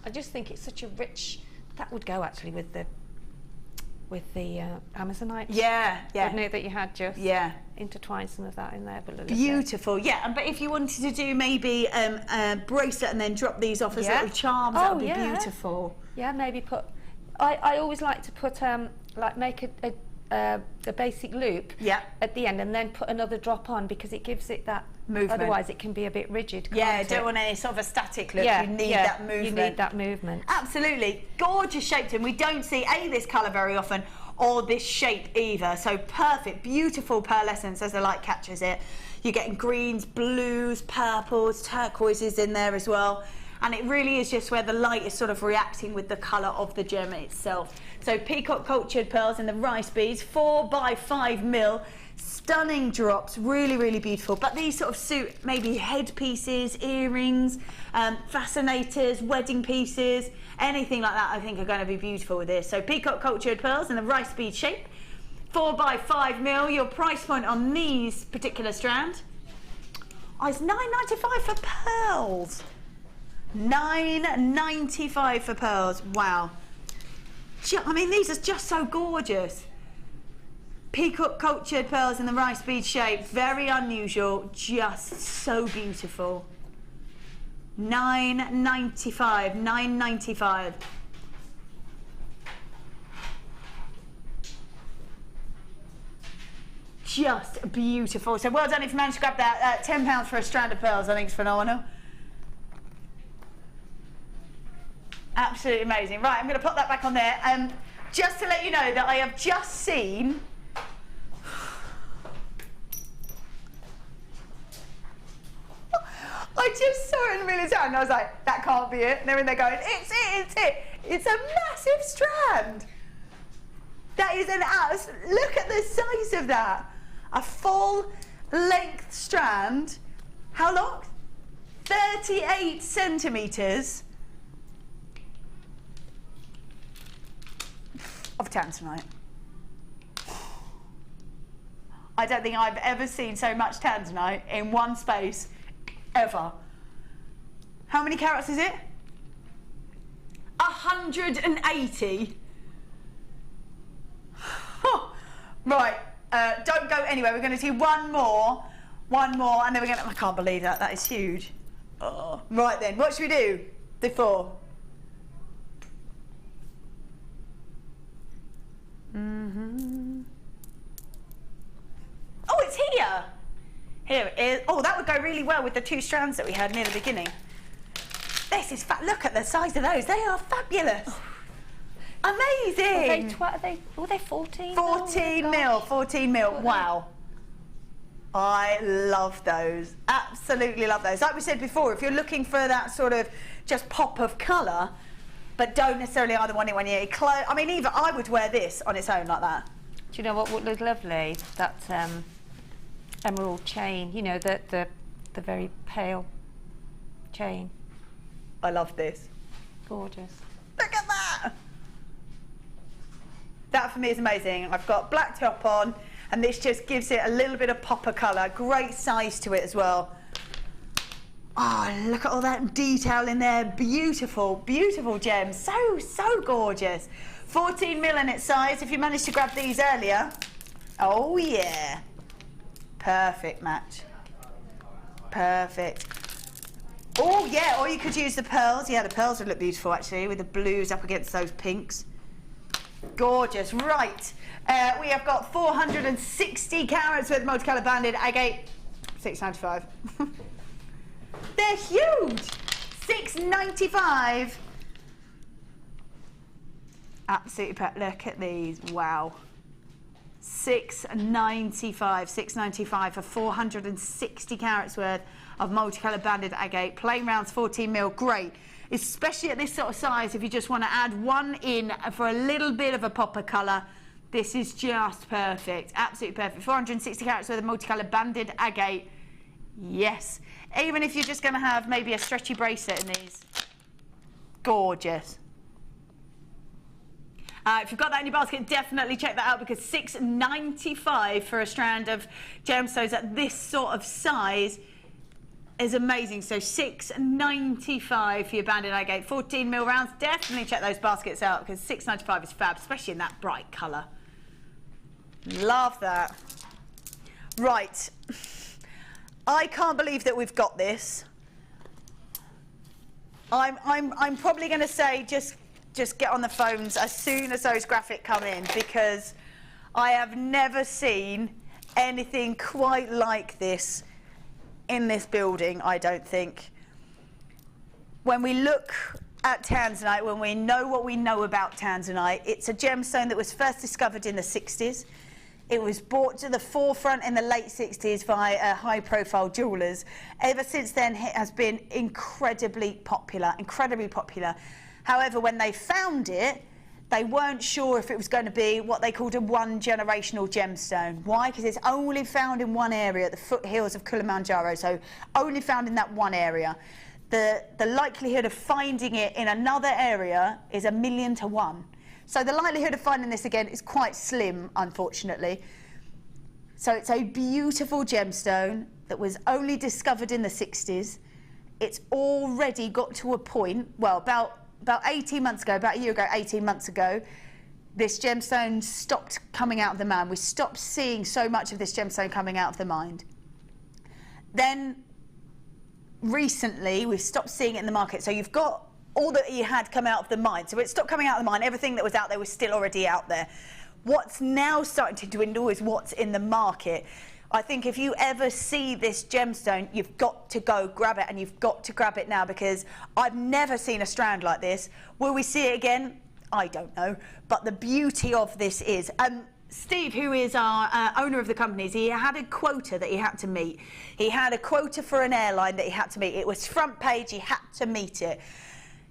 I just think it's such a rich, that would go actually with the Amazonite. Yeah, yeah. Wouldn't it, that you had just intertwined some of that in there. But beautiful, yeah. But if you wanted to do maybe a bracelet and then drop these off as little charms, that would be beautiful. Yeah, maybe put, I always like to put, like make a basic loop at the end and then put another drop on, because it gives it that movement. Otherwise it can be a bit rigid, can't it? Don't want any sort of a static look. You need that movement. You need that movement. Absolutely. Gorgeous shape, and we don't see this colour very often, or this shape either. So perfect, beautiful pearlescence as the light catches it. You're getting greens, blues, purples, turquoises in there as well. And it really is just where the light is sort of reacting with the colour of the gem itself. So peacock cultured pearls in the rice beads, 4 by 5 mil, stunning drops, really, really beautiful. But these sort of suit maybe headpieces, earrings, fascinators, wedding pieces, anything like that I think are going to be beautiful with this. So peacock cultured pearls in the rice bead shape, 4 by 5 mil. Your price point on these particular strand is $9.95 for pearls. $9.95 for pearls. Wow. I mean, these are just so gorgeous. Peacock cultured pearls in the rice bead shape, very unusual, just so beautiful. $9.95, $9.95. Just beautiful. So well done if you managed to grab that. £10 for a strand of pearls, I think is phenomenal. Absolutely amazing. Right, I'm going to put that back on there. Just to let you know that I have just seen I just saw it in the middle of town and I was like, that can't be it. And they're in there going, it's it, it's it. It's a massive strand. That is an ass. Look at the size of that. A full length strand. How long? 38 centimetres of Tanzanite. I don't think I've ever seen so much Tanzanite in one space, ever. How many carats is it? 180. Right, don't go anywhere. We're going to see one more, and then we're going to... I can't believe that. That is huge. Oh. Right then, what should we do before? Oh, it's here. Here it is. Oh, that would go really well with the 2 strands that we had near the beginning. This is look at the size of those. They are fabulous. Amazing. Were they 14? 14 mil. 14 mil. Wow. I love those. Absolutely love those. Like we said before, if you're looking for that sort of just pop of colour, but don't necessarily either want it when you're close. I mean, even I would wear this on its own like that. Do you know what would look lovely? That emerald chain. You know, the very pale chain. I love this. Gorgeous. Look at that. That for me is amazing. I've got black top on, and this just gives it a little bit of pop of colour. Great size to it as well. Oh, look at all that detail in there. Beautiful, beautiful gems. So gorgeous. 14 mil in its size. If you managed to grab these earlier. Oh, yeah. Perfect match. Perfect. Oh, yeah, or you could use the pearls. Yeah, the pearls would look beautiful, actually, with the blues up against those pinks. Gorgeous. Right. We have got 460 carats with multicolored banded agate. $6.95. They're huge. $6.95. Absolutely. Look at these. Wow. $6.95. $6.95 for 460 carats worth of multicolored banded agate. Plain rounds, 14 mil. Great. Especially at this sort of size, if you just want to add one in for a little bit of a pop of colour. This is just perfect, absolutely perfect. 460 carats worth of multicolored banded agate. Yes. Even if you're just going to have maybe a stretchy bracelet in these. Gorgeous. If you've got that in your basket, definitely check that out, because $6.95 for a strand of gemstones at this sort of size is amazing. So $6.95 for your banded agate, 14mm rounds. Definitely check those baskets out, because $6.95 is fab, especially in that bright colour. Love that. Right. I can't believe that we've got this. I'm probably going to say just get on the phones as soon as those graphics come in, because I have never seen anything quite like this in this building, I don't think. When we look at Tanzanite, when we know what we know about Tanzanite, it's a gemstone that was first discovered in the 60s. It was brought to the forefront in the late 60s by high-profile jewellers. Ever since then, it has been incredibly popular, However, when they found it, they weren't sure if it was going to be what they called a one-generational gemstone. Why? Because it's only found in one area, the foothills of Kilimanjaro, so only found in that one area. The likelihood of finding it in another area is 1,000,000 to 1. So the likelihood of finding this again is quite slim, unfortunately. So it's a beautiful gemstone that was only discovered in the 60s. It's already got to a point, well, about 18 months ago, about a year ago, 18 months ago, this gemstone stopped coming out of the mine. We stopped seeing so much of this gemstone coming out of the mine. Then, recently, we've stopped seeing it in the market. So you've got all that you had come out of the mine. So it stopped coming out of the mine. Everything that was out there was still already out there. What's now starting to dwindle is what's in the market. I think if you ever see this gemstone, you've got to go grab it, and you've got to grab it now, because I've never seen a strand like this. Will we see it again? I don't know. But the beauty of this is, Steve, who is our owner of the companies, he had a quota that he had to meet. He had a quota for an airline that he had to meet. It was front page, he had to meet it.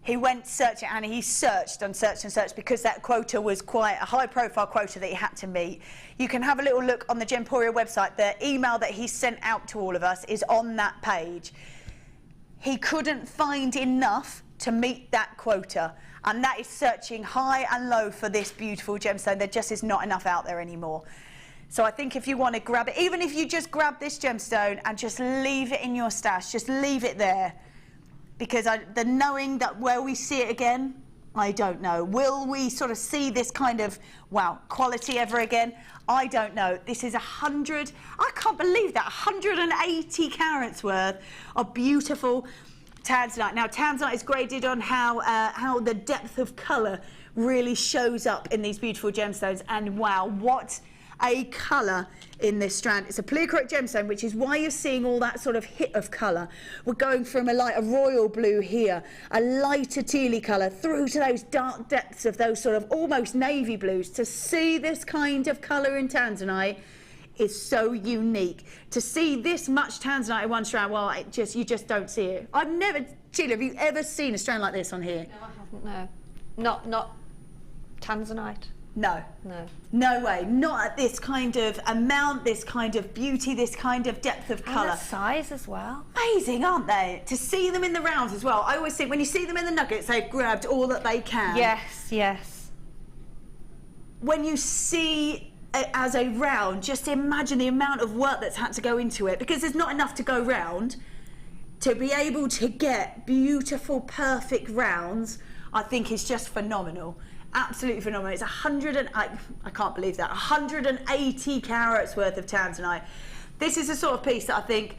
He went searching, and he searched and searched and searched, because that quota was quite a high-profile quota that he had to meet. You can have a little look on the Gemporia website. The email that he sent out to all of us is on that page. He couldn't find enough to meet that quota, and that is searching high and low for this beautiful gemstone. There just is not enough out there anymore. So I think if you want to grab it, even if you just grab this gemstone and just leave it in your stash, just leave it there. Because the knowing that where we see it again, I don't know. Will we sort of see this kind of, wow, quality ever again? I don't know. This is 100, I can't believe that, 180 carats worth of beautiful Tanzanite. Now, Tanzanite is graded on how the depth of colour really shows up in these beautiful gemstones. And wow, what a colour in this strand. It's a pleochroic gemstone, which is why you're seeing all that sort of hit of colour. We're going from a royal blue here, a lighter tealy colour, through to those dark depths of those sort of almost navy blues. To see this kind of colour in Tanzanite is so unique. To see this much Tanzanite in one strand, well, you just don't see it. I've never, Sheila, have you ever seen a strand like this on here? No, I haven't, no. Not Tanzanite. No. No. No way. Not at this kind of amount, this kind of beauty, this kind of depth of colour. And size as well. Amazing, aren't they? To see them in the rounds as well. I always think when you see them in the nuggets, they've grabbed all that they can. Yes, yes. When you see it as a round, just imagine the amount of work that's had to go into it, because there's not enough to go round. To be able to get beautiful, perfect rounds, I think is just phenomenal. Absolutely phenomenal. It's I can't believe that, 180 carats worth of Tanzanite. This is the sort of piece that I think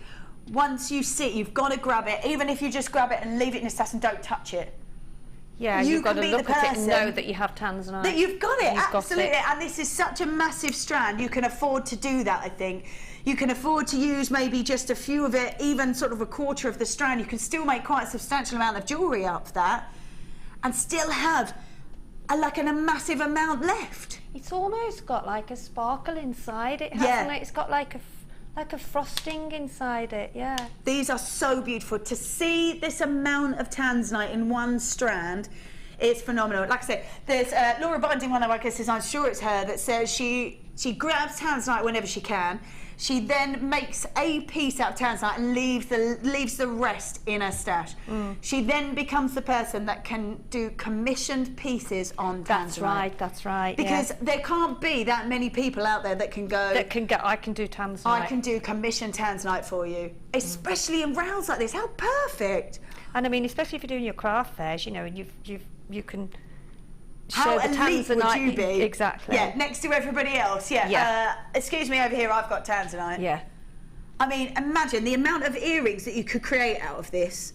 once you see it, you've got to grab it, even if you just grab it and leave it in a stash and don't touch it. Yeah, you've got to look at it and know that you have Tanzanite. That you've got it, absolutely. And this is such a massive strand, you can afford to do that, I think. You can afford to use maybe just a few of it, even sort of a quarter of the strand. You can still make quite a substantial amount of jewellery out of that and still have a massive amount left. It's almost got like a sparkle inside it, hasn't it? It's got like a frosting inside it, yeah. These are so beautiful. To see this amount of Tanzanite in one strand It's phenomenal. Like I said, there's Laura Binding, one of our guests, I'm sure it's her, that says she grabs Tanzanite whenever she can. She then makes a piece out of Tanzanite and leaves the rest in her stash. She then becomes the person that can do commissioned pieces on Tanzanite. That's right. Because there can't be that many people out there that can go. I can do Tanzanite. I can do commissioned Tanzanite for you, especially in rounds like this. How perfect! And I mean, especially if you're doing your craft fairs, you know, and you can. How show the elite would Tanzanite you be? Exactly. Yeah, next to everybody else. Yeah. Excuse me, over here, I've got Tanzanite. Yeah. I mean, imagine the amount of earrings that you could create out of this.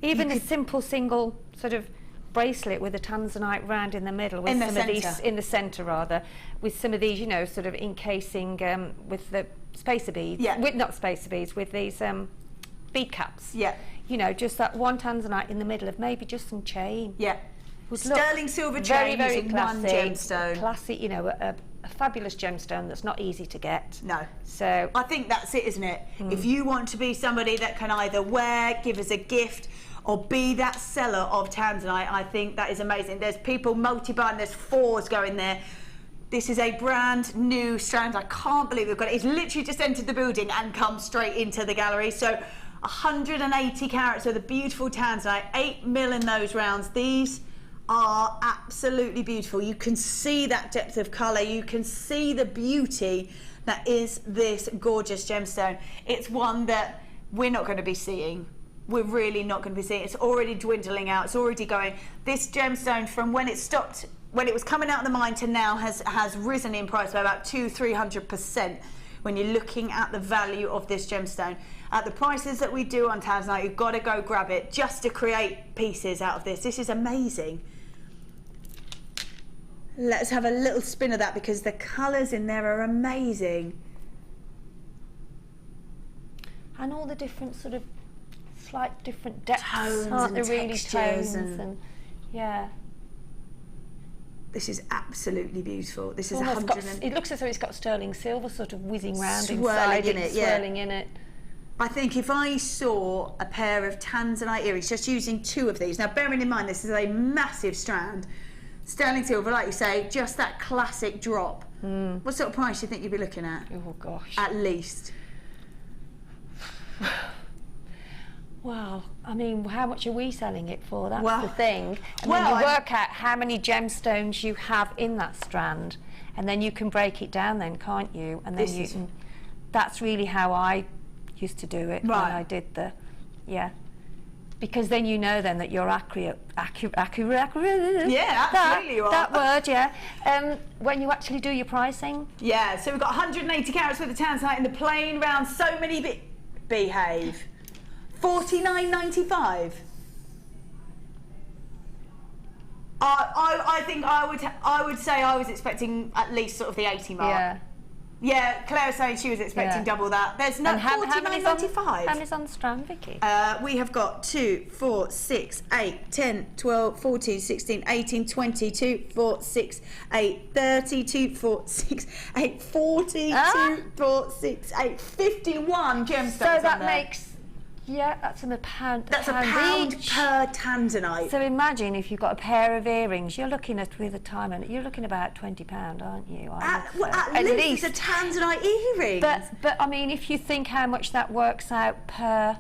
Even a simple single sort of bracelet with a Tanzanite round in the middle, with some of these in the centre rather, with some of these, you know, sort of encasing with the spacer beads. Yeah. With not spacer beads, with these bead caps. Yeah. You know, just that one Tanzanite in the middle of maybe just some chain. Yeah. Would Sterling silver chain very using classy, one gemstone. Classy, you know, a fabulous gemstone that's not easy to get. No. So I think that's it, isn't it? If you want to be somebody that can either wear, give as a gift, or be that seller of Tanzanite, I think that is amazing. There's people multi-buying, there's 4s going there. This is a brand new strand. I can't believe we've got it. It's literally just entered the building and come straight into the gallery. So 180 carats of the beautiful Tanzanite, 8mm in those rounds. These are absolutely beautiful. You can see that depth of colour, you can see the beauty that is this gorgeous gemstone. It's one that we're not going to be seeing. We're really not going to be seeing. It's already dwindling out, it's already going. This gemstone, from when it stopped, when it was coming out of the mine to now, has risen in price by about 200-300% when you're looking at the value of this gemstone. At the prices that we do on Tanzanite, you've got to go grab it just to create pieces out of this. This is amazing. Let's have a little spin of that because the colours in there are amazing. and all the different sort of slight different depths, Tones aren't and there, really textures tones and yeah. This is absolutely beautiful. This is Almost 100 got, it looks as though it's got sterling silver sort of whizzing round Swirling inside in it, it, yeah. swirling in it. I think if I saw a pair of Tanzanite earrings, just using two of these, now bearing in mind this is a massive strand, sterling silver, like you say, just that classic drop. What sort of price do you think you'd be looking at? Oh gosh. At least. Wow, I mean, how much are we selling it for? That's Well, the thing. And well, then you work out how many gemstones you have in that strand, and then you can break it down then, can't you? And then you can, that's really how I used to do it when Right. I did the, yeah. Because then you know then that you're accurate. Yeah, absolutely you are. That word, yeah. When you actually do your pricing. Yeah, so we've got 180 carats worth of Tanzanite in the plain round, so many behave. $49.95. I think I would say I was expecting at least sort of the 80 mark. Yeah. Yeah, Claire was saying she was expecting double that. There's no $49.95. How many's on the strand, Vicky? We have got 2, 4, 6, 8, 10, 12, 14, 16, 18, 20, 2, 4, 6, 8, 30, 2, 4, 6, 8, 40, 2, 4, 6, 8, 51 gemstones. So that on there. makes, yeah, that's a pound. That's a pound each. per Tanzanite. So imagine if you've got a pair of earrings, you're looking at, with a time on it, you're looking about £20, aren't you? At least it's a Tanzanite earring. But I mean, if you think how much that works out per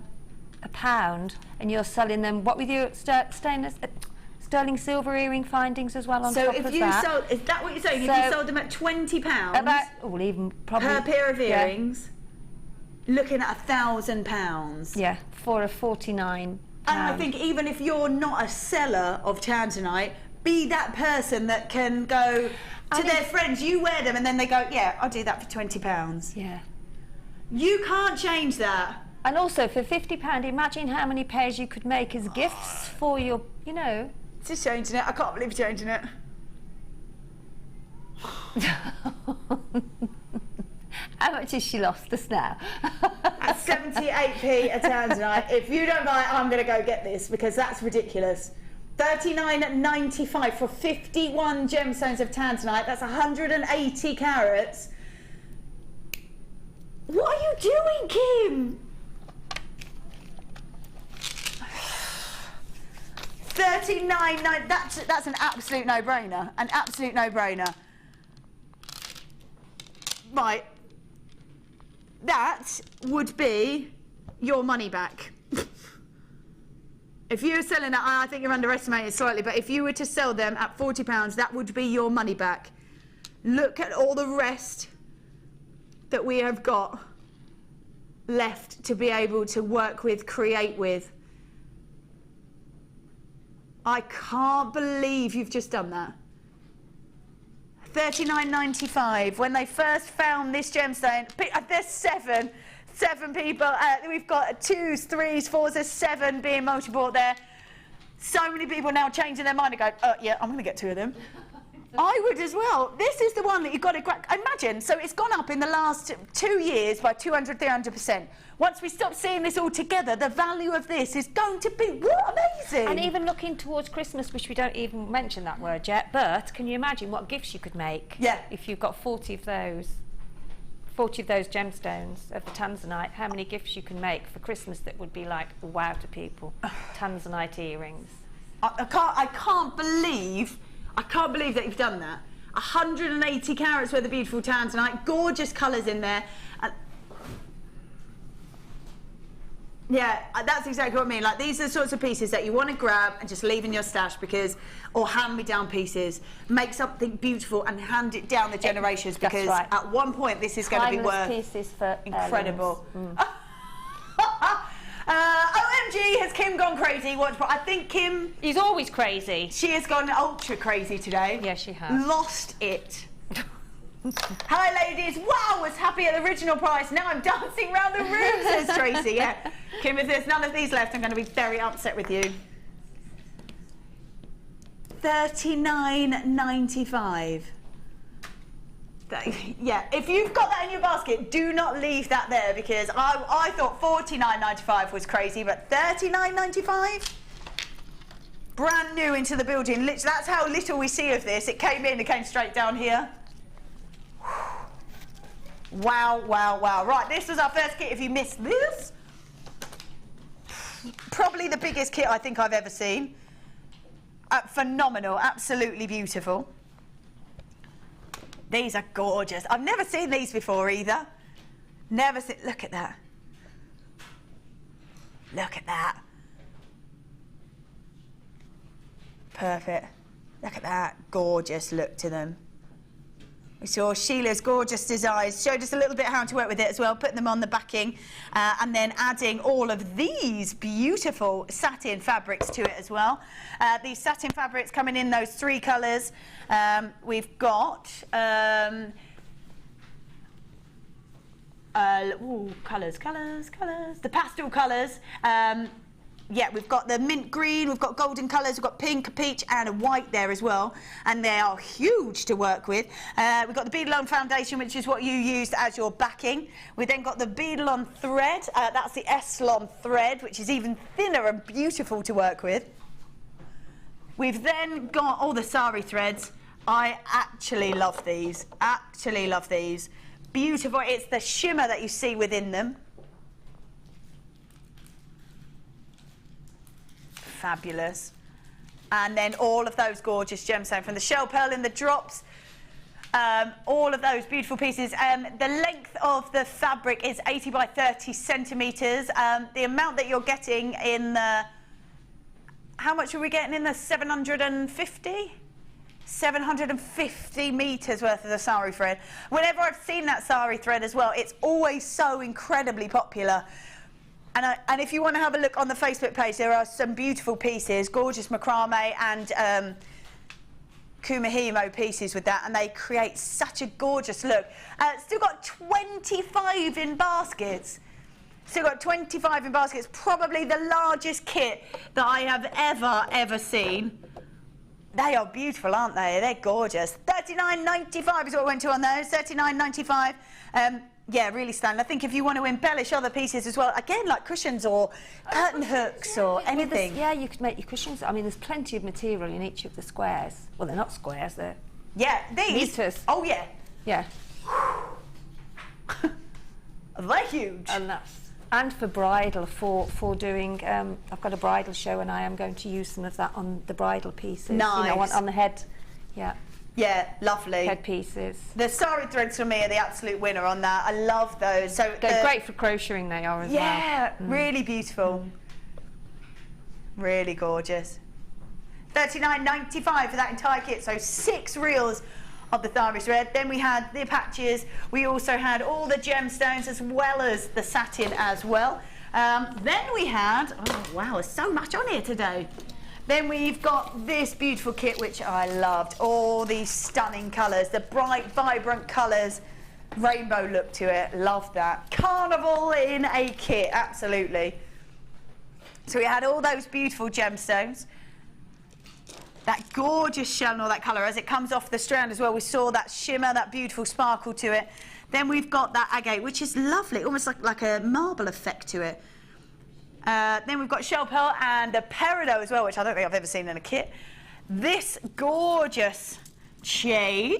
a pound, and you're selling them, what with your sterling silver earring findings as well on so top if of you that. sold, is that what you're saying? So if you sold them at £20, about, well, even probably per pair of earrings, looking at £1,000. Yeah, for a 49. And I think even if you're not a seller of Tanzanite, be that person that can go to their friends, you wear them and then they go, yeah, I'll do that for £20. Yeah. You can't change that. And also for £50, imagine how many pairs you could make as gifts for your, you know. Just changing it. I can't believe you're changing it. How much has she lost us now? At 78p a Tanzanite. If you don't buy it, I'm going to go get this because that's ridiculous. $39.95 for 51 gemstones of Tanzanite. That's 180 carats. What are you doing, Kim? $39.90. That's an absolute no-brainer. An absolute no-brainer. Right. That would be your money back. If you were selling that, I think you're underestimating it slightly, but if you were to sell them at £40, that would be your money back. Look at all the rest that we have got left to be able to work with, create with. I can't believe you've just done that. $39.95. When they first found this gemstone, there's seven people. We've got 2s, 3s, 4s, there's 7 being multi-bought there. So many people now changing their mind and going, yeah, I'm going to get 2 of them. I would as well. This is the one that you've got to imagine. So it's gone up in the last 2 years by 200, 300%. Once we stop seeing this all together, the value of this is going to be amazing. And even looking towards Christmas, which we don't even mention that word yet, but can you imagine what gifts you could make? Yeah. If you've got 40 of those gemstones of the Tanzanite, how many gifts you can make for Christmas that would be like wow to people. Tanzanite earrings. I can't believe that you've done that. 180 carats worth of beautiful Tanzanite, gorgeous colours in there. Yeah, that's exactly what I mean. Like, these are the sorts of pieces that you want to grab and just leave in your stash because, or hand-me-down pieces. Make something beautiful and hand it down the generations because at one point this is going to be worth pieces for incredible. OMG, has Kim gone crazy? I think Kim... He's always crazy. She has gone ultra crazy today. Yeah, she has. Lost it. Hi, ladies. Wow, was happy at the original price. Now I'm dancing around the room, says Tracy. Yeah. Kim, if there's none of these left, I'm going to be very upset with you. $39.95. Yeah, if you've got that in your basket, do not leave that there because I thought $49.95 was crazy, but $39.95? Brand new into the building. That's how little we see of this. It came in, it came straight down here. Wow, wow, wow. Right, this was our first kit. If you missed this, probably the biggest kit I think I've ever seen. Phenomenal, absolutely beautiful. These are gorgeous. I've never seen these before either. Never seen, look at that. Look at that. Perfect. Look at that gorgeous look to them. We saw Sheila's gorgeous designs, showed us a little bit how to work with it as well, putting them on the backing, and then adding all of these beautiful satin fabrics to it as well. These satin fabrics coming in those 3 colours. We've got colours, the pastel colours. Yeah, we've got the mint green, we've got golden colours, we've got pink, peach and a white there as well. And they are huge to work with. We've got the Beaded foundation, which is what you used as your backing. We then got the Beaded thread, that's the Eslon thread, which is even thinner and beautiful to work with. We've then got all the sari threads. I actually love these, Beautiful, it's the shimmer that you see within them. Fabulous. And then all of those gorgeous gemstones from the shell pearl in the drops, all of those beautiful pieces. The length of the fabric is 80 by 30 centimetres. The amount that you're getting in the, how much are we getting in the 750 metres worth of the sari thread. Whenever I've seen that sari thread as well, it's always so incredibly popular. And if you want to have a look on the Facebook page, there are some beautiful pieces, gorgeous macrame and kumihimo pieces with that, and they create such a gorgeous look. Still got 25 in baskets. Probably the largest kit that I have ever seen. They are beautiful, aren't they? They're gorgeous. $39.95 is what we went to on those. $39.95. Yeah, really stunning. I think if you want to embellish other pieces as well, again, like cushions or curtain hooks or anything. Yeah, you could make your cushions. I mean, there's plenty of material in each of the squares. Well, they're not squares, they're these. meters. Oh, yeah. Yeah. They're huge. And that's And for bridal, for doing, I've got a bridal show and I am going to use some of that on the bridal pieces. Nice. You know, on the head, yeah. Yeah, lovely. Head pieces. The sari threads for me are the absolute winner on that. I love those. So They're great for crocheting, they are as well. Yeah, really beautiful. Really gorgeous. $39.95 for that entire kit, so 6 reels of the Davies red. Then we had the patches. We also had all the gemstones as well as the satin as well. Then we had, oh wow, there's so much on here today. Then we've got this beautiful kit which I loved. All these stunning colours, the bright, vibrant colours, rainbow look to it. Love that. Carnival in a kit, absolutely. So we had all those beautiful gemstones. That gorgeous shell and all that colour as it comes off the strand as well. We saw that shimmer, that beautiful sparkle to it. Then we've got that agate, which is lovely, almost like a marble effect to it. Then we've got shell pearl and the peridot as well, which I don't think I've ever seen in a kit. This gorgeous chain.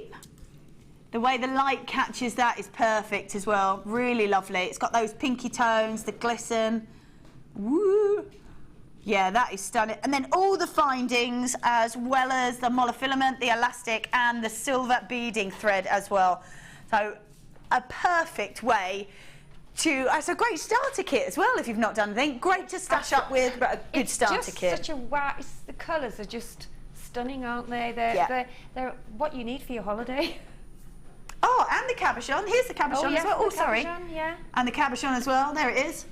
The way the light catches that is perfect as well. Really lovely. It's got those pinky tones, the glisten. Woo! Yeah, that is stunning. And then all the findings, as well as the monofilament, the elastic, and the silver beading thread as well. So a perfect way to, it's a great starter kit as well if you've not done anything. Great to stash up with, but a good starter kit. It's just such a wow, the colours are just stunning, aren't they? They're what you need for your holiday. Oh, and the cabochon. Here's the cabochon as well. Oh, sorry. Yeah. And the cabochon as well. There it is.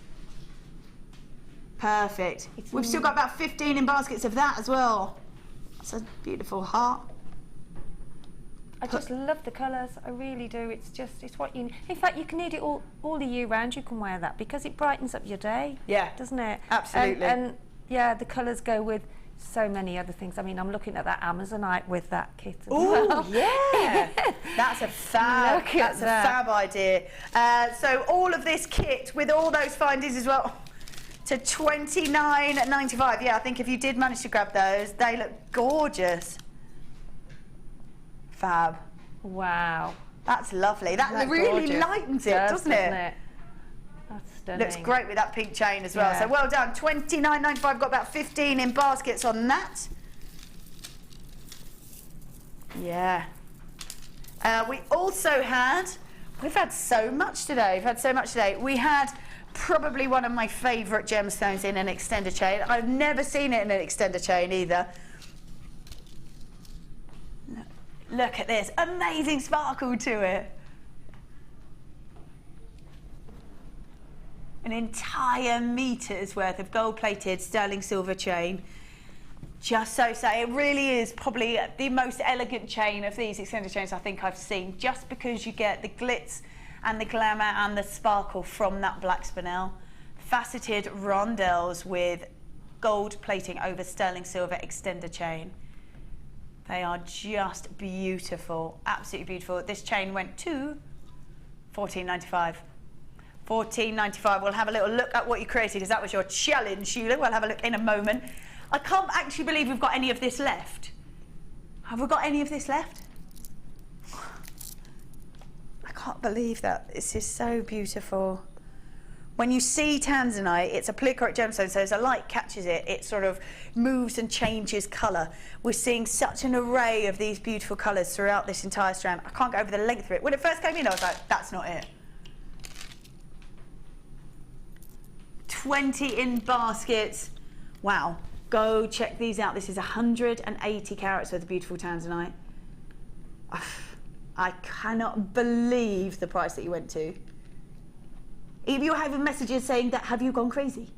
Perfect. We've still got about 15 in baskets of that as well. That's a beautiful heart. I just love the colours. I really do. It's what you. In fact, you can need it all the year round. You can wear that because it brightens up your day. Yeah. Doesn't it? Absolutely. And yeah, the colours go with so many other things. I mean, I'm looking at that Amazonite with that kit as well. Yeah. That's a fab. Look at That's a fab idea. So all of this kit with all those findings as well. To $29.95. Yeah, I think if you did manage to grab those, they look gorgeous. Fab. Wow. That's lovely. That really gorgeous? lightens it, doesn't it? That's stunning. Looks great with that pink chain as well. Yeah. So well done. $29.95. Got about 15 in baskets on that. Yeah. We also had, we've had so much today. We had probably one of my favourite gemstones in an extender chain. I've never seen it in an extender chain either. Look at this, amazing sparkle to it. An entire meter's worth of gold-plated sterling silver chain. Just so say, it really is probably the most elegant chain of these extender chains I think I've seen, just because you get the glitz and the glamour and the sparkle from that black spinel. Faceted rondelles with gold plating over sterling silver extender chain. They are just beautiful, absolutely beautiful. This chain went to $14.95. $14.95. We'll have a little look at what you created, because that was your challenge, Sheila. We'll have a look in a moment. I can't actually believe we've got any of this left. Have we got any of this left? I can't believe that. This is so beautiful. When you see Tanzanite, it's a polychroic gemstone, so as the light catches it, it sort of moves and changes colour. We're seeing such an array of these beautiful colours throughout this entire strand. I can't go over the length of it. When it first came in, I was like, that's not it. 20 in baskets. Wow. Go check these out. This is 180 carats worth of beautiful Tanzanite. I cannot believe the price that you went to. If you're having messages saying that, have you gone crazy?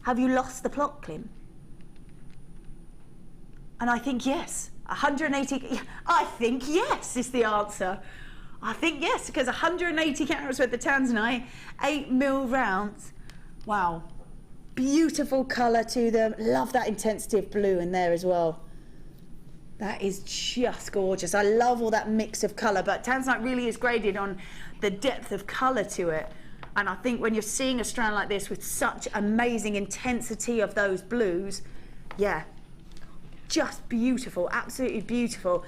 Have you lost the plot, Clem? And I think yes. 180, I think yes is the answer. I think yes, because 180 carats worth of Tanzanite, 8mm rounds. Wow. Beautiful colour to them. Love that intensity of blue in there as well. That is just gorgeous. I love all that mix of colour, but Tanzanite really is graded on the depth of colour to it. And I think when you're seeing a strand like this with such amazing intensity of those blues, yeah, just beautiful, absolutely beautiful.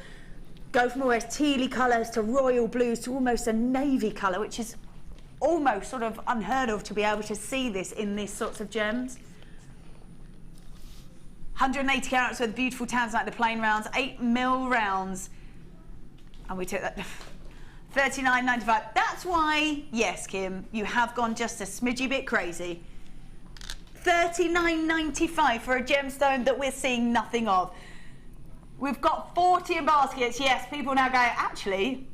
Go from almost tealy colours to royal blues to almost a navy colour, which is almost sort of unheard of to be able to see this in these sorts of gems. 180 carats with beautiful Tanzanite, the plain rounds, 8mm rounds. And we took that. $39.95. That's why, yes, Kim, you have gone just a smidgy bit crazy. $39.95 for a gemstone that we're seeing nothing of. We've got 40 in baskets. Yes, people now go, actually,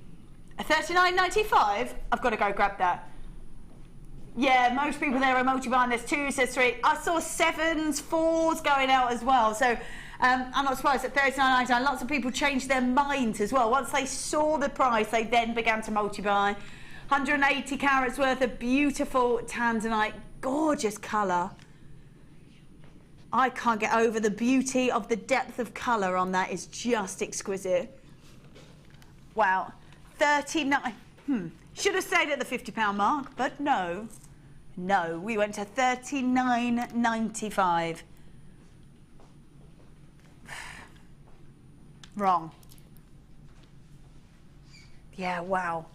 a $39.95? I've got to go grab that. Yeah, most people there are multi-buying. There's 2, there's 3. I saw 7s, 4s going out as well. So I'm not surprised at $39.99. Lots of people changed their minds as well. Once they saw the price, they then began to multi-buy. 180 carats worth of beautiful Tanzanite. Gorgeous colour. I can't get over the beauty of the depth of colour on that. Is just exquisite. Wow. 39. Should have stayed at the £50 mark, but no. No, we went to $39.95. Wrong. Yeah, wow.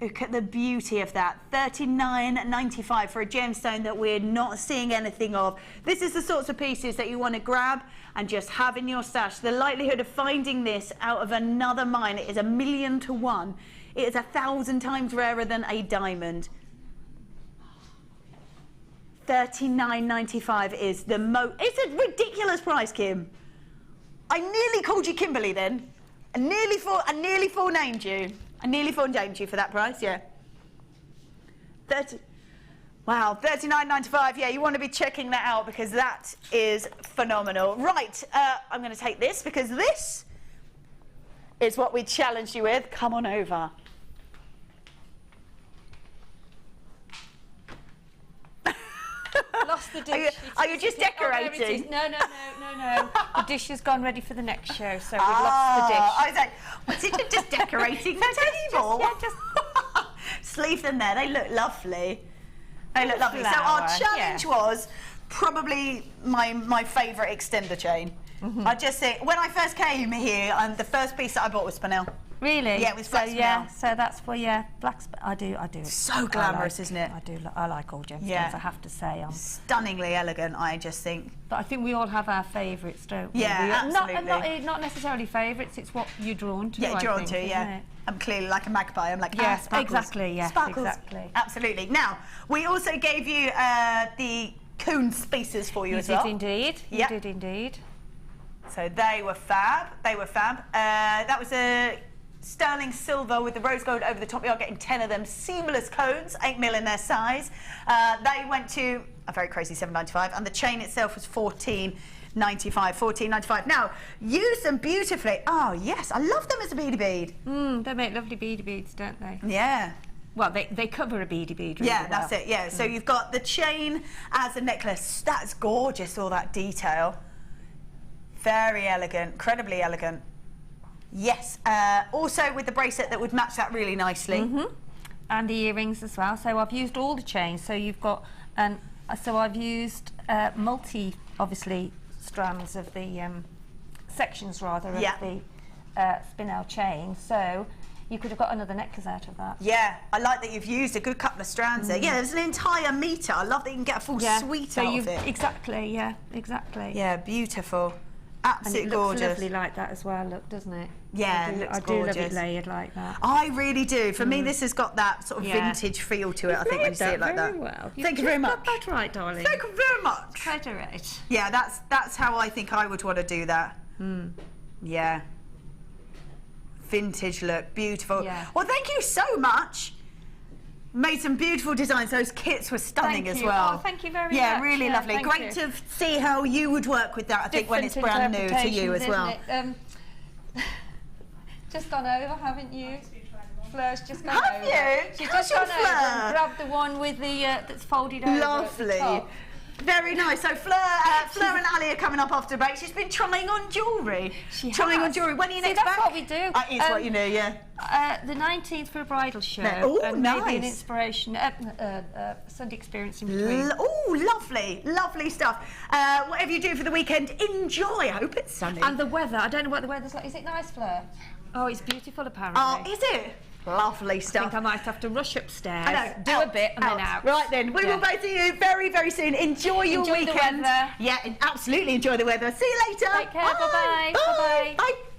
Look at the beauty of that. $39.95 for a gemstone that we're not seeing anything of. This is the sorts of pieces that you want to grab and just have in your stash. The likelihood of finding this out of another mine is 1,000,000 to 1. It is 1,000 times rarer than a diamond. $39.95 is the most. It's a ridiculous price, Kim. I nearly called you Kimberly then. I nearly full-named you. I nearly full-named you for that price, yeah. Wow, $39.95. Yeah, you want to be checking that out because that is phenomenal. Right, I'm going to take this because this is what we challenged you with. Come on over. Lost the dish. Are you just decorating? No. The dish has gone ready for the next show, so we've lost the dish. I was like, was it just decorating the table? Just Sleeve them there. They look lovely. They look lovely. So our challenge was probably my favourite extender chain. I just think when I first came here, the first piece that I bought was spinel. Really? Yeah, it was black spinel. So that's for black spinel. I do. So glamorous, isn't it? I do. I like all gemstones. Yeah. I have to say, stunningly elegant. I just think. But I think we all have our favourites, don't we? Yeah, absolutely. Not necessarily favourites. It's what you're drawn to. Yeah, drawn to. Yeah. I'm clearly like a magpie. I'm like, sparkles. Exactly. Yeah, sparkles. exactly. Absolutely. Now we also gave you the coon spaces for you as well. You did indeed. You did indeed. So they were fab. That was a sterling silver with the rose gold over the top. You're getting 10 of them seamless cones, 8mm in their size. They went to a very crazy $7.95, and the chain itself was $14.95. Now, use them beautifully. Oh yes, I love them as a beady bead. They make lovely beady beads, don't they? Yeah. Well, they cover a beady bead really well. That's it. Yeah. So you've got the chain as a necklace. That's gorgeous. All that detail. Very elegant, incredibly elegant. Yes, also with the bracelet that would match that really nicely. And the earrings as well. So I've used all the chains. So you've got, so I've used obviously, strands of the, sections rather, of the spinel chain. So you could have got another necklace out of that. Yeah, I like that you've used a good couple of strands there. Yeah, there's an entire metre. I love that you can get a full suite out of it. Exactly, exactly. Yeah, beautiful. Absolutely gorgeous. It looks lovely like that as well, doesn't it? Yeah, it looks gorgeous. I do love it layered like that. I really do. For me, this has got that sort of vintage feel to it, I think, when you see it like that. Well. Thank you very much. That's right, darling. Thank you very much. Quite all right. Yeah, that's how I think I would want to do that. Yeah. Vintage look, beautiful. Yeah. Well, thank you so much. Made some beautiful designs. Those kits were stunning as well. Oh, thank you very much. Yeah, really lovely. Great to see how you would work with that, I think, when it's brand new to you as well. Just gone over, haven't you? Fleur's just gone over. Have you? She's just gone over and grabbed the one with the that's folded over. Lovely. Very nice. So Fleur and Ali are coming up after the break. She's been trying on jewellery. Trying on jewellery. When are you next back? That's what we do. It's what you do, yeah. The 19th for a bridal show. Oh, nice. Maybe an inspiration, Sunday experience in between. Oh, lovely. Lovely stuff. Whatever you do for the weekend, enjoy. I hope it's sunny. And the weather. I don't know what the weather's like. Is it nice, Fleur? Oh, it's beautiful apparently. Oh, is it? Lovely I stuff. think I might have to rush upstairs, I know. do a bit and then out. Right then, we will both see you very, very soon. Enjoy your Enjoy the weekend. weather. Yeah, absolutely enjoy the weather. See you later. Take care. Bye-bye. Bye. Bye-bye. Bye.